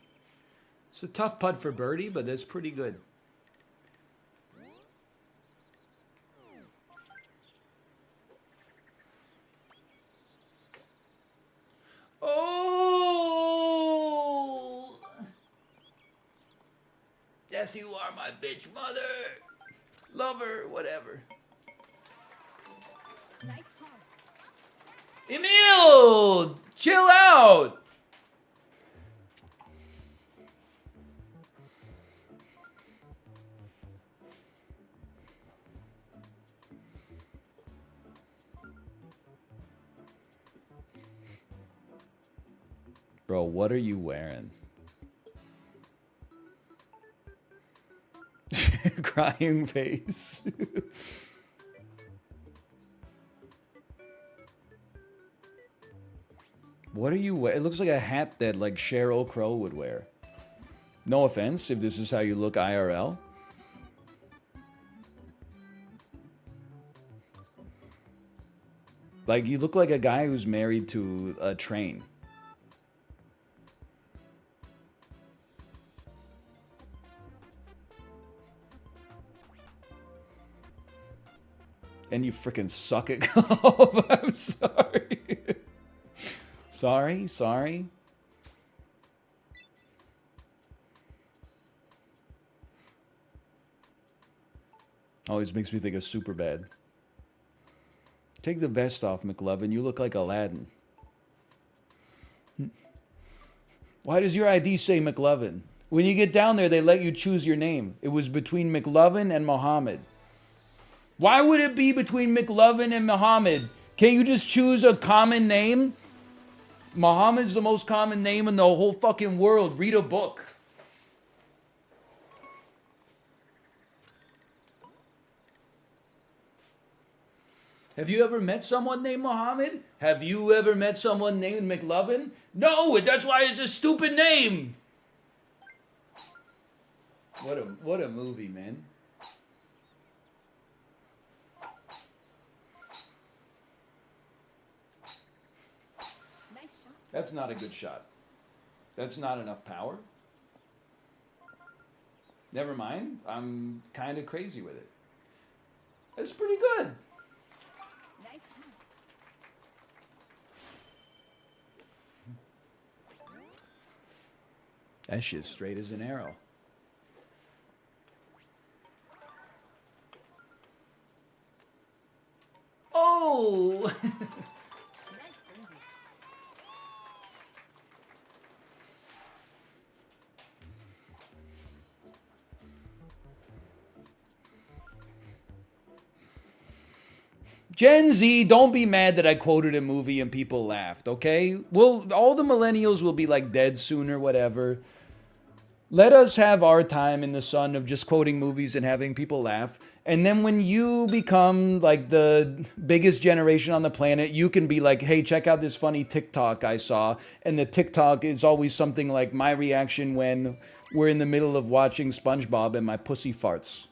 It's a tough putt for birdie, but that's pretty good. Oh! Death, you are my bitch mother. Lover, whatever. Nice par. Emil! Chill out! Bro, what are you wearing? Crying face. What are you wearing? It looks like a hat that like Sheryl Crow would wear. No offense if this is how you look IRL. Like you look like a guy who's married to a train. And you freaking suck at golf. I'm sorry. Sorry. Always makes me think of Superbad. Take the vest off, McLovin. You look like Aladdin. Why does your ID say McLovin? When you get down there, they let you choose your name. It was between McLovin and Mohammed. Why would it be between McLovin and Muhammad? Can't you just choose a common name? Muhammad's the most common name in the whole fucking world. Read a book. Have you ever met someone named Muhammad? Have you ever met someone named McLovin? No, that's why it's a stupid name. What a movie, man. Nice shot. That's not a good shot. That's not enough power. Never mind. I'm kind of crazy with it. That's pretty good. Nice on. That shit's straight as an arrow. Oh! Nice birdie. Gen Z, don't be mad that I quoted a movie and people laughed, okay? Well, all the millennials will be like dead soon or whatever. Let us have our time in the sun of just quoting movies and having people laugh. And then when you become like the biggest generation on the planet, you can be like, hey, check out this funny TikTok I saw. And the TikTok is always something like my reaction when we're in the middle of watching SpongeBob and my pussy farts.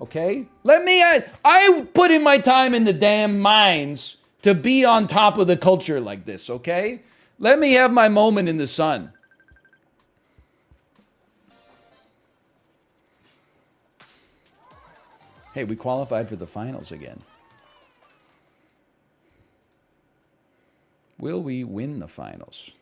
Okay? I put in my time in the damn mines to be on top of the culture like this, okay? Let me have my moment in the sun. Hey, we qualified for the finals again. Will we win the finals?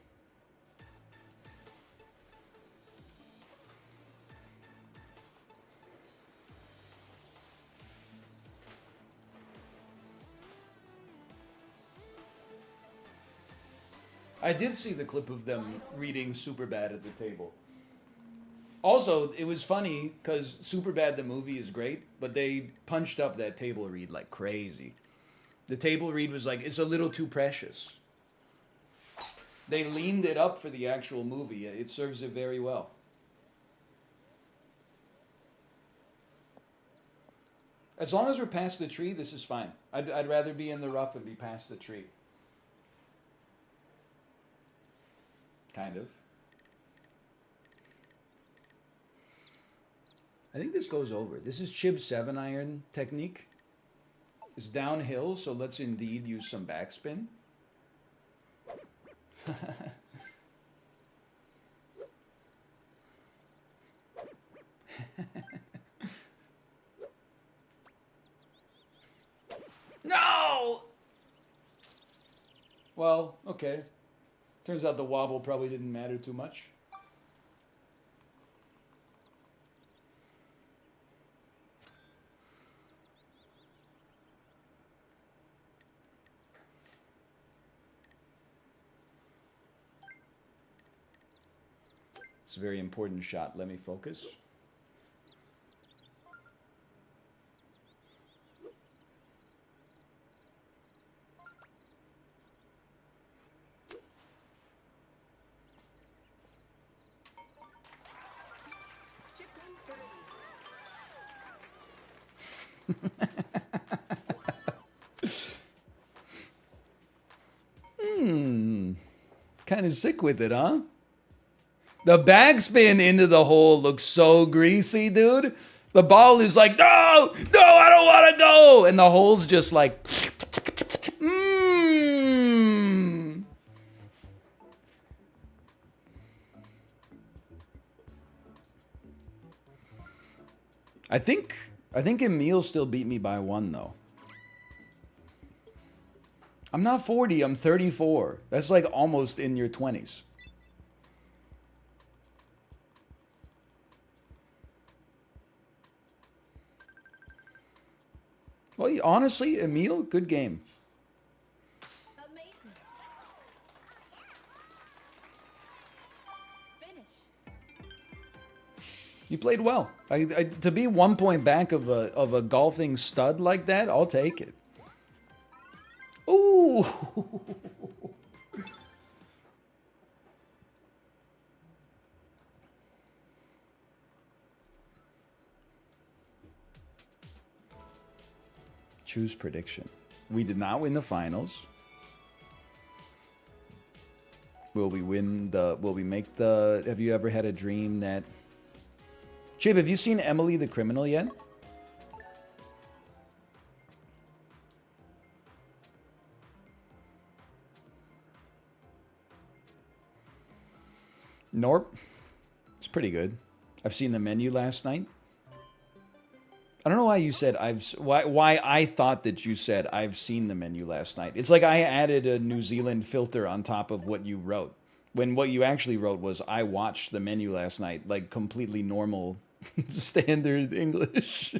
I did see the clip of them reading Superbad at the table. Also, it was funny because Superbad the movie is great, but they punched up that table read like crazy. The table read was like, it's a little too precious. They leaned it up for the actual movie. It serves it very well. As long as we're past the tree, this is fine. I'd rather be in the rough and be past the tree. Kind of. I think this goes over. This is Chib 7 iron technique. It's downhill, so let's indeed use some backspin. No! Well, okay. Turns out the wobble probably didn't matter too much. It's a very important shot. Let me focus. Chip in early. Kind of sick with it, huh? The backspin into the hole looks so greasy, dude. The ball is like, no, I don't want to go. And the hole's just like, mmm. I think Emil still beat me by 1, though. I'm not 40, I'm 34. That's like almost in your 20s. Well, honestly, Emil, good game. Amazing. Finish. You played well. To be 1 point back of a golfing stud like that, I'll take it. Ooh. Choose prediction. We did not win the finals. Will we win the... Will we make the... Have you ever had a dream that... Chib, have you seen Emily the Criminal yet? Nope. It's pretty good. I've seen the menu last night. I don't know why you said why I thought that you said I've seen the menu last night. It's like I added a New Zealand filter on top of what you wrote. When what you actually wrote was I watched the menu last night, like completely normal standard English.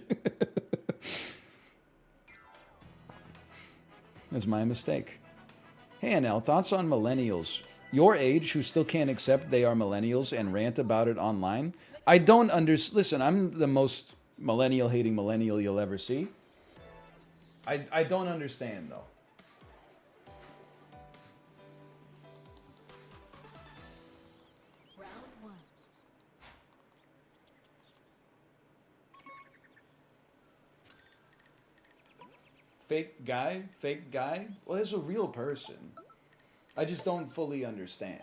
That's my mistake. Hey NL, thoughts on millennials? Your age who still can't accept they are millennials and rant about it online? I don't listen, I'm the most millennial hating millennial you'll ever see. I don't understand though. Round 1. Fake guy? Fake guy? Well, there's a real person. I just don't fully understand.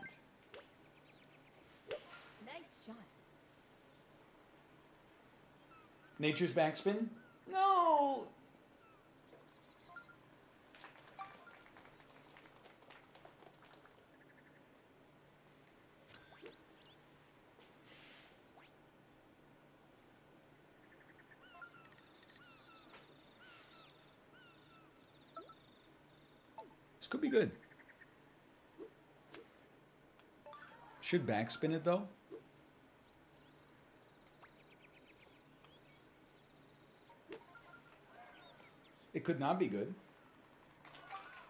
Nice shot. Nature's backspin? No! This could be good. Should backspin it though? It could not be good.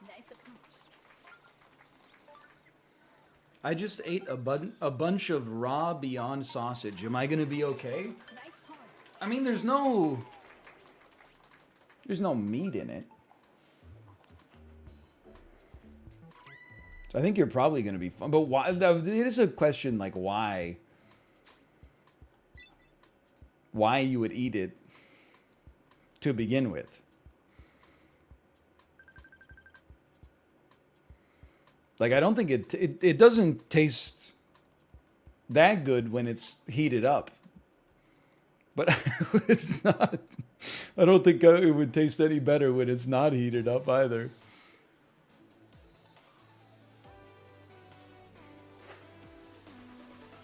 Nice approach. I just ate a bunch of raw Beyond sausage. Am I gonna be okay? Nice par. I mean, there's no meat in it. So I think you're probably gonna be fine. But why? It is a question like why? Why you would eat it to begin with? Like I don't think it doesn't taste that good when it's heated up. But it's not. I don't think it would taste any better when it's not heated up either.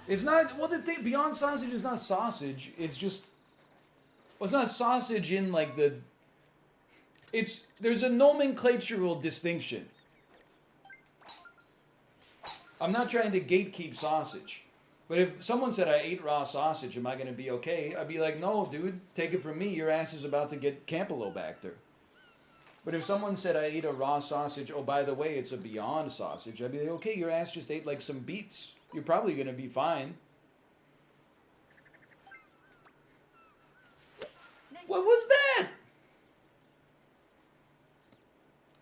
It's not. Well, the thing Beyond Sausage is not sausage. It's just. Well, it's not sausage in like the. It's there's a nomenclatural distinction. I'm not trying to gatekeep sausage. But if someone said I ate raw sausage, am I going to be okay? I'd be like, no, dude, take it from me. Your ass is about to get Campylobacter. But if someone said I ate a raw sausage, oh, by the way, it's a Beyond sausage, I'd be like, okay, your ass just ate like some beets. You're probably going to be fine. Nice. What was that?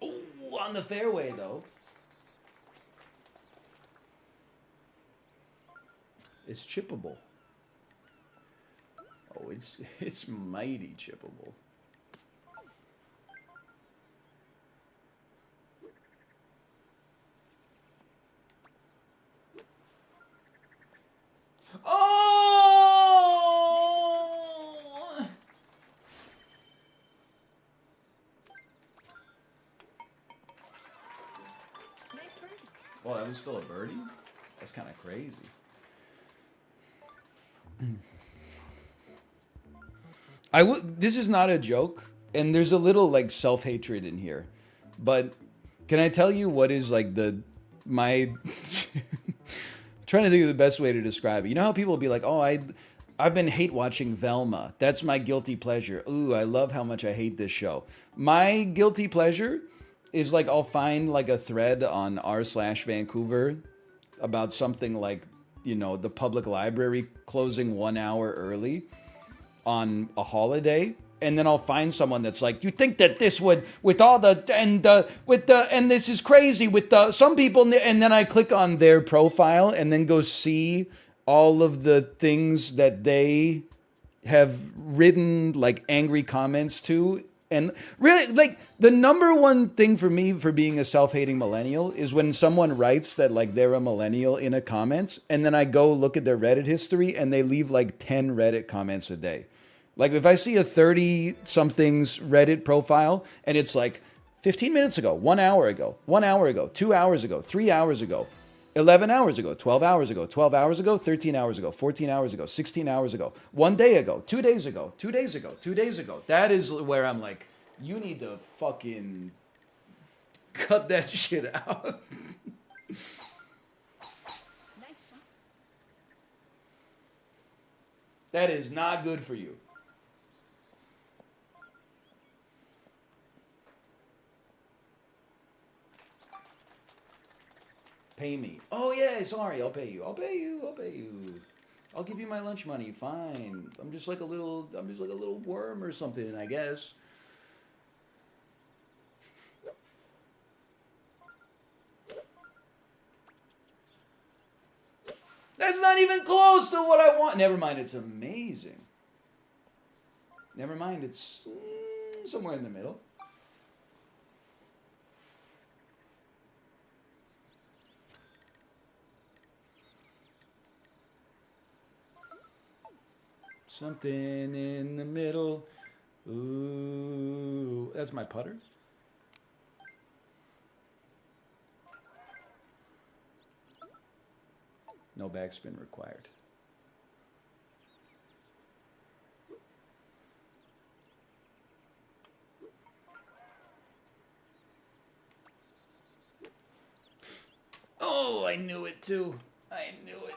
Oh, on the fairway, though. It's chippable. Oh, it's mighty chippable. Oh! Nice birdie. Well, that was still a birdie? That's kind of crazy. This is not a joke, and there's a little like self-hatred in here. But can I tell you what is like my trying to think of the best way to describe it. You know how people will be like, "Oh, I've been hate watching Velma. That's my guilty pleasure. Ooh, I love how much I hate this show." My guilty pleasure is like I'll find like a thread on r/Vancouver about something like, you know, the public library closing 1 hour early on a holiday, and then I'll find someone that's like, you think that this would with all the and this is crazy with the some people, and then I click on their profile and then go see all of the things that they have written like angry comments to. And really, like, the number one thing for me for being a self-hating millennial is when someone writes that, like, they're a millennial in a comment, and then I go look at their Reddit history, and they leave, like, 10 Reddit comments a day. Like, if I see a 30-something's Reddit profile, and it's, like, 15 minutes ago, 1 hour ago, 1 hour ago, 2 hours ago, 3 hours ago, 11 hours ago, 12 hours ago, 12 hours ago, 13 hours ago, 14 hours ago, 16 hours ago, 1 day ago, 2 days ago, 2 days ago, 2 days ago. That is where I'm like, you need to fucking cut that shit out. Nice shot. That is not good for you. Pay me. Oh yeah, sorry, I'll pay you. I'll pay you. I'll pay you. I'll give you my lunch money. Fine. I'm just like a little worm or something, I guess. That's not even close to what I want. Never mind, it's amazing. Never mind, it's somewhere in the middle. Something in the middle. Ooh, that's my putter. No backspin required. Oh, I knew it too. I knew it.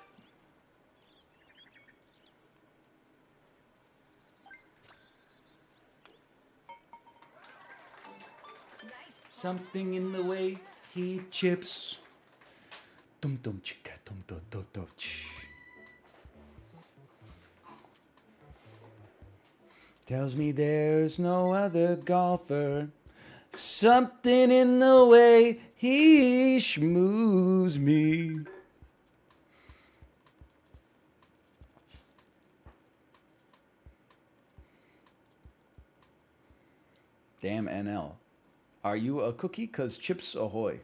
Nice. Something in the way he chips. Dum dum chicka dum dum dum dum ch. Tells me there's no other golfer. Something in the way he schmoos me. Damn NL. Are you a cookie? 'Cause chips ahoy.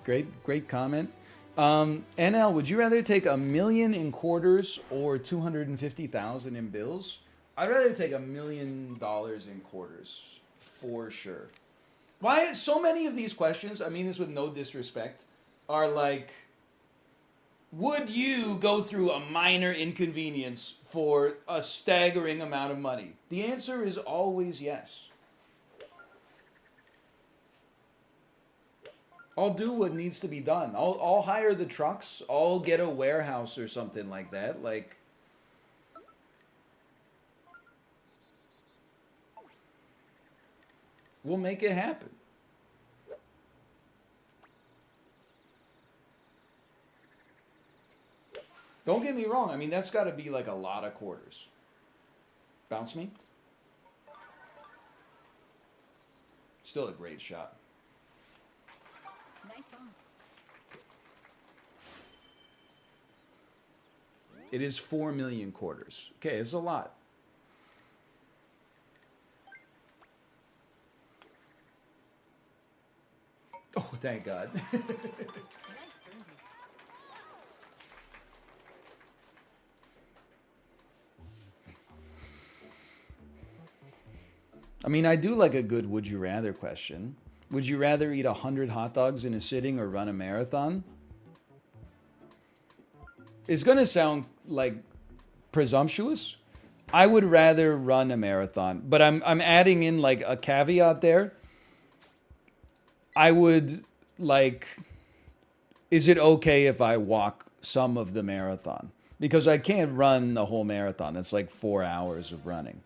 Great comment. NL, would you rather take 1 million in quarters or 250,000 in bills? I'd rather take $1 million in quarters for sure. Why so many of these questions? I mean this with no disrespect. Are like, would you go through a minor inconvenience for a staggering amount of money? The answer is always yes. I'll do what needs to be done. I'll hire the trucks. I'll get a warehouse or something like that. Like, we'll make it happen. Don't get me wrong. I mean, that's got to be like a lot of quarters. Bounce me. Still a great shot. Nice on. It is 4 million quarters. Okay, it's a lot. Oh, thank God. Nice birdie. I mean, I do like a good would you rather question. Would you rather eat 100 hot dogs in a sitting or run a marathon? It's going to sound like presumptuous. I would rather run a marathon, but I'm adding in like a caveat there. I would like, is it okay if I walk some of the marathon? Because I can't run the whole marathon. That's like 4 hours of running.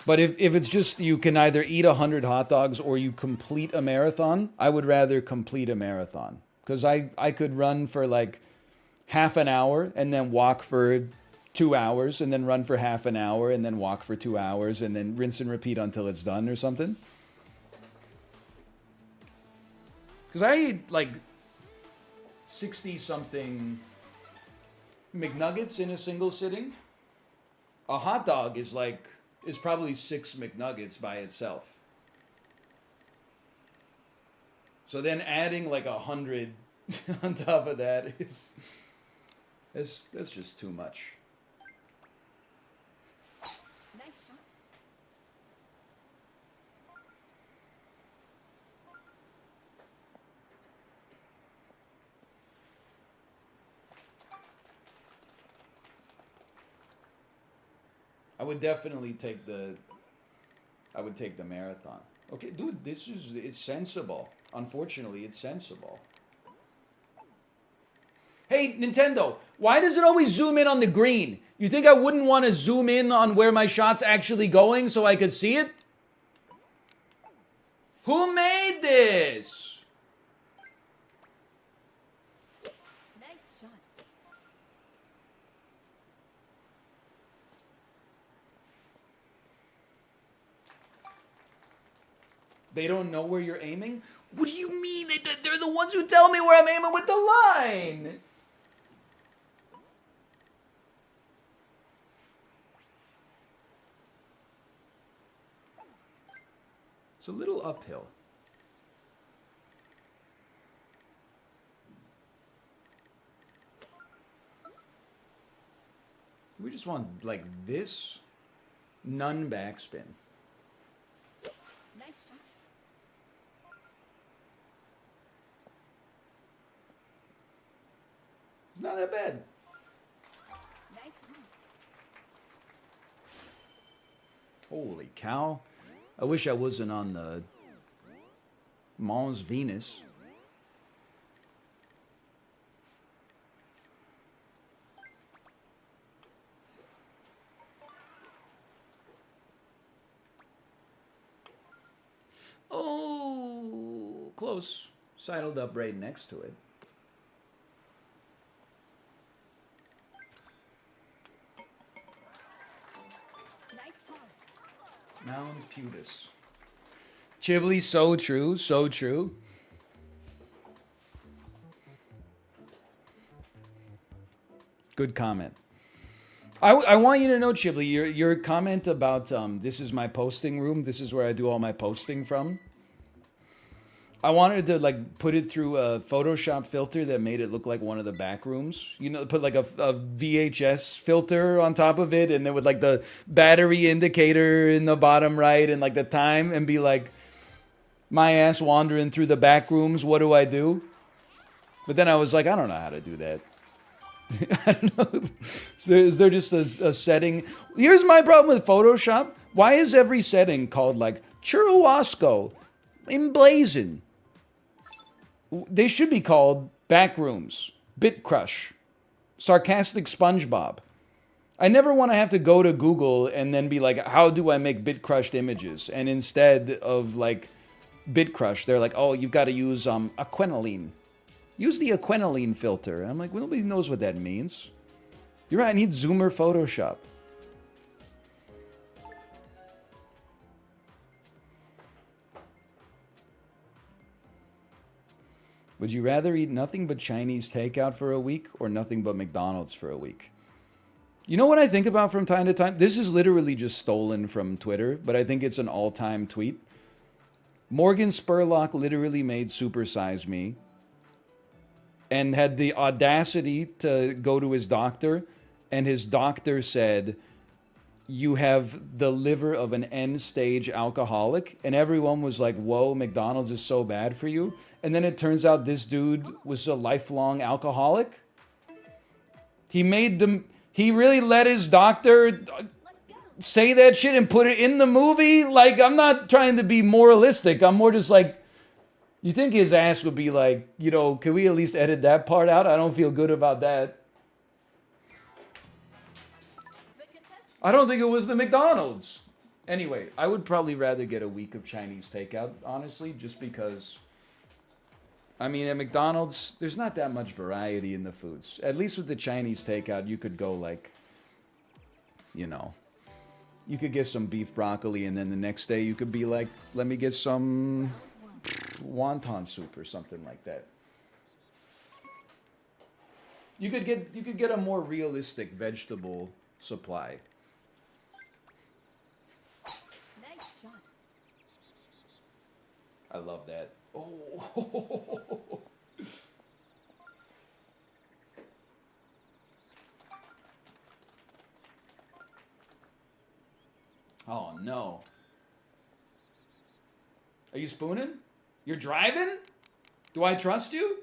But if it's just you can either eat 100 hot dogs or you complete a marathon, I would rather complete a marathon. Because I could run for like half an hour and then walk for 2 hours and then run for half an hour and then walk for 2 hours and then rinse and repeat until it's done or something. Because I eat like 60 something McNuggets in a single sitting. A hot dog is probably 6 McNuggets by itself. So then adding like 100 on top of that is that's just too much. Nice shot. I would definitely take the marathon. Okay, dude, it's sensible. Unfortunately, it's sensible. Hey, Nintendo, why does it always zoom in on the green? You think I wouldn't want to zoom in on where my shot's actually going so I could see it? Who made this? Nice shot. They don't know where you're aiming? What do you mean? They're the ones who tell me where I'm aiming with the line. It's a little uphill. We just want like this, none backspin. Nice shot. It's not that bad. Nice on. Holy cow. I wish I wasn't on the Mons Venus. Oh, close. Sidled up right next to it. Nice par. Mount Putis. Chibli, so true, so true. Good comment. I want you to know, Chibli, your comment about this is my posting room. This is where I do all my posting from. I wanted to like put it through a Photoshop filter that made it look like one of the back rooms. You know, put like a VHS filter on top of it, and then with like the battery indicator in the bottom right, and like the time, and be like, my ass wandering through the back rooms. What do I do? But then I was like, I don't know how to do that. I don't know. So is there just a setting? Here's my problem with Photoshop. Why is every setting called like Churrasco, emblazon? They should be called Backrooms, Bit Crush, Sarcastic SpongeBob. I never want to have to go to Google and then be like, how do I make bit crushed images? And instead of like bit crush, they're like, oh, you've got to use aquinoline. Use the aquinoline filter. And I'm like, well, nobody knows what that means. You're right, I need Zoomer Photoshop. Would you rather eat nothing but Chinese takeout for a week or nothing but McDonald's for a week? You know what I think about from time to time? This is literally just stolen from Twitter, but I think it's an all-time tweet. Morgan Spurlock literally made Super Size Me and had the audacity to go to his doctor, and his doctor said, you have the liver of an end-stage alcoholic, and everyone was like, whoa, McDonald's is so bad for you. And then it turns out this dude was a lifelong alcoholic. He really let his doctor say that shit and put it in the movie. Like, I'm not trying to be moralistic. I'm more just like, you think his ass would be like, you know, can we at least edit that part out? I don't feel good about that. I don't think it was the McDonald's. Anyway, I would probably rather get a week of Chinese takeout, honestly, just because, I mean, at McDonald's, there's not that much variety in the foods. At least with the Chinese takeout, you could go like, you know, you could get some beef broccoli, and then the next day you could be like, let me get some wonton soup or something like that. You could get a more realistic vegetable supply. Nice shot. I love that. Oh. Oh no. Are you spooning? You're driving? Do I trust you?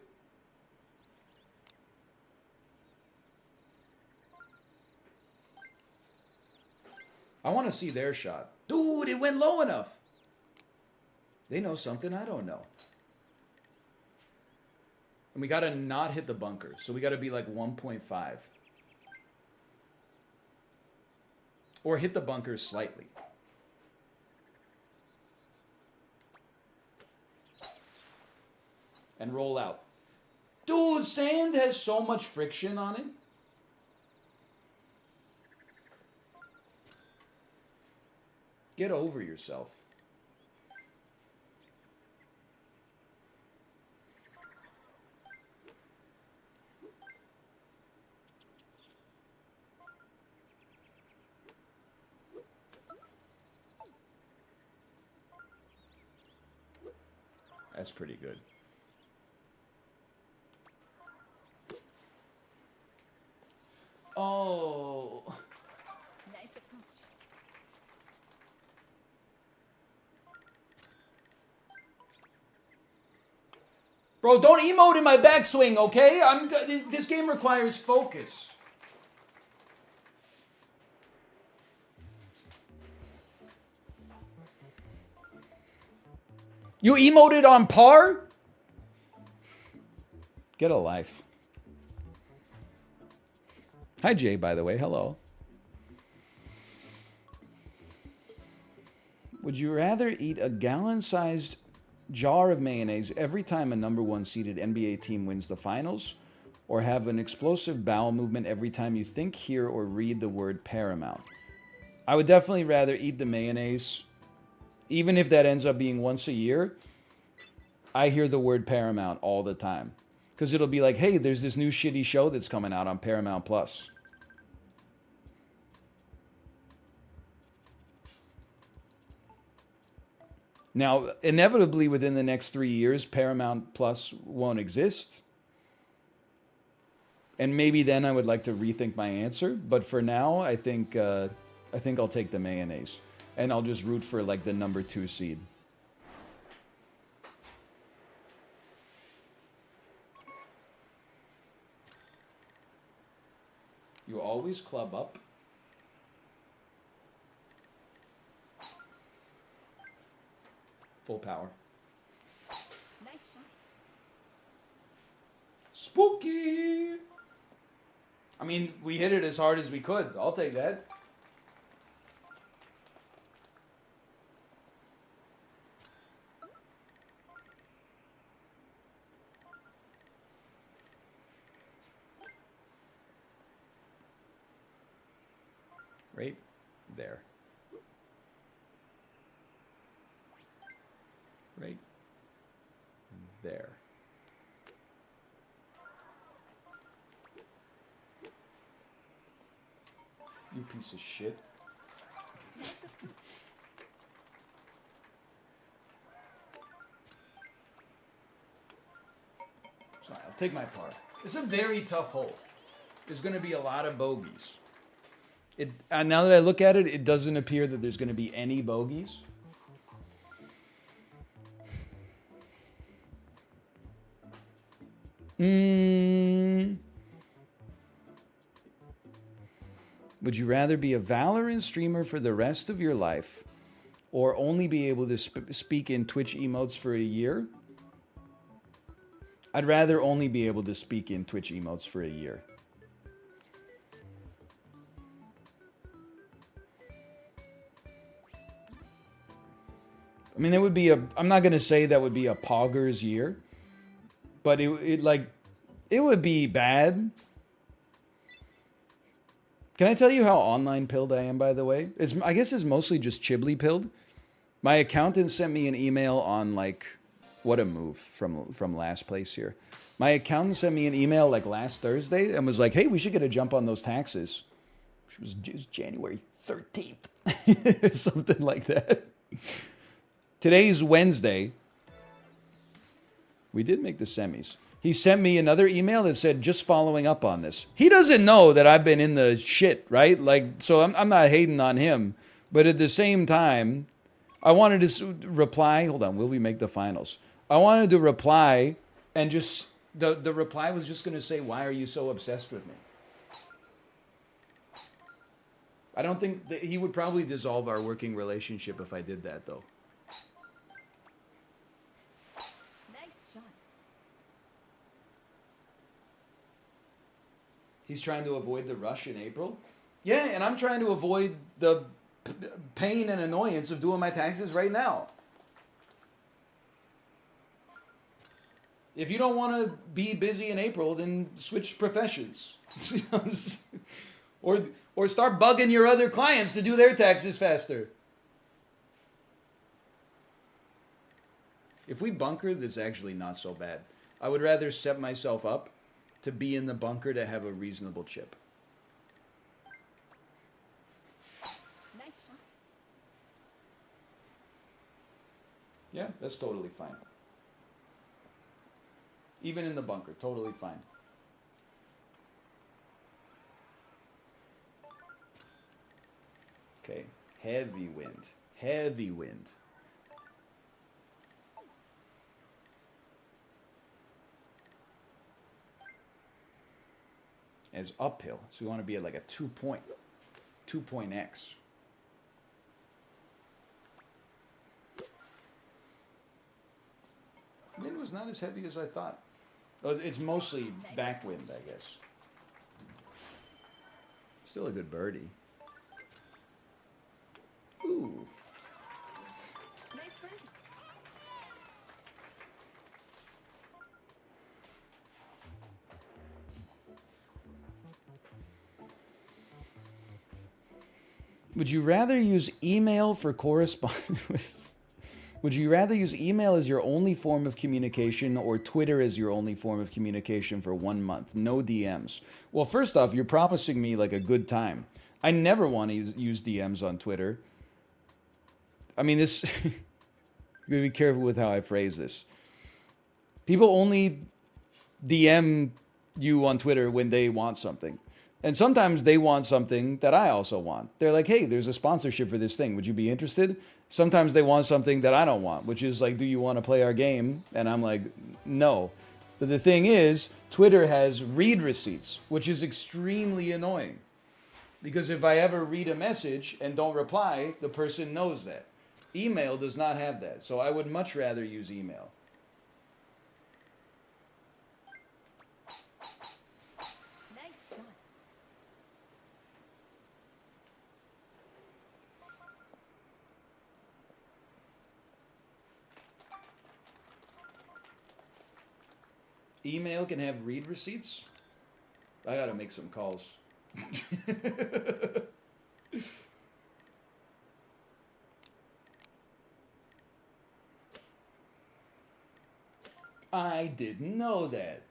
I want to see their shot. Dude, it went low enough. They know something I don't know. And we got to not hit the bunker. So we got to be like 1.5. Or hit the bunker slightly. And roll out. Dude, sand has so much friction on it. Get over yourself. That's pretty good. Oh. Nice approach. Bro, don't emote in my backswing, okay? This game requires focus. You emoted on par? Get a life. Hi, Jay, by the way. Hello. Would you rather eat a gallon-sized jar of mayonnaise every time a number one seeded NBA team wins the finals, or have an explosive bowel movement every time you think, hear, or read the word Paramount? I would definitely rather eat the mayonnaise, even if that ends up being once a year. I hear the word Paramount all the time, because it'll be like, hey, there's this new shitty show that's coming out on Paramount Plus. Now, inevitably, within the next 3 years, Paramount Plus won't exist. And maybe then I would like to rethink my answer. But for now, I think I'll take the mayonnaise. And I'll just root for like the number 2 seed. You always club up. Full power. Nice shot. Spooky! I mean, we hit it as hard as we could. I'll take that. Right there. Right there. You piece of shit. Sorry, I'll take my part. It's a very tough hole. There's going to be a lot of bogeys. Now that I look at it, it doesn't appear that there's going to be any bogeys. Would you rather be a Valorant streamer for the rest of your life or only be able to speak in Twitch emotes for a year? I'd rather only be able to speak in Twitch emotes for a year. I mean, it would be I'm not going to say that would be a Poggers year, but it would be bad. Can I tell you how online pilled I am, by the way? I guess it's mostly just Chibly pilled. My accountant sent me an email on, like, what a move from last place here. My accountant sent me an email, like, last Thursday and was like, hey, we should get a jump on those taxes. Which was January 13th. Something like that. Today's Wednesday. We did make the semis. He sent me another email that said, just following up on this. He doesn't know that I've been in the shit, right? Like, so I'm not hating on him. But at the same time, I wanted to reply. Hold on, will we make the finals? I wanted to reply and just, the reply was just going to say, why are you so obsessed with me? I don't think that he would probably dissolve our working relationship if I did that, though. Nice shot. He's trying to avoid the rush in April? Yeah, and I'm trying to avoid the pain and annoyance of doing my taxes right now. If you don't want to be busy in April, then switch professions. Or start bugging your other clients to do their taxes faster. If we bunker, this is actually not so bad. I would rather set myself up to be in the bunker to have a reasonable chip. Nice shot. Yeah, that's totally fine. Even in the bunker, totally fine. Okay, heavy wind. Heavy wind. As uphill, so we want to be at like a 2.x. Wind was not as heavy as I thought. Oh, it's mostly backwind, I guess. Still a good birdie. Ooh. Nice birdie. Would you rather use email for correspondence? Would you rather use email as your only form of communication or Twitter as your only form of communication for 1 month? No DMs. Well, first off, you're promising me like a good time. I never want to use DMs on Twitter. I mean, this... I'm gonna be careful with how I phrase this. People only DM you on Twitter when they want something. And sometimes they want something that I also want. They're like, hey, there's a sponsorship for this thing. Would you be interested? Sometimes they want something that I don't want, which is like, do you want to play our game? And I'm like, no. But the thing is, Twitter has read receipts, which is extremely annoying. Because if I ever read a message and don't reply, the person knows that. Email does not have that. So I would much rather use email. Nice shot. Email can have read receipts? I gotta make some calls. I didn't know that.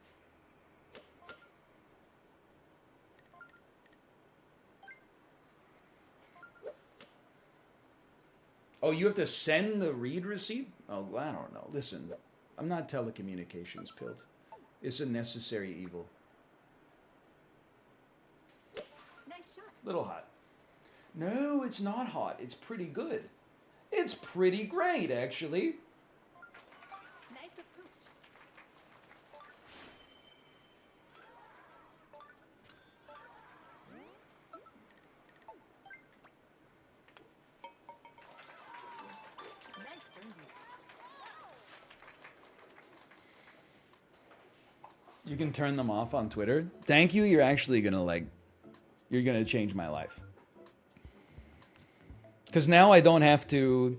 Oh, you have to send the read receipt? Oh, I don't know. Listen, I'm not telecommunications pilled. It's a necessary evil. Nice shot. Little hot. No, it's not hot. It's pretty good. It's pretty great, actually. Nice approach. Nice birdie. You can turn them off on Twitter. Thank you. You're actually you're gonna change my life. Because now I don't have to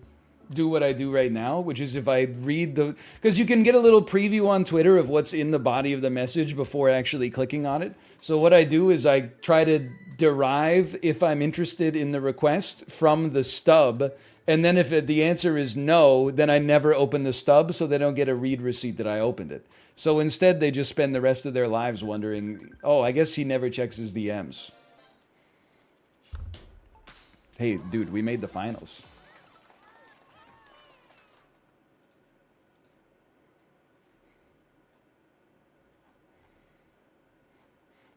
do what I do right now, which is if I read the... Because you can get a little preview on Twitter of what's in the body of the message before actually clicking on it. So what I do is I try to derive if I'm interested in the request from the stub. And then if the answer is no, then I never open the stub so they don't get a read receipt that I opened it. So instead, they just spend the rest of their lives wondering, oh, I guess he never checks his DMs. Hey, dude, we made the finals.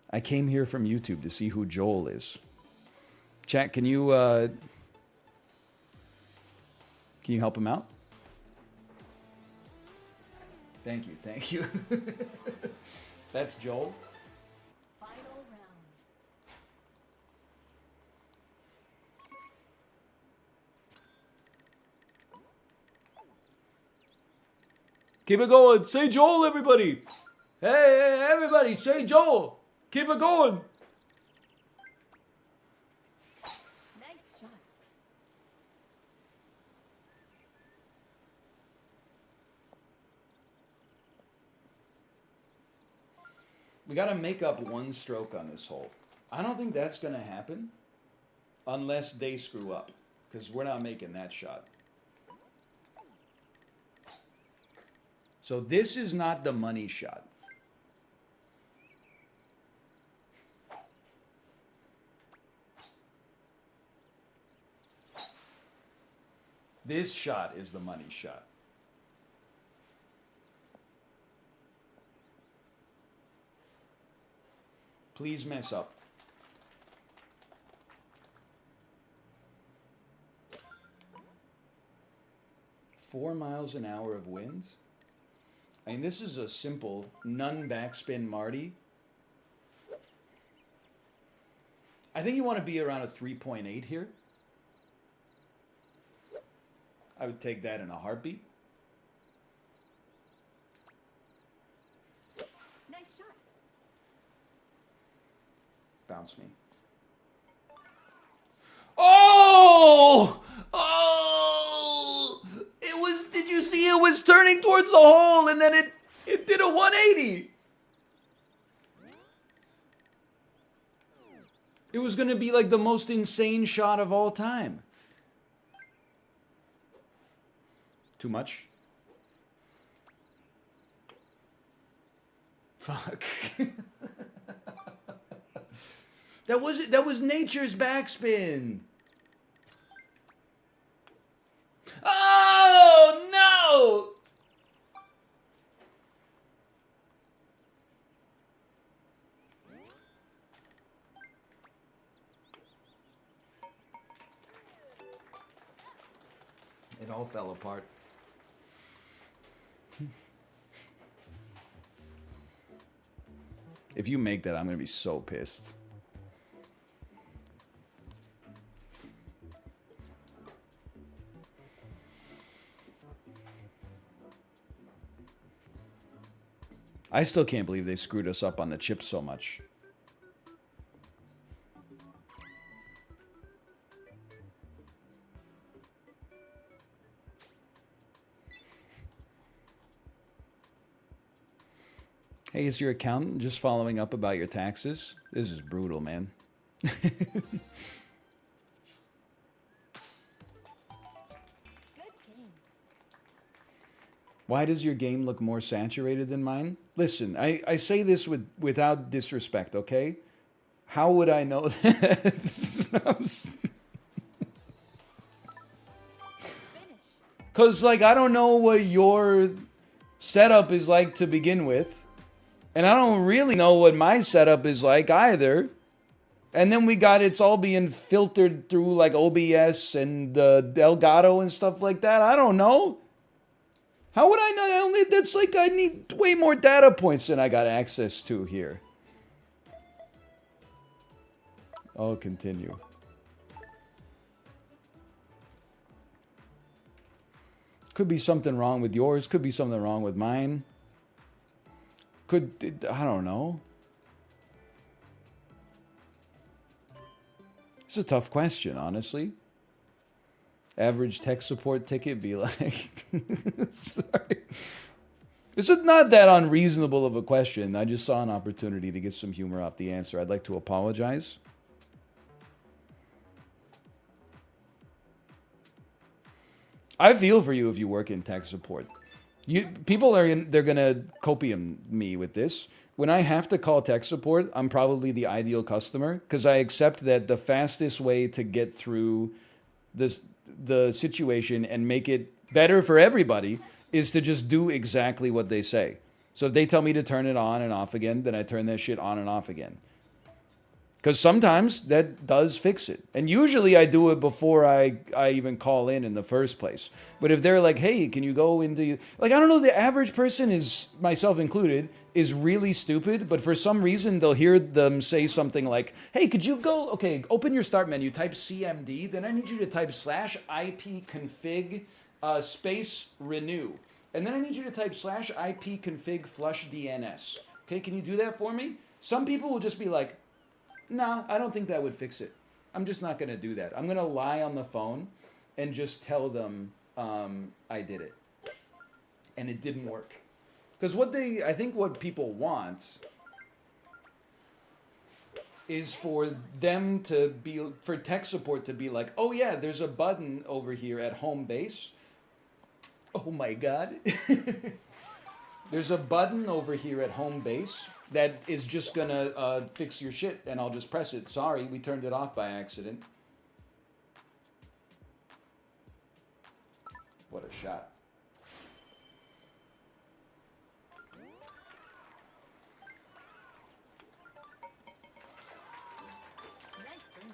I came here from YouTube to see who Joel is. Chat, can you help him out? Thank you, thank you. That's Joel. Final round. Keep it going. Say Joel, everybody. Hey, everybody, say Joel. Keep it going. Nice shot. We got to make up one stroke on this hole. I don't think that's going to happen unless they screw up, because we're not making that shot. So this is not the money shot. This shot is the money shot. Please mess up. Four miles an hour of winds? I mean, this is a simple none backspin Marty. I think you want to be around a 3.8 here. I would take that in a heartbeat. Nice shot. Bounce me. Oh! Oh! It was, did you see it was turning towards the hole and then it did a 180. It was going to be like the most insane shot of all time. Too much? Fuck. That was it. That was nature's backspin. Oh No! It all fell apart. If you make that, I'm gonna be so pissed. I still can't believe they screwed us up on the chips so much. Hey, is your accountant just following up about your taxes? This is brutal, man. Good game. Why does your game look more saturated than mine? Listen, I say this without disrespect, okay? How would I know that? Finish. Because, like, I don't know what your setup is like to begin with. And I don't really know what my setup is like either. And then we got it's all being filtered through, like, OBS and Elgato and stuff like that. I don't know. How would I know? That's like I need way more data points than I got access to here. I'll continue. Could be something wrong with yours. Could be something wrong with mine. I don't know. It's a tough question, honestly. Average tech support ticket be like... Sorry. This is not that unreasonable of a question. I just saw an opportunity to get some humor off the answer. I'd like to apologize. I feel for you if you work in tech support. They're gonna copium me with this. When I have to call tech support, I'm probably the ideal customer because I accept that the fastest way to get through the situation and make it better for everybody is to just do exactly what they say. So if they tell me to turn it on and off again, then I turn that shit on and off again. Because sometimes that does fix it. And usually I do it before I even call in the first place. But if they're like, hey, can you go into... Like, I don't know, the average person, is myself included, is really stupid. But for some reason, they'll hear them say something like, hey, could you go... Okay, open your start menu, type CMD. Then I need you to type /ipconfig space renew. And then I need you to type /ipconfig flush DNS. Okay, can you do that for me? Some people will just be like... No, I don't think that would fix it. I'm just not going to do that. I'm going to lie on the phone and just tell them I did it. And it didn't work. Because I think what people want is for tech support to be like, oh yeah, there's a button over here at home base. Oh my God. There's a button over here at home base that is just gonna fix your shit, and I'll just press it. Sorry, we turned it off by accident. What a shot. Nice birdie.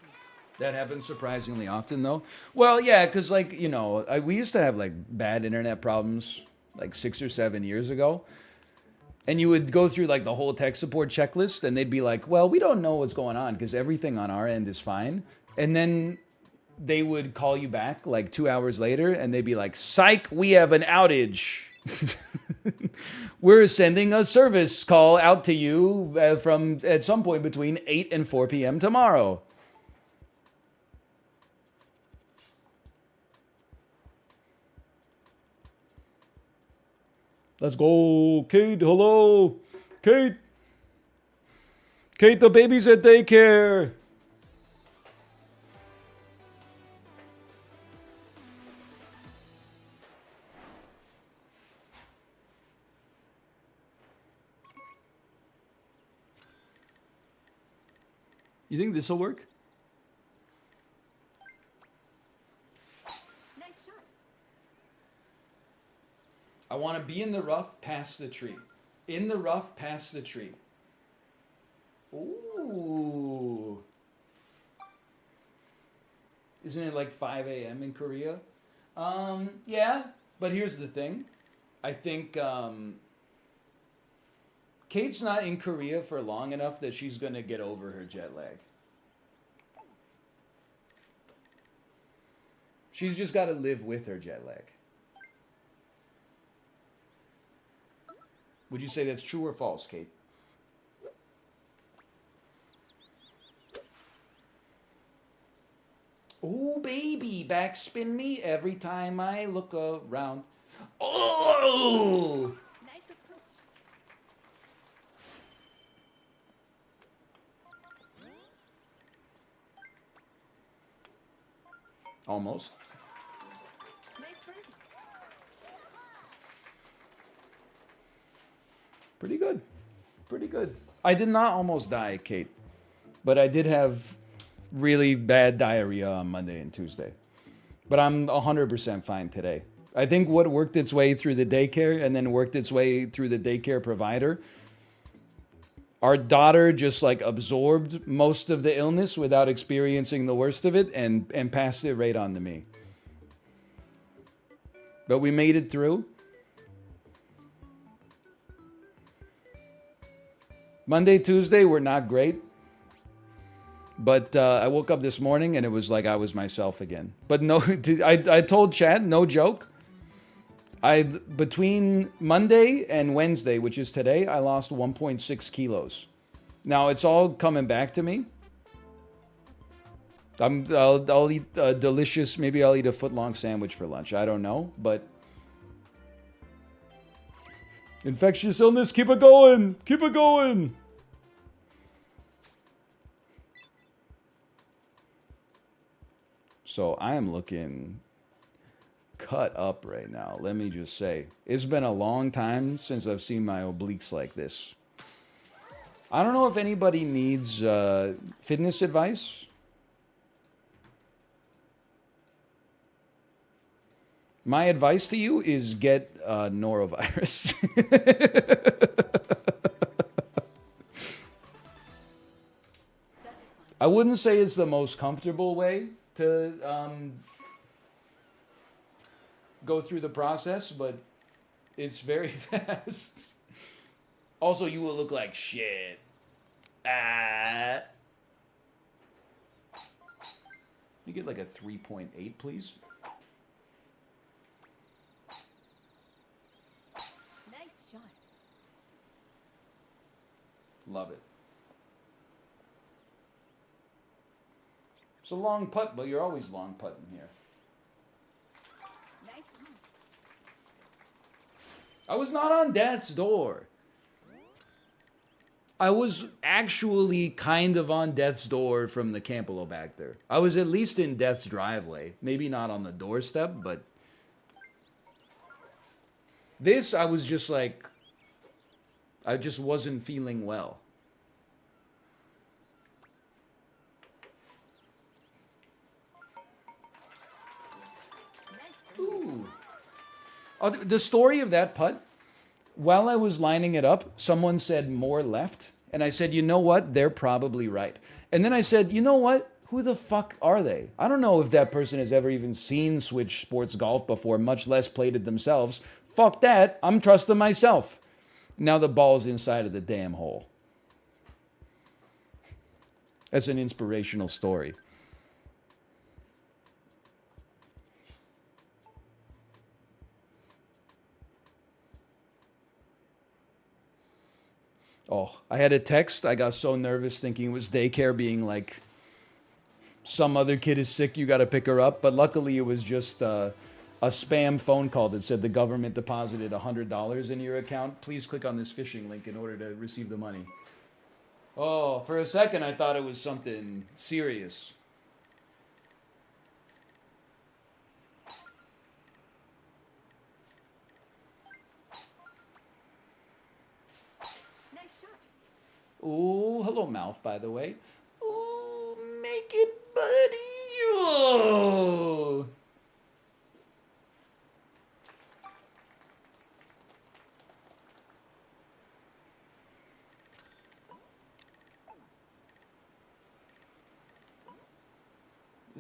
That happens surprisingly often, though. Well, yeah, because, like, we used to have, like, bad internet problems, like, 6 or 7 years ago. And you would go through, like, the whole tech support checklist, and they'd be like, well, we don't know what's going on because everything on our end is fine. And then they would call you back, like, 2 hours later, and they'd be like, psych, we have an outage. We're sending a service call out to you from at some point between 8 and 4 p.m. tomorrow. Let's go. Kate, hello. Kate. Kate, the baby's at daycare. You think this will work? Nice shot. to be in the rough, past the tree. In the rough, past the tree. Ooh. Isn't it like 5 a.m. in Korea? Yeah. But here's the thing. I think Kate's not in Korea for long enough that she's going to get over her jet lag. She's just got to live with her jet lag. Would you say that's true or false, Kate? Oh, baby, backspin me every time I look around. Oh! Nice approach. Almost. Nice birdie. Pretty good. Pretty good. I did not almost die, Kate, but I did have really bad diarrhea on Monday and Tuesday. But I'm 100% fine today. I think what worked its way through the daycare and then worked its way through the daycare provider, our daughter just like absorbed most of the illness without experiencing the worst of it and passed it right on to me. But we made it through. Monday, Tuesday were not great. But I woke up this morning and it was like I was myself again. But no, I told Chad, no joke. Between Monday and Wednesday, which is today, I lost 1.6 kilos. Now it's all coming back to me. I'll eat a delicious, maybe I'll eat a foot-long sandwich for lunch. I don't know, but infectious illness, keep it going, keep it going. So I am looking cut up right now. Let me just say, it's been a long time since I've seen my obliques like this. I don't know if anybody needs fitness advice. My advice to you is get norovirus. I wouldn't say it's the most comfortable way to go through the process, but it's very fast. Also, you will look like shit. Let me get like a 3.8, please. Nice shot. Love it. It's a long putt, but you're always long putting here. Nice move. I was not on death's door. I was actually kind of on death's door from the Campylobacter. I was at least in death's driveway. Maybe not on the doorstep, but this, I was just like, I just wasn't feeling well. Nice birdie. Ooh. Oh, the story of that putt, while I was lining it up, someone said more left. And I said, you know what? They're probably right. And then I said, you know what? Who the fuck are they? I don't know if that person has ever even seen Switch Sports Golf before, much less played it themselves. Fuck that. I'm trusting myself. Now the ball's inside of the damn hole. That's an inspirational story. Oh, I had a text. I got so nervous thinking it was daycare being like, some other kid is sick, you got to pick her up. But luckily it was just a spam phone call that said the government deposited $100 in your account. Please click on this phishing link in order to receive the money. Oh, for a second I thought it was something serious. Nice shot. Ooh, hello mouth, by the way. Ooh, make it buddy. Oh.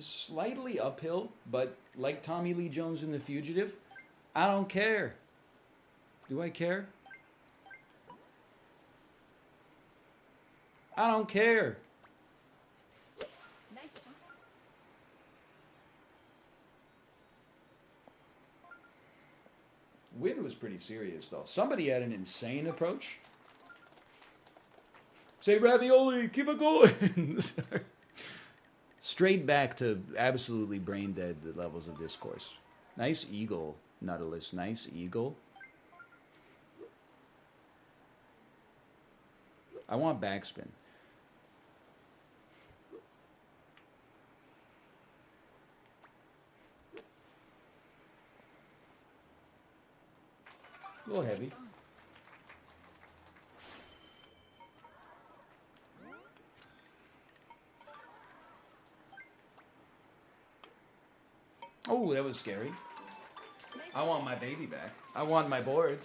slightly uphill, but like Tommy Lee Jones in The Fugitive, I don't care. Do I care? I don't care. Nice shot. Wind was pretty serious, though. Somebody had an insane approach. Say ravioli, keep it going. Straight back to absolutely brain dead levels of discourse. Nice eagle, Nautilus. Nice eagle. I want backspin. A little heavy. Oh, that was scary. I want my baby back. I want my board.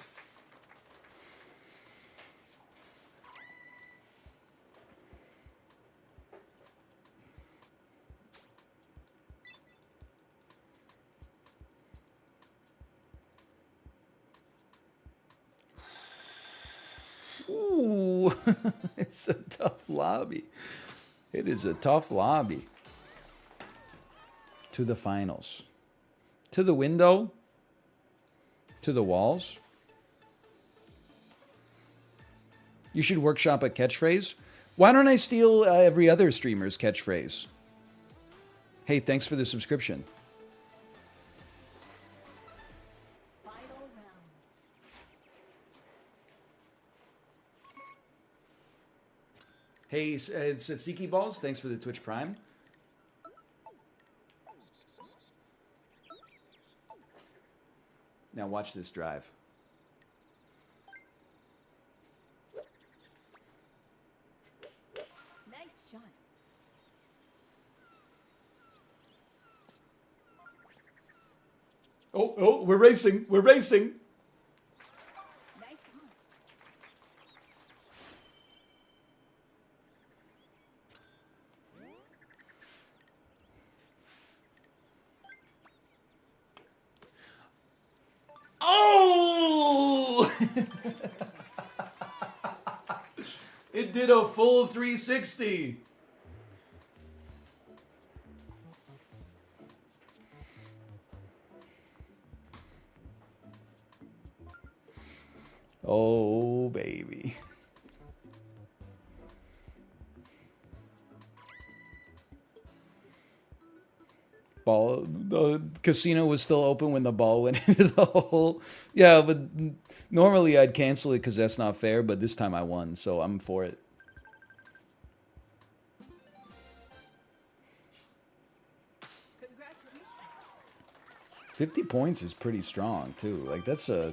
Ooh, it's a tough lobby. It is a tough lobby. To the finals. To the window. To the walls. You should workshop a catchphrase. Why don't I steal every other streamer's catchphrase? Hey, thanks for the subscription. Final round. Hey, Satsiki Balls, thanks for the Twitch Prime. Now watch this drive. Nice shot. Oh, we're racing. We're racing. Nice one. Oh! It did a full 360. Oh, baby. Ball, the casino was still open when the ball went into the hole. Yeah, but normally I'd cancel it because that's not fair, but this time I won, so I'm for it. Congratulations. 50 points is pretty strong, too. Like, it's a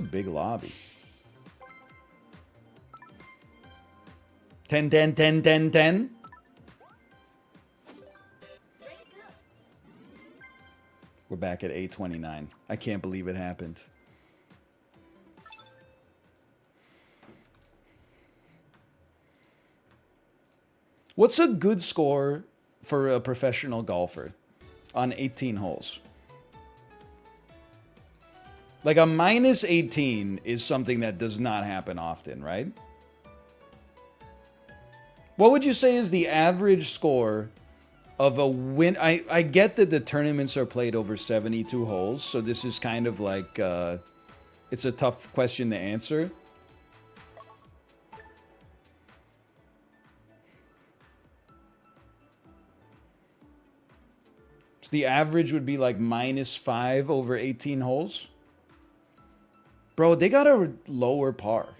big lobby. 10, 10, 10, 10, 10. Ready, go. We're back at 829. I can't believe it happened. What's a good score for a professional golfer on 18 holes? Like a minus 18 is something that does not happen often, right? What would you say is the average score of a win? I get that the tournaments are played over 72 holes, so this is kind of like, it's a tough question to answer. So the average would be like -5 over 18 holes. Bro, they got a lower par.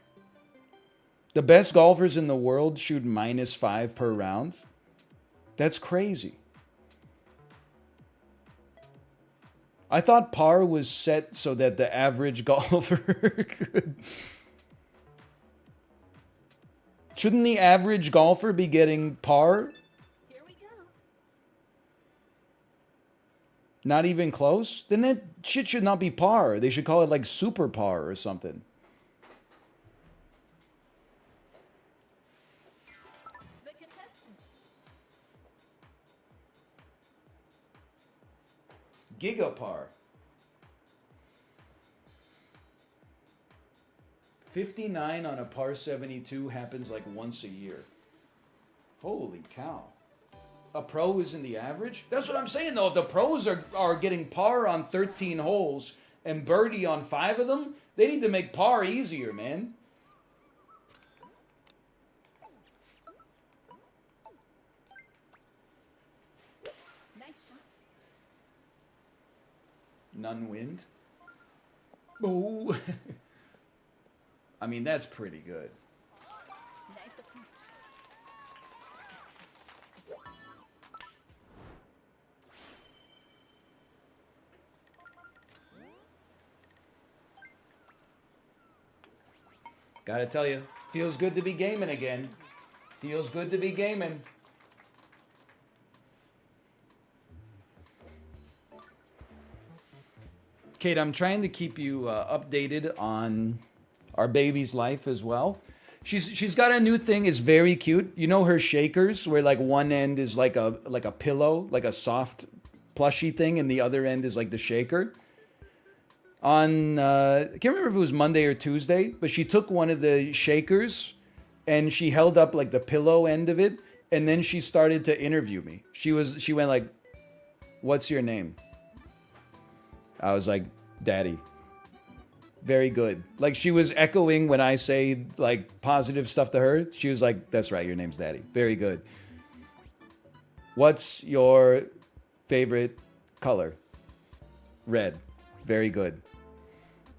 The best golfers in the world shoot -5 per round. That's crazy. I thought par was set so that the average golfer could... Shouldn't the average golfer be getting par? Here we go. Not even close? Then that shit should not be par. They should call it like super par or something. The contestants. Gigapar. 59 on a par 72 happens like once a year. Holy cow. A pro isn't the average? That's what I'm saying though. If the pros are getting par on 13 holes and birdie on 5 of them, they need to make par easier, man. Nice shot. None wind. Oh. I mean, that's pretty good. Nice approach. Gotta tell you, feels good to be gaming again. Feels good to be gaming. Kate, I'm trying to keep you updated on our baby's life as well. She's got a new thing. It's very cute. You know her shakers, where like one end is like a pillow, like a soft plushy thing, and the other end is like the shaker. On I can't remember if it was Monday or Tuesday, but she took one of the shakers and she held up like the pillow end of it, and then she started to interview me. She went like, "What's your name?" I was like, "Daddy." Very good. Like she was echoing when I say like positive stuff to her. She was like, "That's right, your name's Daddy." Very good. What's your favorite color? Red. Very good.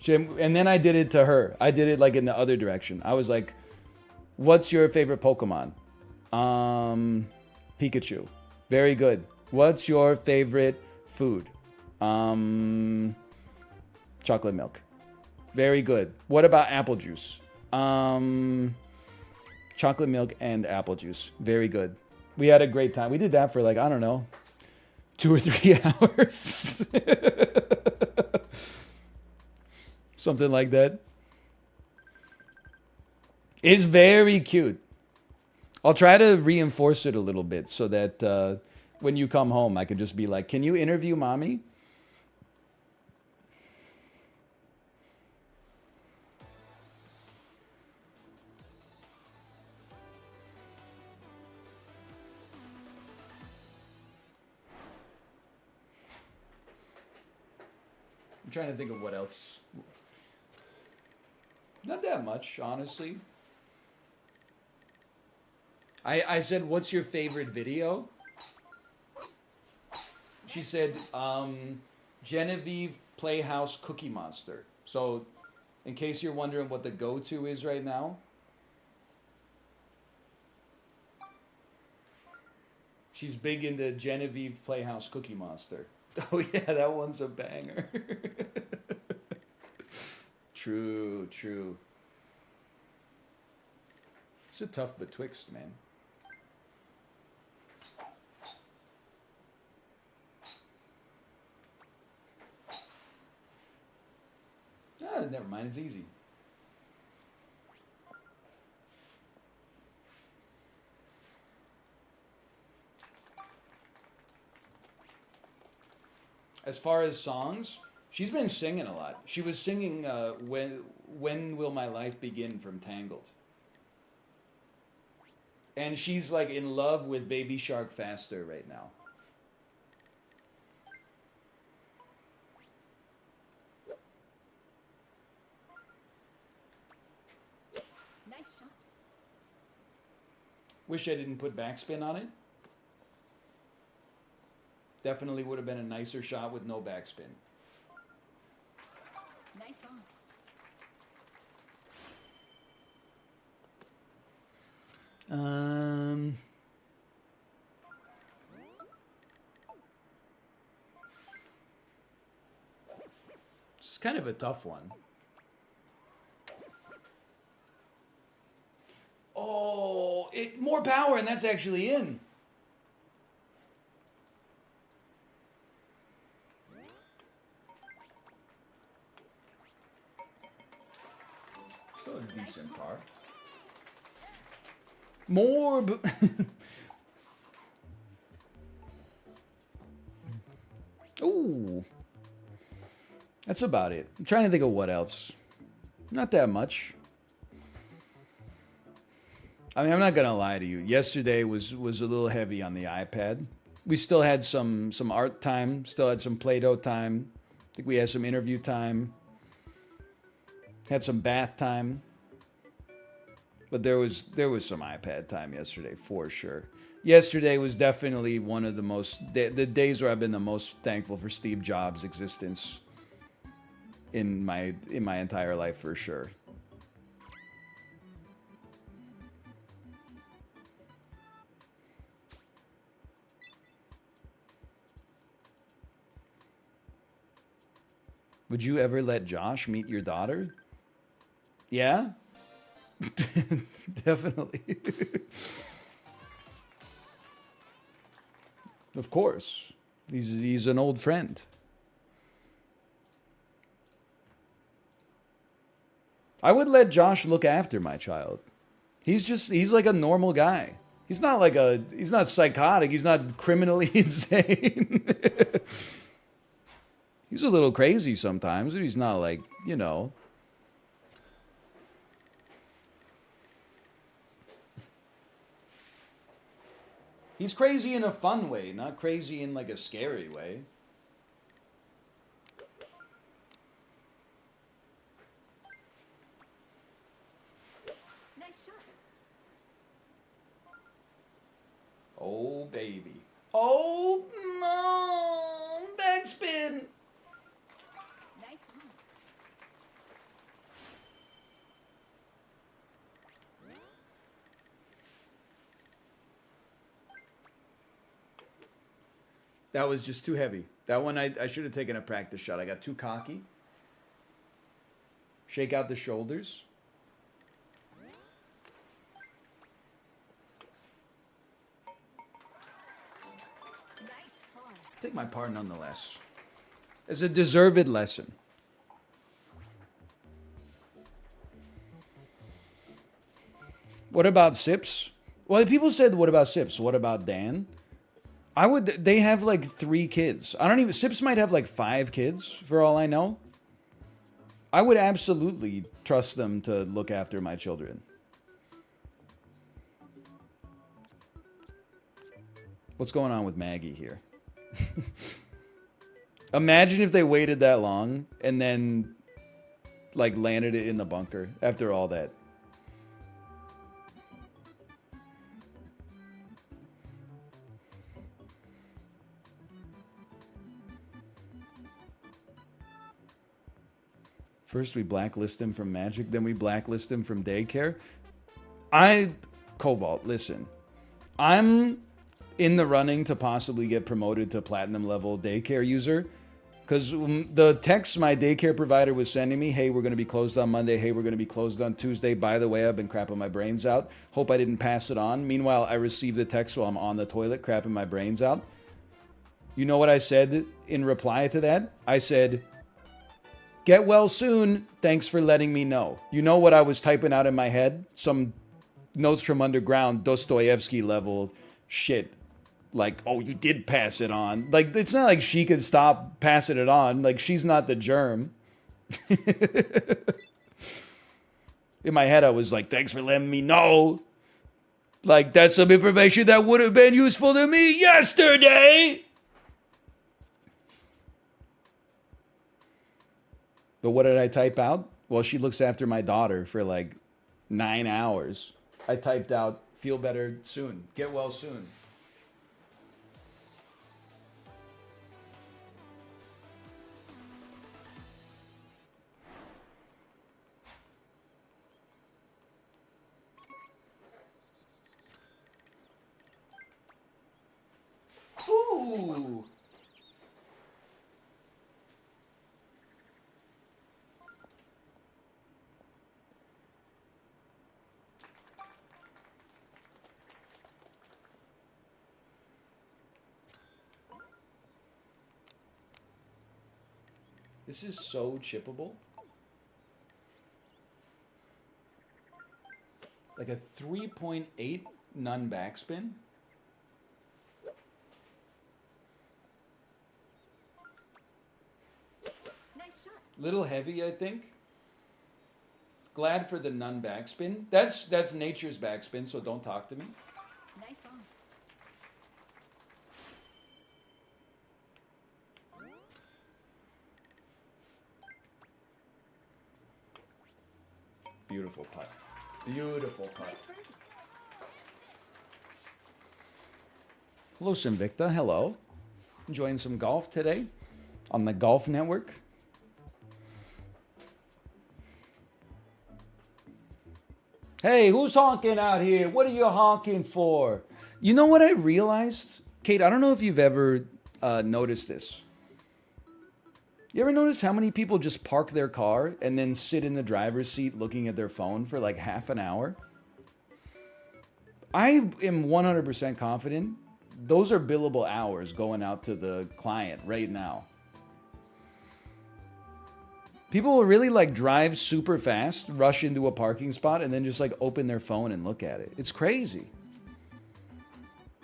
And then I did it to her. I did it like in the other direction. I was like, "What's your favorite Pokemon?" Pikachu. Very good. What's your favorite food? Chocolate milk. Very good. What about apple juice? Chocolate milk and apple juice. Very good. We had a great time. We did that for like, I don't know, 2 or 3 hours. Something like that. It's very cute. I'll try to reinforce it a little bit so that when you come home, I can just be like, "Can you interview mommy?" I'm trying to think of what else. Not that much, honestly. I said, "What's your favorite video?" She said, Genevieve Playhouse Cookie Monster. So, in case you're wondering what the go-to is right now, she's big into Genevieve Playhouse Cookie Monster. Oh yeah, that one's a banger. True, true. It's a tough betwixt, man. Ah, never mind, it's easy. As far as songs, she's been singing a lot. She was singing "When Will My Life Begin" from Tangled. And she's like in love with Baby Shark Faster right now. Nice shot. Wish I didn't put backspin on it. Definitely would have been a nicer shot with no backspin. Nice on. It's kind of a tough one. Oh, more power, and that's actually in. Still a decent par. More. Ooh, that's about it. I'm trying to think of what else. Not that much. I mean, I'm not gonna lie to you. Yesterday was a little heavy on the iPad. We still had some art time. Still had some Play-Doh time. I think we had some interview time. Had some bath time. But there was some iPad time yesterday for sure. Yesterday was definitely one of the days where I've been the most thankful for Steve Jobs' existence in my entire life for sure. Would you ever let Josh meet your daughter? Yeah? Definitely. Of course. He's an old friend. I would let Josh look after my child. He's like a normal guy. He's not psychotic, he's not criminally insane. He's a little crazy sometimes, but he's not like. He's crazy in a fun way, not crazy in like a scary way. Nice shot. Oh baby. Oh no! Backspin! Nice move. That was just too heavy. That one I should have taken a practice shot. I got too cocky. Shake out the shoulders. Nice par. Take my part nonetheless. It's a deserved lesson. What about Sips? Well, people said, what about Sips? What about Dan? They have like 3 kids. I don't even, Sips might have like 5 kids for all I know. I would absolutely trust them to look after my children. What's going on with Maggie here? Imagine if they waited that long and then like landed it in the bunker after all that. First we blacklist him from Magic, then we blacklist him from daycare. Cobalt, listen. I'm in the running to possibly get promoted to platinum level daycare user. Because the text my daycare provider was sending me, hey, we're going to be closed on Monday. Hey, we're going to be closed on Tuesday. By the way, I've been crapping my brains out. Hope I didn't pass it on. Meanwhile, I received the text while I'm on the toilet crapping my brains out. You know what I said in reply to that? I said, get well soon. Thanks for letting me know. You know what I was typing out in my head? Some Notes from Underground, Dostoevsky level shit. Like, oh, you did pass it on. Like, it's not like she could stop passing it on. Like, she's not the germ. In my head, I was like, thanks for letting me know. Like, that's some information that would have been useful to me yesterday. But what did I type out? Well, she looks after my daughter for like 9 hours. I typed out, feel better soon. Get well soon. Ooh. This is so chippable. Like a 3.8 none backspin. Little heavy, I think. Glad for the nun backspin. That's nature's backspin, so don't talk to me. Nice on. Beautiful putt. Beautiful putt. Nice birdie. Hello, Simvicta. Hello. Enjoying some golf today on the Golf Network. Hey, who's honking out here? What are you honking for? You know what I realized? Kate, I don't know if you've ever noticed this. You ever notice how many people just park their car and then sit in the driver's seat looking at their phone for like half an hour? I am 100% confident those are billable hours going out to the client right now. People will really like drive super fast, rush into a parking spot, and then just like open their phone and look at it. It's crazy.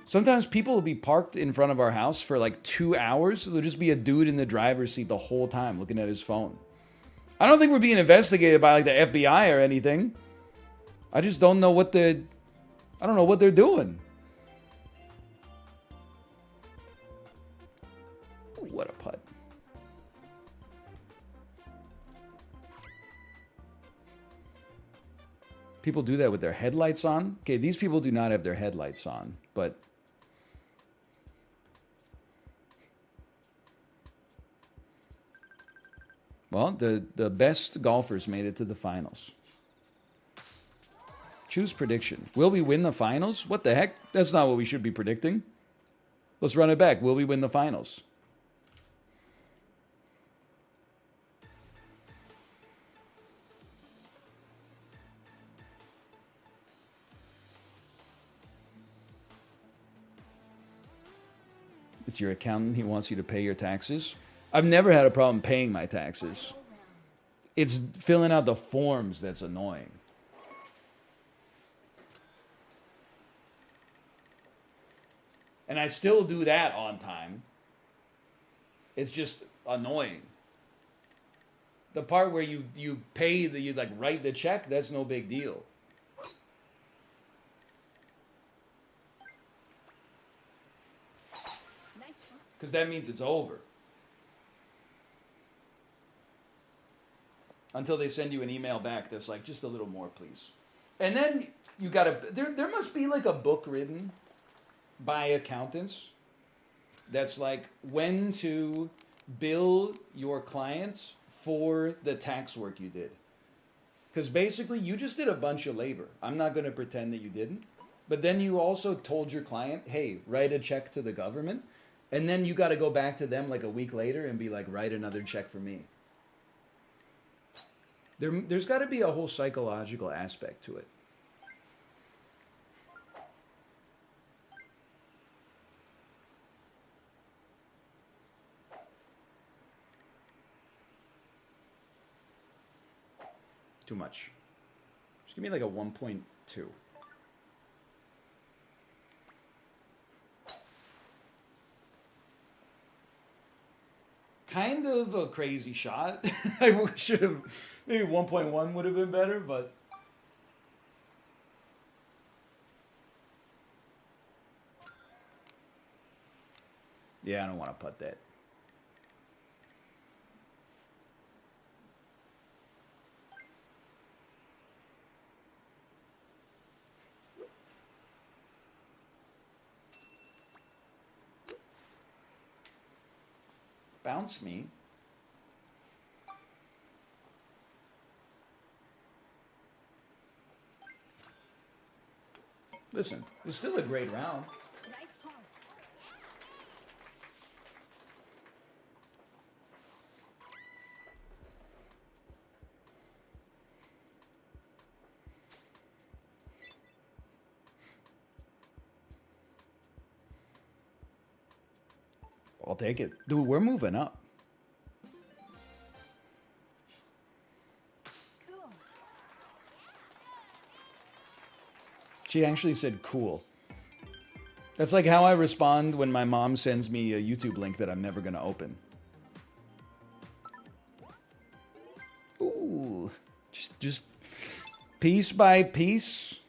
Sometimes people will be parked in front of our house for like 2 hours. There'll just be a dude in the driver's seat the whole time looking at his phone. I don't think we're being investigated by like the FBI or anything. I just don't know what I don't know what they're doing. Ooh, what a putt. People do that with their headlights on. Okay, these people do not have their headlights on, but well, the best golfers made it to the finals. Choose prediction. Will we win the finals? What the heck? That's not what we should be predicting. Let's run it back. Will we win the finals? It's your accountant. He wants you to pay your taxes. I've never had a problem paying my taxes. It's filling out the forms that's annoying. And I still do that on time. It's just annoying. The part where you pay you like write the check, that's no big deal. Nice shot. Because that means it's over. Until they send you an email back that's like, just a little more, please. And then you gotta, there must be like a book written by accountants that's like when to bill your clients for the tax work you did. Because basically you just did a bunch of labor. I'm not going to pretend that you didn't. But then you also told your client, hey, write a check to the government. And then you got to go back to them like a week later and be like, write another check for me. There's got to be a whole psychological aspect to it. Too much. Just give me like a 1.2. Kind of a crazy shot. I should have, maybe 1.1 would have been better, but yeah, I don't want to putt that. Bounce me. Listen, it's still a great round. Nice par. I'll take it. Dude, we're moving up. Cool. She actually said cool. That's like how I respond when my mom sends me a YouTube link that I'm never going to open. Piece by piece.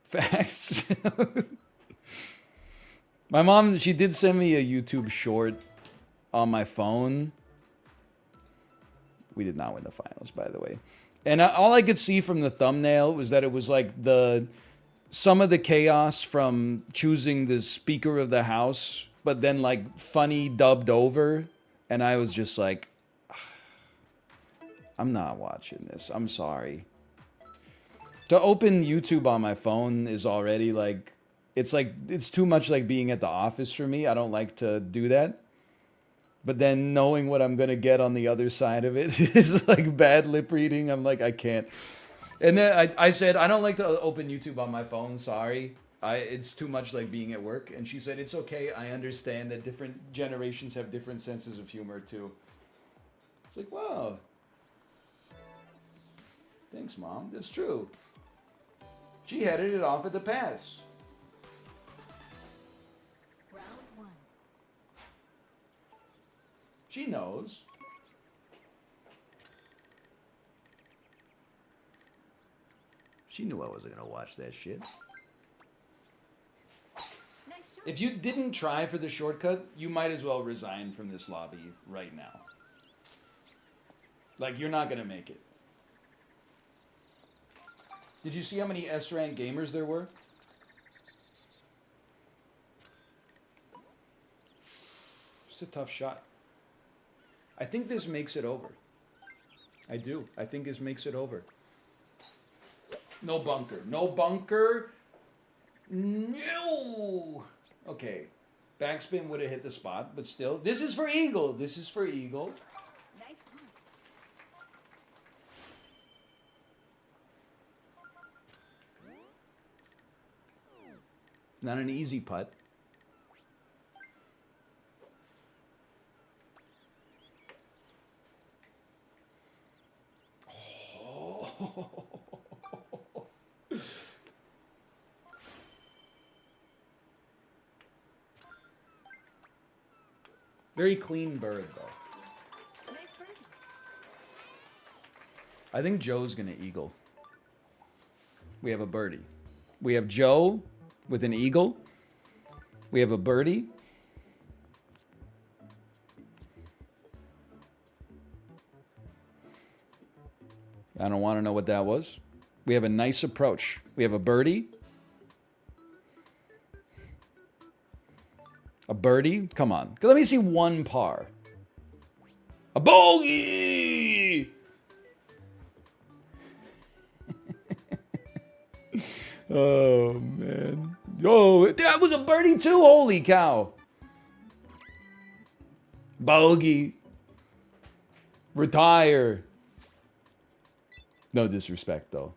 Facts. My mom, she did send me a YouTube short on my phone. We did not win the finals, by the way. And all I could see from the thumbnail was that it was like some of the chaos from choosing the Speaker of the House, but then like funny dubbed over. And I was just like, I'm not watching this. I'm sorry. To open YouTube on my phone is already like it's too much like being at the office for me. I don't like to do that. But then knowing what I'm gonna get on the other side of it is like bad lip reading. I'm like, I can't. And then I said, I don't like to open YouTube on my phone. Sorry. It's too much like being at work. And she said, it's okay. I understand that different generations have different senses of humor too. It's like, wow. Thanks, Mom. That's true. She headed it off at the pass. Round one. She knows. She knew I wasn't gonna watch that shit. Nice shot. If you didn't try for the shortcut, you might as well resign from this lobby right now. Like, you're not gonna make it. Did you see how many S-rank gamers there were? It's a tough shot. I think this makes it over. I do. I think this makes it over. No bunker. No bunker. No. Okay. Backspin would have hit the spot, but still. This is for Eagle. This is for Eagle. Nice one. Not an easy putt. Oh. Very clean bird, though. Nice birdie. I think Joe's gonna eagle. We have a birdie. We have Joe with an eagle. We have a birdie. I don't want to know what that was. We have a nice approach. We have a birdie. A birdie? Come on. Let me see one par. A bogey! Oh, man. Oh, that was a birdie too? Holy cow. Bogey. Retire. No disrespect, though.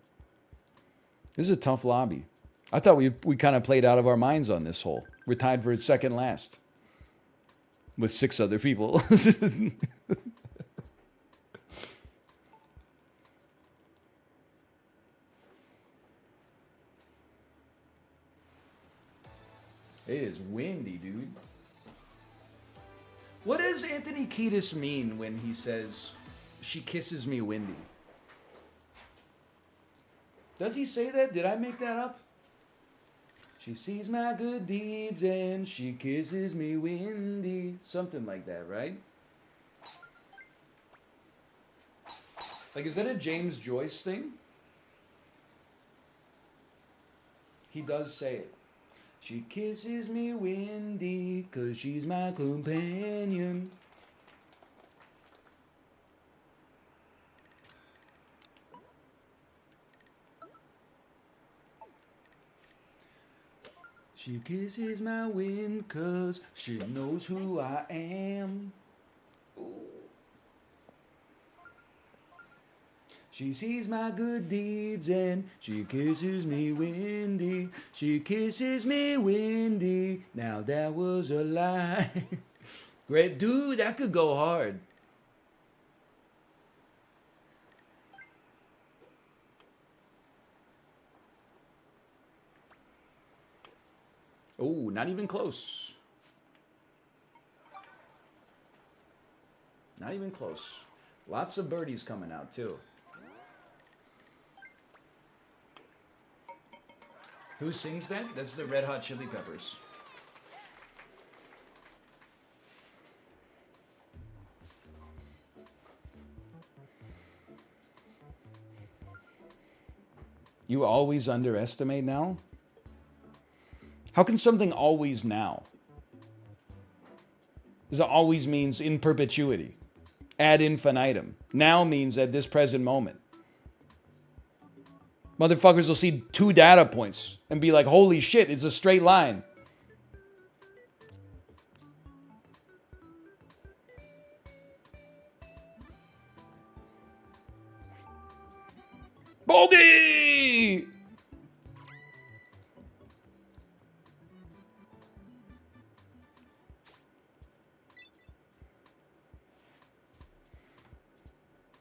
This is a tough lobby. I thought we kind of played out of our minds on this hole. We're tied for second last. With 6 other people. It is windy, dude. What does Anthony Kiedis mean when he says, she kisses me windy? Does he say that? Did I make that up? She sees my good deeds and she kisses me windy. Something like that, right? Like, is that a James Joyce thing? He does say it. She kisses me windy 'cause she's my companion. She kisses my wind 'cause she knows who I am. Ooh. She sees my good deeds and she kisses me windy. She kisses me windy. Now that was a lie. Great dude, that could go hard. Oh, not even close. Not even close. Lots of birdies coming out too. Who sings that? That's the Red Hot Chili Peppers. You always underestimate now? How can something always now? Because it always means in perpetuity, ad infinitum. Now means at this present moment. Motherfuckers will see 2 data points and be like, holy shit, it's a straight line. Bogey!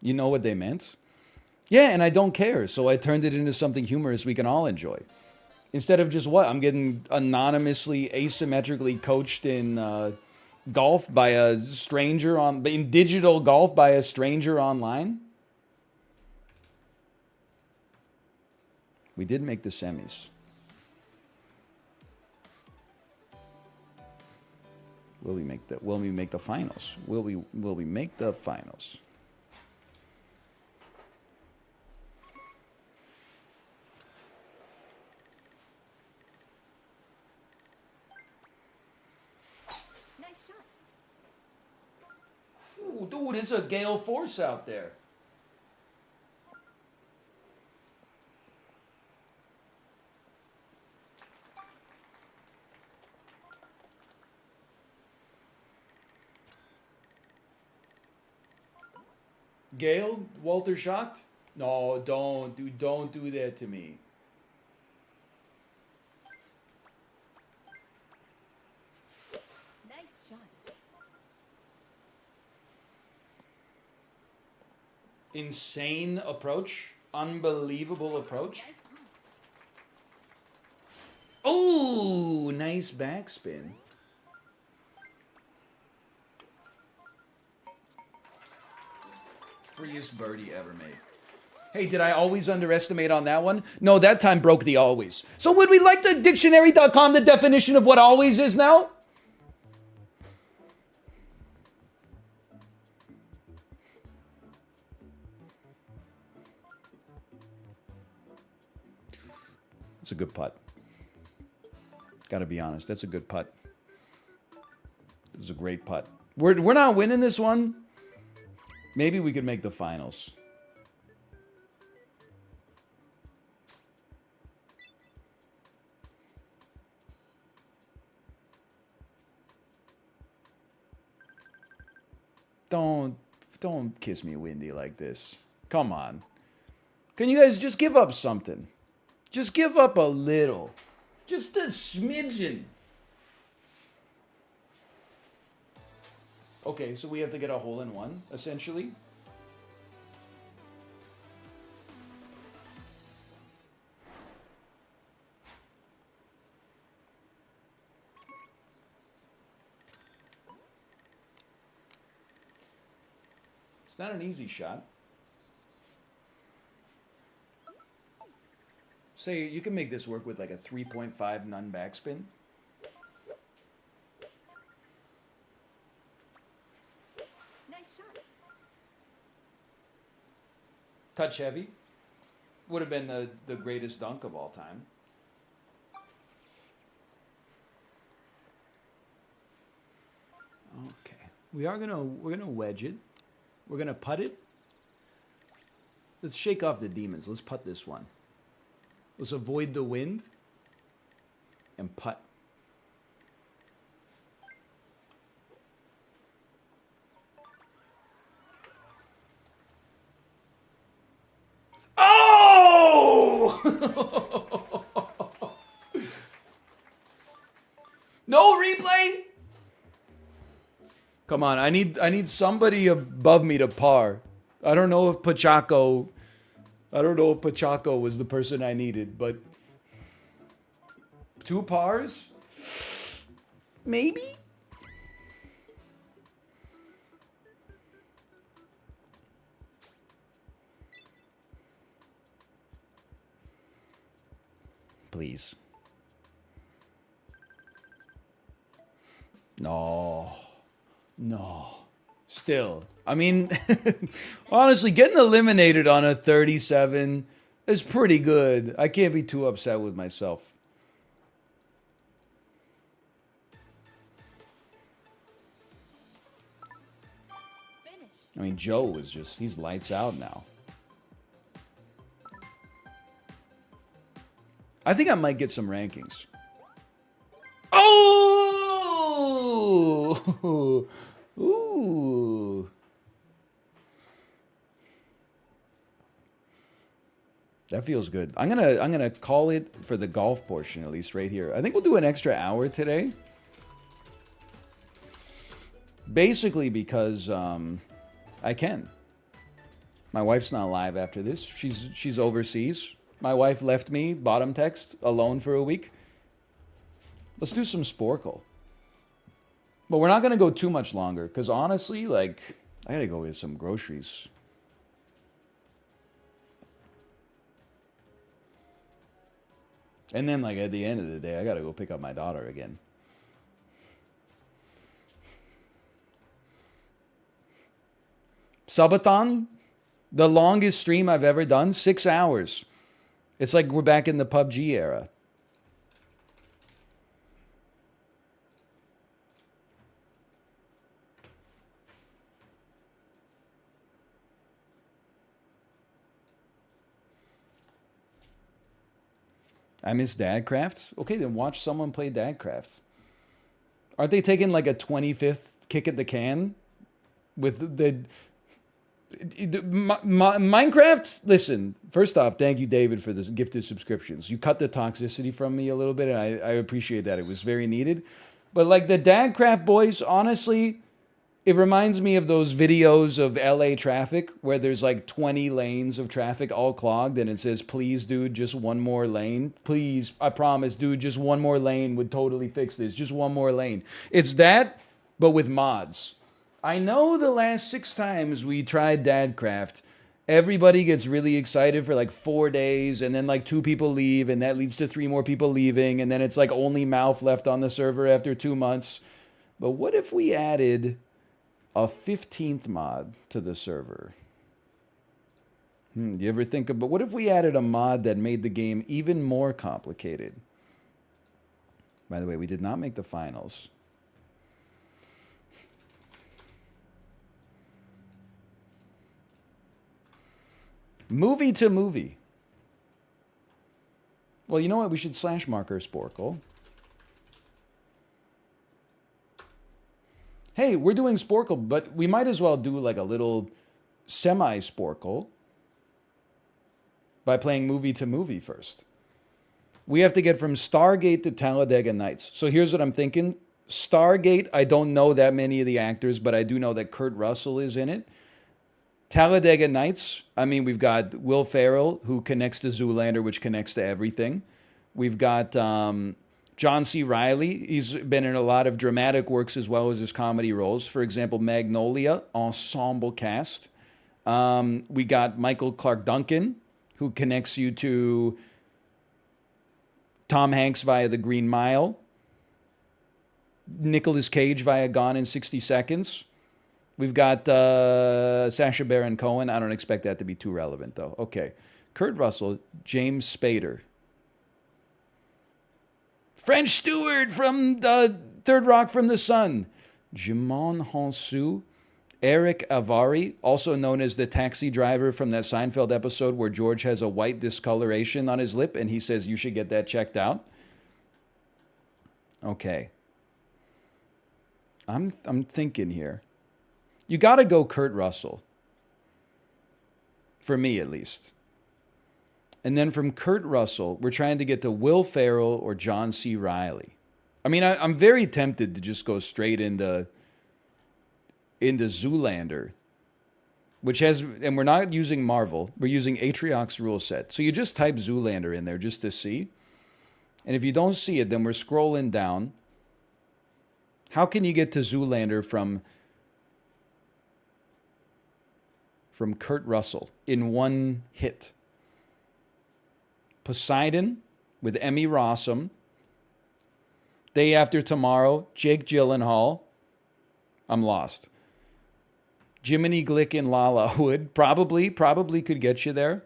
You know what they meant? Yeah, and I don't care, so I turned it into something humorous we can all enjoy. Instead of just what? I'm getting anonymously, asymmetrically coached in golf by a stranger in digital golf by a stranger online? We did make the semis. Will we make the finals? Will we make the finals? Nice shot. Ooh, dude, it's a gale force out there. Gale, Walter shocked? No, don't do that to me. Nice shot. Insane approach, unbelievable approach. Oh, nice backspin. Freest birdie ever made. Hey, did I always underestimate on that one? No, that time broke the always. So would we like the dictionary.com the definition of what always is now? It's a good putt. Gotta be honest, that's a good putt. This is a great putt. We're not winning this one. Maybe we could make the finals. Don't kiss me windy like this. Come on. Can you guys just give up something? Just give up a little. Just a smidgen. Okay, so we have to get a hole in one, essentially. It's not an easy shot. Say you can make this work with like a 3.5 none backspin. Nice shot. Touch heavy. Would have been the greatest dunk of all time. Okay. We're gonna wedge it. We're gonna putt it. Let's shake off the demons. Let's putt this one. Let's avoid the wind and putt. Oh! No replay? Come on, I need somebody above me to par. I don't know if Pachaco was the person I needed, but 2 pars? Maybe? Please. No, no. Still, I mean, honestly, getting eliminated on a 37 is pretty good. I can't be too upset with myself. Finish. I mean, Joe is just, he's lights out now. I think I might get some rankings. Oh! Ooh. That feels good. I'm gonna call it for the golf portion, at least right here. I think we'll do an extra hour today. Basically because I can. My wife's not live after this. She's overseas. My wife left me, bottom text, alone for a week. Let's do some Sporcle. But we're not going to go too much longer, because honestly, like, I got to go get some groceries. And then, like, at the end of the day, I got to go pick up my daughter again. Subathon, the longest stream I've ever done, 6 hours. It's like we're back in the PUBG era. I miss Dadcraft. Okay, then watch someone play Dadcraft. Aren't they taking like a 25th kick at the can with the Minecraft? Listen, first off, thank you, David, for the gifted subscriptions. You cut the toxicity from me a little bit, and I appreciate that. It was very needed. But like the Dadcraft boys, honestly, it reminds me of those videos of LA traffic where there's like 20 lanes of traffic all clogged and it says, please, dude, just one more lane. Please, I promise, dude, just one more lane would totally fix this. Just one more lane. It's that, but with mods. I know the last 6 times we tried Dadcraft, everybody gets really excited for like 4 days and then like 2 people leave and that leads to 3 more people leaving and then it's like only Mouth left on the server after 2 months. But what if we added a 15th mod to the server? Do you ever think about what if we added a mod that made the game even more complicated? By the way, we did not make the finals. Movie to movie. Well, you know what? We should slash marker Sporcle. Hey, we're doing Sporcle, but we might as well do like a little semi-Sporcle by playing movie to movie first. We have to get from Stargate to Talladega Nights. So here's what I'm thinking. Stargate, I don't know that many of the actors, but I do know that Kurt Russell is in it. Talladega Nights, I mean, we've got Will Ferrell, who connects to Zoolander, which connects to everything. We've got John C. Reilly. He's been in a lot of dramatic works as well as his comedy roles. For example, Magnolia, ensemble cast. We got Michael Clark Duncan, who connects you to Tom Hanks via The Green Mile. Nicolas Cage via Gone in 60 Seconds. We've got Sacha Baron Cohen. I don't expect that to be too relevant, though. Okay. Kurt Russell, James Spader. French Stewart from Third Rock from the Sun. Jimon Hansu. Eric Avari, also known as the taxi driver from that Seinfeld episode where George has a white discoloration on his lip and he says you should get that checked out. Okay. I'm thinking here. You got to go Kurt Russell. For me, at least. And then from Kurt Russell, we're trying to get to Will Ferrell or John C. Reilly. I mean, I'm very tempted to just go straight into Zoolander, which has, and we're not using Marvel, we're using Atriox rule set. So you just type Zoolander in there just to see. And if you don't see it, then we're scrolling down. How can you get to Zoolander from Kurt Russell in one hit? Poseidon with Emmy Rossum. Day After Tomorrow, Jake Gyllenhaal. I'm lost. Jiminy Glick and Lala would probably could get you there.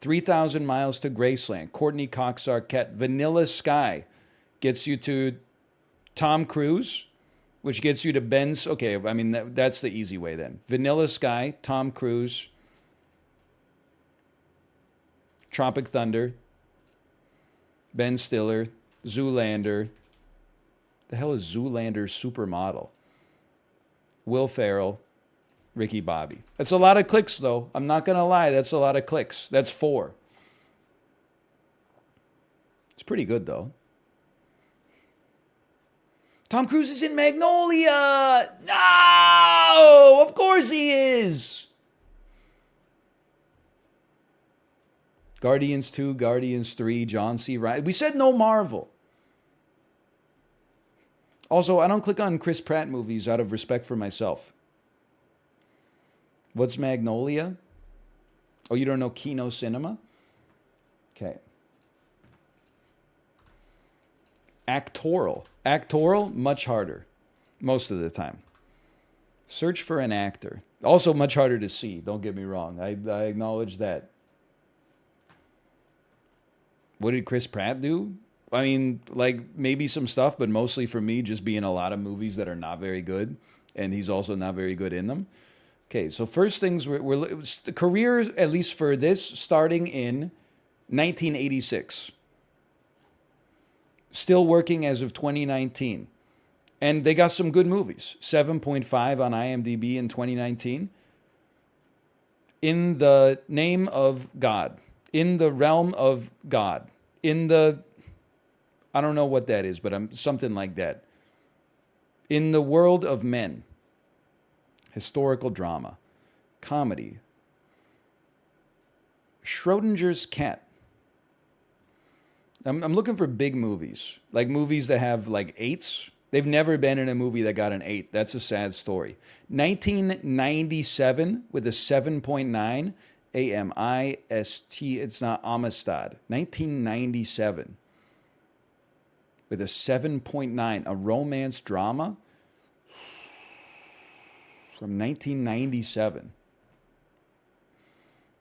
3,000 Miles to Graceland, Courtney Cox Arquette. Vanilla Sky gets you to Tom Cruise, which gets you to Ben's. Okay, I mean, that's the easy way then. Vanilla Sky, Tom Cruise, Tropic Thunder, Ben Stiller, Zoolander. The hell is Zoolander Supermodel? Will Ferrell, Ricky Bobby. That's a lot of clicks, though. I'm not going to lie. That's a lot of clicks. That's 4. It's pretty good, though. Tom Cruise is in Magnolia. No! Of course he is. Guardians 2, Guardians 3, John C. Reilly. We said no Marvel. Also, I don't click on Chris Pratt movies out of respect for myself. What's Magnolia? Oh, you don't know Kino Cinema? Okay. Actoral. Actoral, much harder. Most of the time. Search for an actor. Also much harder to see, don't get me wrong. I acknowledge that. What did Chris Pratt do? I mean, like maybe some stuff, but mostly for me, just be in a lot of movies that are not very good. And he's also not very good in them. Okay, so first things, we're the career, at least for this, starting in 1986. Still working as of 2019. And they got some good movies. 7.5 on IMDb in 2019. In the Name of God. In the Realm of God. In the, I don't know what that is, but something like that. In the World of Men. Historical drama. Comedy. Schrodinger's Cat. I'm looking for big movies. Like movies that have like 8s. They've never been in a movie that got an 8. That's a sad story. 1997 with a 7.9. AMIST. It's not Amistad. 1997 with a 7.9. A romance drama from 1997.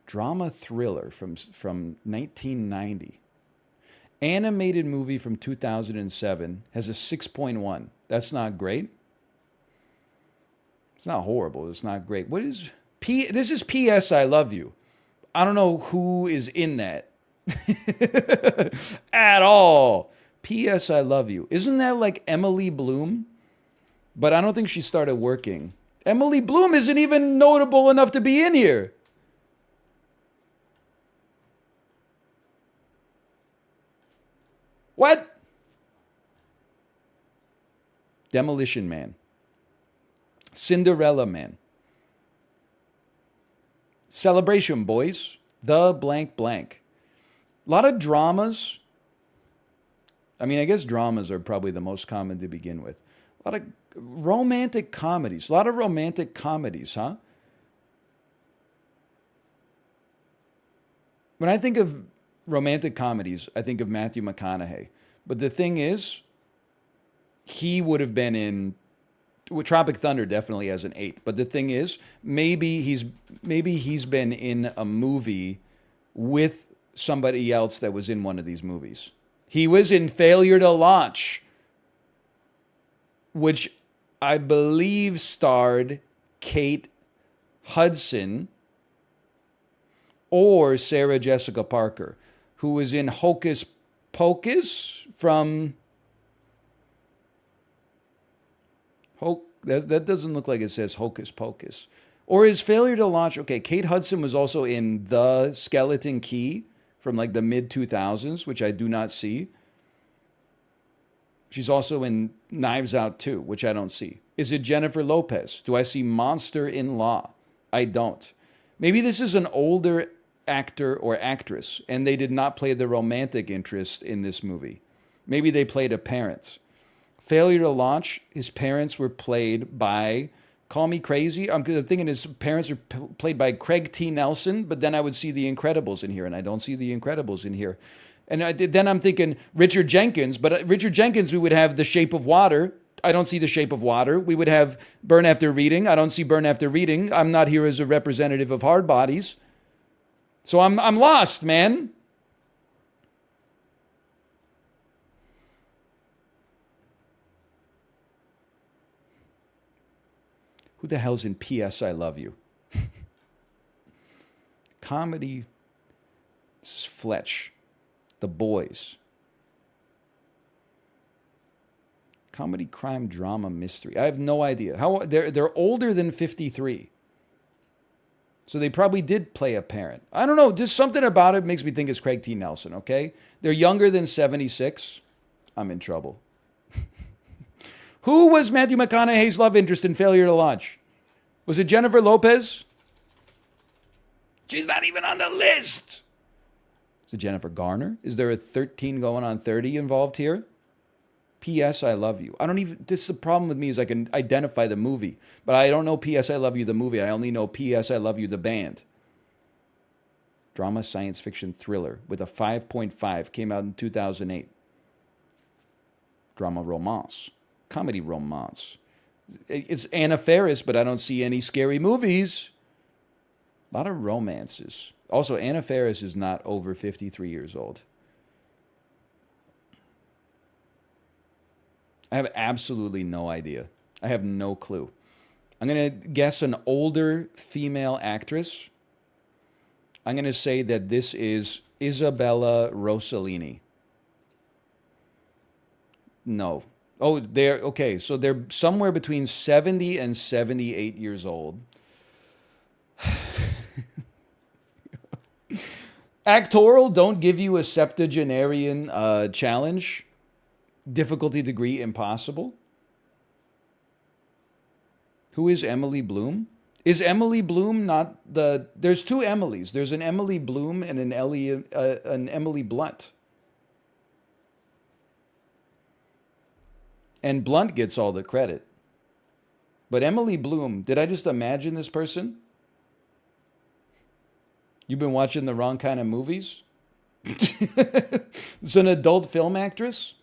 Drama thriller from 1990. Animated movie from 2007 has a 6.1. That's not great. It's not horrible. It's not great. What is This is P.S. I Love You. I don't know who is in that at all. P.S. I Love You. Isn't that like Emily Bloom? But I don't think she started working. Emily Bloom isn't even notable enough to be in here. What? Demolition Man. Cinderella Man. Celebration Boys. The blank blank. A lot of dramas. I mean, I guess dramas are probably the most common to begin with. A lot of romantic comedies. A lot of romantic comedies, huh? When I think of romantic comedies, I think of Matthew McConaughey. But the thing is, he would have been in Tropic Thunder definitely has an 8. But the thing is, maybe he's been in a movie with somebody else that was in one of these movies. He was in Failure to Launch, which I believe starred Kate Hudson or Sarah Jessica Parker, who was in Hocus Pocus from... That doesn't look like it says Hocus Pocus. Or is Failure to Launch... Okay, Kate Hudson was also in The Skeleton Key from like the mid-2000s, which I do not see. She's also in Knives Out 2, which I don't see. Is it Jennifer Lopez? Do I see Monster in Law? I don't. Maybe this is an older actor or actress, and they did not play the romantic interest in this movie. Maybe they played a parent. Failure to Launch, his parents were played by Call me crazy. I'm thinking his parents are played by Craig T. Nelson, but then I would see The Incredibles in here, and I don't see The Incredibles in here. And then I'm thinking Richard Jenkins, but Richard Jenkins, we would have The Shape of Water. I don't see The Shape of Water. We would have Burn After Reading. I don't see Burn After Reading. I'm not here as a representative of hard bodies. So I'm lost, man. Who the hell's in P.S. I Love You? Comedy. This is Fletch. The Boys. Comedy, crime, drama, mystery. I have no idea. How they're older than 53. So they probably did play a parent. I don't know. Just something about it makes me think it's Craig T. Nelson, okay? They're younger than 76. I'm in trouble. Who was Matthew McConaughey's love interest in Failure to Launch? Was it Jennifer Lopez? She's not even on the list. Is it Jennifer Garner? Is there a 13 going on 30 involved here? P.S. I Love You. I don't even, this is the problem with me is I can identify the movie, but I don't know P.S. I Love You, the movie. I only know P.S. I Love You, the band. Drama, science fiction, thriller with a 5.5. Came out in 2008. Drama, romance. Comedy, romance. It's Anna Faris, but I don't see any scary movies. A lot of romances. Also, Anna Faris is not over 53 years old. I have absolutely no idea. I have no clue. I'm going to guess an older female actress. I'm going to say that this is Isabella Rossellini. No. Oh, they're okay. So they're somewhere between 70 and 78 years old. Actoral don't give you a septuagenarian challenge. Difficulty degree impossible. Who is Emily Bloom? Is Emily Bloom not the... There's two Emilys. There's an Emily Bloom and an Emily Blunt. And Blunt gets all the credit. But Emily Bloom, did I just imagine this person? You've been watching the wrong kind of movies? It's an adult film actress?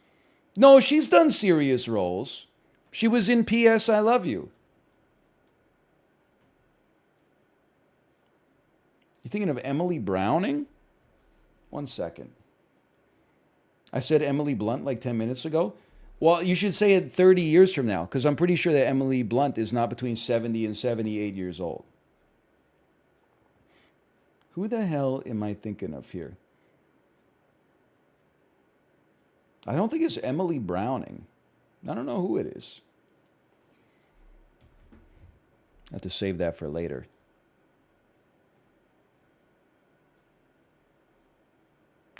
No, she's done serious roles. She was in P.S. I Love You. You thinking of Emily Browning? 1 second. I said Emily Blunt like 10 minutes ago. Well, you should say it 30 years from now, because I'm pretty sure that Emily Blunt is not between 70 and 78 years old. Who the hell am I thinking of here? I don't think it's Emily Browning. I don't know who it is. I have to save that for later.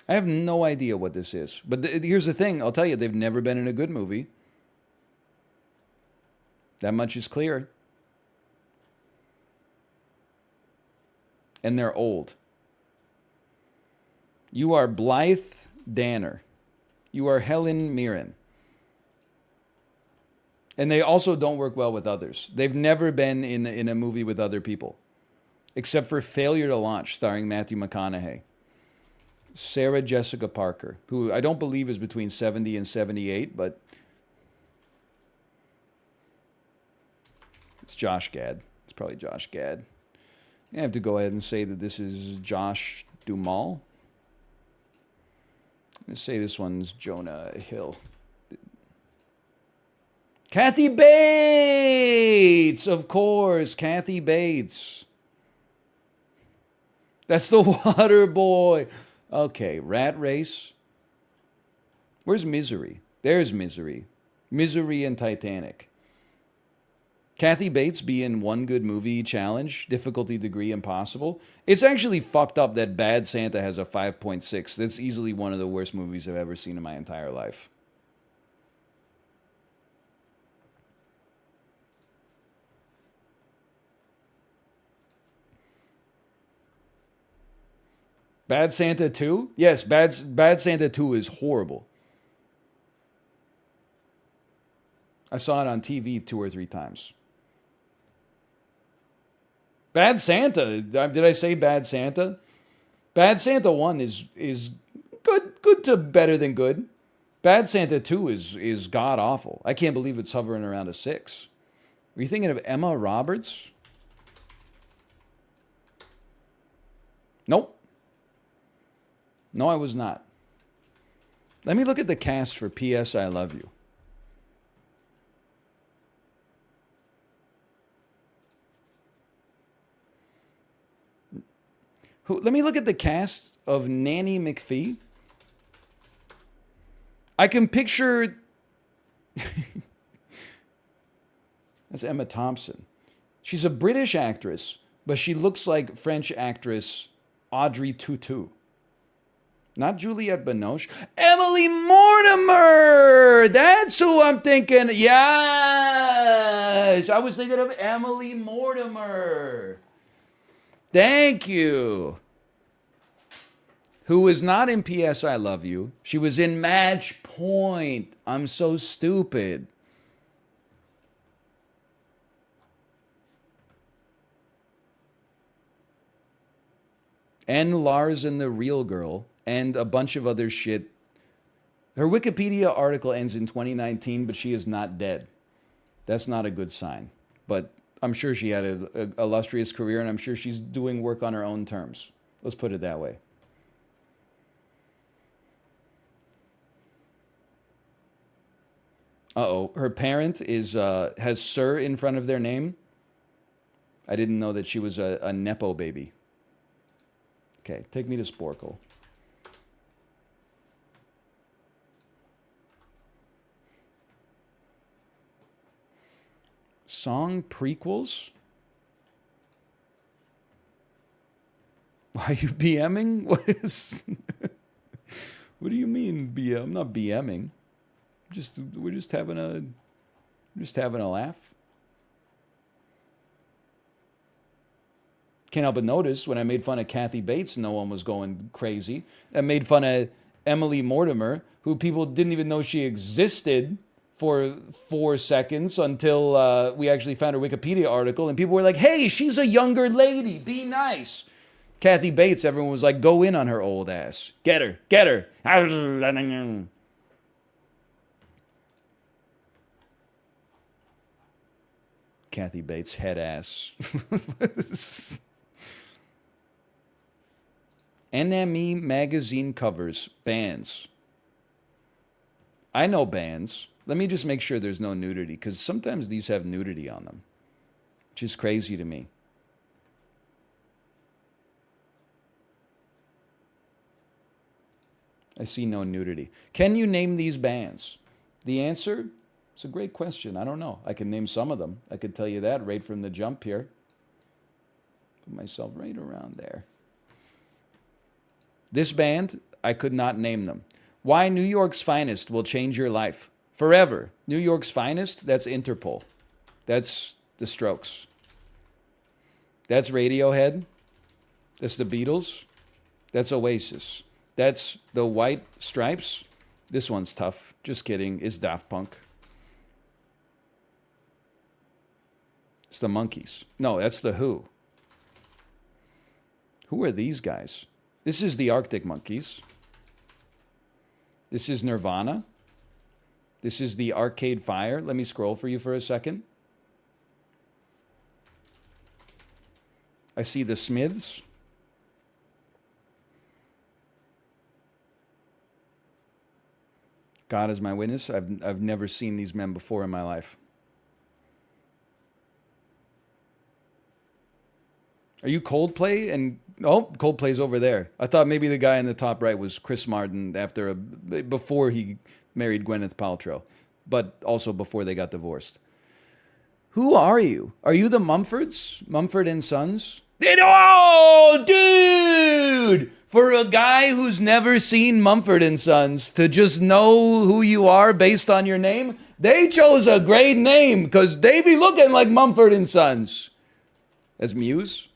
I have no idea what this is. But here's the thing. I'll tell you, they've never been in a good movie. That much is clear. And they're old. You are Blythe Danner. You are Helen Mirren. And they also don't work well with others. They've never been in a movie with other people. Except for Failure to Launch, starring Matthew McConaughey. Sarah Jessica Parker, who I don't believe is between 70 and 78, but it's Josh Gad. It's probably Josh Gad. I have to go ahead and say that this is Josh Duhamel. Let's say this one's Jonah Hill. Kathy Bates! Of course, Kathy Bates. That's the water boy. Okay, Rat Race. Where's Misery? There's Misery. Misery and Titanic. Kathy Bates be in One Good Movie Challenge, difficulty degree impossible. It's actually fucked up that Bad Santa has a 5.6. That's easily one of the worst movies I've ever seen in my entire life. Bad Santa 2? Yes, Bad Santa 2 is horrible. I saw it on TV 2 or 3 times. Bad Santa. Did I say Bad Santa? Bad Santa 1 is good to better than good. Bad Santa 2 is god awful. I can't believe it's hovering around a 6. Were you thinking of Emma Roberts? Nope. No, I was not. Let me look at the cast for P.S. I Love You. Let me look at the cast of Nanny McPhee. I can picture... That's Emma Thompson. She's a British actress, but she looks like French actress Audrey Tautou. Not Juliette Binoche. Emily Mortimer! That's who I'm thinking. Yes! I was thinking of Emily Mortimer. Thank you. Who was not in P.S. I Love You. She was in Match Point. I'm so stupid. And Lars and the Real Girl. And a bunch of other shit. Her Wikipedia article ends in 2019, but she is not dead. That's not a good sign. But I'm sure she had an illustrious career, and I'm sure she's doing work on her own terms. Let's put it that way. Uh-oh. Her parent has Sir in front of their name. I didn't know that she was a Nepo baby. Okay, take me to Sporcle. Song prequels? Why are you BMing? What is... What do you mean BM? I'm not BMing. We're just having a laugh. Can't help but notice when I made fun of Kathy Bates, no one was going crazy. I made fun of Emily Mortimer, who people didn't even know she existed for 4 seconds until we actually found her Wikipedia article, and people were like, hey, she's a younger lady, be nice. Kathy Bates, everyone was like, go in on her old ass. Get her, get her. Kathy Bates, head ass. NME magazine covers, bands. I know bands. Let me just make sure there's no nudity, because sometimes these have nudity on them, which is crazy to me. I see no nudity. Can you name these bands? The answer? It's a great question. I don't know. I can name some of them. I could tell you that right from the jump here. Put myself right around there. This band, I could not name them. Why New York's Finest will change your life. Forever. New York's Finest, that's Interpol. That's The Strokes. That's Radiohead. That's the Beatles. That's Oasis. That's the White Stripes. This one's tough. Just kidding. It's Daft Punk. It's the Monkees. No, that's the Who. Who are these guys? This is the Arctic Monkeys. This is Nirvana. This is the Arcade Fire. Let me scroll for you for a second. I see the Smiths. God is my witness. I've never seen these men before in my life. Are you Coldplay? And oh, Coldplay's over there. I thought maybe the guy in the top right was Chris Martin before he married Gwyneth Paltrow, but also before they got divorced. Who are you? Are you the Mumfords? Mumford and Sons? Oh, dude! For a guy who's never seen Mumford and Sons to just know who you are based on your name, they chose a great name because they be looking like Mumford and Sons. As Muse?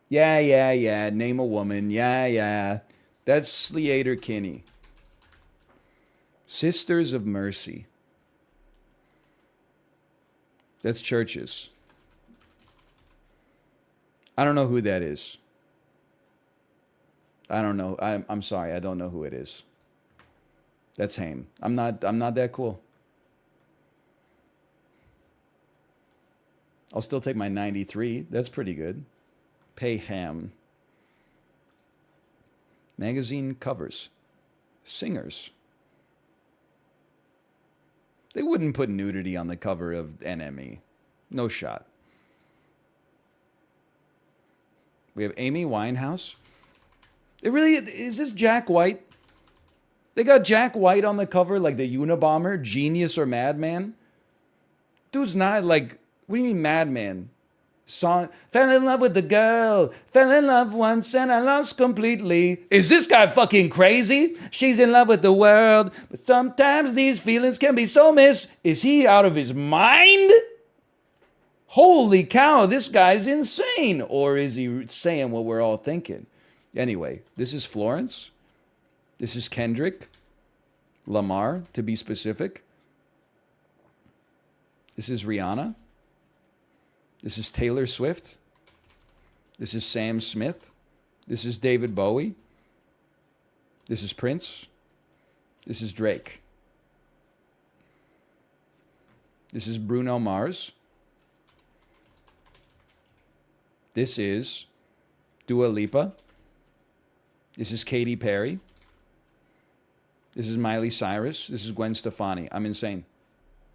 Yeah. Name a woman. Yeah. That's Sleater Kinney. Sisters of Mercy. That's Churches. I don't know who that is. I don't know. I'm sorry. I don't know who it is. That's Haim. I'm not that cool. I'll still take my 93. That's pretty good. Payham. Magazine covers. Singers. They wouldn't put nudity on the cover of NME. No shot. We have Amy Winehouse. It really is this Jack White? They got Jack White on the cover like the Unabomber, genius or madman. Dude's not like, what do you mean madman? Song, fell in love with the girl, fell in love once and I lost completely. Is this guy fucking crazy? She's in love with the world, but sometimes these feelings can be so Is he out of his mind? Holy cow, this guy's insane. Or is he saying what we're all thinking? Anyway, this is Florence. This is Kendrick Lamar, to be specific. This is Rihanna. This is Taylor Swift. This is Sam Smith. This is David Bowie. This is Prince. This is Drake. This is Bruno Mars. This is Dua Lipa. This is Katy Perry. This is Miley Cyrus. This is Gwen Stefani. I'm insane.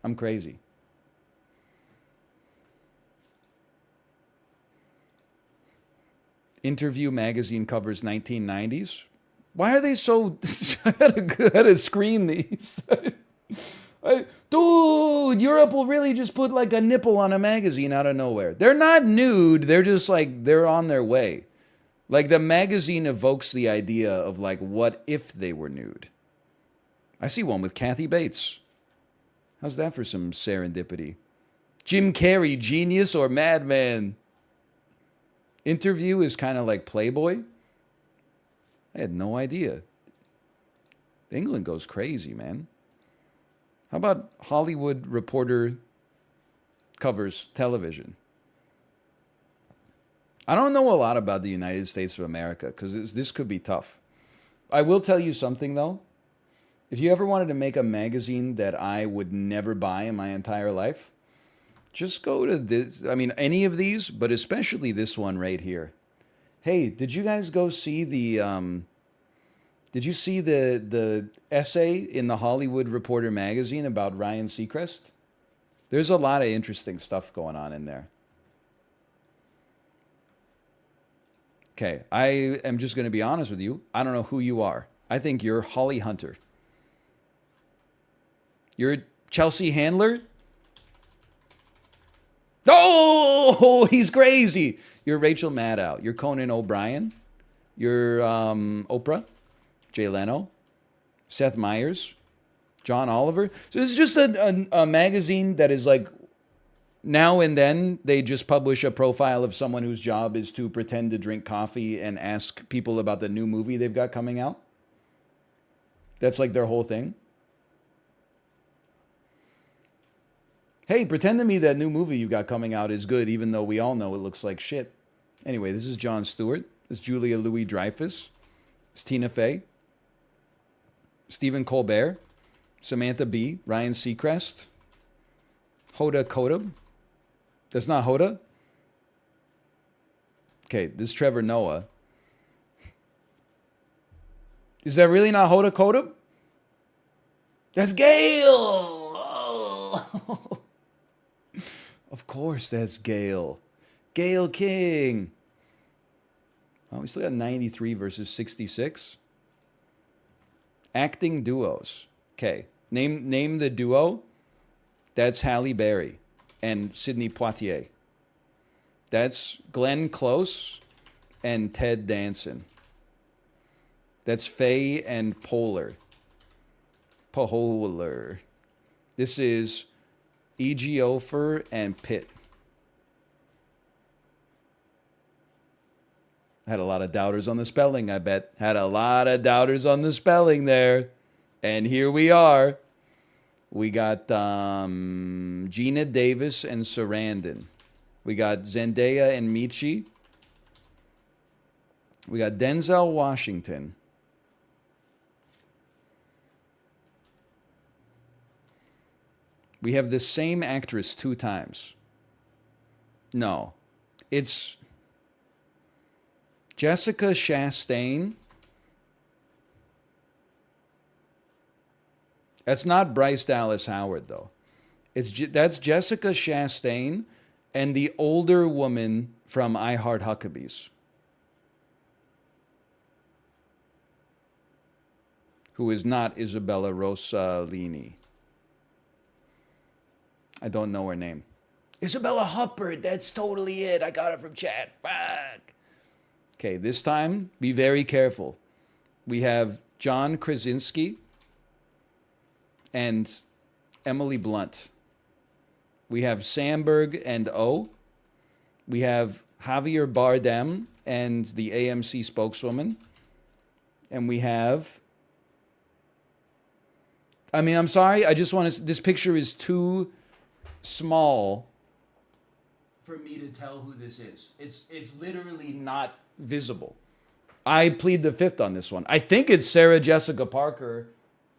I'm crazy. Interview magazine covers 1990s. Why are they so... I had to screen these. Dude, Europe will really just put like a nipple on a magazine out of nowhere. They're not nude. They're just like, they're on their way. Like the magazine evokes the idea of like, what if they were nude? I see one with Kathy Bates. How's that for some serendipity? Jim Carrey, genius or madman? Interview is kind of like Playboy. I had no idea. England goes crazy, man. How about Hollywood Reporter covers television? I don't know a lot about the United States of America because this could be tough. I will tell you something, though. If you ever wanted to make a magazine that I would never buy in my entire life, just go to this. I mean, any of these, but especially this one right here. Hey, did you guys go see the... Did you see the essay in the Hollywood Reporter magazine about Ryan Seacrest? There's a lot of interesting stuff going on in there. Okay, I am just going to be honest with you. I don't know who you are. I think you're Holly Hunter. You're Chelsea Handler? Oh, he's crazy. You're Rachel Maddow. You're Conan O'Brien. You're Oprah. Jay Leno, Seth Meyers, John Oliver. So this is just a magazine that is like, now and then they just publish a profile of someone whose job is to pretend to drink coffee and ask people about the new movie they've got coming out. That's like their whole thing. Hey, pretend to me that new movie you got coming out is good, even though we all know it looks like shit. Anyway, this is Jon Stewart. This is Julia Louis-Dreyfus. It's Tina Fey. Stephen Colbert, Samantha Bee, Ryan Seacrest, Hoda Kotb. That's not Hoda? Okay, this is Trevor Noah. Is that really not Hoda Kotb? That's Gail! Oh. Of course that's Gail. Gail King. Oh, we still got 93 versus 66. Acting duos. Okay. Name the duo. That's Halle Berry and Sidney Poitier. That's Glenn Close and Ted Danson. That's Faye and Poehler. Poehler. This is E.G. Ofer and Pitt. Had a lot of doubters on the spelling, I bet. Had a lot of doubters on the spelling there. And here we are. We got Gina Davis and Sarandon. We got Zendaya and Michi. We got Denzel Washington. We have the same actress 2 times. No. It's Jessica Chastain. That's not Bryce Dallas Howard, though. That's Jessica Chastain and the older woman from I Heart Huckabees, who is not Isabella Rossellini. I don't know her name. Isabella Huppert, that's totally it. I got it from chat. Fuck. Okay, this time, be very careful. We have John Krasinski and Emily Blunt. We have Sandberg and O. We have Javier Bardem and the AMC spokeswoman. And we have... I mean, I'm sorry. I just want to... This picture is too small for me to tell who this is. It's literally not visible. I plead the fifth on this one. I think it's Sarah Jessica Parker,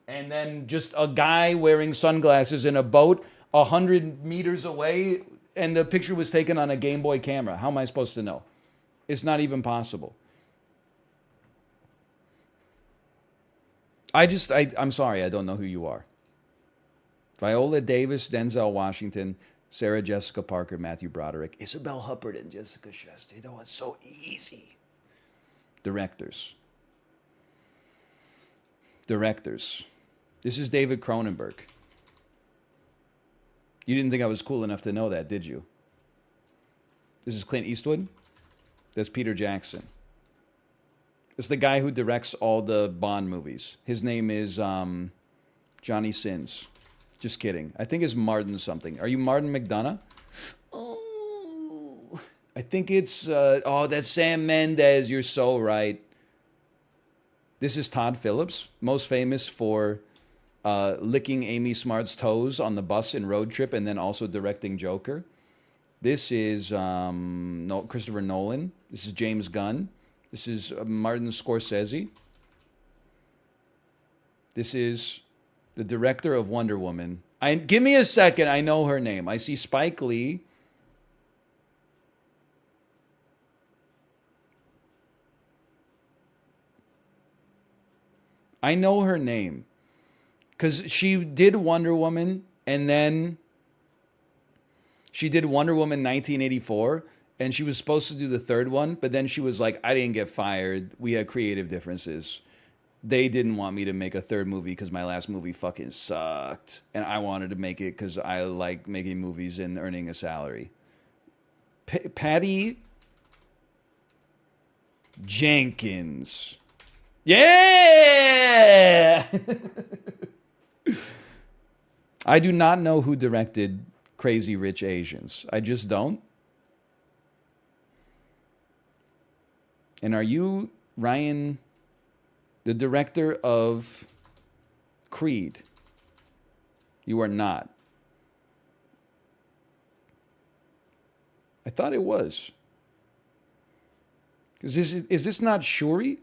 and then just a guy wearing sunglasses in a boat 100 meters away, and the picture was taken on a Game Boy camera. How am I supposed to know? It's not even possible. I'm sorry, I don't know who you are. Viola Davis, Denzel Washington, Sarah Jessica Parker, Matthew Broderick, Isabel Huppert, and Jessica Chastain. Oh, it's so easy. Directors. This is David Cronenberg. You didn't think I was cool enough to know that, did you? This is Clint Eastwood. That's Peter Jackson. It's the guy who directs all the Bond movies. His name is Johnny Sins. Just kidding. I think it's Martin something. Are you Martin McDonough? Oh, I think it's... that's Sam Mendes. You're so right. This is Todd Phillips, most famous for licking Amy Smart's toes on the bus in Road Trip and then also directing Joker. This is Christopher Nolan. This is James Gunn. This is Martin Scorsese. This is the director of Wonder Woman. Give me a second. I know her name. I see Spike Lee. I know her name. Because she did Wonder Woman, and then she did Wonder Woman 1984, and she was supposed to do the third one, but then she was like, I didn't get fired. We had creative differences. They didn't want me to make a third movie because my last movie fucking sucked. And I wanted to make it because I like making movies and earning a salary. Patty Jenkins. Yeah! I do not know who directed Crazy Rich Asians. I just don't. And are you, Ryan, the director of Creed? You are not. I thought it was. Is this not Shuri?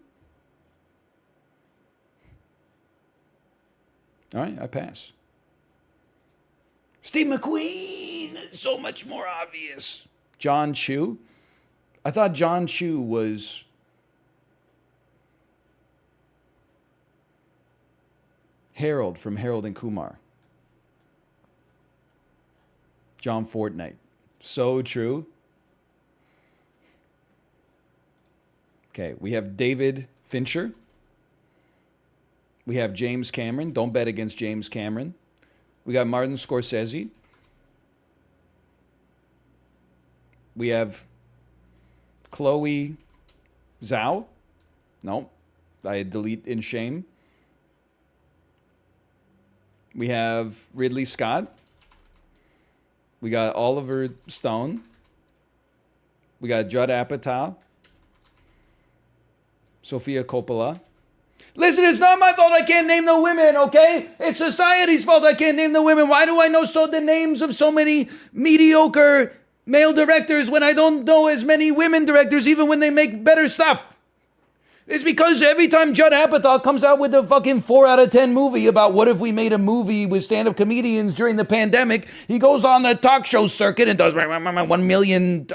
All right, I pass. Steve McQueen! It's so much more obvious. John Chu? I thought John Chu was... Harold from Harold and Kumar. John Fortnite. So true. Okay, we have David Fincher. We have James Cameron. Don't bet against James Cameron. We got Martin Scorsese. We have Chloe Zhao. No, I delete in shame. We have Ridley Scott. We got Oliver Stone. We got Judd Apatow. Sofia Coppola. Listen, it's not my fault I can't name the women, okay? It's society's fault I can't name the women. Why do I know the names of so many mediocre male directors when I don't know as many women directors even when they make better stuff? It's because every time Judd Apatow comes out with a fucking 4 out of 10 movie about what if we made a movie with stand-up comedians during the pandemic, he goes on the talk show circuit and does 1 million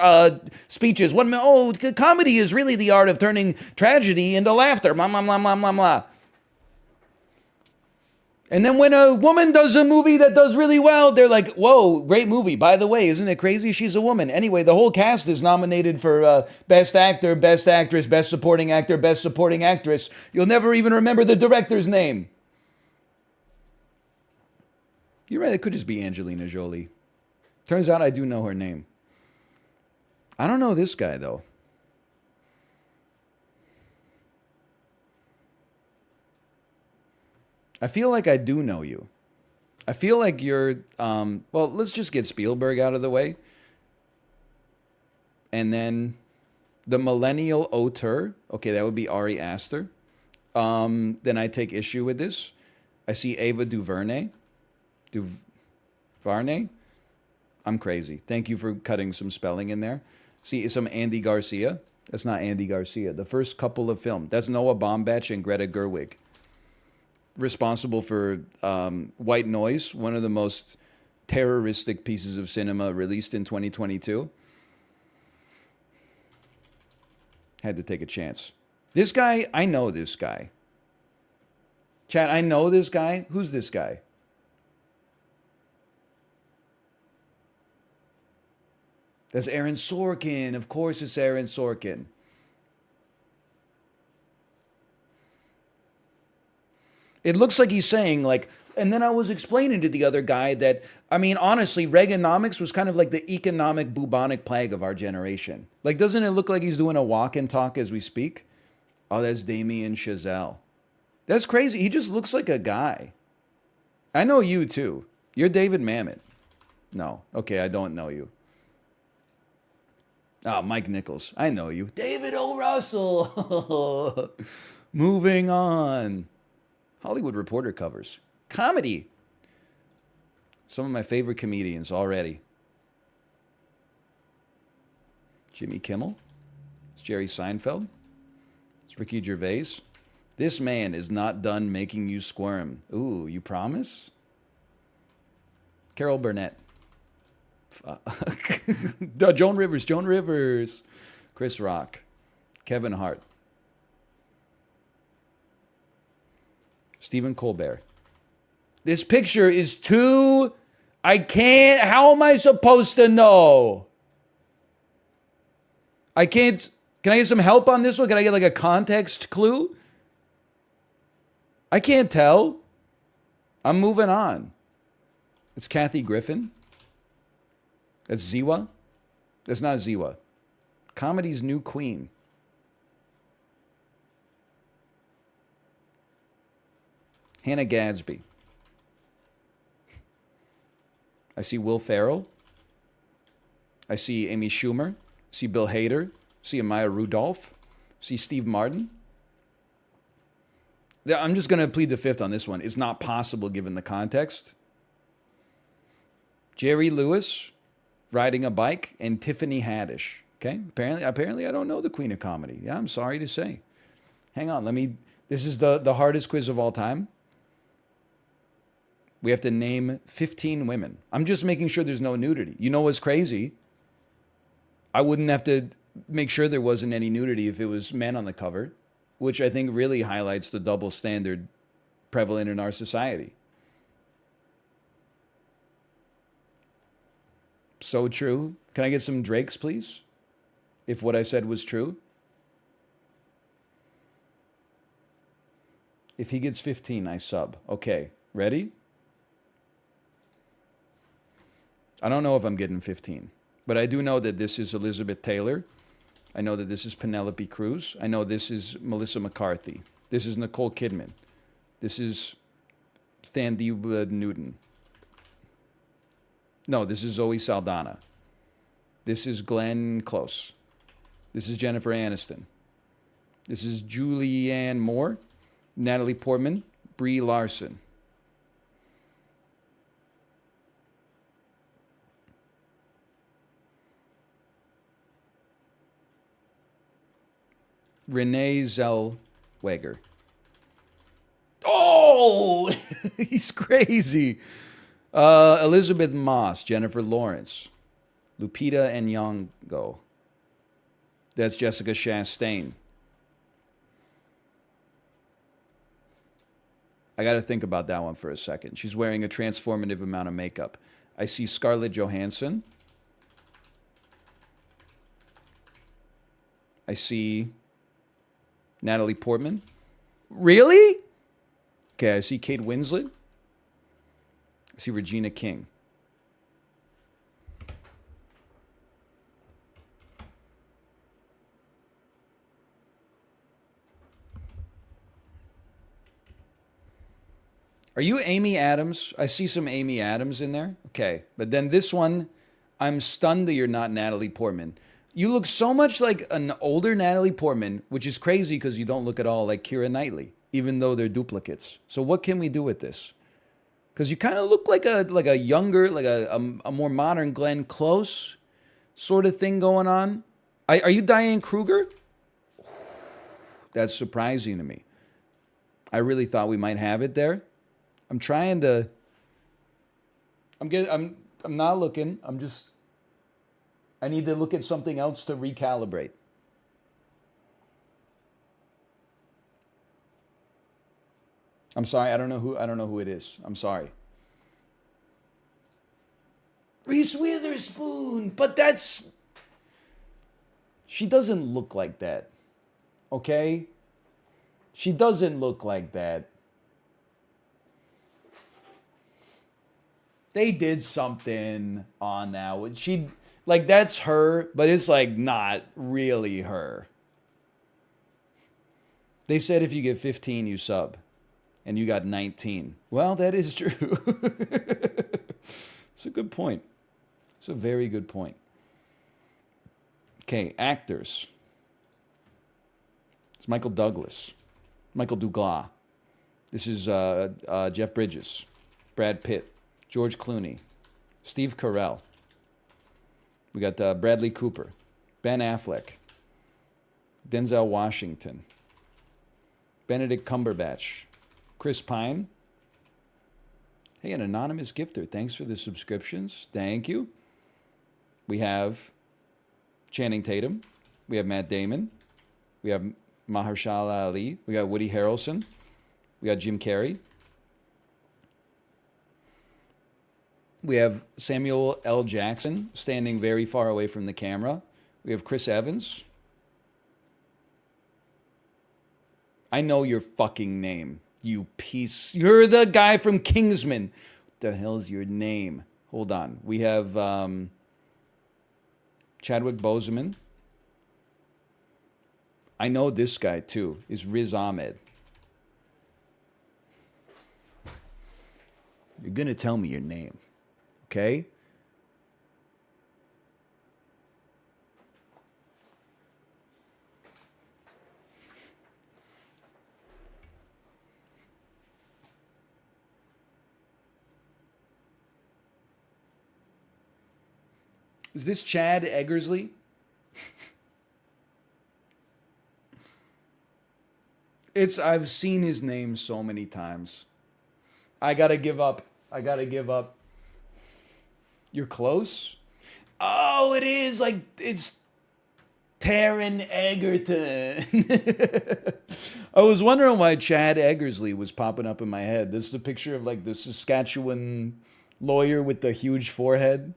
speeches. Comedy is really the art of turning tragedy into laughter. Blah, blah, blah, blah, blah, blah. And then when a woman does a movie that does really well, they're like, whoa, great movie. By the way, isn't it crazy? She's a woman. Anyway, the whole cast is nominated for Best Actor, Best Actress, Best Supporting Actor, Best Supporting Actress. You'll never even remember the director's name. You're right, it could just be Angelina Jolie. Turns out I do know her name. I don't know this guy, though. I feel like I do know you. I feel like you're, well, let's just get Spielberg out of the way. And then the millennial auteur. Okay, that would be Ari Aster. Then I take issue with this. I see Ava DuVernay. DuVernay? I'm crazy. Thank you for cutting some spelling in there. See some Andy Garcia. That's not Andy Garcia. The first couple of film. That's Noah Baumbach and Greta Gerwig. Responsible for White Noise, one of the most terroristic pieces of cinema released in 2022. Had to take a chance. This guy, I know this guy. Chat, I know this guy. Who's this guy? That's Aaron Sorkin. Of course it's Aaron Sorkin. It looks like he's saying, like, and then I was explaining to the other guy that, I mean, honestly, Reaganomics was kind of like the economic bubonic plague of our generation. Like, doesn't it look like he's doing a walk and talk as we speak? Oh, that's Damien Chazelle. That's crazy. He just looks like a guy. I know you, too. You're David Mamet. No. Okay, I don't know you. Oh, Mike Nichols. I know you. David O. Russell. Moving on. Hollywood Reporter covers. Comedy. Some of my favorite comedians already. Jimmy Kimmel. It's Jerry Seinfeld. It's Ricky Gervais. This man is not done making you squirm. Ooh, you promise? Carol Burnett. Joan Rivers. Chris Rock. Kevin Hart. Stephen Colbert. This picture is too... I can't... How am I supposed to know? I can't... Can I get some help on this one? Can I get like a context clue? I can't tell. I'm moving on. It's Kathy Griffin. That's Ziwa. That's not Ziwa. Comedy's new queen. Hannah Gadsby. I see Will Ferrell. I see Amy Schumer. I see Bill Hader. I see Maya Rudolph. I see Steve Martin. I'm just going to plead the fifth on this one. It's not possible given the context. Jerry Lewis riding a bike and Tiffany Haddish. Okay? Apparently I don't know the queen of comedy. Yeah, I'm sorry to say. Hang on, this is the hardest quiz of all time. We have to name 15 women. I'm just making sure there's no nudity. You know what's crazy? I wouldn't have to make sure there wasn't any nudity if it was men on the cover, which I think really highlights the double standard prevalent in our society. So true. Can I get some Drakes, please? If what I said was true. If he gets 15, I sub. Okay, ready? I don't know if I'm getting 15, but I do know that this is Elizabeth Taylor. I know that this is Penelope Cruz. I know this is Melissa McCarthy. This is Nicole Kidman. This is Thandie Newton. No, this is Zoe Saldana. This is Glenn Close. This is Jennifer Aniston. This is Julianne Moore, Natalie Portman, Brie Larson. Renee Zellweger. Wager. Oh, he's crazy. Elizabeth Moss, Jennifer Lawrence, Lupita Nyong'o. That's Jessica Chastain. I got to think about that one for a second. She's wearing a transformative amount of makeup. I see Scarlett Johansson. I see Natalie Portman. Really? Okay, I see Kate Winslet. I see Regina King. Are you Amy Adams? I see some Amy Adams in there. Okay, but then this one, I'm stunned that you're not Natalie Portman. You look so much like an older Natalie Portman, which is crazy because you don't look at all like Keira Knightley, even though they're duplicates. So what can we do with this? Because you kind of look like a younger, like a more modern Glenn Close sort of thing going on. Are you Diane Kruger? That's surprising to me. I really thought we might have it there. I'm trying to. I'm not looking. I need to look at something else to recalibrate. I'm sorry. I don't know who it is. I'm sorry. Reese Witherspoon, but she doesn't look like that. Okay? She doesn't look like that. They did something on that. That's her, but it's like not really her. They said if you get 15, you sub. And you got 19. Well, that is true. It's a good point. It's a very good point. Okay, actors. It's Michael Douglas. Michael Douglas. This is Jeff Bridges. Brad Pitt. George Clooney. Steve Carell. We got Bradley Cooper. Ben Affleck. Denzel Washington. Benedict Cumberbatch. Chris Pine. Hey, an anonymous gifter. Thanks for the subscriptions. Thank you. We have Channing Tatum. We have Matt Damon. We have Mahershala Ali. We got Woody Harrelson. We got Jim Carrey. We have Samuel L. Jackson standing very far away from the camera. We have Chris Evans. I know your fucking name, you piece. You're the guy from Kingsman. What the hell's your name? Hold on. We have Chadwick Boseman. I know this guy too. Is Riz Ahmed. You're going to tell me your name. Okay? Is this Chad Eggersley? I've seen his name so many times. I gotta give up. You're close? Oh, it is it's Taron Egerton. I was wondering why Chad Eggersley was popping up in my head. This is a picture of the Saskatchewan lawyer with the huge forehead.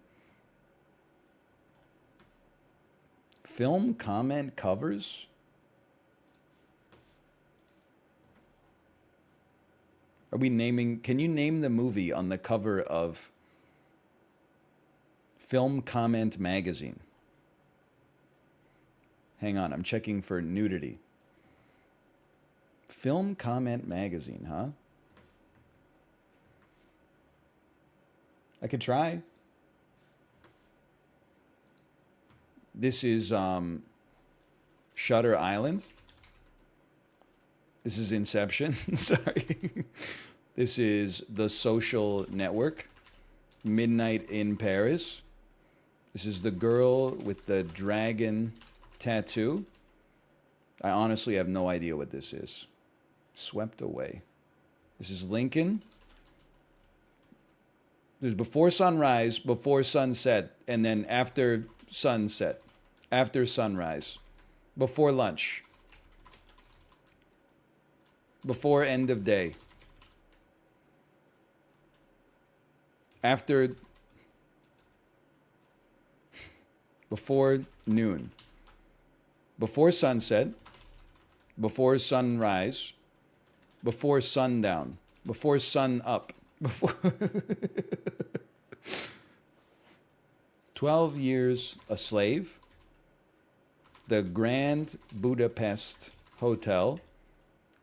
Film comment covers? Are we naming? Can you name the movie on the cover of Film Comment Magazine? Hang on, I'm checking for nudity. Film Comment Magazine, huh? I could try. This is Shutter Island. This is Inception. Sorry. This is The Social Network. Midnight in Paris. This is the girl with the dragon tattoo. I honestly have no idea what this is. Swept away. This is Lincoln. There's before sunrise, before sunset, and then after sunset, after sunrise, before lunch, before end of day, after, before noon, before sunset, before sunrise, before sundown, before sun up, before 12 years a slave, the Grand Budapest Hotel,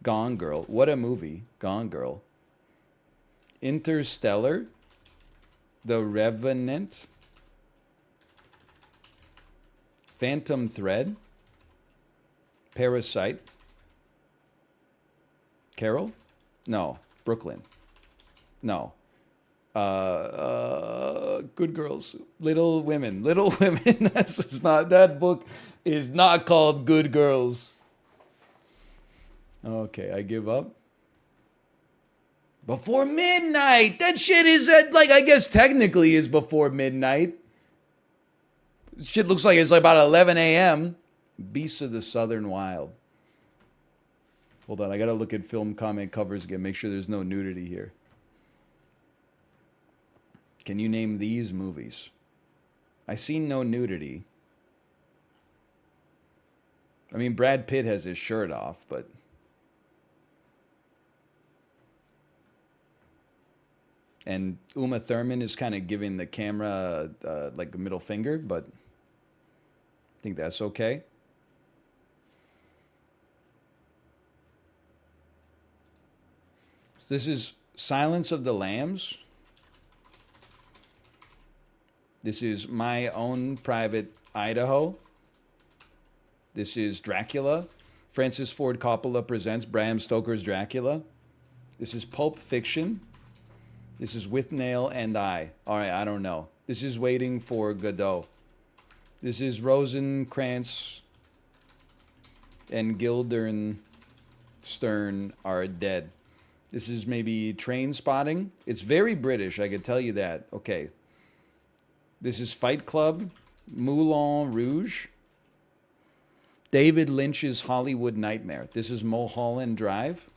Gone Girl, what a movie, Gone Girl, Interstellar, The Revenant, Phantom Thread, Parasite, Carol? No. Brooklyn? No. Good Girls. Little Women. Little Women. That's just not, that book is not called Good Girls. Okay, I give up. Before midnight. That shit is like, I guess technically is before midnight. Shit looks like it's like about 11 a.m. Beasts of the Southern Wild. Hold on, I gotta look at film comment covers again, make sure there's no nudity here. Can you name these movies? I see no nudity. I mean, Brad Pitt has his shirt off, but... And Uma Thurman is kind of giving the camera like the middle finger, but I think that's okay. So this is Silence of the Lambs. This is My Own Private Idaho. This is Dracula. Francis Ford Coppola presents Bram Stoker's Dracula. This is Pulp Fiction. This is With Nail and I. All right, I don't know. This is Waiting for Godot. This is Rosencrantz and Guildenstern Are Dead. This is maybe Train Spotting. It's very British, I could tell you that. Okay. This is Fight Club, Moulin Rouge, David Lynch's Hollywood Nightmare. This is Mulholland Drive,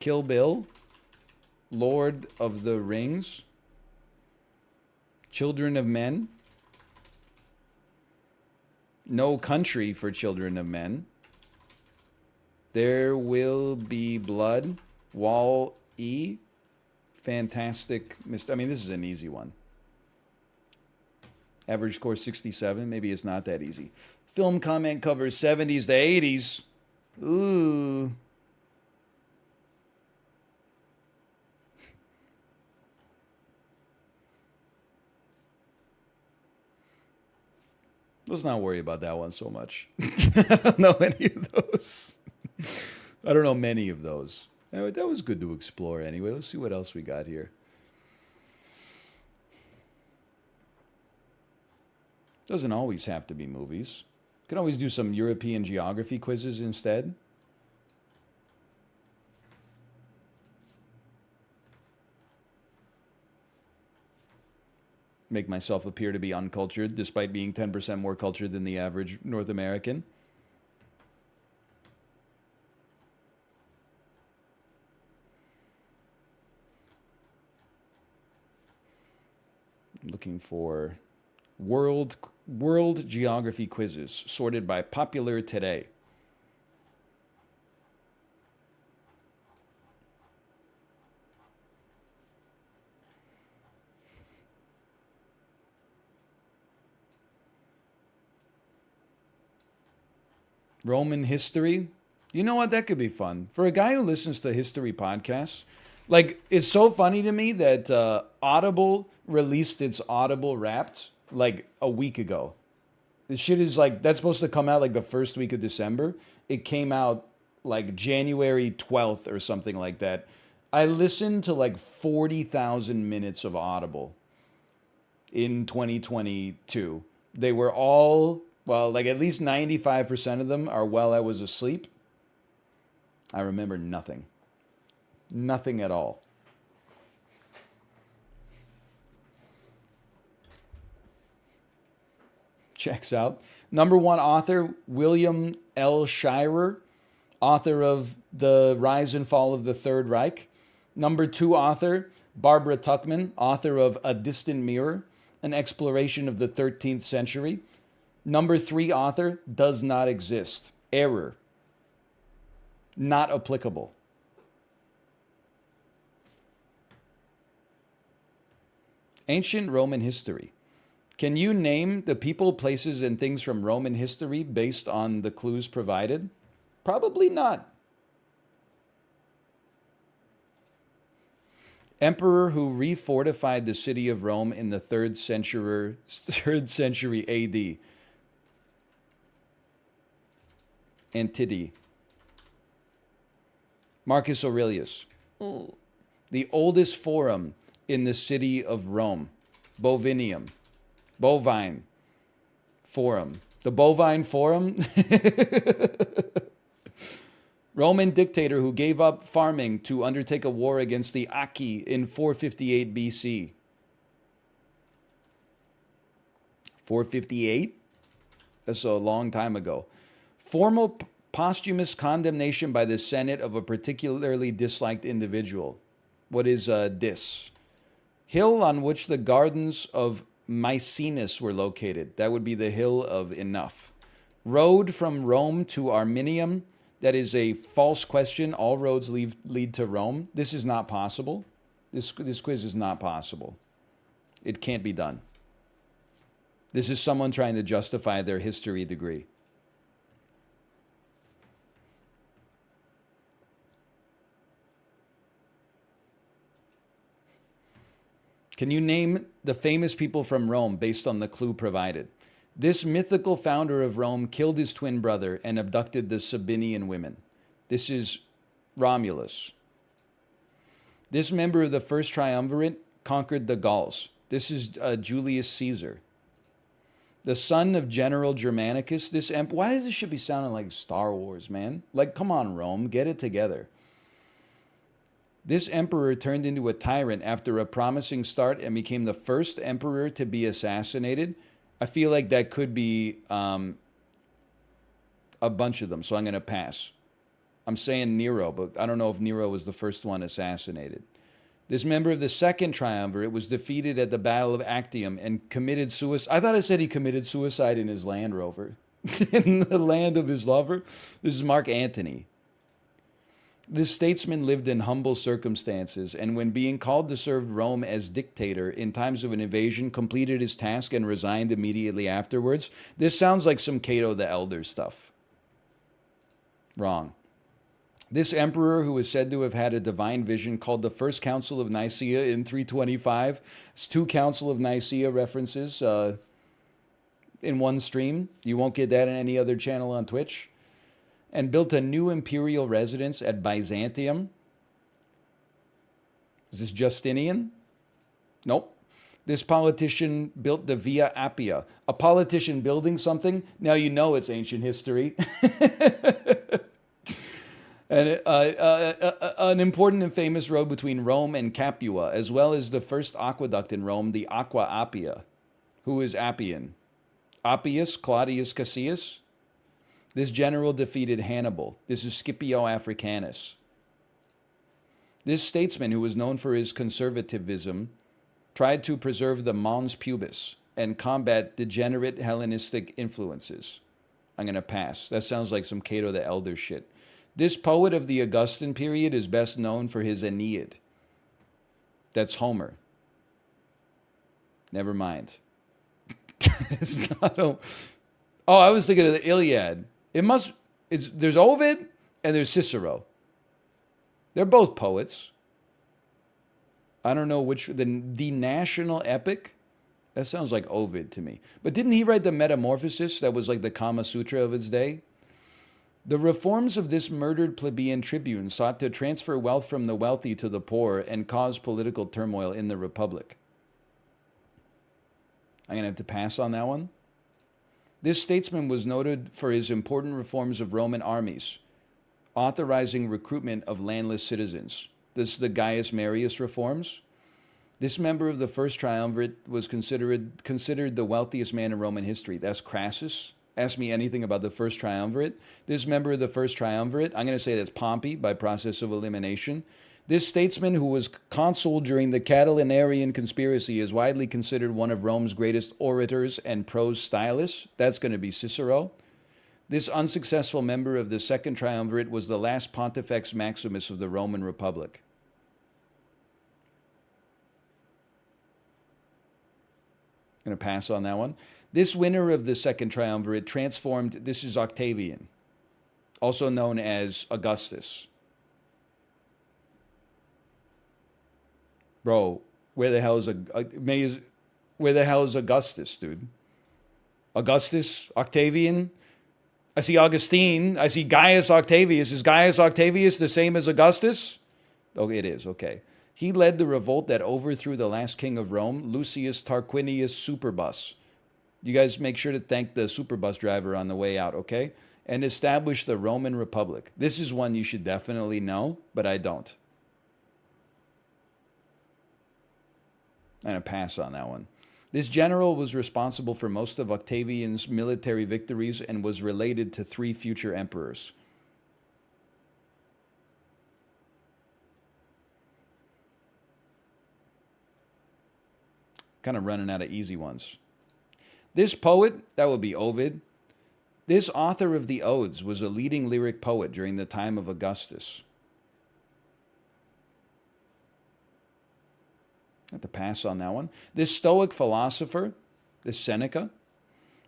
Kill Bill, Lord of the Rings, Children of Men, No Country for Children of Men, There Will Be Blood, Wall-E, Fantastic I mean, this is an easy one. Average score 67. Maybe it's not that easy. Film comment covers 70s to 80s. Ooh. Let's not worry about that one so much. I don't know any of those. I don't know many of those. Anyway, that was good to explore anyway. Let's see what else we got here. Doesn't always have to be movies. Could always do some European geography quizzes instead. Make myself appear to be uncultured despite being 10% more cultured than the average North American. I'm looking for world geography quizzes sorted by popular today. Roman history. You know what? That could be fun. For a guy who listens to history podcasts, like, it's so funny to me that Audible released its Audible Wrapped like a week ago. This shit is like, that's supposed to come out like the first week of December. It came out like January 12th or something like that. I listened to like 40,000 minutes of Audible in 2022. They were all, well, like at least 95% of them are while I was asleep. I remember nothing. Nothing at all. Checks out. Number one author, William L. Shirer, author of The Rise and Fall of the Third Reich. Number two author, Barbara Tuchman, author of A Distant Mirror, an exploration of the 13th century. Number three author, does not exist. Error. Not applicable. Ancient Roman history. Can you name the people, places, and things from Roman history based on the clues provided? Probably not. Emperor who refortified the city of Rome in the third century AD. Antidi. Marcus Aurelius. The oldest forum in the city of Rome. Bovinium. Bovine Forum. The Bovine Forum? Roman dictator who gave up farming to undertake a war against the Achi in 458 BC. 458? That's a long time ago. Formal posthumous condemnation by the Senate of a particularly disliked individual. What is dis? Hill on which the gardens of Maecenas were located. That would be the hill of enough. Road from Rome to Arminium. That is a false question. All roads lead to Rome. This is not possible. This quiz is not possible. It can't be done. This is someone trying to justify their history degree. Can you name the famous people from Rome based on the clue provided? This mythical founder of Rome killed his twin brother and abducted the Sabinian women. This is Romulus. This member of the first triumvirate conquered the Gauls. This is Julius Caesar. The son of General Germanicus. Why does this shit be sounding like Star Wars, man? Like, come on, Rome, get it together. This emperor turned into a tyrant after a promising start and became the first emperor to be assassinated. I feel like that could be a bunch of them, so I'm going to pass. I'm saying Nero, but I don't know if Nero was the first one assassinated. This member of the second triumvirate was defeated at the Battle of Actium and committed suicide. I thought I said he committed suicide in his Land Rover. In the land of his lover. This is Mark Antony. This statesman lived in humble circumstances, and when being called to serve Rome as dictator in times of an invasion, completed his task and resigned immediately afterwards. This sounds like some Cato the Elder stuff. Wrong. This emperor, who is said to have had a divine vision, called the First Council of Nicaea in 325. It's two Council of Nicaea references in one stream. You won't get that in any other channel on Twitch. And built a new imperial residence at Byzantium. Is this Justinian? Nope. This politician built the Via Appia. A politician building something? Now you know it's ancient history. And an important and famous road between Rome and Capua, as well as the first aqueduct in Rome, the Aqua Appia. Who is Appian? Appius Claudius Cassius? This general defeated Hannibal. This is Scipio Africanus. This statesman, who was known for his conservatism, tried to preserve the Mons Pubis and combat degenerate Hellenistic influences. I'm going to pass. That sounds like some Cato the Elder shit. This poet of the Augustan period is best known for his Aeneid. That's Homer. Never mind. It's not. Oh, I was thinking of the Iliad. There's Ovid and there's Cicero. They're both poets. I don't know which, the national epic? That sounds like Ovid to me. But didn't he write the Metamorphosis? That was like the Kama Sutra of his day. The reforms of this murdered plebeian tribune sought to transfer wealth from the wealthy to the poor and cause political turmoil in the Republic. I'm going to have to pass on that one. This statesman was noted for his important reforms of Roman armies. authorizing recruitment of landless citizens. This is the Gaius Marius reforms. This member of the first triumvirate was considered the wealthiest man in Roman history. That's Crassus. Ask me anything about the first triumvirate. This member of the first triumvirate, I'm going to say that's Pompey by process of elimination. This statesman, who was consul during the Catilinarian conspiracy, is widely considered one of Rome's greatest orators and prose stylists. That's going to be Cicero. This unsuccessful member of the second triumvirate was the last Pontifex Maximus of the Roman Republic. Going to pass on that one. This winner of the second triumvirate transformed, this is Octavian, also known as Augustus. Bro, where the hell is Augustus, dude? Augustus, Octavian? I see Augustine. I see Gaius Octavius. Is Gaius Octavius the same as Augustus? Oh, it is. Okay. He led the revolt that overthrew the last king of Rome, Lucius Tarquinius Superbus. You guys make sure to thank the Superbus driver on the way out, okay? And established the Roman Republic. This is one you should definitely know, but I don't. I'm going to pass on that one. This general was responsible for most of Octavian's military victories and was related to 3 future emperors. Kind of running out of easy ones. This poet, that would be Ovid. This author of the Odes was a leading lyric poet during the time of Augustus. I have to pass on that one. This Stoic philosopher, this Seneca,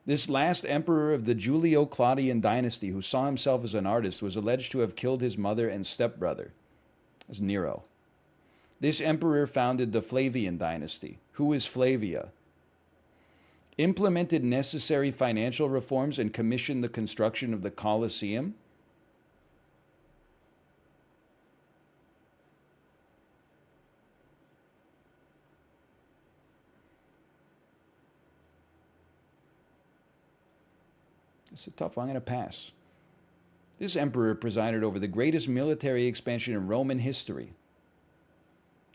this last emperor of the Julio-Claudian dynasty who saw himself as an artist, was alleged to have killed his mother and stepbrother, as Nero. This emperor founded the Flavian dynasty. Who is Flavia? Implemented necessary financial reforms and commissioned the construction of the Colosseum. It's a tough one. I'm going to pass. This emperor presided over the greatest military expansion in Roman history.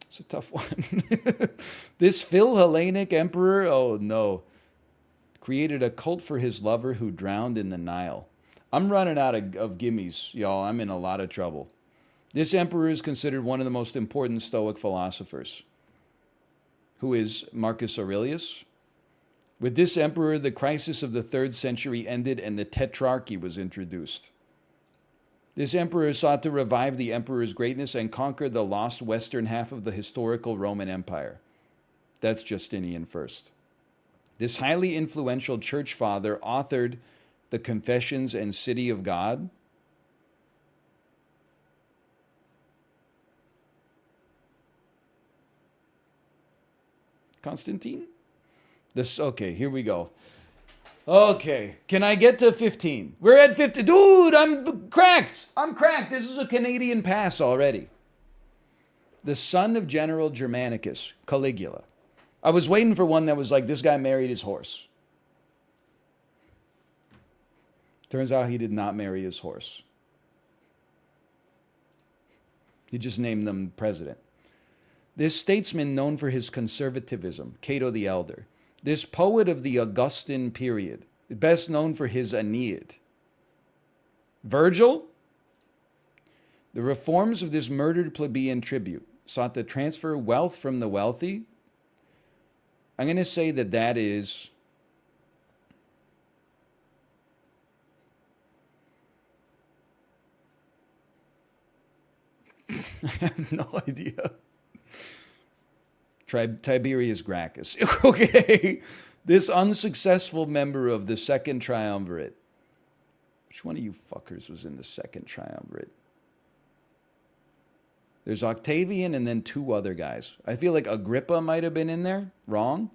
It's a tough one. This Phil-Hellenic emperor, oh no, created a cult for his lover who drowned in the Nile. I'm running out of gimmies, y'all. I'm in a lot of trouble. This emperor is considered one of the most important Stoic philosophers. Who is Marcus Aurelius? With this emperor, the crisis of the 3rd century ended and the Tetrarchy was introduced. This emperor sought to revive the emperor's greatness and conquer the lost western half of the historical Roman Empire. That's Justinian first. This highly influential church father authored the Confessions and City of God. Constantine? Okay, here we go. Okay, can I get to 15? We're at 50. Dude, I'm cracked. This is a Canadian pass already. The son of General Germanicus, Caligula. I was waiting for one that was like, this guy married his horse. Turns out he did not marry his horse. He just named them president. This statesman known for his conservatism, Cato the Elder. This poet of the Augustan period, best known for his Aeneid. Virgil? The reforms of this murdered plebeian tribute sought to transfer wealth from the wealthy. I'm going to say that is I have no idea. Tiberius Gracchus. Okay. This unsuccessful member of the second triumvirate. Which one of you fuckers was in the second triumvirate? There's Octavian and then 2 other guys. I feel like Agrippa might have been in there. Wrong.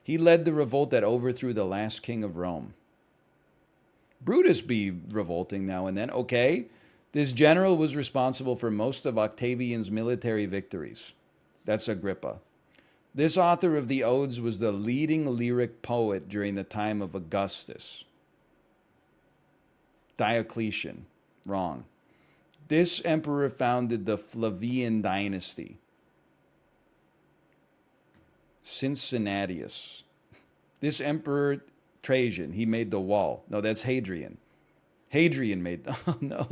He led the revolt that overthrew the last king of Rome. Brutus be revolting now and then. Okay. This general was responsible for most of Octavian's military victories. That's Agrippa. This author of the Odes was the leading lyric poet during the time of Augustus. Diocletian. Wrong. This emperor founded the Flavian dynasty. Cincinnatus. This emperor Trajan, he made the wall. No, that's Hadrian. Hadrian made. Oh no.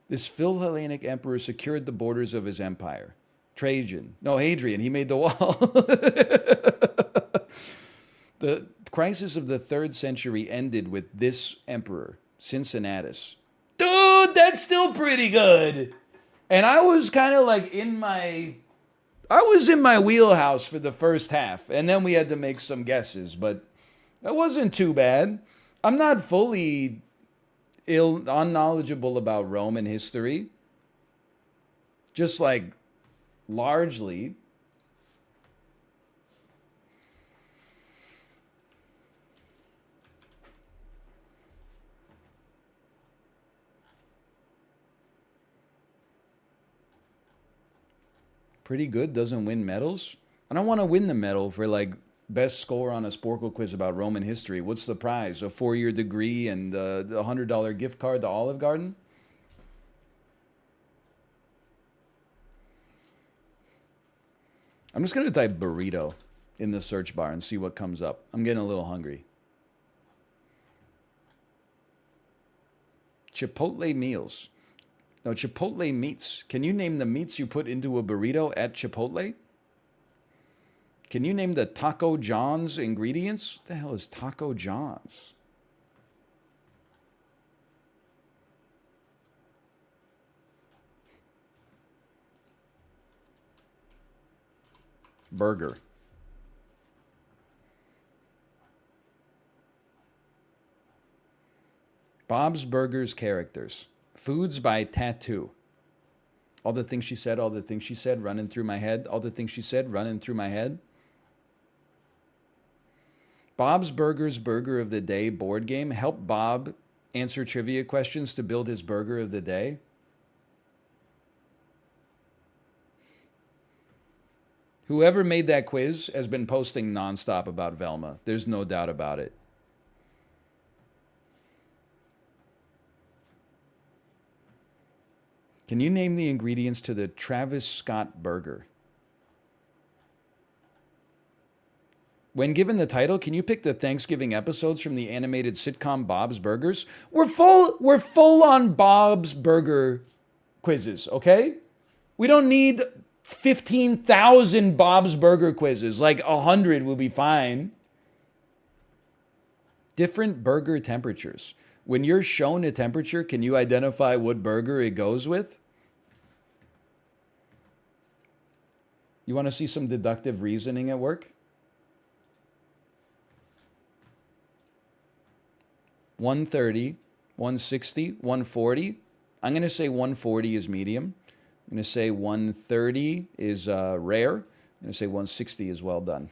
This Philhellenic emperor secured the borders of his empire. Trajan. No, Hadrian, he made the wall. The crisis of the 3rd century ended with this emperor, Cincinnatus. Dude, that's still pretty good. And I was kind of like I was in my wheelhouse for the first half, and then we had to make some guesses, but that wasn't too bad. I'm not fully unknowledgeable about Roman history. Just like largely. Pretty good, doesn't win medals. I don't want to win the medal for like best score on a Sporcle quiz about Roman history. What's the prize? A 4-year degree and a $100 gift card to Olive Garden? I'm just going to type burrito in the search bar and see what comes up. I'm getting a little hungry. Chipotle meals. No, Chipotle meats. Can you name the meats you put into a burrito at Chipotle? Can you name the Taco John's ingredients? What the hell is Taco John's? Burger. Bob's Burgers characters. Foods by Tattoo. All the things she said, all the things she said, running through my head. All the things she said, running through my head. Bob's Burgers Burger of the Day board game. Help Bob answer trivia questions to build his burger of the day. Whoever made that quiz has been posting nonstop about Velma. There's no doubt about it. Can you name the ingredients to the Travis Scott burger? When given the title, can you pick the Thanksgiving episodes from the animated sitcom Bob's Burgers? We're full on Bob's Burger quizzes, okay? We don't need 15,000 Bob's Burger quizzes. Like 100 will be fine. Different burger temperatures. When you're shown a temperature, can you identify what burger it goes with? You want to see some deductive reasoning at work? 130, 160, 140. I'm going to say 140 is medium. I'm going to say 130 is rare. I'm going to say 160 is well done.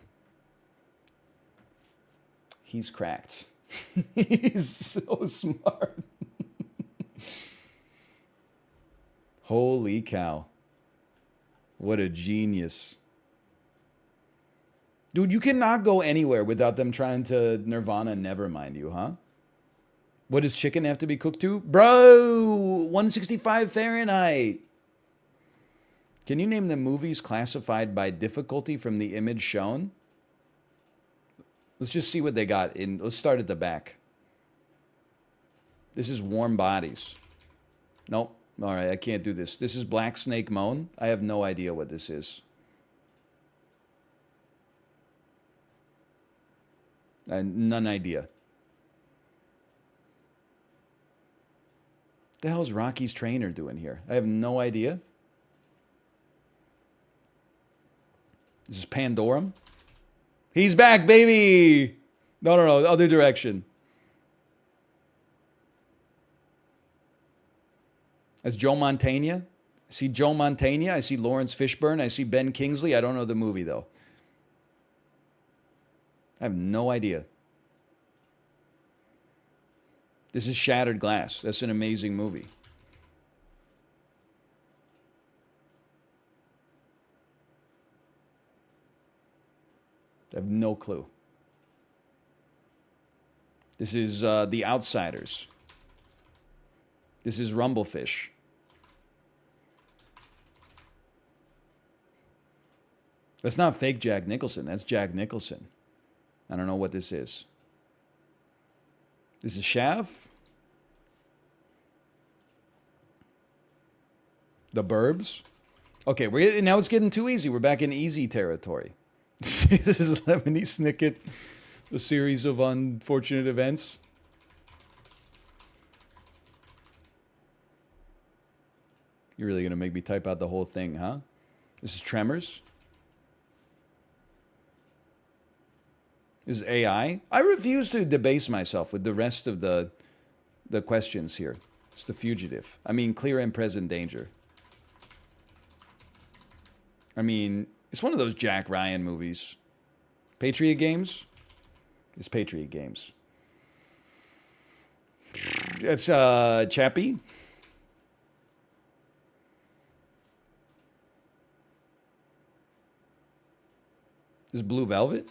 He's cracked. He's so smart. Holy cow. What a genius. Dude, you cannot go anywhere without them trying to Nirvana Nevermind you, huh? What does chicken have to be cooked to? Bro, 165 Fahrenheit. Can you name the movies classified by difficulty from the image shown? Let's just see what they got. Let's start at the back. This is Warm Bodies. Nope. All right, I can't do this. This is Black Snake Moan. I have no idea what this is. None idea. The hell's Rocky's trainer doing here? I have no idea. This is Pandorum. He's back, baby! No, other direction. That's Joe Montana. I see Joe Montana. I see Lawrence Fishburne. I see Ben Kingsley. I don't know the movie, though. I have no idea. This is Shattered Glass. That's an amazing movie. I have no clue. This is The Outsiders. This is Rumblefish. That's not fake Jack Nicholson. That's Jack Nicholson. I don't know what this is. This is Shav. The Burbs. Okay, now it's getting too easy. We're back in easy territory. This is Lemony Snicket, a series of unfortunate events. You're really going to make me type out the whole thing, huh? This is Tremors. This is AI. I refuse to debase myself with the rest of the questions here. It's The Fugitive. I mean, Clear and Present Danger. I mean, it's one of those Jack Ryan movies. Patriot Games? It's Patriot Games. It's Chappie. This is Blue Velvet.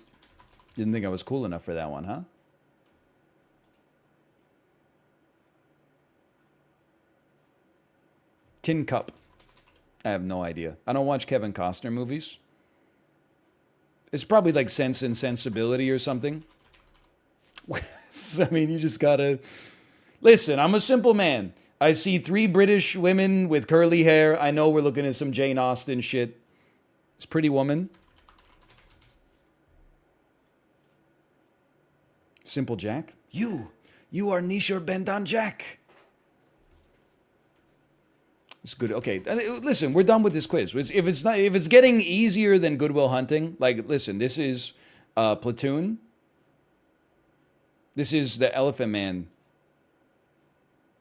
Didn't think I was cool enough for that one, huh? Tin Cup. I have no idea. I don't watch Kevin Costner movies. It's probably like Sense and Sensibility or something. I mean, you just gotta... Listen, I'm a simple man. I see 3 British women with curly hair. I know we're looking at some Jane Austen shit. It's Pretty Woman. Simple Jack. You are Nishar Bendan Jack. It's good. Okay, listen, we're done with this quiz. If it's getting easier than Good Will Hunting, like, listen, this is Platoon. This is the Elephant Man.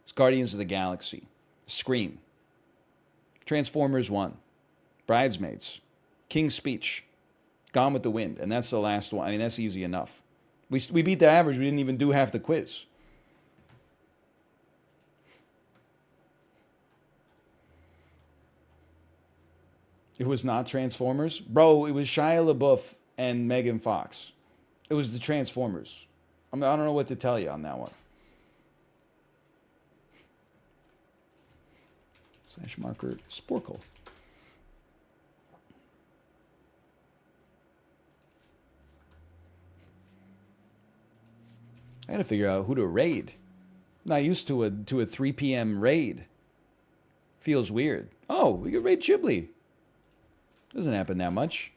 It's Guardians of the Galaxy. Scream. Transformers 1. Bridesmaids. King's Speech. Gone with the Wind. And that's the last one. I mean, that's easy enough. We beat the average. We didn't even do half the quiz. It was not Transformers? Bro, it was Shia LaBeouf and Megan Fox. It was the Transformers. I don't know what to tell you on that one. Slash marker Sporcle. I gotta figure out who to raid. I'm not used to a 3 p.m. raid. Feels weird. Oh, we could raid Ghibli. Doesn't happen that much.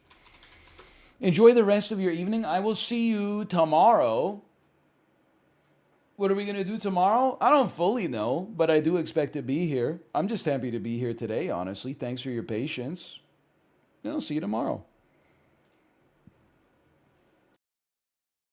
Enjoy the rest of your evening. I will see you tomorrow. What are we going to do tomorrow? I don't fully know, but I do expect to be here. I'm just happy to be here today, honestly. Thanks for your patience. And I'll see you tomorrow.